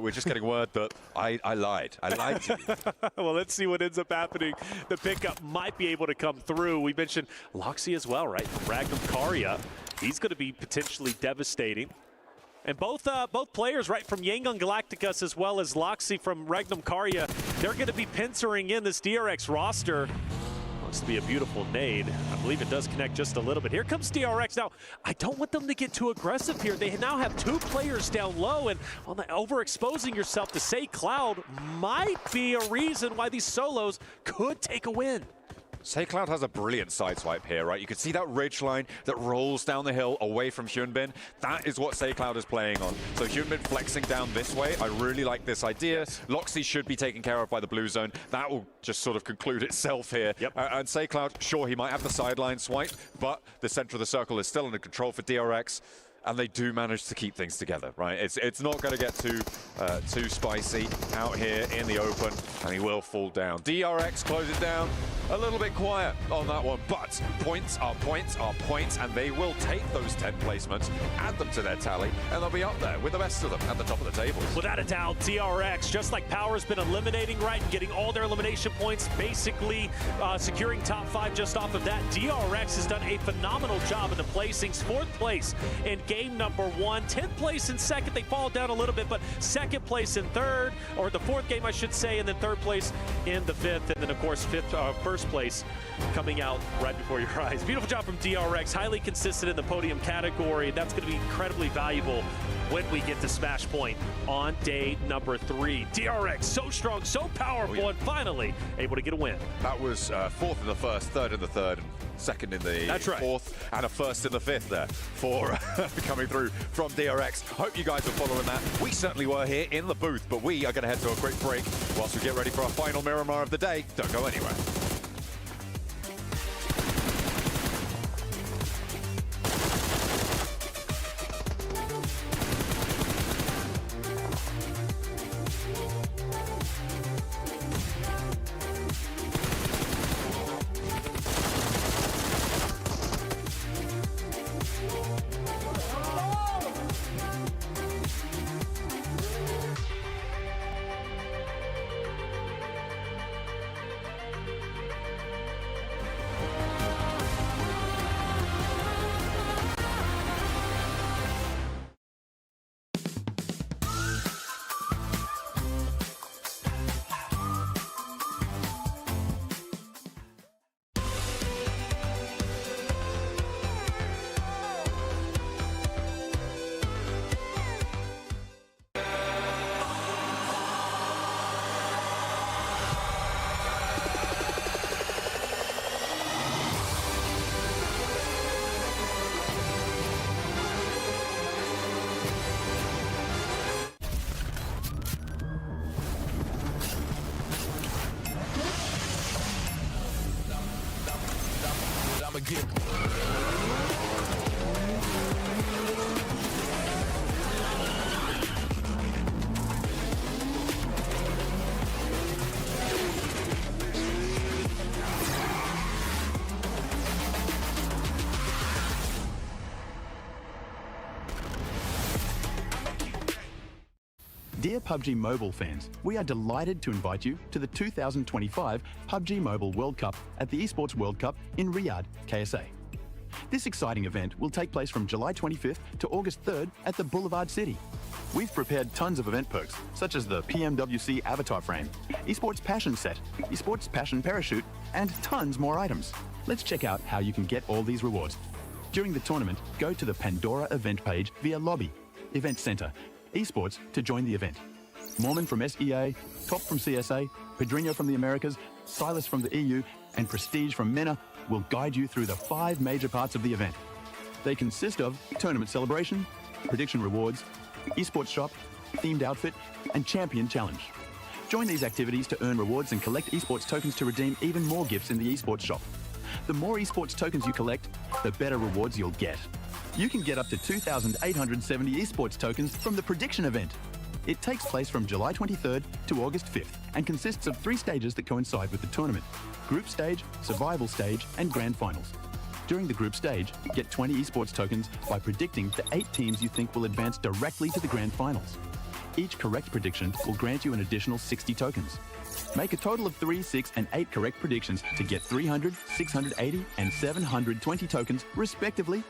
We're just getting word that I lied. I lied to you. Well, let's see what ends up happening. The pickup might be able to come through. We mentioned Loxy as well, right? From Regnum Karya. He's going to be potentially devastating. And both players, right, from Yangon Galacticus as well as Loxy from Regnum Karya, they're going to be pincering in this DRX roster. Looks to be a beautiful nade. I believe it does connect just a little bit. Here comes DRX. Now, I don't want them to get too aggressive here. They now have 2 players down low, and on the overexposing yourself to say Cloud might be a reason why these solos could take a win. SayCloud has a brilliant sideswipe here, right? You can see that ridge line that rolls down the hill away from Hyunbin. That is what SayCloud is playing on. So Hyunbin flexing down this way. I really like this idea. Loxy should be taken care of by the blue zone. That will just sort of conclude itself here. And SayCloud, sure, he might have the sideline swipe, but the center of the circle is still under control for DRX. And they do manage to keep things together, right? It's not going to get too spicy out here in the open, and he will fall down. DRX closes down. A little bit quiet on that one, but points are points are points, and they will take those 10 placements, add them to their tally, and they'll be up there with the rest of them at the top of the table. Without a doubt, DRX, just like Power's been eliminating, right, and getting all their elimination points, basically securing top 5 just off of that. DRX has done a phenomenal job in the placings. 4th place in game number 1, 10th place in 2nd. They fall down a little bit, but 2nd place in 3rd, or the 4th game, I should say, and then 3rd place in the 5th, and then, of course, 1st place coming out right before your eyes. Beautiful job from DRX, highly consistent in the podium category. That's going to be incredibly valuable when we get to Smash Point on day number 3. DRX, so strong, so powerful, and finally able to get a win. That was 4th in the 1st, 3rd in the 3rd, and 2nd in the 4th, and a 1st in the 5th there for coming through from DRX. Hope you guys are following that. We certainly were here in the booth, but we are going to head to a quick break whilst we get ready for our final Miramar of the day. Don't go anywhere. Dear PUBG Mobile fans, we are delighted to invite you to the 2025 PUBG Mobile World Cup at the Esports World Cup in Riyadh, KSA. This exciting event will take place from July 25th to August 3rd at the Boulevard City. We've prepared tons of event perks, such as the PMWC avatar frame, Esports Passion set, Esports Passion parachute, and tons more items. Let's check out how you can get all these rewards. During the tournament, go to the Pandora event page via Lobby, Event Center, Esports to join the event. Mormon from SEA, Top from CSA, Pedrinho from the Americas, Silas from the EU, and Prestige from MENA will guide you through the 5 major parts of the event. They consist of tournament celebration, prediction rewards, esports shop, themed outfit, and champion challenge. Join these activities to earn rewards and collect esports tokens to redeem even more gifts in the esports shop. The more esports tokens you collect, the better rewards you'll get. You can get up to 2,870 esports tokens from the prediction event. It takes place from July 23rd to August 5th and consists of 3 stages that coincide with the tournament: group stage, survival stage, and grand finals. During the group stage, get 20 esports tokens by predicting the 8 teams you think will advance directly to the grand finals. Each correct prediction will grant you an additional 60 tokens. Make a total of 3, 6, and 8 correct predictions to get 300, 680, and 720 tokens, respectively.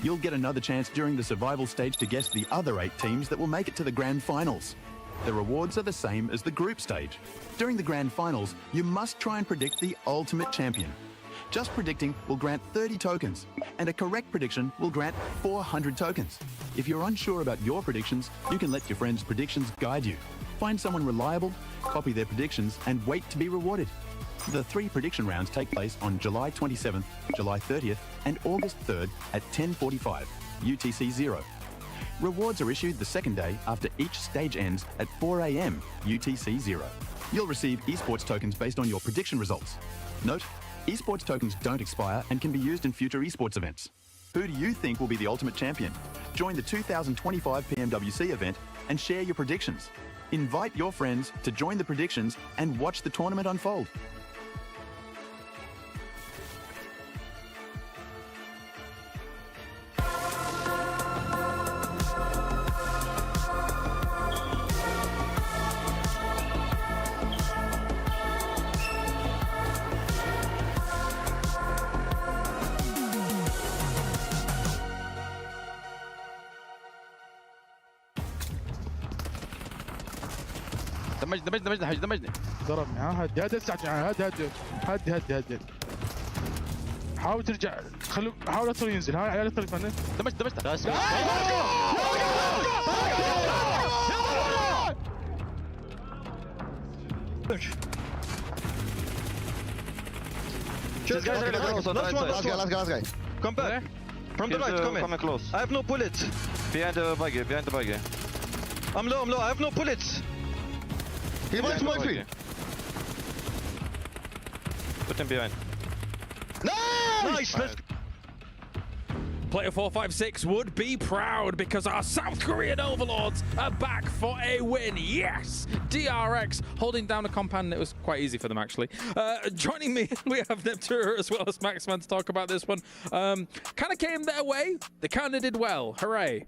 You'll get another chance during the survival stage to guess the other 8 teams that will make it to the grand finals. The rewards are the same as the group stage. During the grand finals, you must try and predict the ultimate champion. Just predicting will grant 30 tokens, and a correct prediction will grant 400 tokens. If you're unsure about your predictions, you can let your friends' predictions guide you. Find someone reliable, copy their predictions, and wait to be rewarded. The 3 prediction rounds take place on July 27th, July 30th, and August 3rd at 10:45 UTC 0. Rewards are issued the second day after each stage ends at 4 a.m. UTC 0. You'll receive esports tokens based on your prediction results. Note, esports tokens don't expire and can be used in future esports events. Who do you think will be the ultimate champion? Join the 2025 PMWC event and share your predictions. Invite your friends to join the predictions and watch the tournament unfold. دمجني ضربني. ها هدي اسعد هدي هدي هدي هدي. حاول ترجع حاول اطول ينزل. ها عيال اطول يفنن. دمجت Let's go. Come back. From the right, come in. Close. I have no bullets. Behind the buggy. I'm low. I have no bullets. He wants my feet. Put him behind. Nice! Player 456 would be proud because our South Korean overlords are back for a win. Yes! DRX holding down a compound. It was quite easy for them, actually. Joining me, we have Neptura as well as Maxman to talk about this one. Kind of came their way. They kind of did well. Hooray.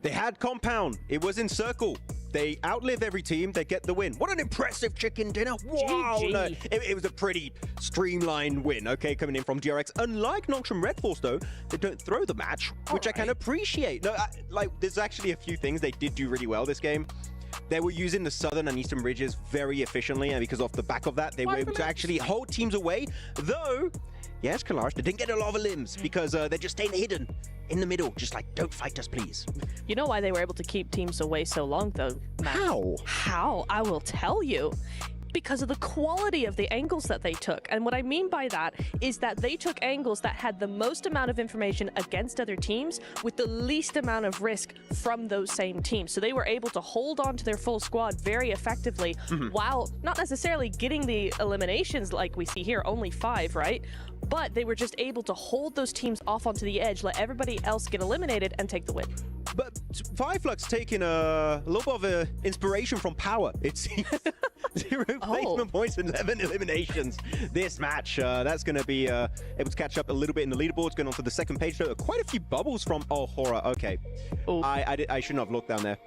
They had compound. It was in circle. They outlive every team. They get the win. What an impressive chicken dinner. Wow. No, it was a pretty streamlined win, okay, coming in from DRX. Unlike Nongshim Red Force, though, they don't throw the match, which I can appreciate. No, there's actually a few things they did do really well this game. They were using the southern and eastern ridges very efficiently, and because off the back of that, they were able to actually hold teams away. Though, yes, Kalash, they didn't get a lot of limbs because they're just staying hidden in the middle, just like, don't fight us, please. You know why they were able to keep teams away so long, though, Matt? How? I will tell you. Because of the quality of the angles that they took. And what I mean by that is that they took angles that had the most amount of information against other teams with the least amount of risk from those same teams. So they were able to hold on to their full squad very effectively while not necessarily getting the eliminations like we see here, only 5, right? But they were just able to hold those teams off onto the edge, let everybody else get eliminated and take the win. But Fireflux taking a little bit of inspiration from Power, it seems. 0 placement points and 11 eliminations. This match, that's going to be able to catch up a little bit in the leaderboards. Going on to the second page, though. Quite a few bubbles from horror. Okay. I shouldn't have looked down there.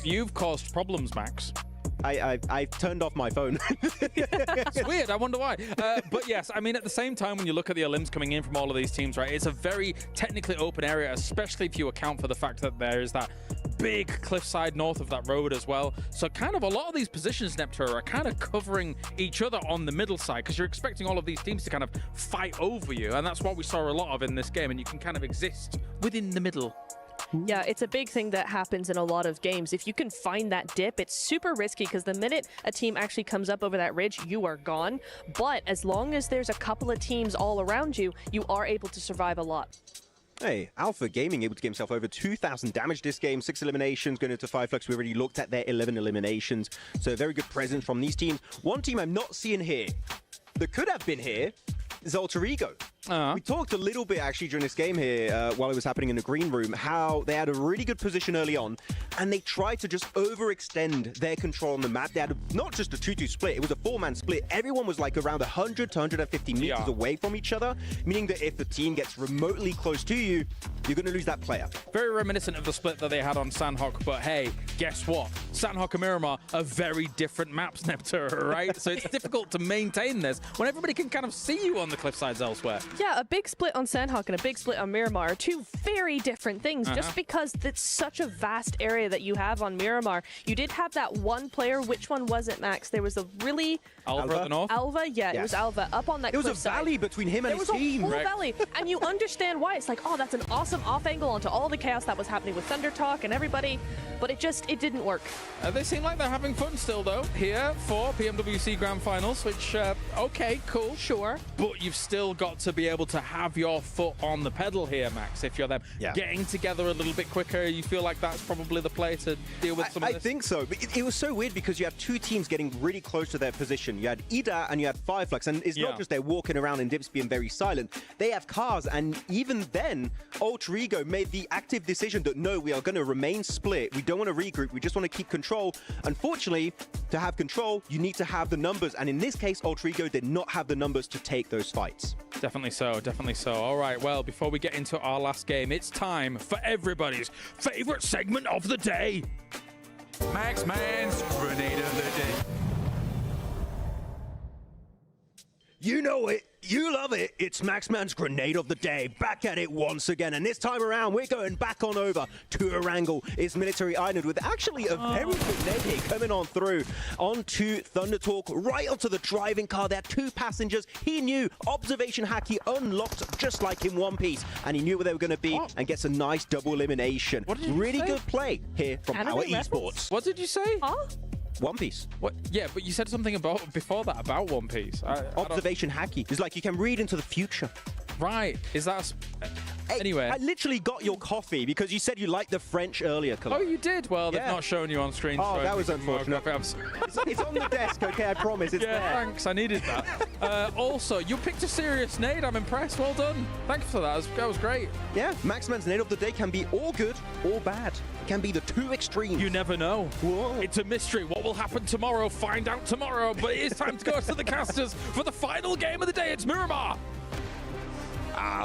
You've caused problems, Max. I turned off my phone. It's weird. I wonder why. But yes, I mean, at the same time, when you look at the elims coming in from all of these teams, right, it's a very technically open area, especially if you account for the fact that there is that big cliffside north of that road as well. So kind of a lot of these positions, Neptura, are kind of covering each other on the middle side because you're expecting all of these teams to kind of fight over you. And that's what we saw a lot of in this game. And you can kind of exist within the middle. Yeah, it's a big thing that happens in a lot of games. If you can find that dip, it's super risky because the minute a team actually comes up over that ridge, you are gone. But as long as there's a couple of teams all around you, you are able to survive a lot. Hey, Alpha Gaming able to get himself over 2,000 damage this game, 6 eliminations going into Fireflux. We already looked at their 11 eliminations, so a very good presence from these teams. One team I'm not seeing here that could have been here is Alter Ego. We talked a little bit actually during this game here while it was happening in the green room, how they had a really good position early on and they tried to just overextend their control on the map. They had not just a 2-2 split, it was a 4-man split. Everyone was like around 100 to 150 meters away from each other, meaning that if the team gets remotely close to you, you're going to lose that player. Very reminiscent of the split that they had on Sandhawk, but hey, guess what? Sandhawk and Miramar are very different maps, Neptura, right? So it's difficult to maintain this when everybody can kind of see you on the cliffsides elsewhere. Yeah, a big split on Sandhawk and a big split on Miramar are two very different things. Just because it's such a vast area that you have on Miramar. You did have that one player. Which one was it, Max? There was a really... Alva at the north? Alva, yeah, it was Alva up on that There was a valley between him and his team. There was a whole valley. And you understand why. It's like, oh, that's an awesome off angle onto all the chaos that was happening with Thunder Talk and everybody. But it didn't work. They seem like they're having fun still, though, here for PMWC Grand Finals, which, okay, cool. Sure. But you've still got to be able to have your foot on the pedal here, Max, if you're them. Yeah. Getting together a little bit quicker, you feel like that's probably the play to deal with some of this? I think so. But it was so weird because you had two teams getting really close to their position. You had Ida and you had Fireflux, and it's not just they're walking around in dips being very silent. They have cars, and even then, Alter Ego made the active decision that no, we are going to remain split. We don't want to regroup. We just want to keep control. Unfortunately, to have control, you need to have the numbers, and in this case, Alter Ego did not have the numbers to take those fights. Definitely so, definitely so. All right, well, before we get into our last game, it's time for everybody's favorite segment of the day. Max Man's Grenade of the Day. You know it. You love it. It's Maxman's Grenade of the Day. Back at it once again. And this time around, we're going back on over to Erangel. It's Military Island with actually a very good net hit coming on through onto Thunder Talk, right onto the driving car. There are two passengers. He knew Observation Hacky unlocked just like in One Piece. And he knew where they were going to be and gets a nice double elimination. Really good play here from Power Esports. What did you say? Huh? One Piece. What? Yeah, but you said something before that about One Piece. Observation Hacky. It's like you can read into the future. Right. Is that... Anyway. I literally got your coffee because you said you liked the French earlier, Colin. Oh, you did? Well, they've not shown you on screen. Oh, so that was unfortunate. It's on the desk, okay? I promise. It's there. Thanks. I needed that. Also, you picked a serious nade. I'm impressed. Well done. Thanks for that. That was great. Yeah, Maxman's nade of the day can be all good or bad. It can be the two extremes. You never know. Whoa. It's a mystery. What will happen tomorrow? Find out tomorrow. But it is time to go to the casters for the final game of the day. It's Miramar.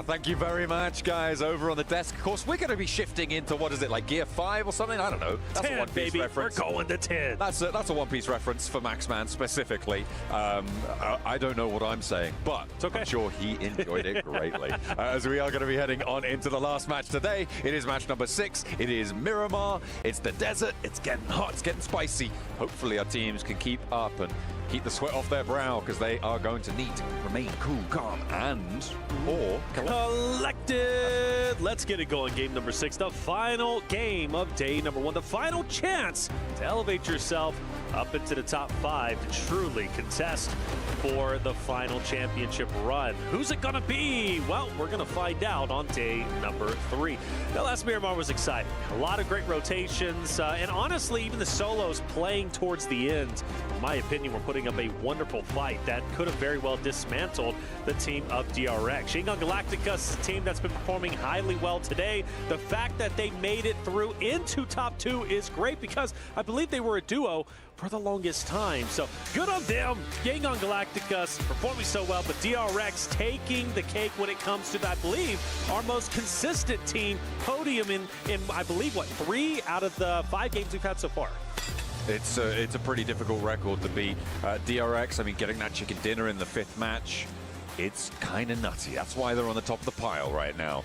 Thank you very much, guys, over on the desk. Of course, we're going to be shifting into, what is it, like Gear 5 or something? I don't know. That's 10, a One Piece baby. reference. We're going to 10. That's a One Piece reference for Maxman specifically. I don't know what I'm saying, but I'm sure he enjoyed it greatly. As we are going to be heading on into the last match today. It is match number 6. It is Miramar. It's the desert. It's getting hot. It's getting spicy. Hopefully our teams can keep up and keep the sweat off their brow, because they are going to need to remain cool, calm, and or collected. Let's get it going. Game number 6, the final game of day number 1, the final chance to elevate yourself up into the top 5 to truly contest for the final championship run. Who's it gonna be? Well, we're gonna find out on day number 3. The last Miramar was exciting. A lot of great rotations, and honestly, even the solos playing towards the end, in my opinion, were putting up a wonderful fight that could have very well dismantled the team of DRX. Shingon Galactica's team that's been performing highly well today. The fact that they made it through into top 2 is great, because I believe they were a duo for the longest time. So good on them. Shingon Galacticus performing so well, but DRX taking the cake when it comes to, I believe, our most consistent team podium in I believe, what, 3 out of the 5 games we've had so far. it's a pretty difficult record to beat. DRX, I mean, getting that chicken dinner in the 5th match, it's kind of nutty. That's why they're on the top of the pile right now,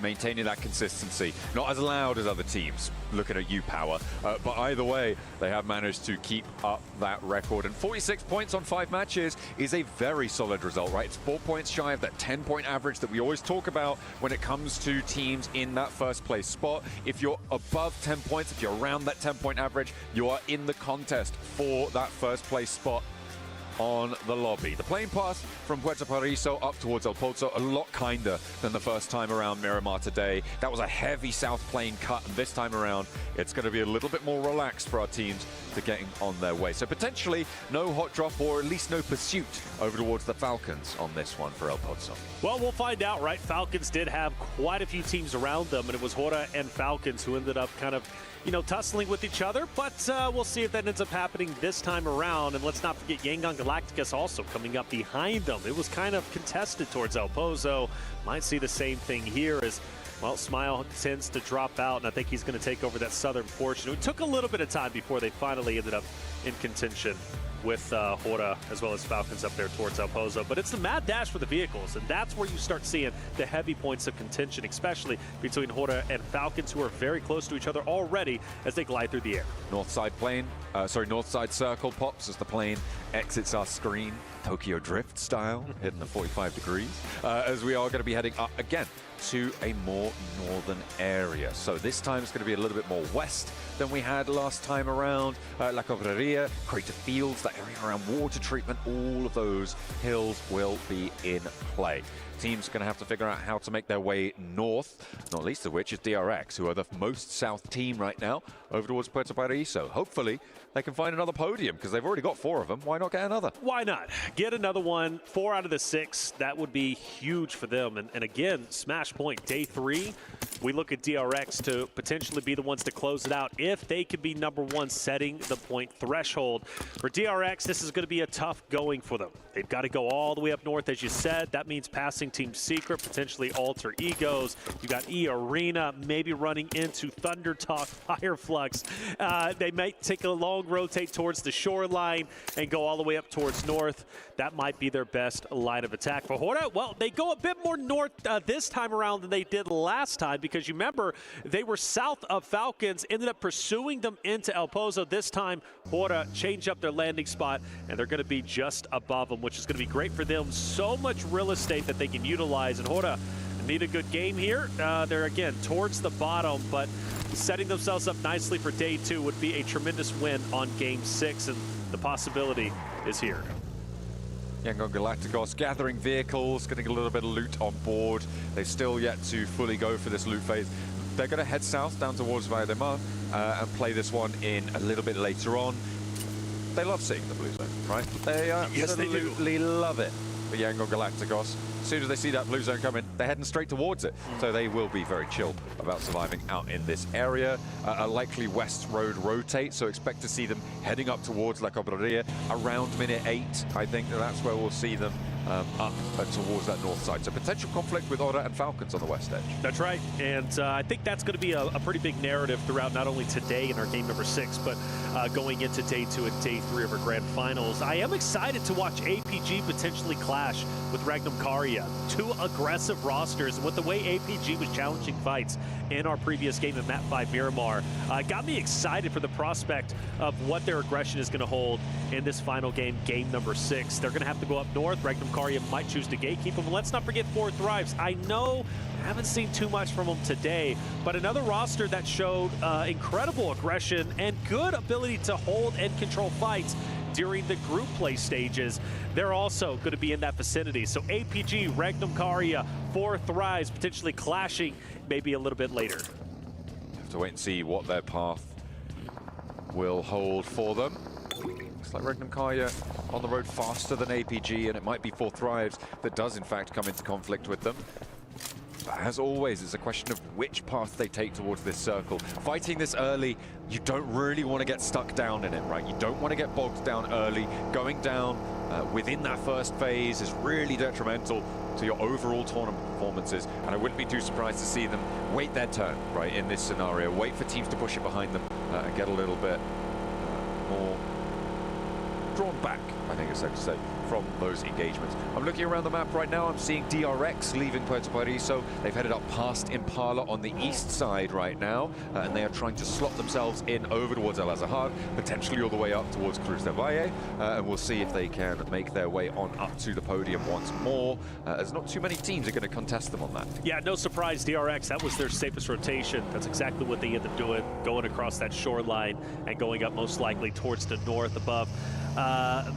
maintaining that consistency. Not as loud as other teams, looking at you, Power. But either way, they have managed to keep up that record. And 46 points on 5 matches is a very solid result, right? It's 4 points shy of that 10-point average that we always talk about when it comes to teams in that first place spot. If you're above 10 points, if you're around that 10-point average, you are in the contest for that first place spot on the lobby. The plane path from Puerto Paraiso up towards El Pozo, a lot kinder than the first time around Miramar today. That was a heavy south plane cut, and this time around, it's going to be a little bit more relaxed for our teams to getting on their way. So potentially no hot drop, or at least no pursuit over towards the Falcons on this one for El Pozo. Well, we'll find out, right? Falcons did have quite a few teams around them, and it was Hora and Falcons who ended up kind of, you know, tussling with each other, but we'll see if that ends up happening this time around. And let's not forget Yangon Galacticus also coming up behind them. It was kind of contested towards El Pozo. Might see the same thing here as, well, Smile tends to drop out, and I think he's going to take over that southern portion. It took a little bit of time before they finally ended up in contention. with Hora as well as Falcons up there towards El Pozo. But it's the mad dash for the vehicles, and that's where you start seeing the heavy points of contention, especially between Hora and Falcons, who are very close to each other already as they glide through the air. North side circle pops as the plane exits our screen, Tokyo Drift style, hitting the 45 degrees, as we are going to be heading up again to a more northern area. So this time it's going to be a little bit more west than we had last time around. La Cobreria, Crater Fields, that area around water treatment, all of those hills will be in play. Teams are going to have to figure out how to make their way north, not least of which is DRX, who are the most south team right now, over towards Puerto Paraíso. Hopefully they can find another podium, because they've already got 4 of them. Why not get another? Why not? Get another one. 4 out of the 6. That would be huge for them. And again, smash point, day 3. We look at DRX to potentially be the ones to close it out if they could be number 1, setting the point threshold. For DRX, this is going to be a tough going for them. They've got to go all the way up north, as you said. That means passing Team Secret, potentially Alter Egos. You got E Arena, maybe running into Thunder Talk, Fireflux. They might take a long rotate towards the shoreline and go all the way up towards north. That might be their best line of attack. For Hora, well, they go a bit more north this time around than they did last time, because you remember they were south of Falcons, ended up pursuing them into El Pozo. This time, Hora changed up their landing spot, and they're going to be just above them, which is going to be great for them. So much real estate that they can utilize, and Hora need a good game here. They're, again, towards the bottom, but setting themselves up nicely for day 2 would be a tremendous win on game 6, and the possibility is here. Yangon Galacticos gathering vehicles, getting a little bit of loot on board. They've still yet to fully go for this loot phase. They're going to head south down towards Valle de Mar and play this one in a little bit later on. They love seeing the blue zone, right? They absolutely love it for Yangon Galacticos. As soon as they see that blue zone coming, they're heading straight towards it. So they will be very chill about surviving out in this area. A likely west road rotate, so expect to see them heading up towards La Cobreria around minute 8. I think that's where we'll see them up towards that north side. So potential conflict with Hora and Falcons on the west edge. That's right, and I think that's going to be a pretty big narrative throughout not only today in our game number 6, but going into day 2 and day 3 of our grand finals. I am excited to watch APG potentially clash with Regnum Caria. 2 aggressive rosters, and with the way APG was challenging fights in our previous game in Map 5 Miramar, got me excited for the prospect of what their aggression is going to hold in this final game, game number 6. They're going to have to go up north. Regnum Caria might choose to gatekeep them. Let's not forget 4 Thrives. I know I haven't seen too much from them today, but another roster that showed incredible aggression and good ability to hold and control fights during the group play stages. They're also going to be in that vicinity. So APG, Regnum Caria, 4 Thrives potentially clashing maybe a little bit later. Have to wait and see what their path will hold for them. Looks like Regnum Caria on the road faster than APG, and it might be 4 Thrives that does in fact come into conflict with them. But as always, it's a question of which path they take towards this circle. Fighting this early, you don't really want to get stuck down in it, right? You don't want to get bogged down early. Going down within that first phase is really detrimental to your overall tournament performances, and I wouldn't be too surprised to see them wait their turn, right, in this scenario. Wait for teams to push it behind them and get a little bit more drawn back, I think it's safe to say, from those engagements. I'm looking around the map right now. I'm seeing DRX leaving Puerto Paraíso. They've headed up past Impala on the east side right now, and they are trying to slot themselves in over towards El Azahar, potentially all the way up towards Cruz del Valle, and we'll see if they can make their way on up to the podium once more. There's not too many teams are going to contest them on that. Yeah, no surprise, DRX, that was their safest rotation. That's exactly what they ended up doing, going across that shoreline and going up most likely towards the north above.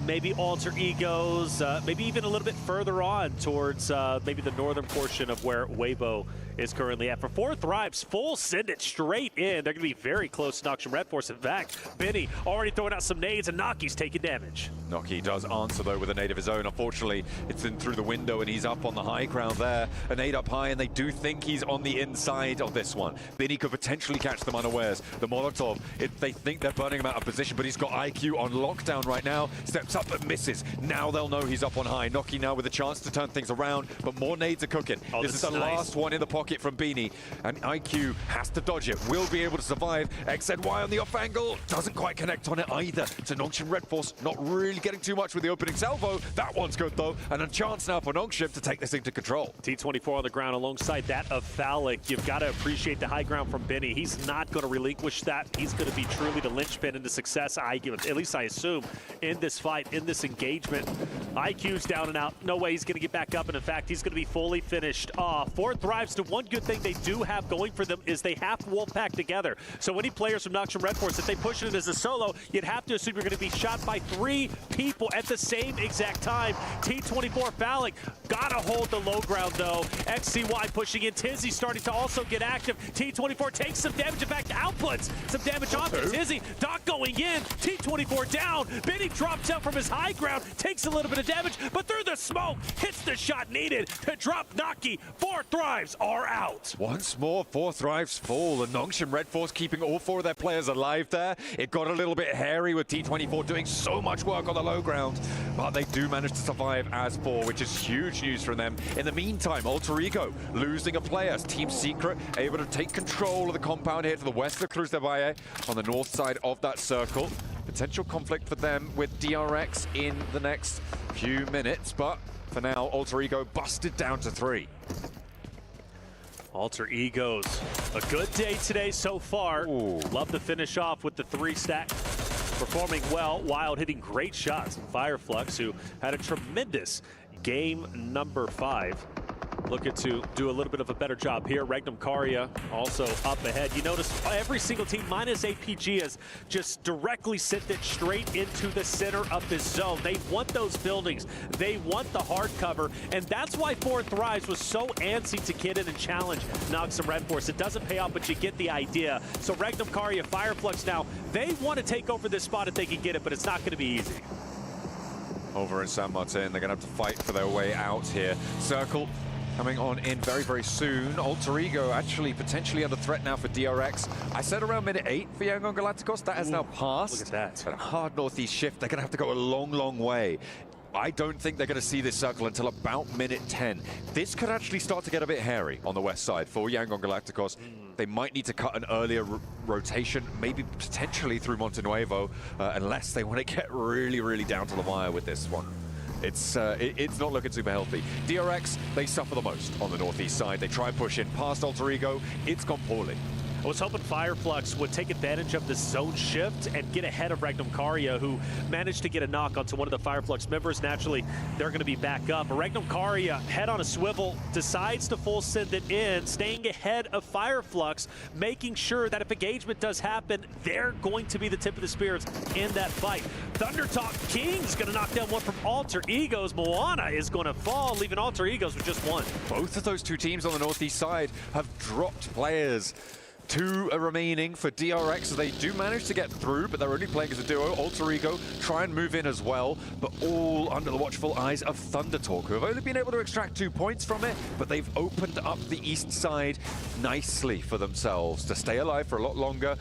Maybe Alter Egos, maybe even a little bit further on towards maybe the northern portion of where Weibo is currently at. For 4 Thrives, full send it straight in. They're going to be very close to Noxian Red Force. In fact, Benny already throwing out some nades, and Naki's taking damage. Naki does answer, though, with a nade of his own. Unfortunately, it's in through the window, and he's up on the high ground there. A nade up high, and they do think he's on the inside of this one. Benny could potentially catch them unawares. The Molotov, if they think they're burning him out of position, but he's got IQ on lockdown right now. Steps up but misses. Now they'll know he's up on high. Naki now with a chance to turn things around, but more nades are cooking. This is the last one in the pocket rocket from Beanie, and IQ has to dodge it. Will be able to survive. XZY on the off angle. Doesn't quite connect on it either. To Nongshim Red Force, not really getting too much with the opening salvo. That one's good though, and a chance now for Nongshim to take this into control. T24 on the ground alongside that of Phallic. You've got to appreciate the high ground from Benny. He's not going to relinquish that. He's going to be truly the linchpin into success, at least I assume, in this fight, in this engagement. IQ's down and out. No way he's going to get back up, and in fact, he's going to be fully finished off. 4 Thrives to one good thing they do have going for them is they have Wolfpack together. So any players from Nongshim Red Force, if they push it as a solo, you'd have to assume you're going to be shot by 3 people at the same exact time. T24 Phallic got to hold the low ground though. XCY pushing in. Tizzy starting to also get active. T24 takes some damage. In fact, outputs some damage on Tizzy. Doc going in. T24 down. Benny drops out from his high ground, takes a little bit of damage, but through the smoke, hits the shot needed to drop Naki. 4 Thrives are out. Once more, 4 Thrives fall, and Nongshim Red Force keeping all 4 of their players alive there. It got a little bit hairy with T24 doing so much work on the low ground, but they do manage to survive as 4, which is huge news from them. In the meantime, Alter Ego losing a player. Team Secret able to take control of the compound here to the west of Cruz de Valle on the north side of that circle. Potential conflict for them with DRX in the next few minutes, but for now, Alter Ego busted down to 3. Alter Egos, a good day today so far. Ooh. Love to finish off with the 3 stack. Performing well, Wild hitting great shots. Fireflux, who had a tremendous game number 5. Looking to do a little bit of a better job here. Regnum Karya also up ahead. You notice every single team minus APG has just directly sent it straight into the center of this zone. They want those buildings. They want the hard cover. And that's why 4 Thrives was so antsy to get in and challenge Nongshim Red Force. It doesn't pay off, but you get the idea. So Regnum Karya, Fireflux now, they want to take over this spot if they can get it, but it's not going to be easy. Over in San Martin, they're going to have to fight for their way out here. Circle coming on in very, very soon. Alter Ego actually potentially under threat now for DRX. I said around minute 8 for Yangon Galacticos. That has now passed. Look at that. But a hard northeast shift. They're going to have to go a long, long way. I don't think they're going to see this circle until about minute 10. This could actually start to get a bit hairy on the west side for Yangon Galacticos. They might need to cut an earlier rotation, maybe potentially through Montenuevo, unless they want to get really, really down to the wire with this one. It's not looking super healthy. DRX, they suffer the most on the northeast side. They try and push in past Alter Ego. It's gone poorly. I was hoping Fireflux would take advantage of this zone shift and get ahead of Regnum Karya, who managed to get a knock onto one of the Fireflux members. Naturally, they're going to be back up. But Regnum Karya, head on a swivel, decides to full send it in, staying ahead of Fireflux, making sure that if engagement does happen, they're going to be the tip of the spears in that fight. Thundertalk King's going to knock down one from Alter Egos. Moana is going to fall, leaving Alter Egos with just 1. Both of those 2 teams on the northeast side have dropped players. 2 are remaining for DRX, so they do manage to get through, but they're only playing as a duo. Alter Ego try and move in as well, but all under the watchful eyes of Thundertalk, who have only been able to extract 2 points from it, but they've opened up the east side nicely for themselves to stay alive for a lot longer.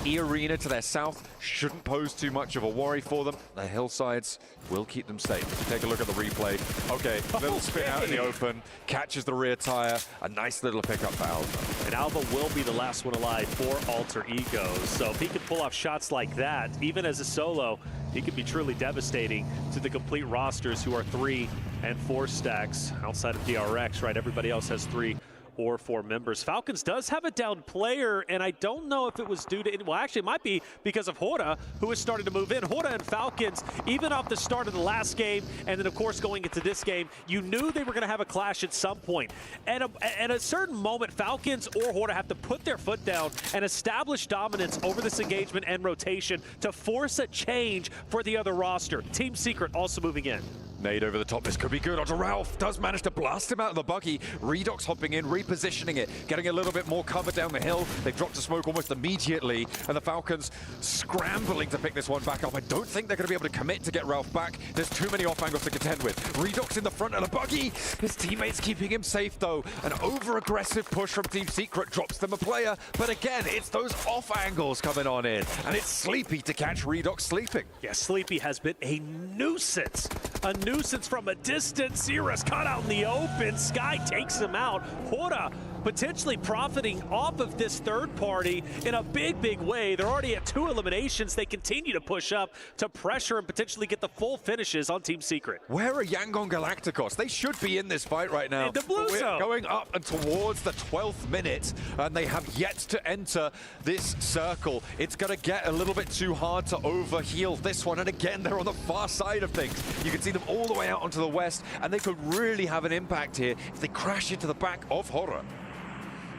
E-Arena to their south shouldn't pose too much of a worry for them. The hillsides will keep them safe. Take a look at the replay. Okay, little spin out in the open, catches the rear tire. A nice little pickup for Alva. And Alva will be the last one alive for Alter Ego. So if he can pull off shots like that, even as a solo, he could be truly devastating to the complete rosters who are 3 and 4 stacks outside of DRX, right? Everybody else has 3 or 4 members. Falcons does have a down player, and I don't know if it was due to, well, actually it might be because of Hora, who is starting to move in. Hora and Falcons, even off the start of the last game, and then of course going into this game, you knew they were going to have a clash at some point. And at a certain moment, Falcons or Hora have to put their foot down and establish dominance over this engagement and rotation to force a change for the other roster. Team Secret also moving in. Nade over the top, this could be good. Onto Ralph, does manage to blast him out of the buggy. Redox hopping in, repositioning it, getting a little bit more cover down the hill. They dropped to smoke almost immediately, and the Falcons scrambling to pick this one back up. I don't think they're going to be able to commit to get Ralph back. There's too many off angles to contend with. Redox in the front of the buggy. His teammates keeping him safe though. An over-aggressive push from Team Secret drops them a player, but again, it's those off angles coming on in, and it's Sleepy to catch Redox sleeping. Yeah, Sleepy has been a nuisance. A nuisance from a distance. Zera's caught out in the open. Sky takes him out. Hora potentially profiting off of this third party in a big way. They're already at 2 eliminations. They continue to push up to pressure and potentially get the full finishes on Team Secret. Where are Yangon Galacticos? They should be in this fight right now. In the blue zone. Going up and towards the 12th minute, and they have yet to enter this circle. It's going to get a little bit too hard to overheal this one, and again, they're on the far side of things. You can see them all the way out onto the west, and they could really have an impact here if they crash into the back of Horror.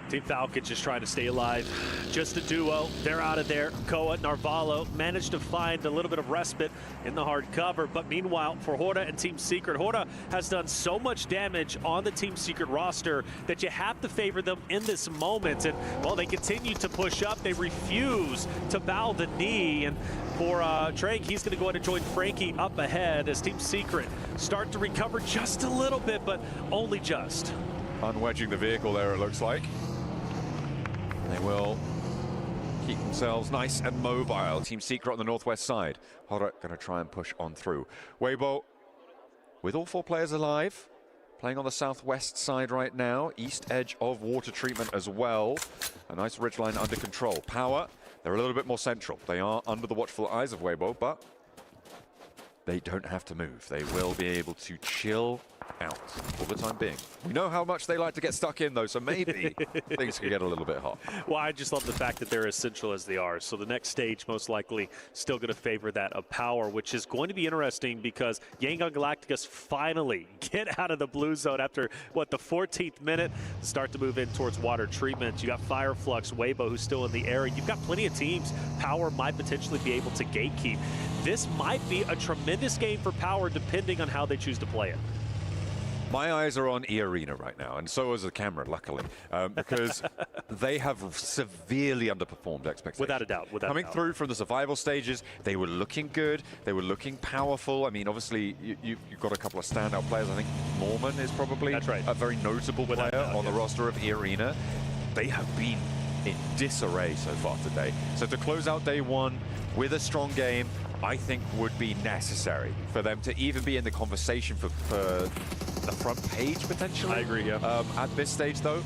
Team Falcon just trying to stay alive. Just a duo. They're out of there. Koa, Narvalo managed to find a little bit of respite in the hard cover. But meanwhile, for Horda and Team Secret, Horda has done so much damage on the Team Secret roster that you have to favor them in this moment. And while they continue to push up, they refuse to bow the knee. And for Drake, he's going to go ahead and join Frankie up ahead as Team Secret start to recover just a little bit, but only just. Unwedging the vehicle there, it looks like. They will keep themselves nice and mobile. Team Secret on the northwest side. Horror going to try and push on through. Weibo, with all 4 players alive, playing on the southwest side right now. East edge of water treatment as well. A nice ridgeline under control. Power, they're a little bit more central. They are under the watchful eyes of Weibo, but they don't have to move. They will be able to chill out for the time being. We know how much they like to get stuck in, though, so maybe things could get a little bit hot. Well, I just love the fact that they're as central as they are. So the next stage most likely still going to favor that of Power, which is going to be interesting because Yangon Galacticos finally get out of the blue zone after, what, the 14th minute, start to move in towards water treatment. You got Fireflux, Weibo, who's still in the air. You've got plenty of teams. Power might potentially be able to gatekeep. This might be a tremendous game for Power depending on how they choose to play it. My eyes are on E-Arena right now, and so is the camera, luckily, because they have severely underperformed expectations. Without a doubt. Coming through from the survival stages, they were looking good, they were looking powerful. I mean, obviously, you've got a couple of standout players. I think Mormon is probably a very notable player on the roster of E-Arena. They have been in disarray so far today. So to close out day 1 with a strong game, I think would be necessary for them to even be in the conversation for the front page, potentially. I agree, yeah. At this stage, though,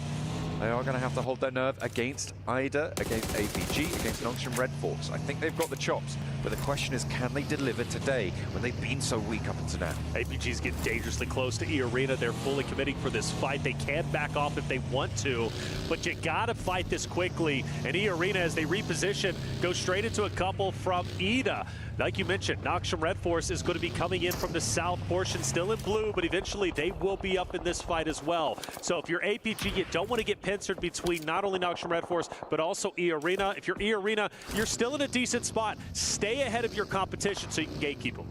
they are going to have to hold their nerve against IDA, against APG, against Nongshim Red Force. I think they've got the chops, but the question is, can they deliver today when they've been so weak up until now? APG's getting dangerously close to E-Arena. They're fully committing for this fight. They can back off if they want to, but you got to fight this quickly. And E-Arena, as they reposition, go straight into a couple from IDA. Like you mentioned, Nongshim Red Force is going to be coming in from the south portion, still in blue, but eventually they will be up in this fight as well. So if you're APG, you don't want to get pincered between not only Nongshim Red Force, but also E-Arena. If you're E-Arena, you're still in a decent spot. Stay ahead of your competition so you can gatekeep them.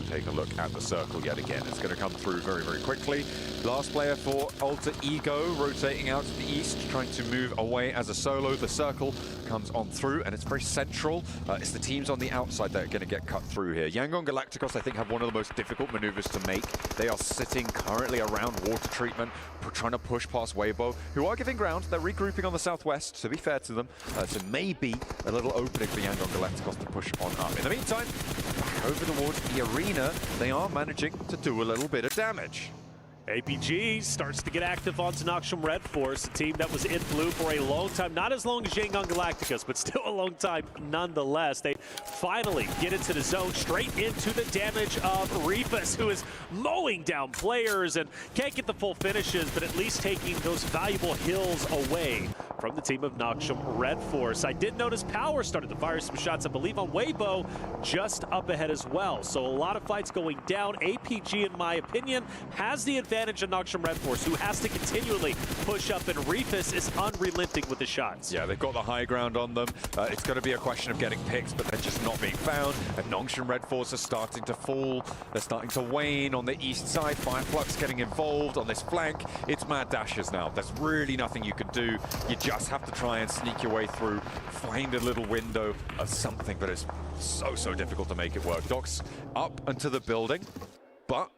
Take a look at the circle yet again. It's going to come through very quickly. Last player for Alter Ego, rotating out to the east, trying to move away as a solo. The circle comes on through, and it's very central. It's the teams on the outside that are going to get cut through here. Yangon Galacticos, I think, have one of the most difficult maneuvers to make. They are sitting currently around water treatment, trying to push past Weibo, who are giving ground. They're regrouping on the southwest, to be fair to them. So maybe a little opening for Yangon Galacticos to push on up. In the meantime, back over towards the arena, they are managing to do a little bit of damage. APG starts to get active onto Nongshim Red Force, a team that was in blue for a long time. Not as long as Yangon Galacticos, but still a long time nonetheless. They finally get into the zone, straight into the damage of Reefus, who is mowing down players and can't get the full finishes, but at least taking those valuable hills away from the team of Nongshim Red Force. I did notice Power started to fire some shots, I believe, on Weibo, just up ahead as well. So a lot of fights going down. APG, in my opinion, has the advantage of Nongshim Red Force, who has to continually push up, and Reefus is unrelenting with the shots. Yeah, they've got the high ground on them. It's going to be a question of getting picks, but they're just not being found. And Nongshim Red Force are starting to fall. They're starting to wane on the east side. Fireflux getting involved on this flank. It's mad dashes now. There's really nothing you can do. You just have to try and sneak your way through, find a little window of something, but it's so difficult to make it work. Doc's up into the building, but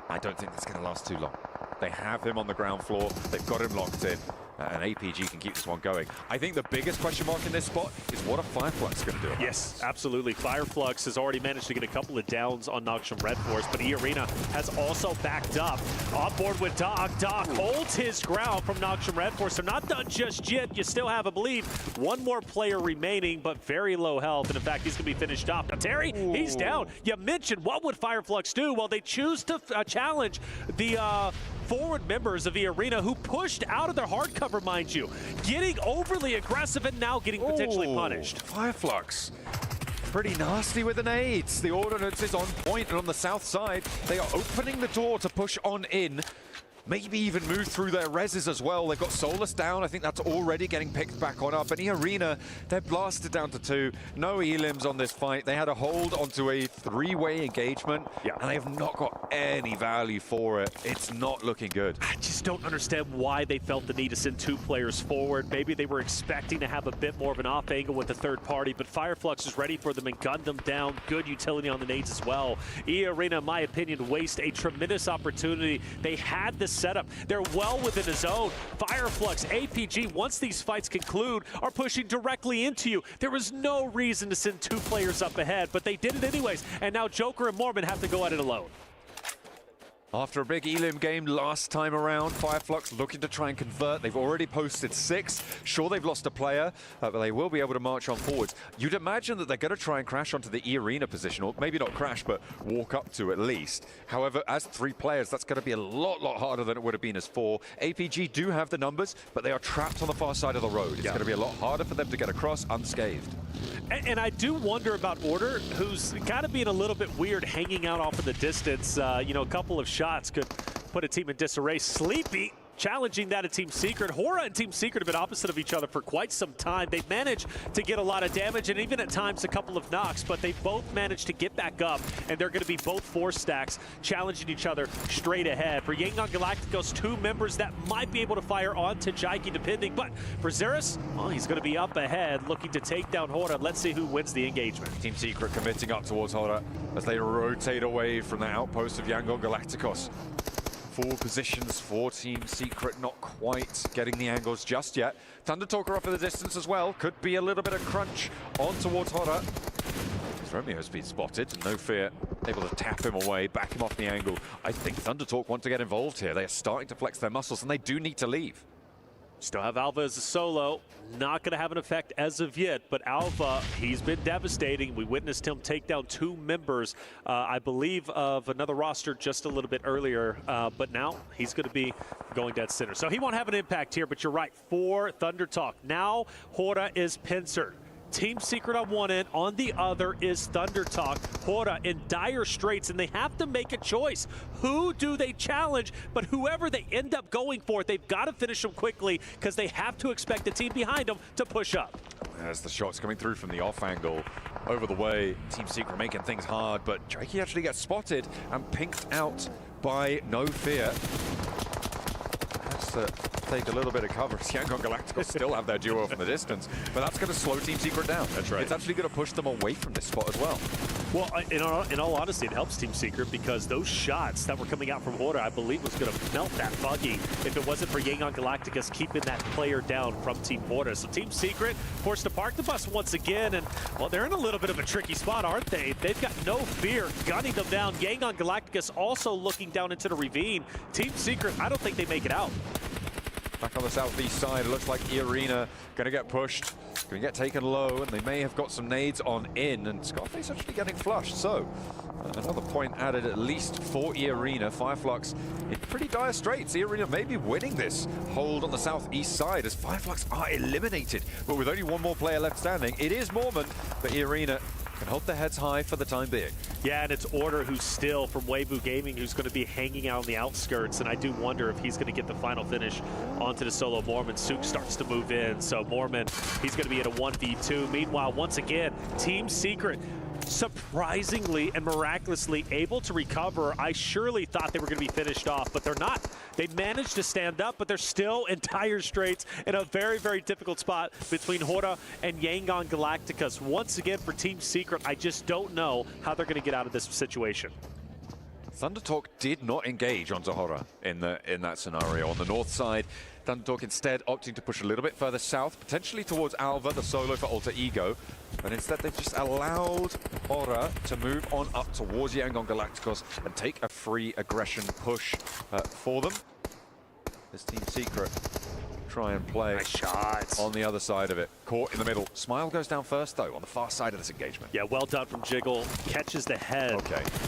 I don't think that's going to last too long. They have him on the ground floor. They've got him locked in. and APG can keep this one going. I think the biggest question mark in this spot is what are Fireflux going to do about Yes, this? absolutely. Fireflux has already managed to get a couple of downs on Noxian Red Force, but E-Arena has also backed up. On board with Doc. Doc holds his ground from Noxian Red Force. They're not done just yet. You still have, I believe, one more player remaining, but very low health. And in fact, he's going to be finished off. Now, Terry, he's down. You mentioned what would Fireflux do? Well, they choose to challenge the forward members of the arena who pushed out of their hard cover, mind you, getting overly aggressive and now getting potentially punished. Fireflux. Pretty nasty with the nades. The ordnance is on point, and on the south side, they are opening the door to push on in. Maybe even move through their reses as well. They've got Solus down. I think that's already getting picked back on up. And E-Arena, they're blasted down to 2. No elims on this fight. They had a hold onto a 3-way engagement, and they have not got any value for it. It's not looking good. I just don't understand why they felt the need to send 2 players forward. Maybe they were expecting to have a bit more of an off angle with the third party, but Fireflux is ready for them and gunned them down. Good utility on the nades as well. E-Arena, in my opinion, waste a tremendous opportunity. They had this setup. They're well within the zone. Fireflux, APG, once these fights conclude, are pushing directly into you. There was no reason to send 2 players up ahead, but they did it anyways. And now Joker and Mormon have to go at it alone. After a big elim game last time around, Fireflux looking to try and convert. They've already posted 6. Sure, they've lost a player, but they will be able to march on forwards. You'd imagine that they're going to try and crash onto the E-Arena position, or maybe not crash, but walk up to at least. However, as 3 players, that's going to be a lot harder than it would have been as 4. APG do have the numbers, but they are trapped on the far side of the road. It's going to be a lot harder for them to get across unscathed. And I do wonder about Order, who's kind of being a little bit weird hanging out off in the distance. You know, a couple of shots could put a team in disarray. Sleepy challenging that of Team Secret. Hora and Team Secret have been opposite of each other for quite some time. They've managed to get a lot of damage and even at times a couple of knocks, but they both managed to get back up, and they're going to be both 4 stacks challenging each other straight ahead. For Yangon Galacticos, 2 members that might be able to fire onto Jaiki depending, but for Xeris, well, he's going to be up ahead looking to take down Hora. Let's see who wins the engagement. Team Secret committing up towards Hora as they rotate away from the outpost of Yangon Galacticos. 4 positions for Team Secret, not quite getting the angles just yet. Thunder Talker off in the distance as well. Could be a little bit of crunch on towards Hora. Romeo's been spotted, no fear. Able to tap him away, back him off the angle. I think Thunder Talk want to get involved here. They are starting to flex their muscles, and they do need to leave. Still have Alva as a solo. Not going to have an effect as of yet, but Alva, he's been devastating. We witnessed him take down 2 members, I believe, of another roster just a little bit earlier, but now he's going to be going dead center. So he won't have an impact here, but you're right, for Thunder Talk. Now Hora is pincered. Team Secret on one end, on the other is Thunder Talk. Hora in dire straits, and they have to make a choice. Who do they challenge? But whoever they end up going for, they've got to finish them quickly because they have to expect the team behind them to push up. As the shots coming through from the off angle, over the way, Team Secret making things hard, but Jakey actually gets spotted and pinked out by No Fear. Has to take a little bit of cover. Yangon Galacticos still have their duo from the distance, but that's going to slow Team Secret down. That's right. It's actually going to push them away from this spot as well. Well, in all honesty, it helps Team Secret because those shots that were coming out from Hora, I believe, was going to melt that buggy if it wasn't for Yangon Galacticos keeping that player down from Team Hora. So Team Secret forced to park the bus once again, and, well, they're in a little bit of a tricky spot, aren't they? They've got No Fear gunning them down. Yangon Galacticos also looking down into the ravine. Team Secret, I don't think they make it out. Back on the southeast side, it looks like E-Arena going to get pushed, going to get taken low, and they may have got some nades on in, and Scarface actually getting flushed. So another point added at least for E-Arena. Fireflux in pretty dire straits. E-Arena may be winning this hold on the southeast side as Fireflux are eliminated, but with only 1 more player left standing. It is Mormon, but E-Arena can hold their heads high for the time being. Yeah, and it's Order who's still from Weibo Gaming who's going to be hanging out on the outskirts, and I do wonder if he's going to get the final finish onto the solo Mormon. Sook starts to move in, so Mormon, he's going to be at a 1v2. Meanwhile, once again, Team Secret surprisingly and miraculously able to recover. I surely thought they were going to be finished off, but they're not. They managed to stand up, but they're still in dire straits in a very, very difficult spot between Hora and Yangon Galacticos. Once again, for Team Secret, I just don't know how they're going to get out of this situation. Thundertalk did not engage on Zahora in that scenario. On the north side, Thundertalk instead opting to push a little bit further south, potentially towards Alva, the solo for Alter Ego. But instead, they've just allowed Aura to move on up towards Yangon Galacticos and take a free aggression push for them. This Team Secret try and play nice shots on the other side of it. Caught in the middle. Smile goes down first, though, on the far side of this engagement. Yeah, well done from Jiggle. Catches the head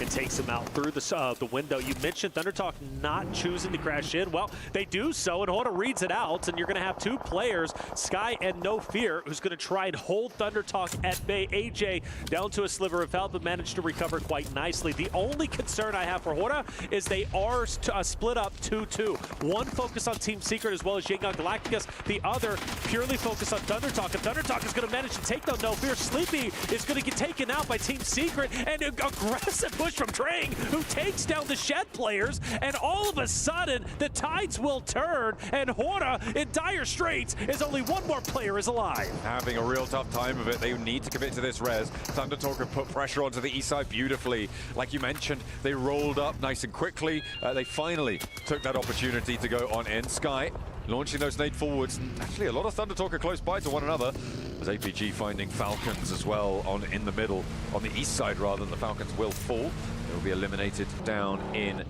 and takes him out through the window. You mentioned Thundertalk not choosing to crash in. Well, they do so, and Horta reads it out, and you're going to have two players, Sky and No Fear, who's going to try and hold Thundertalk at bay. AJ down to a sliver of health, but managed to recover quite nicely. The only concern I have for Horta is they are split up 2-2. One focus on Team Secret as well as Yangon Galacticos. The other purely focused on Thundertalk. And Thundertalk is going to manage to take down No Fear. Sleepy is going to get taken out by Team Secret. And an aggressive push from Drang, who takes down the Shed players. And all of a sudden, the tides will turn. And Horta, in dire straits, is only one more player is alive. Having a real tough time of it. They need to commit to this res. Thundertalk have put pressure onto the east side beautifully. Like you mentioned, they rolled up nice and quickly. They finally took that opportunity to go on in. Sky launching those nade forwards. Actually, a lot of Thundertalk are close by to one another. There's APG finding Falcons as well in the middle, on the east side rather. The Falcons will fall. They will be eliminated down in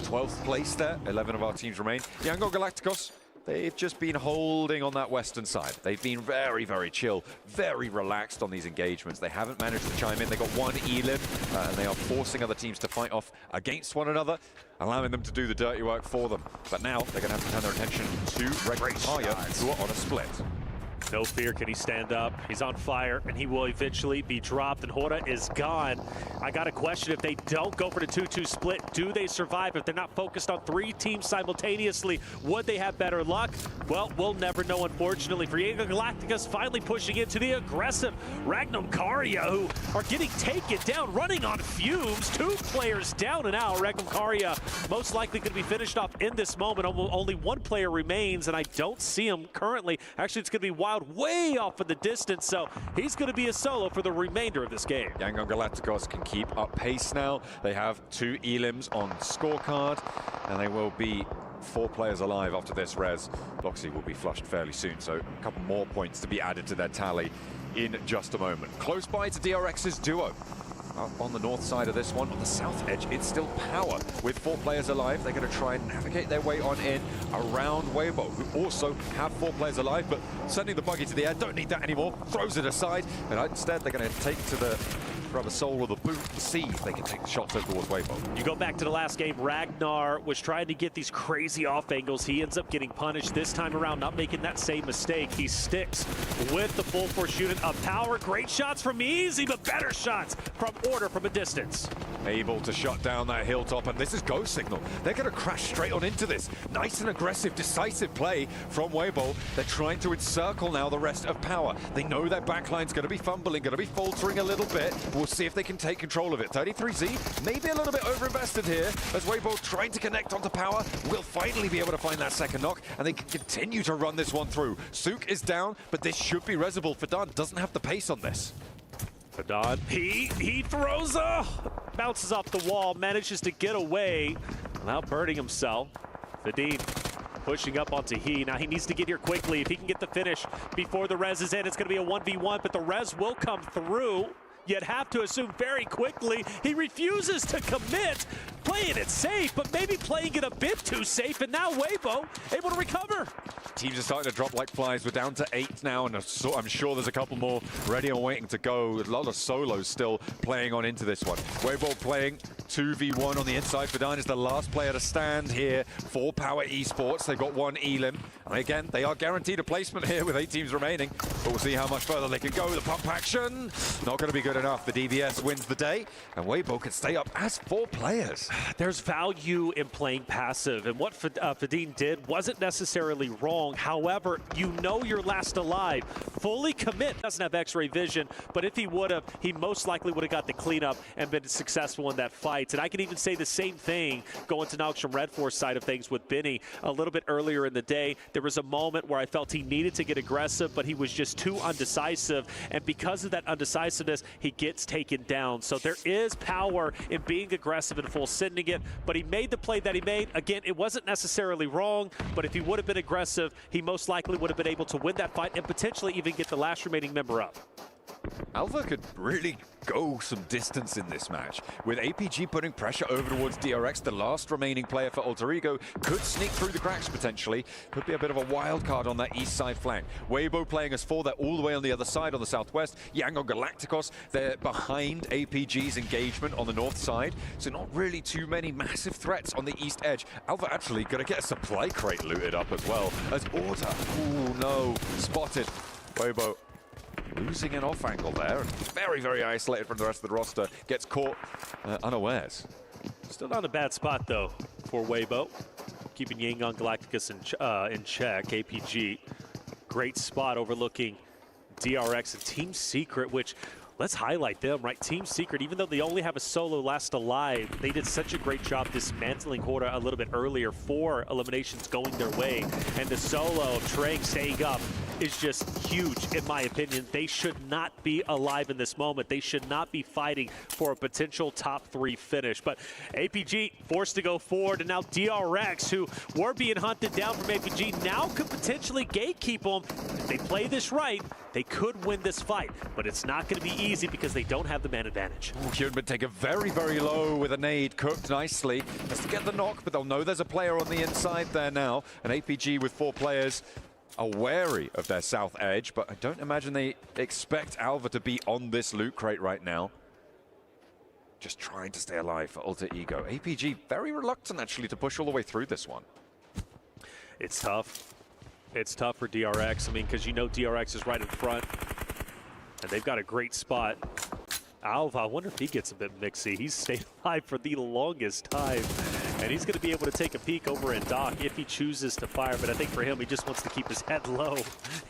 12th place there. 11 of our teams remain. Yangon Galacticos, they've just been holding on that western side. They've been very, very chill, very relaxed on these engagements. They haven't managed to chime in. They got one Elim, and they are forcing other teams to fight off against one another, allowing them to do the dirty work for them. But now they're going to have to turn their attention to Red Fire, who are on a split. No Fear, can he stand up? He's on fire, and he will eventually be dropped, and Horta is gone. I got a question. If they don't go for the 2-2 split, do they survive? If they're not focused on three teams simultaneously, would they have better luck? Well, we'll never know, unfortunately. For Yangon Galacticos finally pushing into the aggressive Ragnum Karia, who are getting taken down, running on fumes. Two players down and out. Ragnum Karia most likely going to be finished off in this moment. Only one player remains, and I don't see him currently. Actually, it's going to be Wild way off in the distance, so he's going to be a solo for the remainder of this game. Yangon Galacticos can keep up pace now. They have 2 Elims on scorecard, and they will be 4 players alive after this res. Loxy will be flushed fairly soon, so a couple more points to be added to their tally in just a moment. Close by to DRX's duo. Up on the north side of this one, on the south edge, it's still Power with 4 players alive. They're going to try and navigate their way on in around Weibo, who also have 4 players alive, but sending the buggy to the air, don't need that anymore, throws it aside, and instead they're going to take to the rubber sole or the boot and see if they can take the shots over towards Weibo. You go back to the last game, Ragnar was trying to get these crazy off angles. He ends up getting punished this time around, not making that same mistake. He sticks with the full force unit of Power. Great shots from Easy, but better shots from Order from a distance. Able to shut down that hilltop, and this is go signal. They're going to crash straight on into this. Nice and aggressive, decisive play from Weibo. They're trying to encircle now the rest of Power. They know their backline's going to be fumbling, going to be faltering a little bit. We'll see if they can take control of it. 33Z, maybe a little bit overinvested here, as Weibo trying to connect onto Power. Will finally be able to find that second knock, and they can continue to run this one through. Sook is down, but this should be resable. Fadan doesn't have the pace on this. Fadan, he throws bounces off the wall, manages to get away without burning himself. Fadine pushing up onto He. Now he needs to get here quickly. If he can get the finish before the res is in, it's going to be a 1v1, but the res will come through. You'd have to assume very quickly he refuses to commit, playing it safe, but maybe playing it a bit too safe, and now Weibo able to recover. Teams are starting to drop like flies. We're down to 8 now, and I'm sure there's a couple more ready and waiting to go. A lot of solos still playing on into this one. Weibo playing 2v1 on the inside. Fadan is the last player to stand here for Power Esports. They've got 1 Elim. And again, they are guaranteed a placement here with 8 teams remaining. But we'll see how much further they can go. The pump action, not going to be good enough. The DVS wins the day, and Weibo can stay up as 4 players. There's value in playing passive, and what Fadine did wasn't necessarily wrong. However, you know you're last alive. Fully commit. Doesn't have X-ray vision, but if he would have, he most likely would have got the cleanup and been successful in that fight. And I can even say the same thing going to Noxium Red Force side of things with Benny a little bit earlier in the day. There was a moment where I felt he needed to get aggressive, but he was just too undecisive. And because of that undecisiveness, he gets taken down. So there is power in being aggressive and full sending it, but he made the play that he made. Again, it wasn't necessarily wrong, but if he would have been aggressive, he most likely would have been able to win that fight and potentially even get the last remaining member up. Alpha could really go some distance in this match. With APG putting pressure over towards DRX, the last remaining player for Alter Ego could sneak through the cracks potentially. Could be a bit of a wild card on that east side flank. Weibo playing as 4, they're all the way on the other side on the southwest. Yangon Galacticos, they're behind APG's engagement on the north side. So not really too many massive threats on the east edge. Alpha actually gonna get a supply crate looted up as well. As Orta, ooh no, spotted. Weibo losing an off angle there. Very, very isolated from the rest of the roster. Gets caught unawares. Still not a bad spot, though, for Weibo. Keeping Yangon Galacticos in check. APG, great spot overlooking DRX and Team Secret, which, let's highlight them, right? Team Secret, even though they only have a solo last alive, they did such a great job dismantling Horda a little bit earlier, 4 eliminations going their way. And the solo of Trang staying up is just huge, in my opinion. They should not be alive in this moment. They should not be fighting for a potential top 3 finish. But APG forced to go forward, and now DRX, who were being hunted down from APG, now could potentially gatekeep them. If they play this right, they could win this fight, but it's not going to be easy because they don't have the man advantage. Hyunbin take a very, very low with a nade, cooked nicely. Has to get the knock, but they'll know there's a player on the inside there now. An APG with 4 players are wary of their south edge, but I don't imagine they expect Alva to be on this loot crate right now. Just trying to stay alive for Alter Ego. APG very reluctant actually to push all the way through this one. It's tough. It's tough for DRX. I mean, because you know DRX is right in front, and they've got a great spot. Alva, I wonder if he gets a bit mixy. He's stayed alive for the longest time, and he's going to be able to take a peek over at Doc if he chooses to fire. But I think for him, he just wants to keep his head low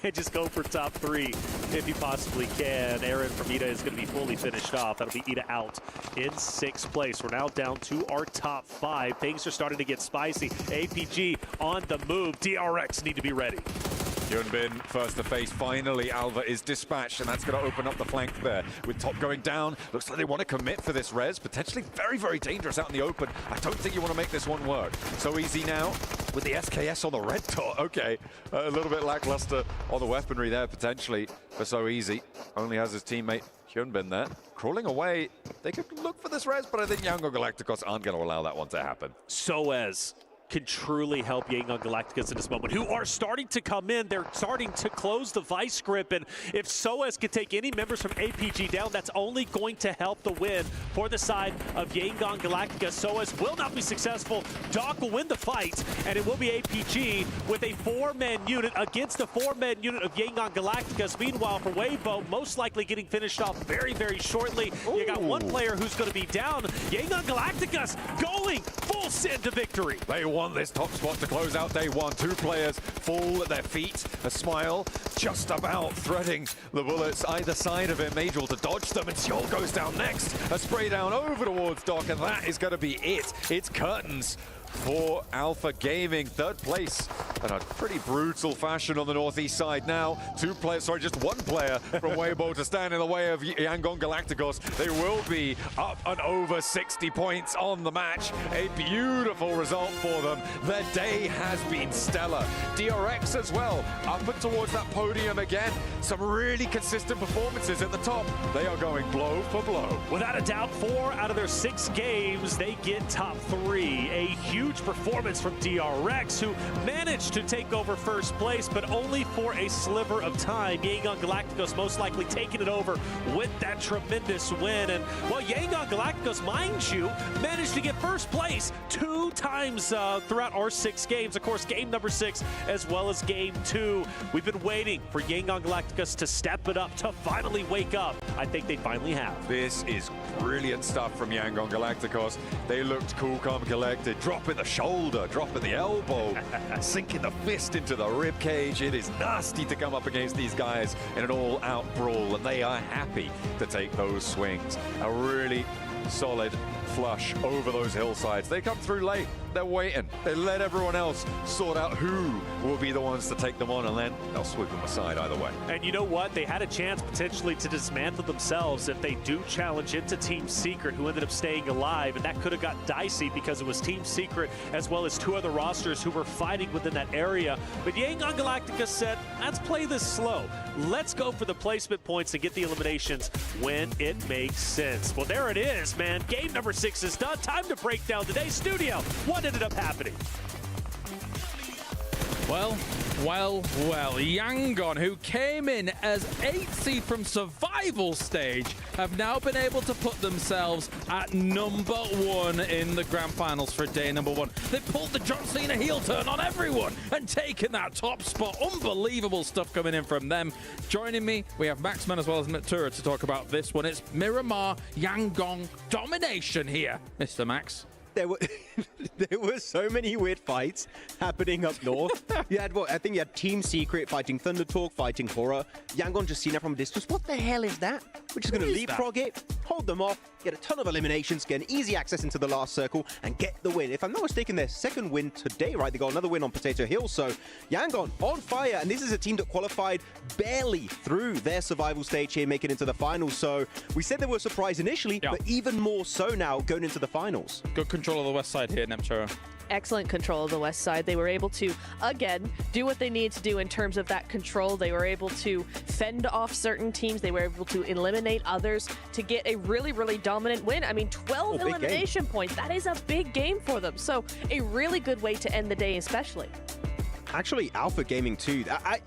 and just go for top 3 if he possibly can. Aaron from Ida is going to be fully finished off. That'll be Ida out in 6th place. We're now down to our top 5. Things are starting to get spicy. APG on the move. DRX need to be ready. Hyunbin first to face. Finally, Alva is dispatched, and that's going to open up the flank there. With top going down, looks like they want to commit for this res. Potentially very, very dangerous out in the open. I don't think you want to make this one work. So easy now with the SKS on the red dot. Okay, a little bit lackluster on the weaponry there, potentially, for So Easy. Only has his teammate Hyunbin there. Crawling away. They could look for this res, but I think Yangon Galacticos aren't going to allow that one to happen. Soez can truly help Yangon Galacticos in this moment, who are starting to come in. They're starting to close the vice grip, and if Soez can take any members from APG down, that's only going to help the win for the side of Yangon Galacticos. Soez will not be successful. Doc will win the fight, and it will be APG with a 4-man unit against the 4-man unit of Yangon Galacticos. Meanwhile, for Weibo, most likely getting finished off very, very shortly. Ooh. You got one player who's going to be down. Yangon Galacticos going full send to victory. They want this top spot to close out day 1. 2 players fall at their feet. A smile just about threading the bullets either side of him. Major to dodge them, and Seoul goes down next. A spray down over towards Doc, and that is going to be it. It's curtains for Alpha Gaming. 3rd place in a pretty brutal fashion on the northeast side now. 2 players, sorry, just 1 player from Weibo to stand in the way of Yangon Galacticos. They will be up and over 60 points on the match. A beautiful result for them. Their day has been stellar. DRX as well, up and towards that podium again. Some really consistent performances at the top. They are going blow for blow. Without a doubt, 4 out of their 6 games, they get top 3. A huge performance from DRX, who managed to take over 1st place, but only for a sliver of time. Yangon Galacticos most likely taking it over with that tremendous win. And well, Yangon Galacticos, mind you, managed to get 1st place 2 times throughout our 6 games. Of course, game number 6 as well as game 2. We've been waiting for Yangon Galacticos to step it up, to finally wake up. I think they finally have. This is brilliant stuff from Yangon Galacticos. They looked cool, calm, collected. Dropping the shoulder, dropping the elbow, sinking the fist into the rib cage. It is nasty to come up against these guys in an all-out brawl, and they are happy to take those swings. A really solid flush over those hillsides. They come through late. they're waiting. They let everyone else sort out who will be the ones to take them on, and then they'll sweep them aside either way. And you know what? They had a chance potentially to dismantle themselves if they do challenge into Team Secret, who ended up staying alive, and that could have got dicey because it was Team Secret as well as 2 other rosters who were fighting within that area. But Yangon Galactica said, let's play this slow. Let's go for the placement points and get the eliminations when it makes sense. Well, there it is, man. Game number 6 is done. Time to break down today's studio. What ended up happening? Well, Yangon, who came in as 8th seed from survival stage, have now been able to put themselves at number 1 in the grand finals for day number 1. They pulled the John Cena heel turn on everyone and taken that top spot. Unbelievable stuff coming in from them. Joining me, we have Maxman as well as Natura to talk about this one. It's Miramar Yangon domination here, Mr. Max. There were so many weird fights happening up north. You had I think you had Team Secret fighting Thunder Talk, fighting Horror. Yangon just seen it from a distance. What the hell is that? We're just going to leapfrog it, hold them off, get a ton of eliminations, get an easy access into the last circle, and get the win. If I'm not mistaken, their 2nd win today, right? They got another win on Potato Hill. So Yangon on fire, and this is a team that qualified barely through their survival stage here, making it into the finals. So we said they were surprised initially, but even more so now going into the finals. Good control of the west side here, Nepturo. Excellent control of the west side. They were able to, again, do what they need to do in terms of that control. They were able to fend off certain teams. They were able to eliminate others to get a really, really dominant win. I mean, 12 elimination points. That is a big game for them. So a really good way to end the day, especially. Actually, Alpha Gaming too.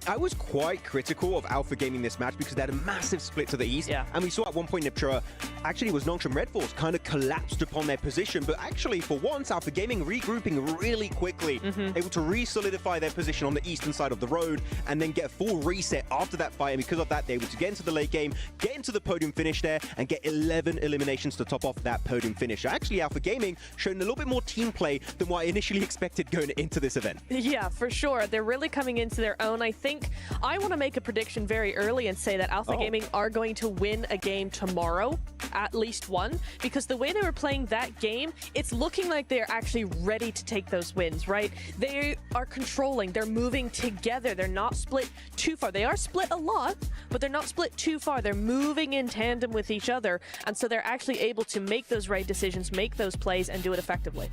I was quite critical of Alpha Gaming this match because they had a massive split to the east. Yeah. And we saw at one point Niptura, actually it was Nongshim Red Force kind of collapsed upon their position. But actually, for once, Alpha Gaming regrouping really quickly, able to re-solidify their position on the eastern side of the road and then get a full reset after that fight. And because of that, they were able to get into the late game, get into the podium finish there, and get 11 eliminations to top off that podium finish. Actually, Alpha Gaming showing a little bit more team play than what I initially expected going into this event. Yeah, for sure. They're really coming into their own. I think I want to make a prediction very early and say that Alpha Gaming are going to win a game tomorrow, at least one, because the way they were playing that game, it's looking like they're actually ready to take those wins, right? They are controlling, they're moving together, they're not split too far. They are split a lot, but they're not split too far. They're moving in tandem with each other, and so they're actually able to make those right decisions, make those plays, and do it effectively.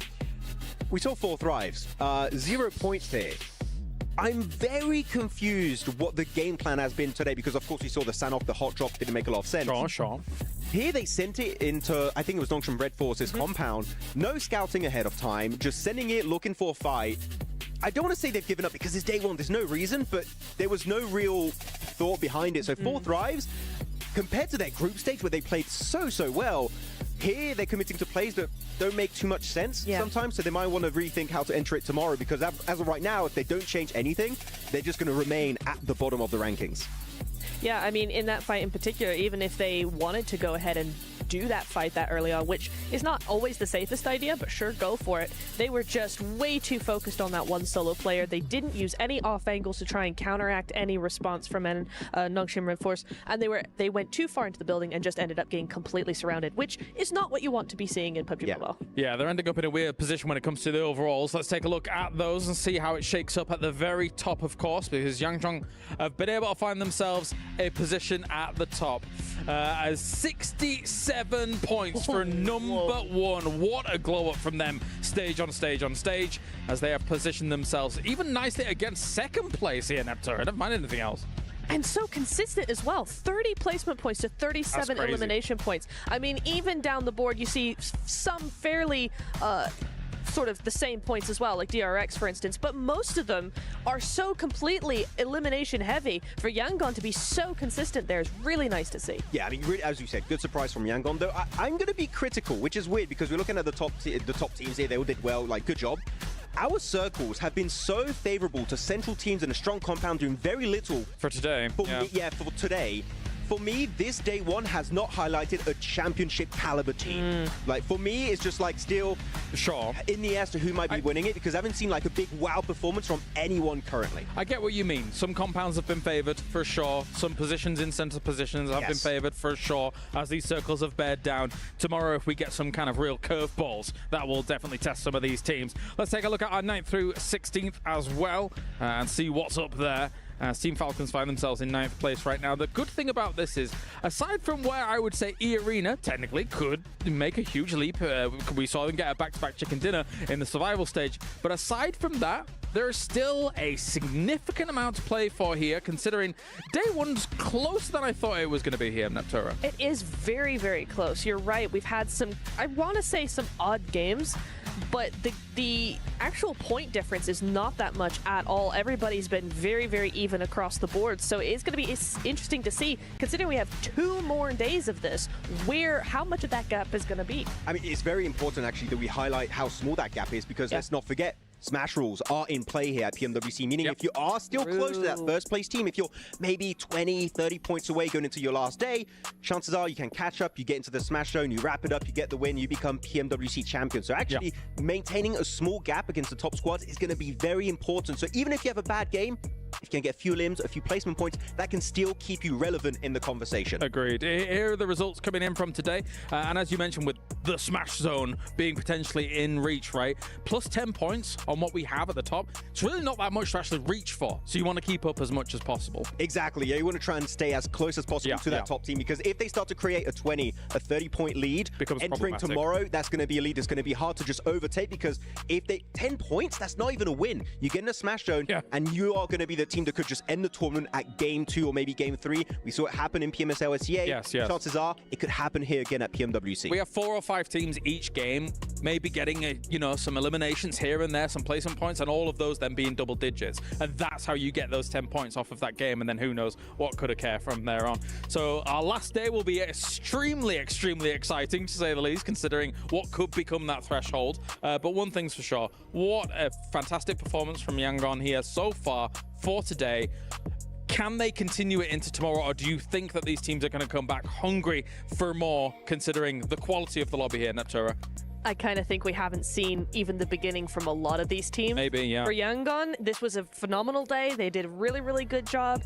We saw 4 thrives, 0 points there. I'm very confused what the game plan has been today because, of course, we saw the Sanoff, the hot drop didn't make a lot of sense. Sure. Here they sent it into, I think it was Nongshim Red Force's compound. No scouting ahead of time, just sending it, looking for a fight. I don't want to say they've given up because it's day 1. There's no reason, but there was no real thought behind it. So 4 thrives compared to their group stage where they played so well. Here, they're committing to plays that don't make too much sense sometimes, so they might want to rethink how to enter it tomorrow because as of right now, if they don't change anything, they're just going to remain at the bottom of the rankings. Yeah, I mean, in that fight in particular, even if they wanted to go ahead and do that fight that early on, which is not always the safest idea, but sure, go for it. They were just way too focused on that one solo player. They didn't use any off angles to try and counteract any response from Nongshim Red Force, and they went too far into the building and just ended up getting completely surrounded, which is not what you want to be seeing in PUBG Mobile. Yeah, they're ending up in a weird position when it comes to the overalls. Let's take a look at those and see how it shakes up at the very top, of course, because Yangon have been able to find themselves a position at the top. As 67 points for number 1. What a glow up from them, stage on stage on stage, as they have positioned themselves even nicely against 2nd place here, Neptune. I don't mind anything else. And so consistent as well. 30 placement points to 37 elimination points. I mean, even down the board, you see some fairly sort of the same points as well, like DRX, for instance, but most of them are so completely elimination heavy. For Yangon to be so consistent there is really nice to see. Yeah, I mean, really, as you said, good surprise from Yangon, though I'm going to be critical, which is weird because we're looking at the top teams here. They all did well, like, good job. Our circles have been so favorable to central teams in a strong compound doing very little. For today. For today. for me, this day one has not highlighted a championship caliber team. Like, for me, it's just like still in the air as to who might be winning it, because I haven't seen like a big wow performance from anyone currently. I get what you mean. Some compounds have been favored for sure. Some positions in center positions have been favored for sure, as these circles have bared down. Tomorrow, if we get some kind of real curveballs, that will definitely test some of these teams. Let's take a look at our 9th through 16th as well and see what's up there. Team Falcons find themselves in 9th place right now. The good thing about this is, aside from where I would say E-Arena technically could make a huge leap, we saw them get a back-to-back chicken dinner in the survival stage, but aside from that, there is still a significant amount to play for here, considering day one's closer than I thought it was going to be here, Neptura. It is very, very close. You're right. We've had some, I want to say some odd games, but the actual point difference is not that much at all. Everybody's been very, very even across the board. So it's going to be interesting to see, considering we have 2 more days of this, how much of that gap is going to be. I mean, it's very important actually that we highlight how small that gap is, because let's not forget, Smash rules are in play here at PMWC, meaning if you are still close to that first place team, if you're maybe 20, 30 points away going into your last day, chances are you can catch up, you get into the Smash zone, you wrap it up, you get the win, you become PMWC champion. So actually maintaining a small gap against the top squads is going to be very important. So even if you have a bad game, if you can get a few limbs, a few placement points, that can still keep you relevant in the conversation. Agreed. Here are the results coming in from today. And as you mentioned, with the Smash Zone being potentially in reach, right? Plus 10 points on what we have at the top. It's really not that much to actually reach for. So you want to keep up as much as possible. Exactly. Yeah, you want to try and stay as close as possible to that top team, because if they start to create a 20, a 30-point lead, entering tomorrow, that's going to be a lead. It's going to be hard to just overtake, because if they 10 points, that's not even a win. You get in a Smash Zone, and you are going to be the team that could just end the tournament at game 2 or maybe game 3. We saw it happen in PMSL SEA. Chances are it could happen here again at PMWC. We have 4 or 5 teams each game, maybe getting some eliminations here and there, some placement points, and all of those then being double digits. And that's how you get those 10 points off of that game, and then who knows what could occur from there on. So our last day will be extremely, extremely exciting, to say the least, considering what could become that threshold. But one thing's for sure, what a fantastic performance from Yangon here so far for today. Can they continue it into tomorrow, or do you think that these teams are going to come back hungry for more, considering the quality of the lobby here, Neptura? I kind of think we haven't seen even the beginning from a lot of these teams. Maybe, yeah. For Yangon, this was a phenomenal day. They did a really, really good job.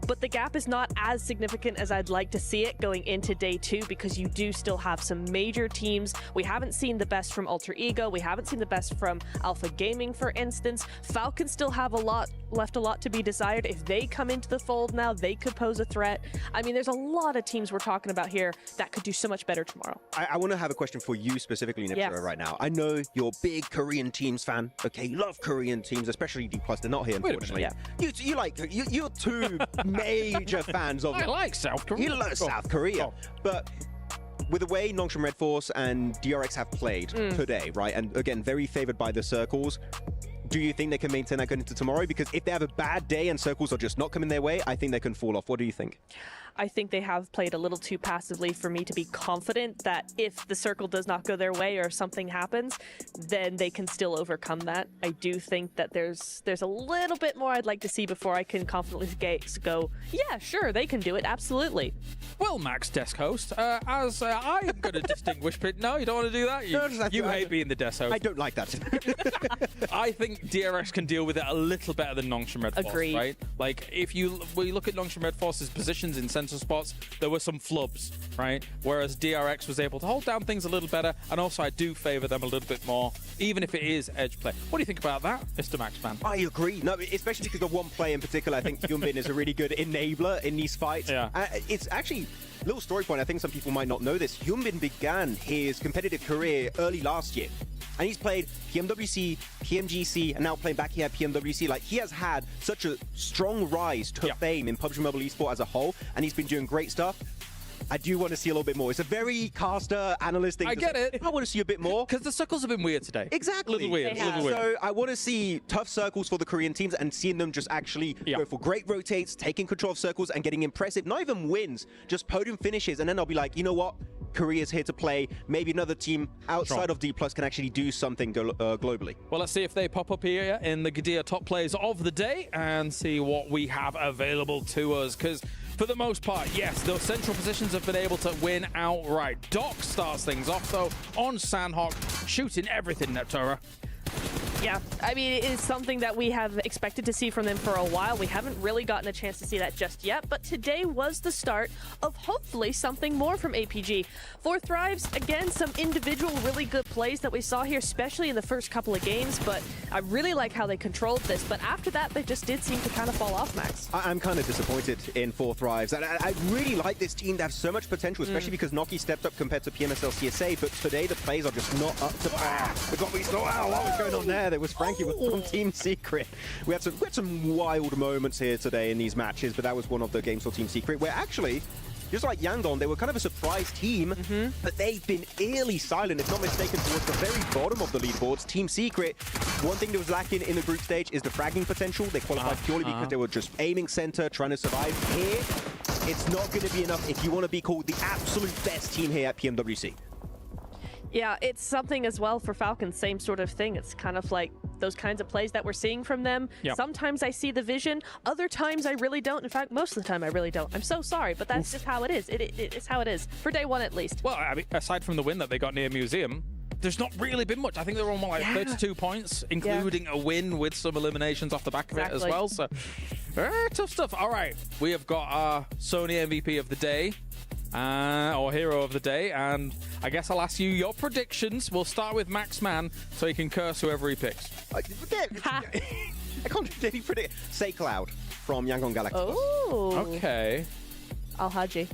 But the gap is not as significant as I'd like to see it going into day 2, because you do still have some major teams. We haven't seen the best from Alter Ego. We haven't seen the best from Alpha Gaming, for instance. Falcons still have a lot to be desired. If they come into the fold now, they could pose a threat. I mean, there's a lot of teams we're talking about here that could do so much better tomorrow. I want to have a question for you specifically, Neptura, right now. I know you're a big Korean teams fan. Okay, you love Korean teams, especially D+. They're not here, unfortunately. You're two major fans of. I like South Korea. You love South Korea, but with the way Nongshim Red Force and DRX have played today, right, and again very favored by the circles, do you think they can maintain that going into tomorrow? Because if they have a bad day and circles are just not coming their way, I think they can fall off. What do you think? I think they have played a little too passively for me to be confident that if the circle does not go their way or something happens, then they can still overcome that. I do think that there's a little bit more I'd like to see before I can confidently go, yeah, sure, they can do it, absolutely. Well, Max, desk host, as I am going to distinguish... No, you don't want to do that? You hate being the desk host. I don't like that. I think DRX can deal with it a little better than Nongshim Red Force, Agreed. right? Like, we look at Nongshim Red Force's positions in center spots, there were some flubs, right? Whereas DRX was able to hold down things a little better, and also I do favor them a little bit more, even if it is edge play. What do you think about that, Mr. Max Man? I agree. No, especially because of one play in particular. I think Hyunbin is a really good enabler in these fights. Yeah. It's actually... Little story point, I think some people might not know this. Hyunbin began his competitive career early last year. And he's played PMWC, PMGC, and now playing back here at PMWC. Like, he has had such a strong rise to fame in PUBG Mobile Esport as a whole, and he's been doing great stuff. I do want to see a little bit more. It's a very caster, analyst thing. I get it. I want to see a bit more. Because the circles have been weird today. Exactly. A little weird. So I want to see tough circles for the Korean teams and seeing them just actually go for great rotates, taking control of circles and getting impressive, not even wins, just podium finishes. And then I'll be like, you know what? Korea's here to play. Maybe another team outside of D+ can actually do something globally. Well, let's see if they pop up here in the Gadia top plays of the day and see what we have available to us. Because for the most part, yes, those central positions have been able to win outright. Doc starts things off, though, on Sandhawk, shooting everything, Neptura. Yeah, I mean, it is something that we have expected to see from them for a while. We haven't really gotten a chance to see that just yet, but today was the start of hopefully something more from APG. For Thrives, again, some individual really good plays that we saw here, especially in the first couple of games, but I really like how they controlled this, but after that, they just did seem to kind of fall off, Max. I'm kind of disappointed in 4 Thrives. I really like this team. They have so much potential, especially because Noki stepped up compared to PMSL CSA, but today the plays are just not up to par. They got me so, what was going on there? There was Frankie from Team Secret. We had some wild moments here today in these matches, but that was one of the games for Team Secret, where actually, just like Yangon, they were kind of a surprise team, but they've been eerily silent, if not mistaken, towards the very bottom of the leaderboards. Team Secret, one thing that was lacking in the group stage is the fragging potential. They qualified purely because they were just aiming center, trying to survive. Here, it's not going to be enough if you want to be called the absolute best team here at PMWC. Yeah, it's something as well for Falcons, same sort of thing. It's kind of like those kinds of plays that we're seeing from them. Yep. Sometimes I see the vision, other times I really don't. In fact, most of the time I really don't. I'm so sorry, but that's just how it is. It's how it is, for day one at least. Well, I mean, aside from the win that they got near Museum, there's not really been much. I think they were on like 32 points, including a win with some eliminations off the back of it as well. So, tough stuff. All right, we have got our Sony MVP of the day. Or hero of the day, and I guess I'll ask you your predictions. We'll start with Max Man, so he can curse whoever he picks. I can't really predict. Say Cloud from Yangon Galacticos. Oh. Okay. Al-Haji.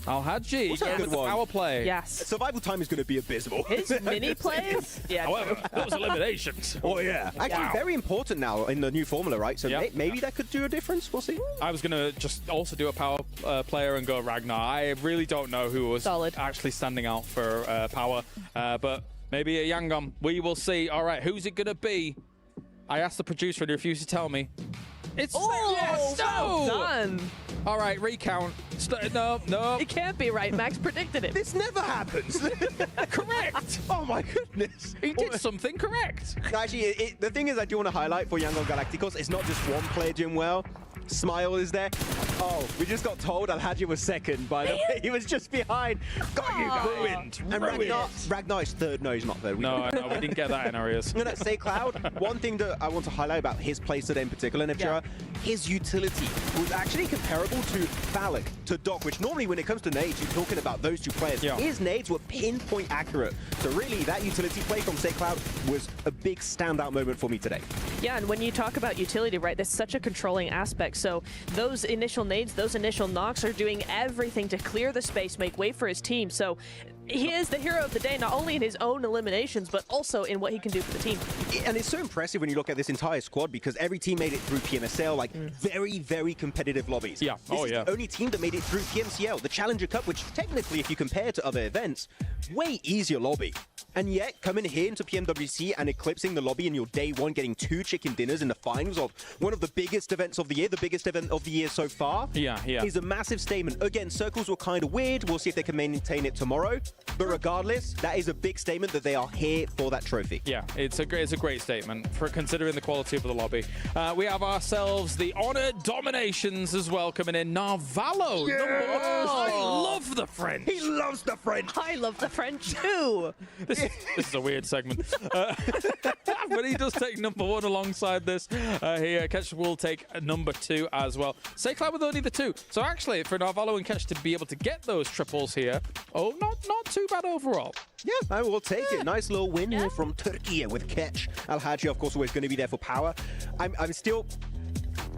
Al-Haji, What's a good one? Power play. Yes. Survival time is going to be abysmal. His mini plays? Yeah. However, those eliminations. Oh, yeah. Actually, very important now in the new formula, right? So maybe that could do a difference. We'll see. I was going to just also do a power player and go Ragnar. I really don't know who was actually standing out for power, but maybe a Yangon. We will see. All right, who's it going to be? I asked the producer and he refused to tell me. It's well done. All right, recount. No. It can't be right. Max predicted it. This never happens. Correct. Oh my goodness. He did something correct. Actually, the thing is, I do want to highlight for Yangon Galacticos, it's not just one player doing well. Smile is there. Oh, we just got told Al-Haji was second, by the way. He was just behind. Got you guys. And Ragnar is third. No, he's not third. No, we didn't get that in our ears. I'm going to say Cloud. One thing that I want to highlight about his plays today in particular, Neptura, his utility was actually comparable to Phallic, to Doc, which normally when it comes to nades, you're talking about those two players. His nades were pinpoint accurate. So really, that utility play from Say Cloud was a big standout moment for me today. Yeah, and when you talk about utility, right, there's such a controlling aspect. So those initial nades, those initial knocks are doing everything to clear the space, make way for his team. So he is the hero of the day, not only in his own eliminations, but also in what he can do for the team. And it's so impressive when you look at this entire squad because every team made it through PMSL, like very, very competitive lobbies. Yeah. This is the only team that made it through PMCL, the Challenger Cup, which technically, if you compare to other events, way easier lobby. And yet, coming here into PMWC and eclipsing the lobby in your day one, getting 2 chicken dinners in the finals of one of the biggest events of the year, the biggest event of the year so far, is a massive statement. Again, circles were kind of weird. We'll see if they can maintain it tomorrow. But regardless, that is a big statement that they are here for that trophy. Yeah, it's a great statement for considering the quality of the lobby. We have ourselves the Honor Dominations as well coming in. Narvalo, number 1. I love the French. He loves the French. I love the French too. This is a weird segment. But he does take number 1 alongside this here. Ketch will take number 2 as well. Say Cloud with only the 2. So actually, for Narvalo and Ketch to be able to get those triples here, not too bad overall. Yeah, I will take it. Nice little win here from Turkey with Ketch. Al-Haji, of course, always going to be there for power. I'm still...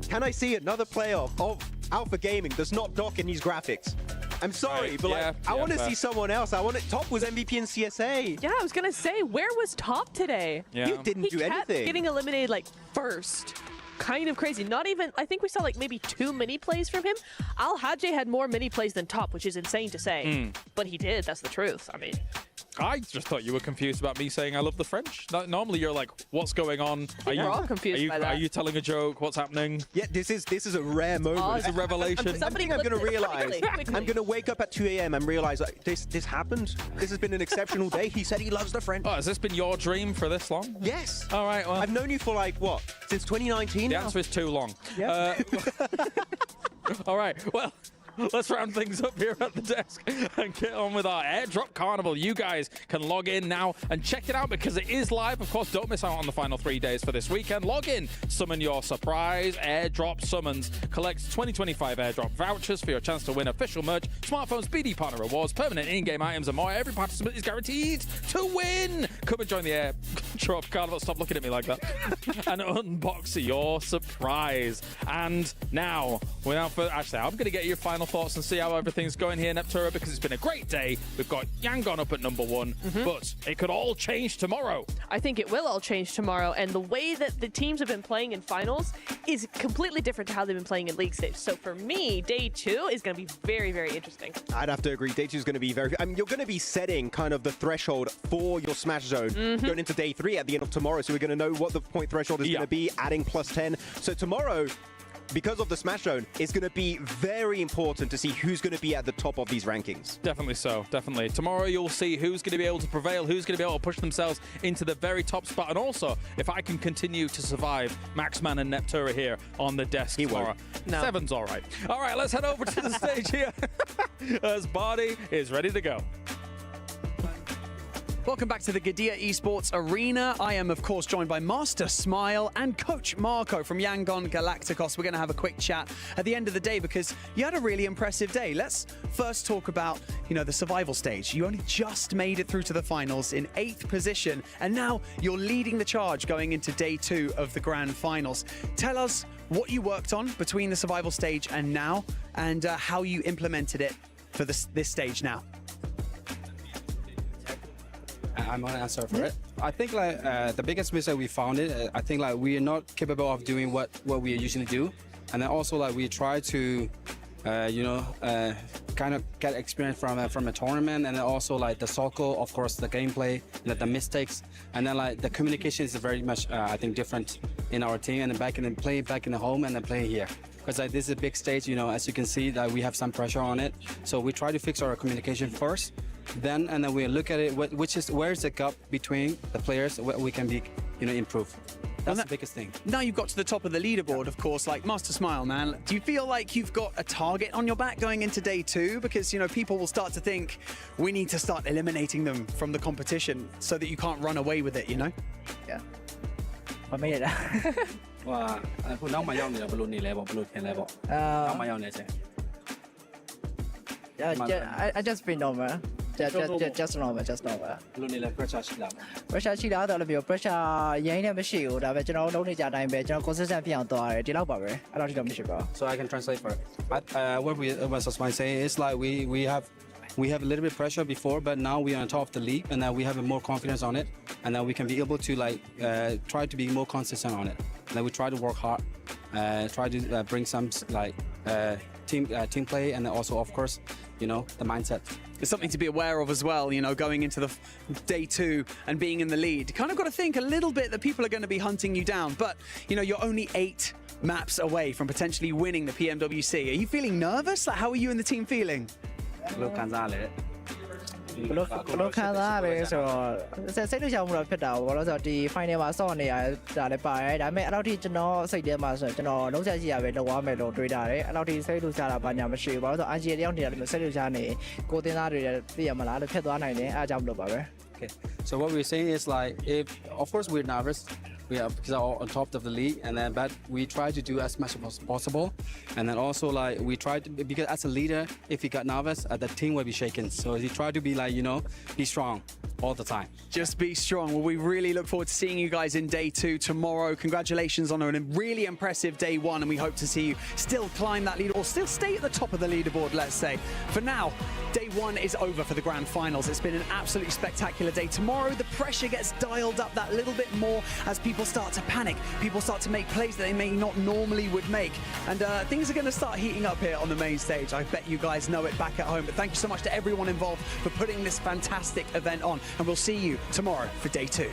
Can I see another player of Alpha Gaming that's not Doc in these graphics? I'm sorry, but I want to see someone else. Top was MVP in CSA. Yeah, I was going to say, where was Top today? Yeah. You didn't do anything. He kept getting eliminated, like, first. Kind of crazy. Not even, I think we saw like maybe 2 mini plays from him. Al-Haji had more mini plays than Top, which is insane to say. But he did, that's the truth. I mean... I just thought you were confused about me saying I love the French. Normally you're like, what's going on? We're all confused by that. Are you telling a joke? What's happening? Yeah, this is a rare moment. It's a revelation. I'm going to realize. I'm going to wake up at 2 a.m. and realize like, this happened. This has been an exceptional day. He said he loves the French. Oh, has this been your dream for this long? Yes. All right, well. I've known you for like, what, since 2019 The now? answer is too long. Yeah. All right, well, let's round things up here at the desk and get on with our airdrop carnival. You guys can log in now and check it out because it is live. Of course, don't miss out on the final 3 days for this weekend. Log in, summon your surprise airdrop summons, collect 2025 airdrop vouchers for your chance to win official merch, smartphones, BD partner rewards, permanent in-game items, and more. Every participant is guaranteed to win. Come and join the airdrop carnival. Stop looking at me like that. And unbox your surprise. And now, without further, actually, I'm going to get your final thoughts and see how everything's going here, Neptura, because it's been a great day. We've got Yangon up at number 1, but it could all change tomorrow. I think it will all change tomorrow, and the way that the teams have been playing in finals is completely different to how they've been playing in league stage. So for me, day 2 is going to be very, very interesting. I'd have to agree. Day 2 is going to be very... I mean, you're going to be setting kind of the threshold for your smash zone going into day 3 at the end of tomorrow. So we're going to know what the point threshold is going to be, adding +10. So tomorrow, because of the smash zone, it's going to be very important to see who's going to be at the top of these rankings. Definitely so, definitely. Tomorrow you'll see who's going to be able to prevail, who's going to be able to push themselves into the very top spot. And also, if I can continue to survive Maxman and Neptura here on the desk tomorrow. No. 7's all right. All right, let's head over to the stage here as Bardi is ready to go. Welcome back to the Gadea Esports Arena. I am, of course, joined by Master Smile and Coach Marco from Yangon Galacticos. We're going to have a quick chat at the end of the day because you had a really impressive day. Let's first talk about, the survival stage. You only just made it through to the finals in 8th position, and now you're leading the charge going into day 2 of the grand finals. Tell us what you worked on between the survival stage and now, and how you implemented it for this stage now. I'm gonna answer for it. I think the biggest mistake we found I think we are not capable of doing what we usually do, and then also we try to kind of get experience from a tournament, and then also the circle, of course, the gameplay, the mistakes, and then the communication is very much I think different in our team, and then back in the home and then playing here. Because this is a big stage, as you can see, that we have some pressure on it. So we try to fix our communication first, and then we look at it, where is the gap between the players, where we can be, improve. That's the biggest thing. Now you've got to the top of the leaderboard, of course, Master Smile, man. Do you feel like you've got a target on your back going into day 2? Because, people will start to think we need to start eliminating them from the competition so that you can't run away with it, Yeah. I made it. ว่าคุณน้องมาย่องเนี่ยบอลลูนนี่แล้วบอลลูนเห็นแล้วน้องมาย่องเนี่ยใช่ I just been normal. Just normal. ဘอลลูนนี่แล้ว pressure ရှိလား pressure ရှိလားတော့လည်းပြော pressure ရင်းနဲ့မရှိဘူးဒါပေမဲ့ကျွန်တော်လုံးနေကြတိုင်းပဲကျွန်တော် consistent ဖြစ်အောင်သွားတယ်ဒီလောက်ပါပဲအဲ့တော့ဒီတော့မရှိပါဘူး So I can translate for it. What was saying is we have a little bit pressure before, but now we are on top of the league, and then we have more confidence on it, and then we can be able to try to be more consistent on it. And then we try to work hard, try to bring some team play, and then also, of course, the mindset. It's something to be aware of as well, going into the day 2 and being in the lead. You kind of got to think a little bit that people are going to be hunting you down, but you're only 8 maps away from potentially winning the PMWC. Are you feeling nervous? How are you and the team feeling? ဘလို့ခံစားလဲဆိုတော့စိတ်လှုပ်ရှားမှုတော့ဖြစ်တာပေါ့လို့ဆိုတော့ဒီ final မှာဆော့နေရတာလည်းပါတယ်ဒါပေမဲ့အဲ့လောက်ထိကျွန်တော်စိတ်ထဲမှာဆိုကျွန်တော်လုံးဆက်ရှိရပဲလောက်ရမယ်လို့တွေးတာတယ်အဲ့လောက်ထိစိတ်လှုပ်ရှားတာဘာညာမရှိဘူးဘာလို့ဆိုတော့ RG တယောက်တည်းလည်းစိတ်လှုပ်ရှားနေကိုတင်သားတွေသိရမလားလို့ဖြစ်သွားနိုင်တယ်အားကြောင့်မလို့ပါပဲ Okay. So what we're saying is if of course we're nervous. We are because are on top of the league, but we try to do as much as possible, and then also we try to, because as a leader, if you got nervous, the team will be shaken. So you try to be be strong all the time. Just be strong. Well, we really look forward to seeing you guys in day 2 tomorrow. Congratulations on a really impressive day 1, and we hope to see you still climb that leaderboard, or still stay at the top of the leaderboard, let's say. For now, day 1 is over for the grand finals. It's been an absolutely spectacular day. Tomorrow, the pressure gets dialed up that little bit more as people start to panic. People start to make plays that they may not normally would make. And things are going to start heating up here on the main stage. I bet you guys know it back at home. But thank you so much to everyone involved for putting this fantastic event on. And we'll see you tomorrow for day 2.